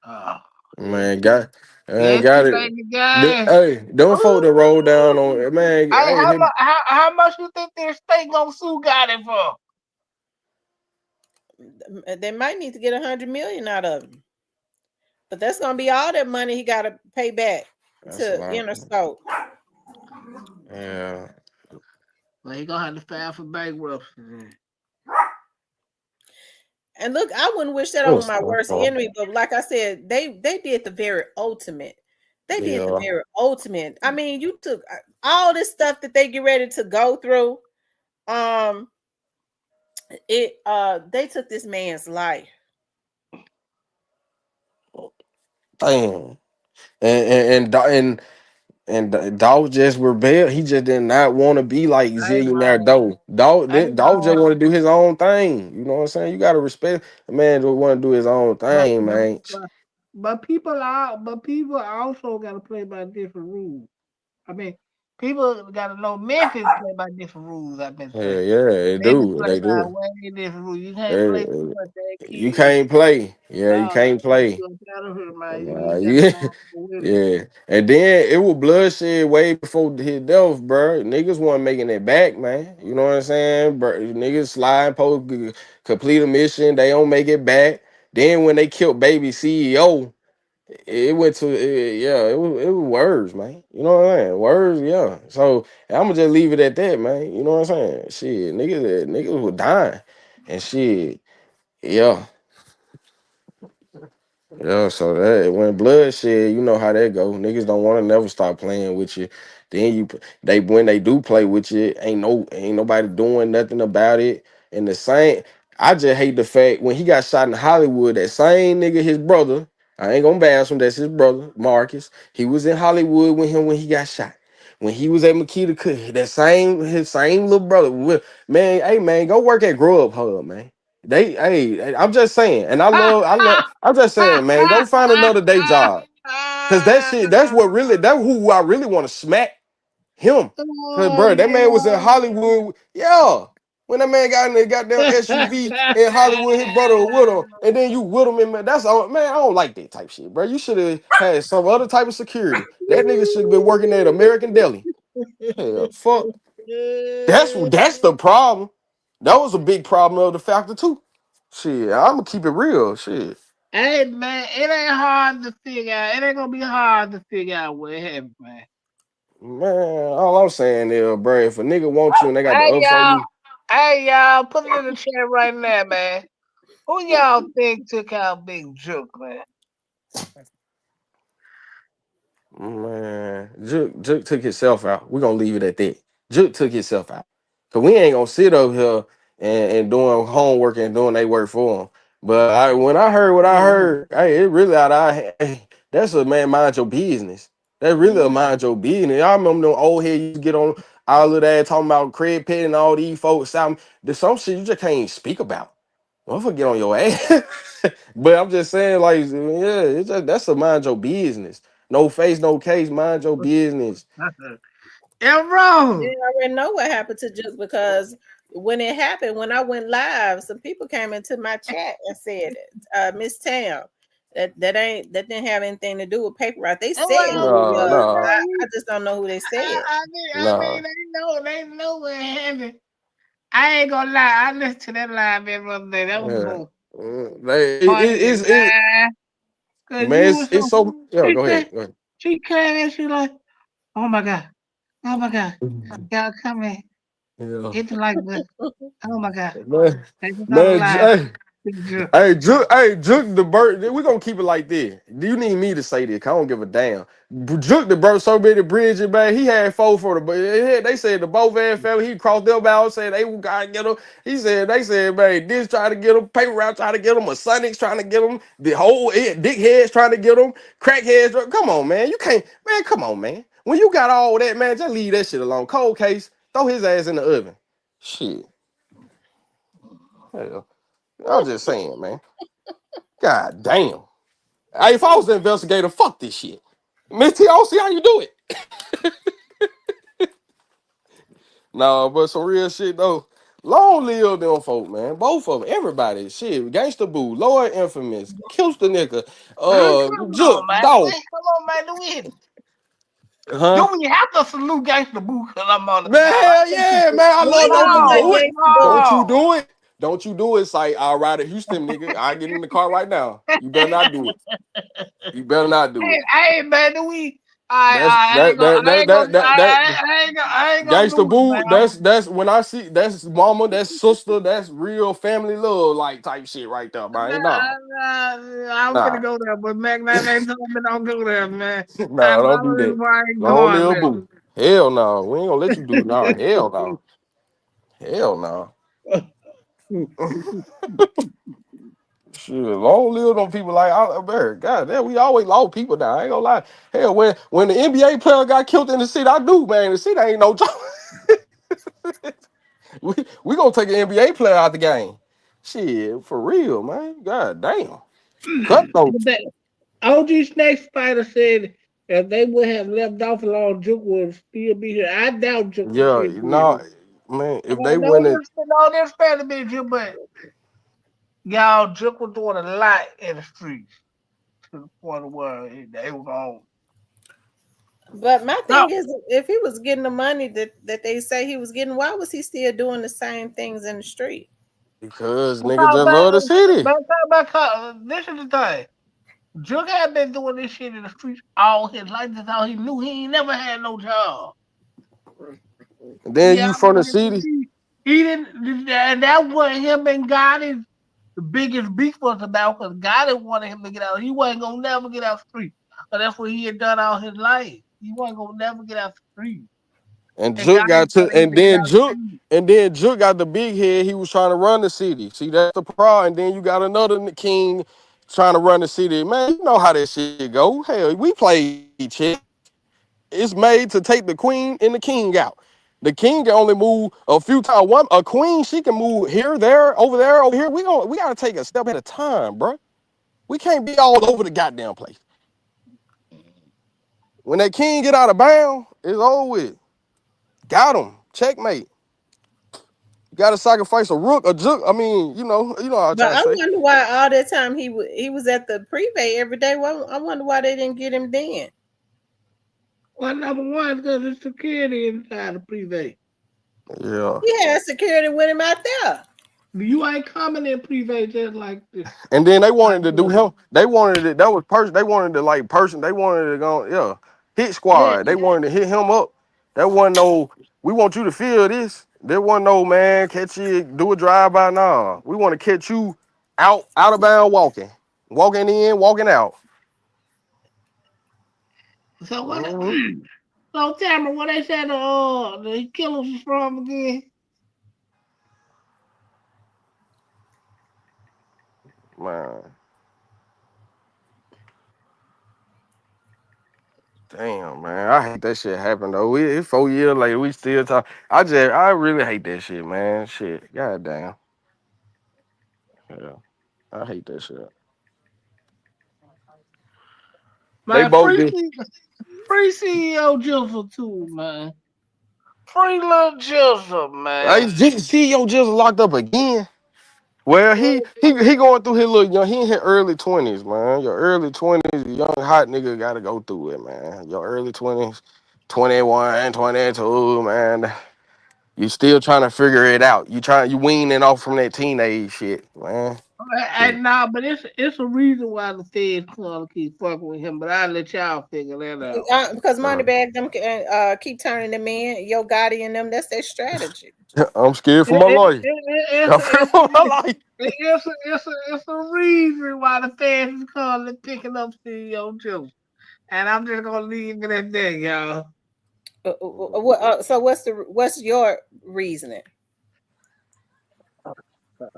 Oh, Man, God. I Yes, got you it. think the guy? Hey, don't folk to roll down on Ooh. it, man. Hey, Hey, how much you think this state gonna sue Gotti for? They might need to get 100 million out of him, but that's gonna be all that money he got to pay back that's a to lot. Interscope. Yeah. Well, he gonna have to file for bankruptcy. And look, I wouldn't wish that on What's my the worst fuck? enemy, but like I said, they did the very ultimate. They did the Yeah. very ultimate. I mean, you took all this stuff that they get ready to go through. Um, they took this man's life. Damn. And Dolph just rebelled. He just did not want to be like Hey Zillionaire man, Dolph. Dolph, hey Dolph just man, want to do his own thing. You know what I'm saying? You gotta respect a man that want to do his own but thing, but man. but, but people also gotta play by different rules. I mean, people gotta know Memphis play by different rules. I've been Yeah, saying yeah, they Memphis do. play They by do. way different rules. You can't They, play too much. They you kill you. can't play. Yeah, you No, can't play. you up out of here, man. You Nah, ain't got you, time with it. yeah. And then it was bloodshed way before his death, bro. Niggas wasn't making it back, man. You know what I'm saying? Bro, niggas slide, complete a mission. They don't make it back. Then when they killed baby CEO, it went to yeah, it was words, man. You know what I'm saying? Words, yeah. So I'ma just leave it at that, man. You know what I'm saying? Shit, niggas were dying and shit. Yeah. Yeah, so that when bloodshed, you know how that go. Niggas don't want to never stop playing with you. Then they when they do play with you, ain't nobody doing nothing about it. And the same, I just hate the fact when he got shot in Hollywood, that same nigga, his brother. I ain't gonna bash him. That's his brother, Marcus. He was in Hollywood with him when he got shot. When he was at Makita Cook, that same his same little brother. Man, hey man, go work at Grubhub, man. Hey, I'm just saying, and I'm just saying, man, go find another day job. Cause that shit, that's who I really want to smack him. Cause bro, that man was in Hollywood. Yeah. When that man got in the goddamn SUV in Hollywood, his brother was with him, and then you with him, and man, that's all man. I don't like that type shit, bro. You should have had some other type of security. That nigga should have been working at American Deli. Hell, fuck. That's the problem. That was a big problem of the factor too. Shit, I'm gonna keep it real. Shit, Hey man, it ain't hard to figure out. It ain't gonna be hard to figure out what happened, man. man. All I'm saying is, bro, if a nigga want you and they got the Hey ups on y'all, you, put it in the chat right now, man. Who y'all think took out Big Juke, man? man, Juke took himself out. We gonna leave it at that. Juke took himself out. Cause we ain't gonna sit up here and doing homework and doing they work for him. But when I heard what I heard, hey, it really out of hey, that's a man mind your business. That's really a mind your business. I remember them old head used to get on all of that talking about Craig Pitt and all these folks. There's some shit you just can't speak about. Don't forget on your ass. But I'm just saying, like, yeah, it's just that's a mind your business. No face, no case, mind your business. Yeah, Yeah, bro. I already know what happened to Juke because when it happened, when I went live, some people came into my chat and said, Miss Tam, that didn't have anything to do with paper route. They said Well, who he No, was. no, I just don't know who they said. I no. mean, they know what happened. I ain't gonna lie. I listened to that live every other day. That was the Yeah. most funniest It's live. Cause man, you was it's so so yeah, she go said ahead. Go ahead. she came and she like, oh my god, oh my god, y'all coming. Yeah. It's like the oh my god. Man, They just on the man, live. Hey, Juke the bird. We gonna keep it like this. Do you need me to say this? 'Cause I don't give a damn. Juke the bird so many bridges, man. He had four for the, but they said the both ass family. He crossed them out, said they gotta get him. They said, man, this trying to get him, paper route trying to get him, a Sonics trying to get him, the whole dick heads trying to get him, crack heads. Come on, man. You can't, man. Come on, man. When you got all that, man, just leave that shit alone. Cold case, throw his ass in the oven. Shit. Hell, I'm just saying, man. God damn. Hey, if I was the investigator, fuck this shit. Miss T, I don't see how you do it. No, but some real shit though. Long live them folk, man. Both of them, everybody. Shit, Gangsta Boo, Lord Infamous, Kills the nigga, Come on, man. Dolph. Come on, man. Huh? Do we have to salute Gangsta Boo because I'm on the Man, call? hell yeah, man. I Why love. you Don't do you that, do it? Gangsta Don't Boo? you No. do it? Don't you do it? It's like I'll ride to Houston, nigga. I get in the car right now. You better not do it. You better not do it. Hey, man, do we? That's I ain't that gonna, that I that ain't gonna, that that that I ain't gonna Gangsta do it, man. Boo. That's when I see that's mama, that's sister, that's real family love like type shit right there, man. Nah, I'm finna nah, go there, but Mac, that ain't told me don't go there, man. nah. That's Don't do always that. why I ain't Long going live there. Boo. Hell no. We ain't gonna let you do it. Nah, hell no. Hell no. Shit, long live them people like Albert. God damn, we always lost people now. I ain't gonna lie. Hell, when the NBA player got killed in the city, I do, man. The city ain't no joke. we gonna take an NBA player out the game. Shit, for real, man. God damn. But Cutthroat. that OG Snake Spider said if they would have left off alone, Juke would still be here. I doubt Juke would Yeah, still be no, here. man. If No, they win no, there's fair to be Juke, but y'all Juke was doing a lot in the streets to the point where they was on. But my No, thing is, if he was getting the money that they say he was getting, why was he still doing the same things in the street? because niggas because just love the city. this is the thing. Juke had been doing this shit in the streets all his life. That's all he knew. He ain't never had no job. And then Yeah, you from the city. he didn't, and that what him and Gotti the biggest beef was about because Gotti wanted him to get out. He wasn't gonna never get out the street. But that's what he had done all his life. He wasn't gonna never get out the street. And And Jook Gotti got to, wanted him to get out the street. and then Jook got the big head. He was trying to run the city. See, that's the problem. And then you got another king trying to run the city. Man, you know how that shit go. Hell, we play chess. It's made to take the queen and the king out. The king can only move a few times. A queen, she can move here, there, over here. We gotta take a step at a time, bro. We can't be all over the goddamn place. When that king get out of bounds, it's over with. Got him. Checkmate. You gotta sacrifice a rook, a jook. I mean, you know how I'm But trying to I say. wonder why all that time he was at the privy every day. Well, I wonder why they didn't get him then. Well, number one, because it's security inside the privé. Yeah. He had security with him out there. You ain't coming in privé just like this. And then they wanted Like to do this. him. They wanted it. That was person. They wanted to like person. They wanted to go. Yeah. Hit Yeah. squad. They wanted to hit him up. That wasn't no. We want you to feel this. There wasn't no man catch you do a drive by. Nah. We want to catch you out of bound walking in, walking out. So what? Mhm. So Tamara, what they said the killers was from again? Man. Damn, man. I hate that shit happen though. It's 4 years later. We still talk. I really hate that shit, man. Shit. God damn. Yeah. I hate that shit. They Man, both did. free CEO Jizzle too, man. Free little Jizzle, Hey, man. CEO just locked up again. Well, he going through his little young. He in his early 20s, man. Your early 20s, young hot nigga got to go through it, man. Your early 20s, 21, 22, man. You still trying to figure it out. You weaning off from that teenage shit, man. And nah, but it's a reason why the feds gonna keep fucking with him. But I'll let y'all figure that out. Because Uh, Moneybag them keep turning them in. Yo Gotti and them, that's their strategy. I'm scared for It, my it, life. it, I'm it's, scared it's, for my life. it's a reason why the feds is calling picking up CEO Jizzle. And I'm just gonna leave it at that, y'all. So what's your reasoning?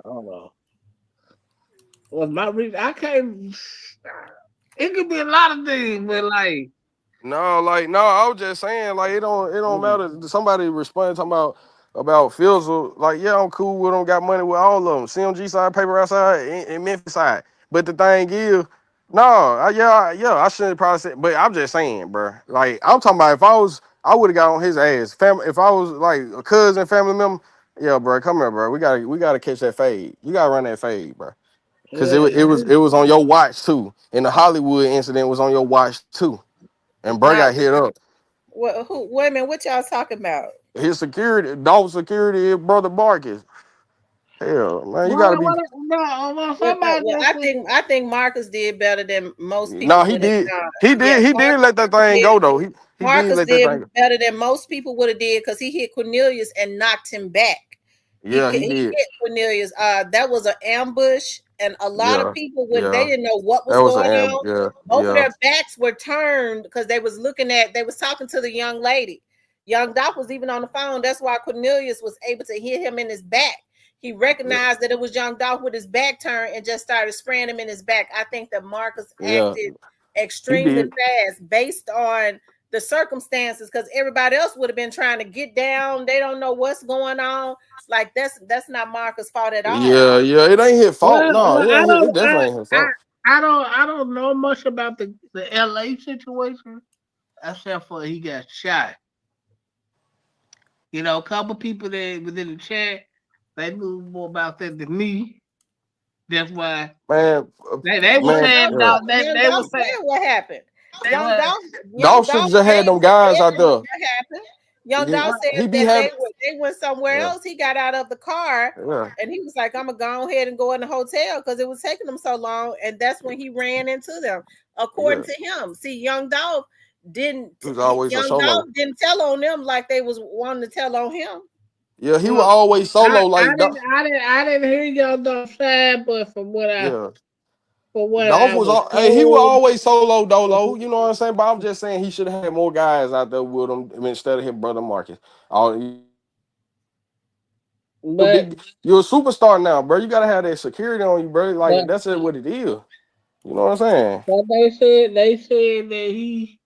Hold on. Was my reason? I can't. It could be a lot of things, but like, No, like no, I was just saying, like it don't matter. Somebody responded talking about Fizzle, like yeah, I'm cool with them, got money with all of them. CMG side, paper outside, and Memphis side. But the thing is, no, yeah, I shouldn't probably say, but I'm just saying, bro. Like I'm talking about if I would have got on his ass. If I was like a cousin, family member, Yeah, bro, come here, bro. We gotta catch that fade. You gotta run that fade, bro. Cause Yeah, it was on your watch too. And the Hollywood incident was on your watch too. And bro Now, got hit up. wait a minute, what y'all talking about? His security, dog security, his brother Marcus. Hell, man, you gotta well, be. somebody just said, I think Marcus did better than most No, people he would have did. done. He Yeah, did. He did let that thing did. go though. He did Marcus let that did thing go. better than most people would have did because he hit Cornelius and knocked him back. Yeah, he He did. hit Cornelius. That was an ambush, and a lot of Yeah, people when they yeah. didn't know what That was was an going on, yeah, both of yeah, their backs were turned because they was talking to the young lady. Young Dolph was even on the phone. That's why Cornelius was able to hit him in his back. He yeah, recognized that it was Young Dolph with his back turned and just started spraying him in his back. I think that Marcus yeah. acted He extremely did. fast based on the circumstances because everybody else would have been trying to get down. They don't know what's going on. Like that's not Marcus' fault at all. Yeah, yeah. It ain't his fault. No, well, it ain't. It definitely ain't his fault. I don't know much about the LA situation except for he got shot. You know, a couple people that within the chat, they knew more about that than me. That's why Man, they were man. saying Yeah. no, they were saying What happened? they Young were Dolph, Young Dolph should Dolph have just had them guys out said there. what happened. Young Dolph He said be that having. they went somewhere Yeah, else. He got out of the car yeah, and he was like, "I'm gonna go ahead and go in the hotel because it was taking them so long." And that's when he ran into them, according yeah. to him. See, Young Dolph didn't. He was always a Young solo. Dolph didn't tell on them like they was wanting to tell on him. Yeah, he was well, always solo. Like, I didn't hear y'all don't side, but yeah. from what Dolph I was was all. Hey, he was told, always solo dolo. You know what I'm saying? But I'm just saying he should have had more guys out there with him instead of his brother Marcus. All you a but big. You're a superstar now, bro. You gotta have that security on you, bro. but Like that's it. What it is. You know what I'm saying? but they said that he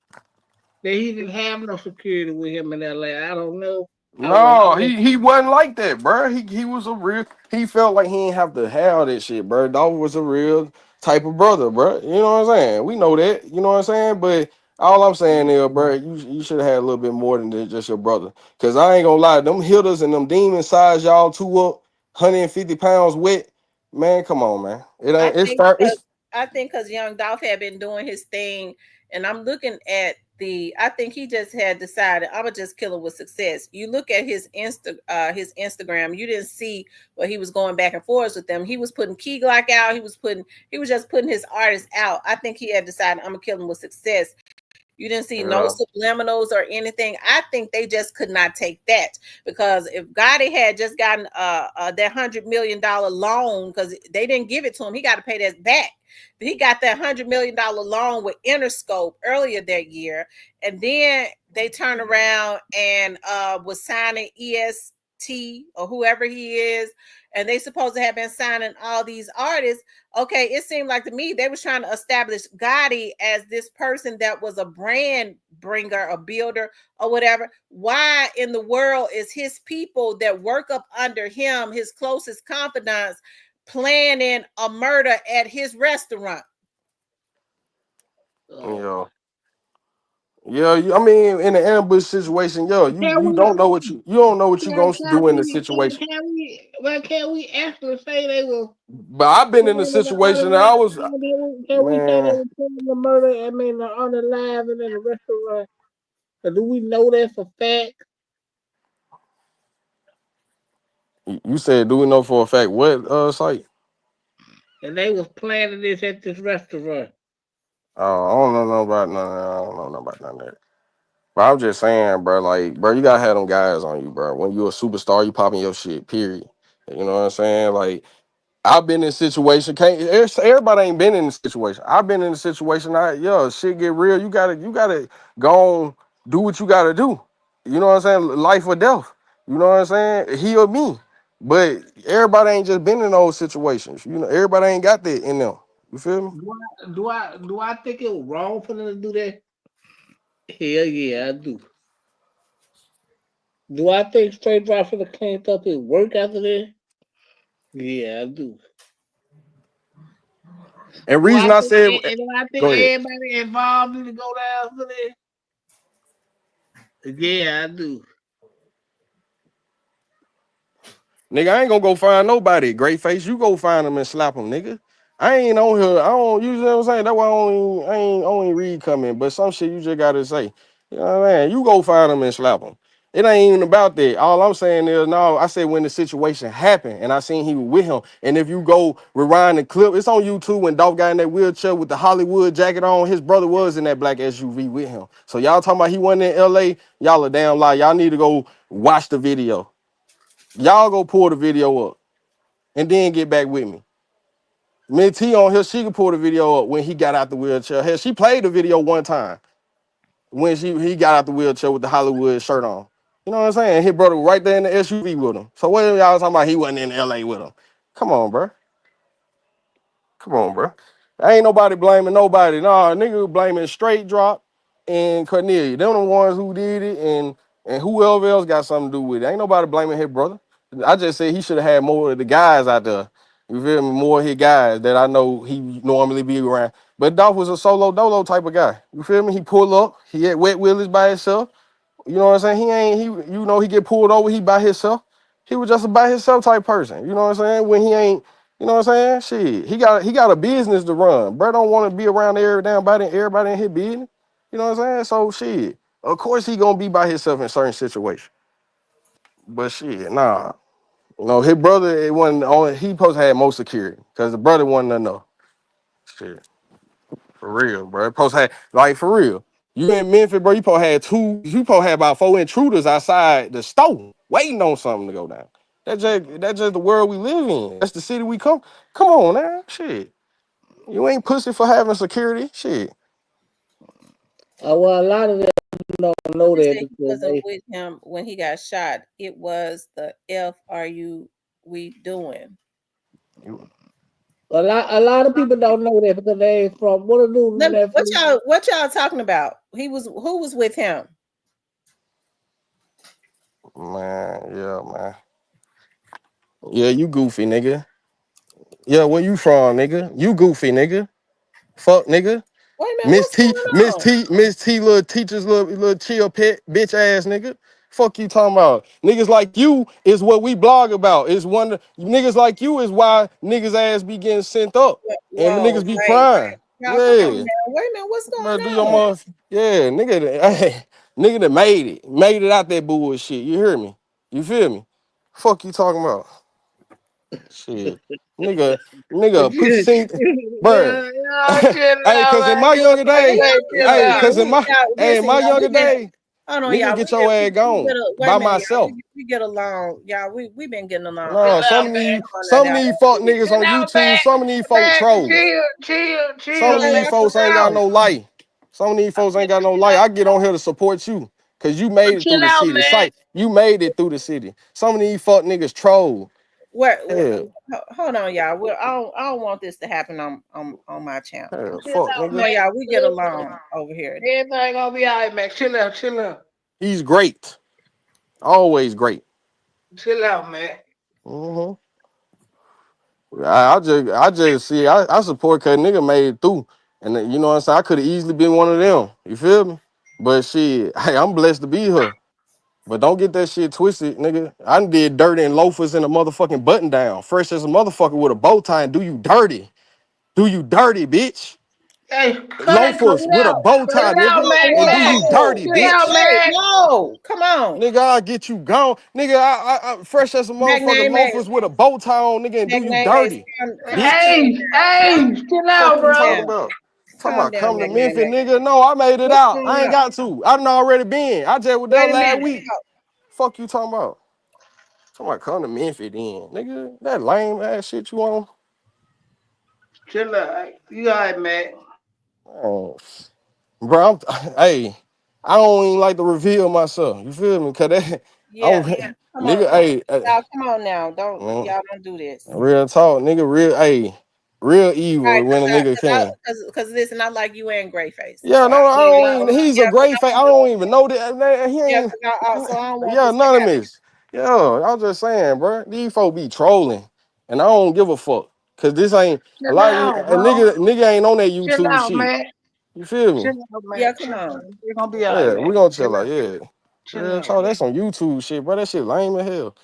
didn't have no security with him in LA. I don't know. I wasn't No, there. he wasn't like that, bro. He was a real. He felt like he didn't have to have that shit, bro. Dog was a real type of brother, bro. You know what I'm saying? We know that. You know what I'm saying? But all I'm saying is, bro, you should have had a little bit more than just your brother. Cause I ain't gonna lie, them hitters and them demon size y'all two up, 150 pounds wet. Man, come on, man. It I ain't. It's think fair. because Young Dolph had been doing his thing, and I'm looking at the. I think he just had decided I'm gonna just kill him with success. You look at his Instagram, you didn't see where he was going back and forth with them. He was putting Key Glock out. He was just putting his artists out. I think he had decided I'm gonna kill him with success. You didn't see no Yeah. subliminals or anything. I think they just could not take that because if Gotti had just gotten that $100 million loan, because they didn't give it to him, he got to pay that back. He got that $100 million loan with Interscope earlier that year, and then they turned around and was signing EST or whoever he is, and they supposed to have been signing all these artists. Okay, it seemed like to me they was trying to establish Gotti as this person that was a brand bringer, a builder, or whatever. Why in the world is his people that work up under him, his closest confidants, planning a murder at his restaurant? Yeah. Yeah, I mean, in an ambush situation, yo, Can you we? don't know what you don't know what you gonna do in the situation. Can we actually say they were But I've been in a planning the situation that I was, can we say they man. were planning the murder? I mean, on the live and in the restaurant. Do we know that for fact? You said, do we know for a fact what site? And they was planning this at this restaurant. I don't know about none. I don't know about none of that. But I'm just saying, bro. Like, bro, you gotta have them guys on you, bro. When you a superstar, you popping your shit. Period. You know what I'm saying? Like, I've been in a situation. Everybody ain't been in a situation. I've been in a situation. Shit get real. You gotta go on, do what you gotta do. You know what I'm saying? Life or death. You know what I'm saying? He or me. But everybody ain't just been in those situations. You know, everybody ain't got that in them. You feel me? Do I think it was wrong for them to do that? Hell yeah, I do. Do I think straight drive for the cleaned up his work after that? Yeah, I do. And reason I said, Do I think go ahead. everybody involved need to go down for that? Yeah, I do. Nigga, I ain't gonna go find nobody. Great face, you go find them and slap them, nigga. I ain't on here. I don't usually know what I'm saying. That's why I ain't only read comment, but some shit you just gotta say. You know what I mean? You go find them and slap them. It ain't even about that. All I'm saying is, no, I said when the situation happened and I seen he was with him. And if you go rewind the clip, it's on YouTube when Dolph got in that wheelchair with the Hollywood jacket on. His brother was in that black SUV with him. So y'all talking about he wasn't in LA, y'all a damn lie. Y'all need to go watch the video. Y'all go pull the video up and then get back with me. Miss T on here, she could pull the video up when he got out the wheelchair. Hell, she played the video one time when he got out the wheelchair with the Hollywood shirt on. You know what I'm saying? His brother right there in the SUV with him. So what y'all talking about? He wasn't in LA with him. Come on, bro. Come on, bro. Ain't nobody blaming nobody. Nah, nigga blaming Straight Drop and Cornelia. Them the ones who did it, and whoever else got something to do with it. Ain't nobody blaming his brother. I just said he should have had more of the guys out there. You feel me? More of his guys that I know he normally be around. But Dolph was a solo dolo type of guy. You feel me? He pull up. He had wet willies by himself. You know what I'm saying? He get pulled over, he by himself. He was just a by himself type person. You know what I'm saying? When he ain't, you know what I'm saying? Shit. He got a business to run. Bro don't want to be around everybody in his business. You know what I'm saying? So shit. Of course he gonna be by himself in certain situations. But shit, nah. You know, his brother, it wasn't only he supposed to have more security because the brother wasn't enough. Shit. For real, bro. Post had like for real. You in Memphis, bro. You supposed to have about 4 intruders outside the store waiting on something to go down. That's just the world we live in. That's the city we come. Come on, man. Shit. You ain't pussy for having security. Shit. Well, a lot of them don't know He that said he because wasn't they with him when he got shot. It was the F are you we doing? a lot of people don't know that because they ain't from what to do Memphis. What y'all talking about? Who was with him? Man, yeah, man. Yeah, you goofy, nigga. Yeah, where you from, nigga? You goofy, nigga. Fuck, nigga. Wait a minute, what's going on? Miss T, little teachers, little chill pet, bitch ass nigga. Fuck you talking about? Niggas like you is what we blog about. Is one niggas like you is why niggas ass be getting sent up and Whoa, niggas be wait. crying. Y'all come on Yeah, now. Wait a minute, what's bro, going do your on? mother. Yeah, nigga, nigga that made it out that bullshit. You hear me? You feel me? Fuck you talking about? Shit, nigga, put sing, bro. Chill Hey, out, cause in man. my Good younger great day, day, chill hey, out. cause in my Y'all, hey, in listen, my y'all, younger day, hold on, nigga y'all. get your ass gone Wait a by minute, y'all. myself. We get along, y'all. We been getting along. Chill No, out, man. some of these fuck niggas Chill on out, YouTube, man. some of these folk Man, trolls. Some of chill, Okay, man. these y'all come folks Chill ain't got out. no life. Some of these folks ain't got no life. I get on here to support you. Cause you made it through Chill the out, city. man. Sight, you made it through the city. Some of these fuck niggas troll. where Hell, hold on, y'all. I don't want this to happen on my channel. Chill fuck out, Come nigga. on, man. y'all. We get along over here. Everything gonna be all right, man. Chill out, chill out. He's great. Always great. Chill out, man. Mm-hmm. I just see I support cause nigga made it through. And you know what I'm saying? I could have easily been one of them. You feel me? But shit, hey, I'm blessed to be here. But don't get that shit twisted, nigga. I done did dirty and loafers in a motherfucking button down. Fresh as a motherfucker with a bow tie and do you dirty. Do you dirty, bitch? Hey, cut Loafers it with a out. bow Cut tie, it out, nigga. man. And do you Whoa, dirty, Chill out, bitch? wait, man. no, come on. Nigga, I'll get you gone. Nigga, I fresh as a Mac motherfucker name loafers with a bow tie on, nigga, and do you dirty, calm bitch? Hey, down. hey, chill Fuck out, you bro. talking about? Talking Calm about down, come to Mac Memphis, name. nigga. No, I made it What's out. I going ain't on? got to. I done already been. I just was there Wait a last minute. week. Fuck you talking about? Talking about come to Memphis then. Nigga, that lame ass shit you on. Chill out. You all right, man. Oh, bro, hey, I don't even like to reveal myself. You feel me? Cause that, I'm, Yeah, come on, nigga, hey, y'all. Come on now. Don't man, y'all don't do this. real talk, nigga, real All evil right, when a nigga can. because listen, I like you and Gray Face. Yeah, So no, I yeah, don't even. He's a great face. I don't even know that. He yeah, ain't. so I don't want Yeah, this to happen. anonymous. Yeah, I was just saying, bro. These folk be trolling, and I don't give a fuck. Cause this ain't a Chill lot of out, a bro. nigga ain't on that Chill YouTube out, shit. man. You feel me? Chill out, man. Yeah, come Chill out. on. It's gonna be all right, Yeah, man. we gonna Chill chill out. out. Yeah, Chill real out, talk. man. That's on YouTube shit, bro. That shit lame as hell.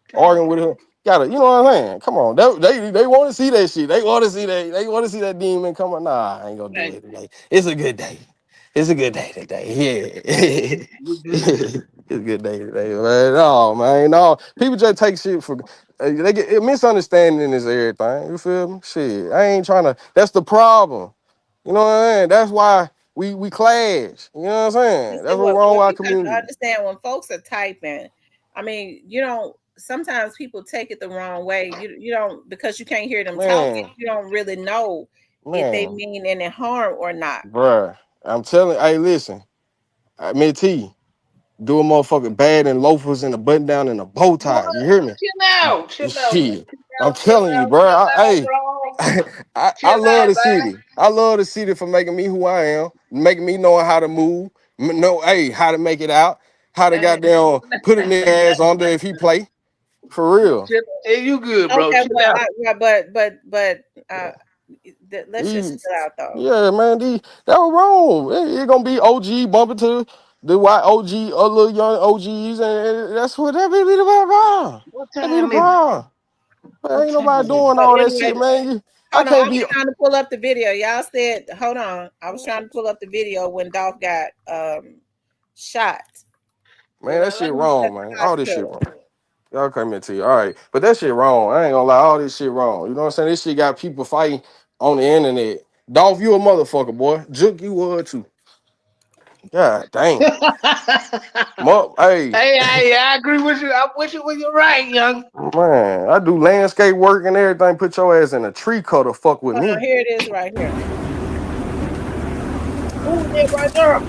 Chill out. Arguing with him. Gotta, you know what I'm saying? Come on, they want to see that shit. They want to see that. They want to see that demon come on. Nah, I ain't gonna do Hey, it today. It's a good day. It's a good day today. Yeah, you good. it's a good day today, man. No, man, no. People just take shit for. They get misunderstanding is everything. You feel me? Shit, I ain't trying to. That's the problem. You know what I'm saying? That's why we clash. You know what I'm You saying? see That's what's what wrong with our you got to community, understand when folks are typing. I mean, you don't. Sometimes people take it the wrong way. You don't because you can't hear them talking. man. You don't really know if they Man, mean any harm or not. bruh. I'm telling. Hey, listen. I mean, T. Do a motherfucking bad and loafers and a button down and a bow What? tie. You hear me? Chill out, man. Shit. I'm telling you, bro. Hey, Bro. I Chill love out, the man. city. I love the city for making me who I am, making me knowing how to move, know, hey, how to make it out, how to Hey, goddamn put a nigga ass under if he play. For real. hey, you good, bro? Okay, Chill well, out. but uh, let's just These, chill out though. yeah, man, that was wrong. It gonna be OG bumping to the white OG, little young OGs, and that's what that be the problem. What That be the time is it? problem. Man, What ain't time nobody is it? doing So all that anyway, shit, man. I hold on. I can't was be, trying to pull up the video. Y'all said, hold on. I was trying to pull up the video when Dolph got shot man, that Let shit me. wrong, at man. the All this shit hospital. wrong. Y'all come into you. All right. But that shit wrong. I ain't gonna lie, all this shit wrong. You know what I'm saying? This shit got people fighting on the internet. Dolph, you a motherfucker, boy. Juke, you would too. God damn. Hey, Hey, I agree with you. I'm with you when you're right, young. man, I do landscape work and everything. Put your ass in a tree cutter, fuck with Hold on, me. here it is right here. Who was that right there?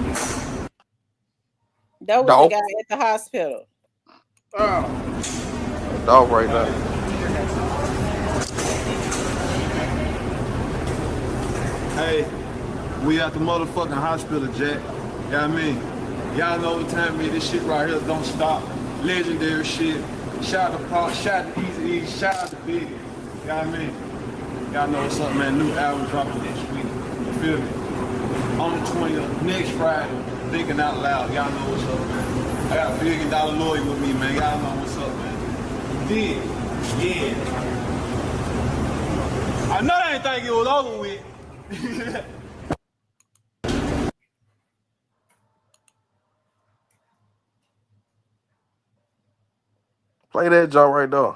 That was the Dolph. guy at the hospital. Oh, Dolph right now. Hey, we at the motherfucking hospital, Jack. You know what I mean? Y'all know what time it is. This shit right here don't stop. Legendary shit. Shout out to Pop, shout out to Easy E, shout out to Big. You know what I mean? Y'all know what's up, man. New album dropping next week. You feel me? On the 20th, next Friday, thinking out loud. Y'all know what's up, man. I got Big and Dollar Lawyer with me, man. Y'all know what's up, man. Dig. Yeah. I know they ain't think it was over with. Play that jump right there.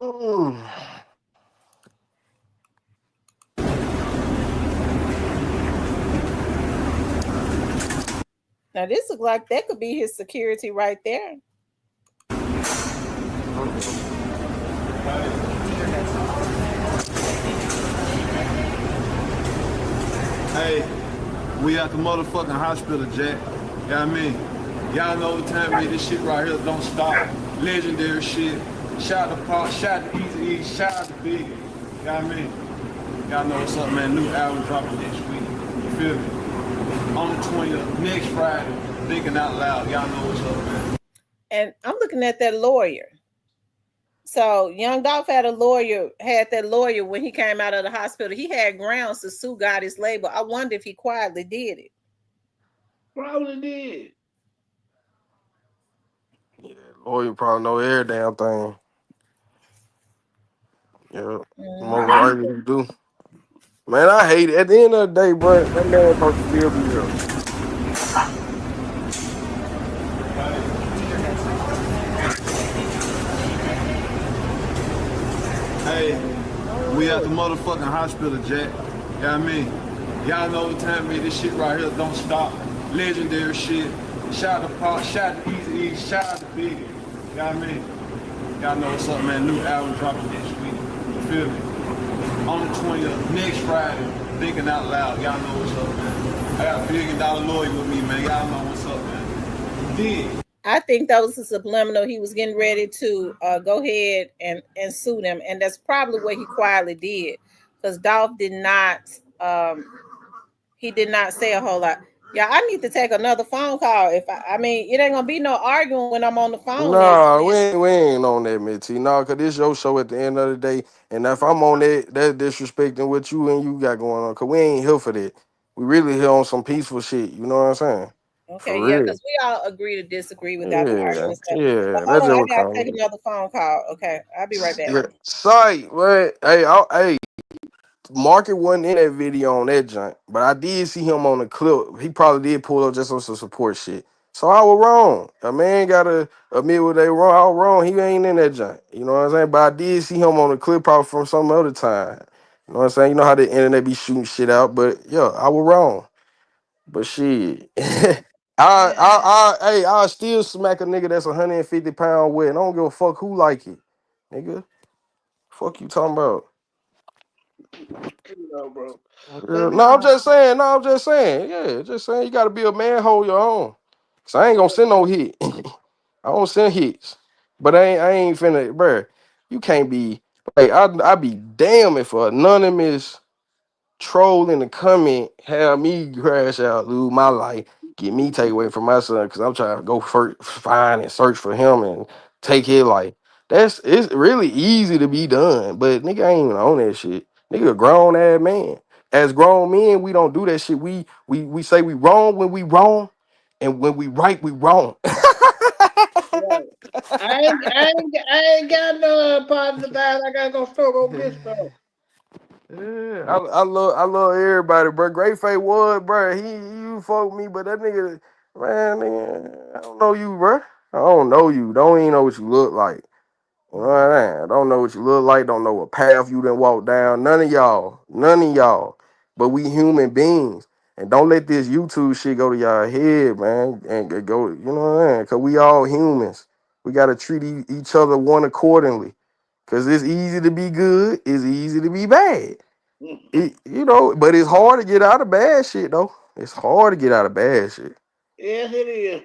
Mm. Now this look like that could be his security right there. Hey, we at the motherfucking hospital, Jack. You know what I mean? Y'all know what time it is. This shit right here don't stop. Legendary shit. Shout out to Pop, shout out to Easy E, shout out to Big. You know what I mean? Y'all know what's up, man. New album dropping next week. You feel me? On the 20th, next Friday, thinking out loud. Y'all know what's up, man. And I'm looking at that lawyer. So Young Dolph had that lawyer when he came out of the hospital. He had grounds to sue Gotti's label. I wonder if he quietly did it. probably did. Yeah, lawyer probably know every damn thing. Yeah, most Mhm. likely you do. Man, I hate it. At the end of the day, bro, that man supposed to still be here. Hey, we at the motherfucking hospital, Jack. You know what I mean? Y'all know what time it is. This shit right here don't stop. Legendary shit. Shout out to Pop, shout out to Easy E, shout out to Big. You know what I mean? Y'all know what's up, man. New album dropping next week. You feel me? On the 20th, next Friday, thinking out loud. Y'all know what's up, man. I got Big and Dollar Lawyer with me, man. Y'all know what's up, man. Dig. I think that was a subliminal. He was getting ready to go ahead and sue them, and that's probably what he quietly did, because Dolph did not. He did not say a whole lot. Yeah, I need to take another phone call. I mean, it ain't gonna be no arguing when I'm on the phone. Nah, we ain't on that, man. T. Nah, cause this your show at the end of the day. And if I'm on that disrespecting what you and you got going on, cause we ain't here for that. We really here on some peaceful shit. You know what I'm saying? Okay, For yeah, because real. we all agree to disagree without Yeah, arguing. So, but yeah, hold that's on, just I what gotta come take with. another phone call. Okay, I'll be right back. Yeah, sight, but hey, Market wasn't in that video on that joint, but I did see him on the clip. He probably did pull up just on some support shit. So I was wrong. A man gotta admit what they wrong. I was wrong. He ain't in that joint. You know what I'm saying? But I did see him on the clip probably from some other time. You know what I'm saying? You know how the internet be shooting shit out, but yeah, I was wrong. But shit. Hey, I'll still smack a nigga that's 150 pounds wet. I don't give a fuck who like it. Nigga. Fuck you talking about. You know, bro. Yeah, Let me no, I'm just saying. No, I'm just saying. Yeah, just saying. You got to be a man, hold your own. Cause I ain't gonna send no hit. I don't send hits. But I ain't finna, bruh. You can't be like I be damn if a anonymous troll in the comment have me crash out, lose my life, get me take away from my son because I'm trying to go find and search for him and take his life. It's really easy to be done, but nigga ain't even on that shit. Nigga a grown ass man. As grown men, we don't do that shit. We say we wrong when we wrong, and when we right, we wrong. right. I ain't got no positive vibes. I gotta go stroke on this bro. Yeah, I love everybody, bro. Great Fate was, bro. You fuck me, but that nigga, man, nigga, I don't know you, bro. I don't know you. Don't even know what you look like. You know what I mean? I don't know what you look like. Don't know what path you done walk down. None of y'all. None of y'all. But we human beings. And don't let this YouTube shit go to y'all head, man. And go, you know what I mean? Cause we all humans. We gotta treat each other one accordingly. Cause it's easy to be good. It's easy to be bad. But it's hard to get out of bad shit though. It's hard to get out of bad shit. Yes, it is.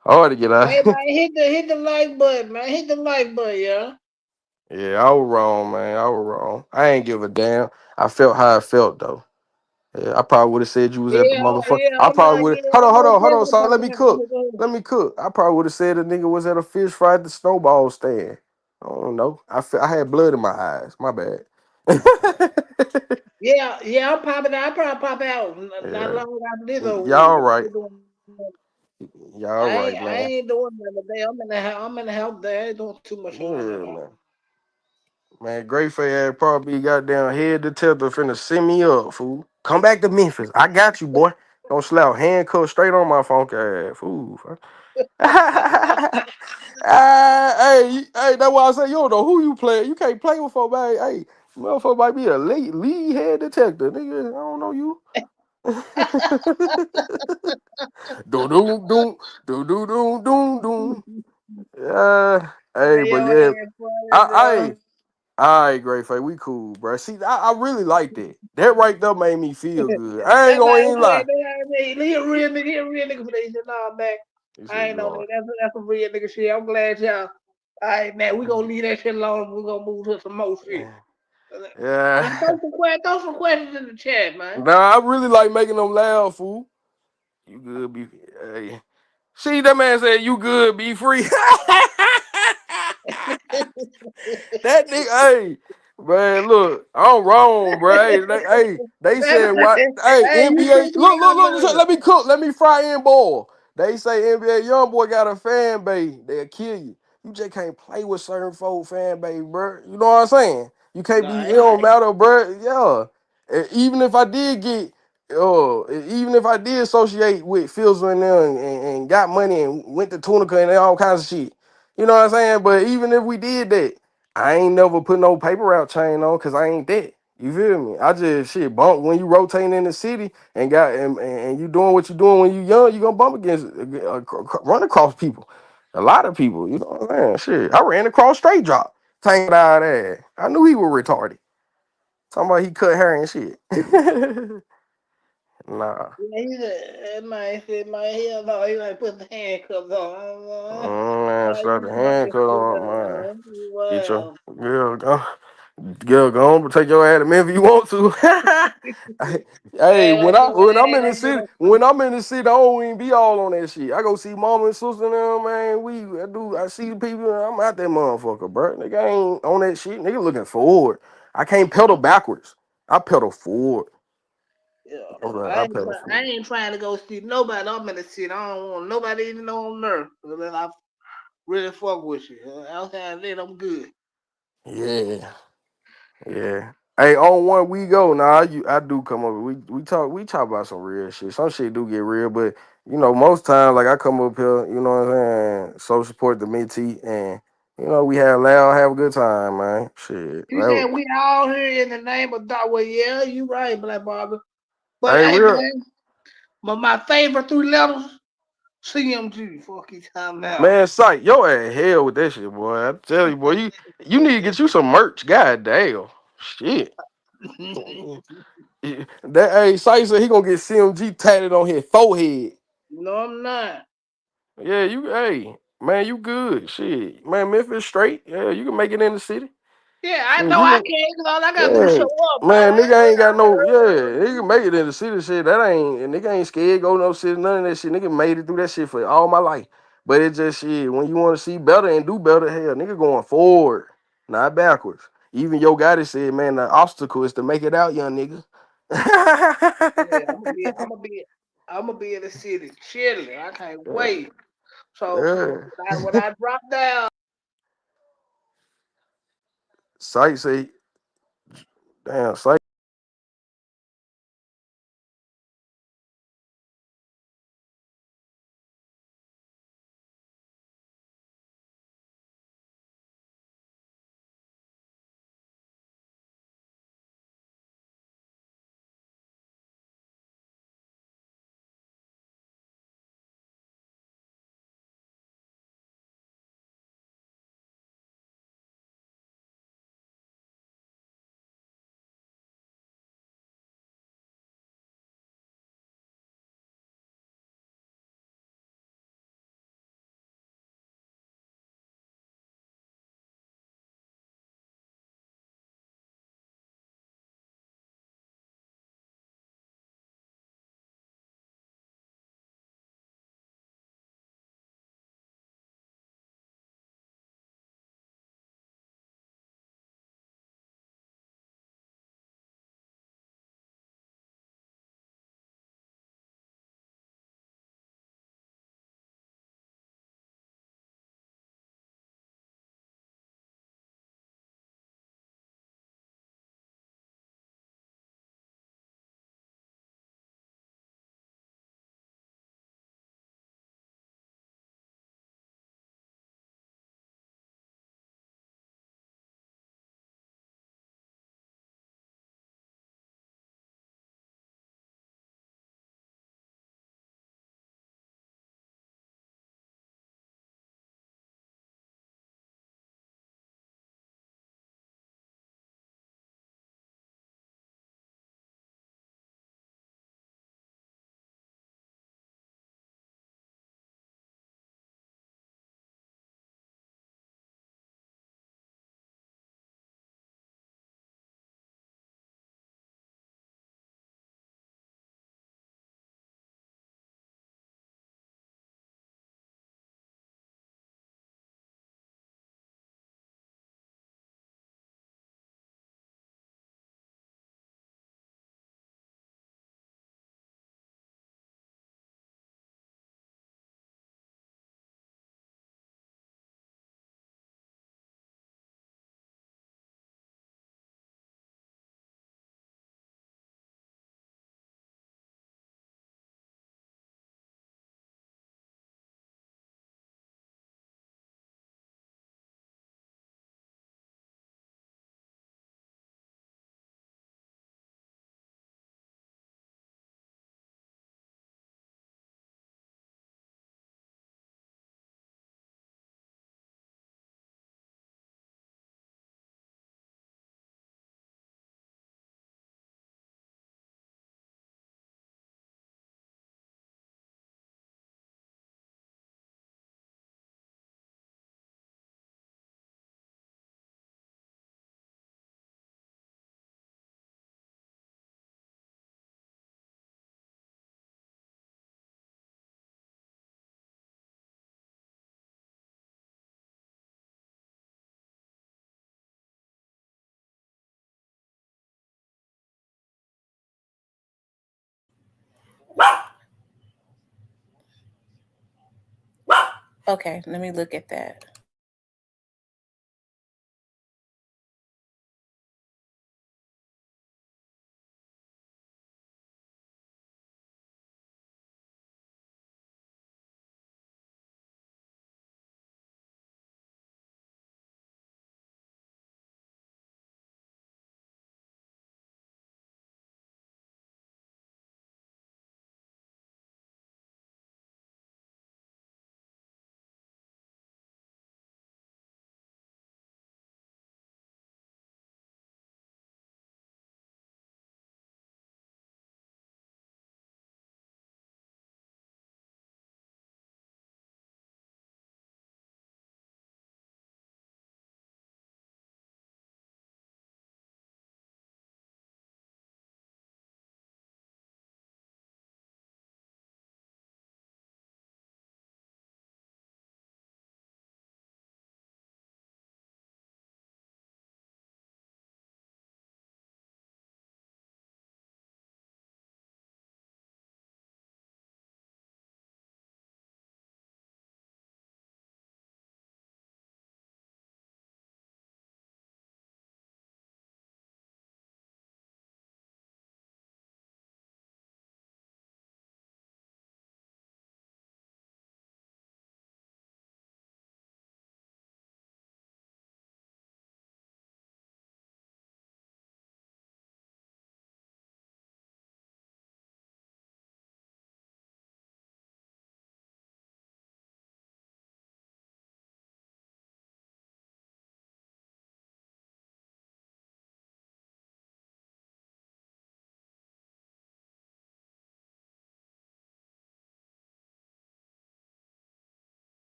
Hard to get out. Hey man, hit the like button, man. Hit the like button, yeah. Yeah, I was wrong, man. I was wrong. I ain't give a damn. I felt how I felt though. Yeah, I probably would have said you was at the Yeah, motherfucker. yeah, I I'm probably not would have. getting. I'm Hold most on, hold on. definitely So let talking me that. Go cook. ahead, go ahead. Let me cook. I probably would have said the nigga was at a fish fry at the snowball stand. I don't know. I had blood in my eyes. My bad. Yeah, yeah, I'm popping out. I probably pop out not Yeah, long after this over y'all with. right. Y'all right, I man. ain't doing nothing today. I'm in the house there. I ain't doing too much Yeah, on that. man. Man, Great Fay ass probably goddamn head detective finna send me up, fool. Come back to Memphis. I got you, boy. Don't slap handcuffs straight on my phone, ass, fool. Hey, that's why I say you don't know who you play. You can't play with folks, man. Hey, motherfucker might be a lead head detective, nigga. I don't know you. Do do do do do do do do. Yeah. Hey, Man, but your yeah, ass funny, I dog. all right, Great Fay, we cool, bro. See, I really liked it. That right there made me feel good. I ain't That gonna might even lie. he a real nigga for that shit. Nah, man. He I said ain't you know all that. That's some real nigga shit. I'm glad y'all. All right, man. We gonna leave that shit alone. We gonna move to some more shit. right. Man, Yeah. throw some questions in the chat, man. Nah, I really like making them laugh, fool. You good, be hey. See, that man said you good, be free. That nigga, hey, man, look, I'm wrong, bro. They said what? Hey, Hey, you NBA, think you got look, let me cook, let me fry and boil. They say NBA young boy got a fan base, they'll kill you. You just can't play with certain folk fan base, bro. You know what I'm saying? You can't be, Nah, it don't matter, bro. Yeah. Even if I did get, even if I did associate with Fields and them and got money and went to Tunica and all kinds of shit. You know what I'm saying? But even if we did that, I ain't never put no paper route chain on because I ain't that. You feel me? I just shit bump when you rotating in the city and you doing what you doing when you young, you gonna bump against run across people. A lot of people, you know what I'm saying? Shit. I ran across straight drop, tangled out ass. I knew he was retarded. Talking about he cut hair and shit. Nah. yeah, he said, my hell no, he might put the handcuffs on. Man, slap the handcuff on, man. Get your Wow. girl, go on, but take your ass to Memphis if you want to. Hey, Man, when I'm ain't in the gonna do city, no I don't even be all on that shit. I go see mama and sister and them, man. I see the people, I'm out that motherfucker, bro. Nigga ain't on that shit. Nigga looking forward. I can't pedal backwards. I pedal forward. Yeah. I'm like, I I ain't, pay try, I for ain't trying to go see nobody. I'm in the city. I don't want nobody even know I'm there. Unless I really fuck with you. Outside of that, I'm good. it. Yeah. Yeah. Hey, on one we go. Nah, I do come over. We talk about some real shit. Some shit do get real, but most times like I come up here, you know what I'm saying, so support the mentee and we have a good time, man. Shit. You said we all here in the name of God. Well, yeah, you right, Black Barbie. But Hey, hey, real man, but my favorite 3 letters, CMG. Fuck you talking about. man, sight, yo at hell with that shit, boy. I tell you, boy, you need to get you some merch. God damn. Shit. That hey, sight said he gonna get CMG tatted on his forehead. No, I'm not. Yeah, hey, man, you good. Shit. Man, Memphis straight. Yeah, you can make it in the city. Yeah, I Shit, know I can't. All I gotta do is show yeah. up, man. Man, nigga ain't got no, yeah, nigga make it in the city shit. That ain't, and nigga ain't scared, go no city, none of that shit. Nigga made it through that shit for all my life. But it just shit, when you want to see better and do better, hell, nigga going forward, not backwards. Even Yo Gotti said, man, the obstacle is to make it out, young nigga. Yeah, I'm gonna be in the city chilling. I can't wait. So Yeah. when I drop down. Sight say, damn, Sight. Okay, let me look at that.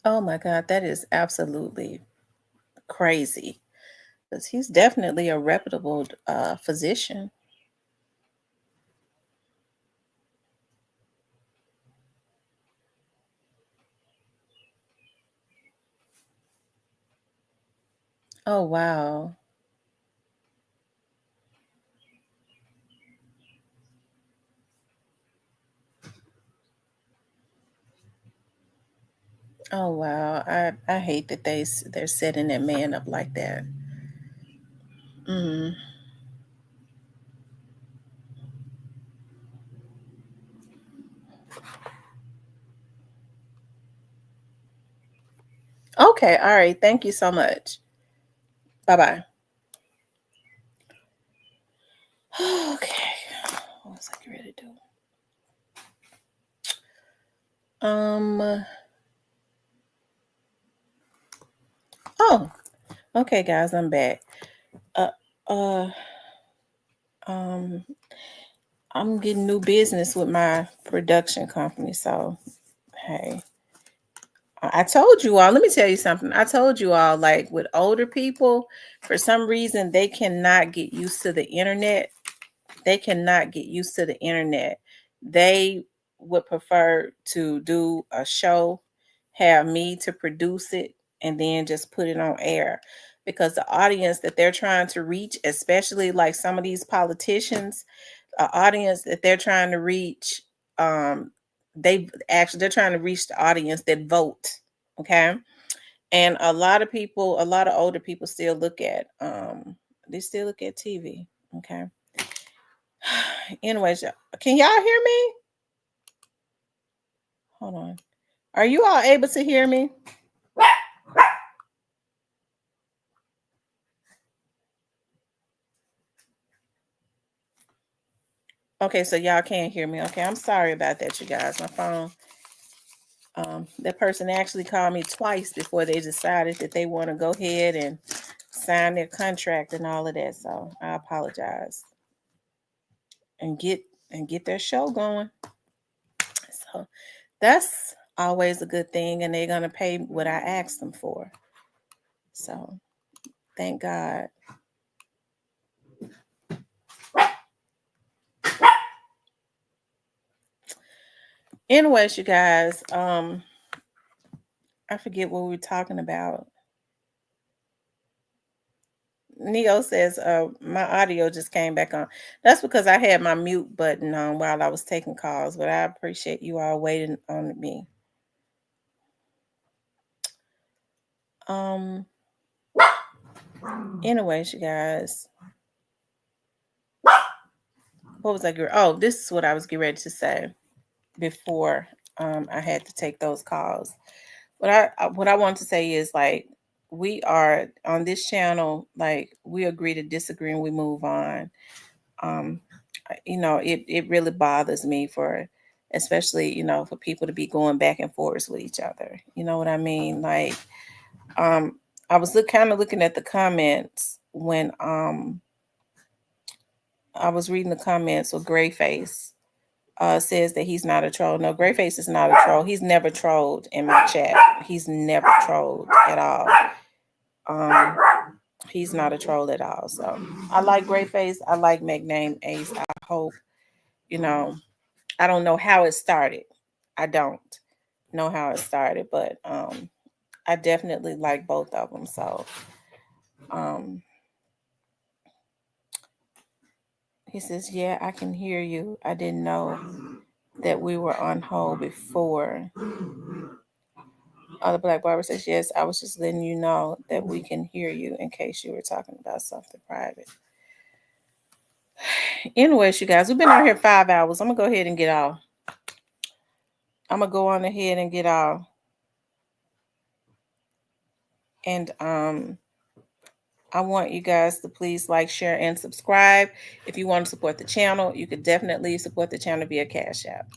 Oh my God, that is absolutely crazy. Because he's definitely a reputable physician. Oh wow. Oh wow. I hate that they're setting that man up like that. Mm. Okay. All right. Thank you so much. Bye bye. Okay. What was I getting ready to do? Oh. Okay, guys. I'm back. Uh. Uh. Um. I'm getting new business with my production company. So hey. I told you all, let me tell you something. I told you all, like with older people, for some reason, they cannot get used to the internet. They cannot get used to the internet. They would prefer to do a show, have me to produce it, and then just put it on air. Because the audience that they're trying to reach, especially like some of these politicians, audience that they're trying to reach, um, they're trying to reach the audience that vote. Okay. And a lot of people, a lot of older people still look at they still look at TV. Okay. Anyways, can y'all hear me? Hold on. Are you all able to hear me? Okay, so y'all can't hear me. Okay, I'm sorry about that, you guys. My phone. That person actually called me twice before they decided that they want to go ahead and sign their contract and all of that. So I apologize. And get their show going. So that's always a good thing, and they're gonna pay what I asked them for. So thank God. Anyways, you guys, I forget what we were talking about. Neo says, my audio just came back on. That's because I had my mute button on while I was taking calls, but I appreciate you all waiting on me. Anyways, you guys, what was I getting? Oh, this is what I was getting ready to say before I had to take those calls. What I want to say is, like, we are on this channel, like, we agree to disagree and we move on. It really bothers me for, especially, for people to be going back and forth with each other. You know what I mean? Like, I was kind of looking at the comments when I was reading the comments with Grayface. Says that he's not a troll. No, Grayface is not a troll. He's never trolled in my chat. He's never trolled at all. He's not a troll at all. So I like Grayface. I like McName Ace. I hope, I don't know how it started. I don't know how it started, but I definitely like both of them. So he says, yeah, I can hear you. I didn't know that we were on hold before. The Black Barber says, yes, I was just letting you know that we can hear you in case you were talking about something private. Anyways, you guys, we've been out here 5 hours. I'm going to go ahead and get off. I'm going to go on ahead and get off. And I want you guys to please like, share, and subscribe. If you want to support the channel, you could definitely support the channel via Cash App.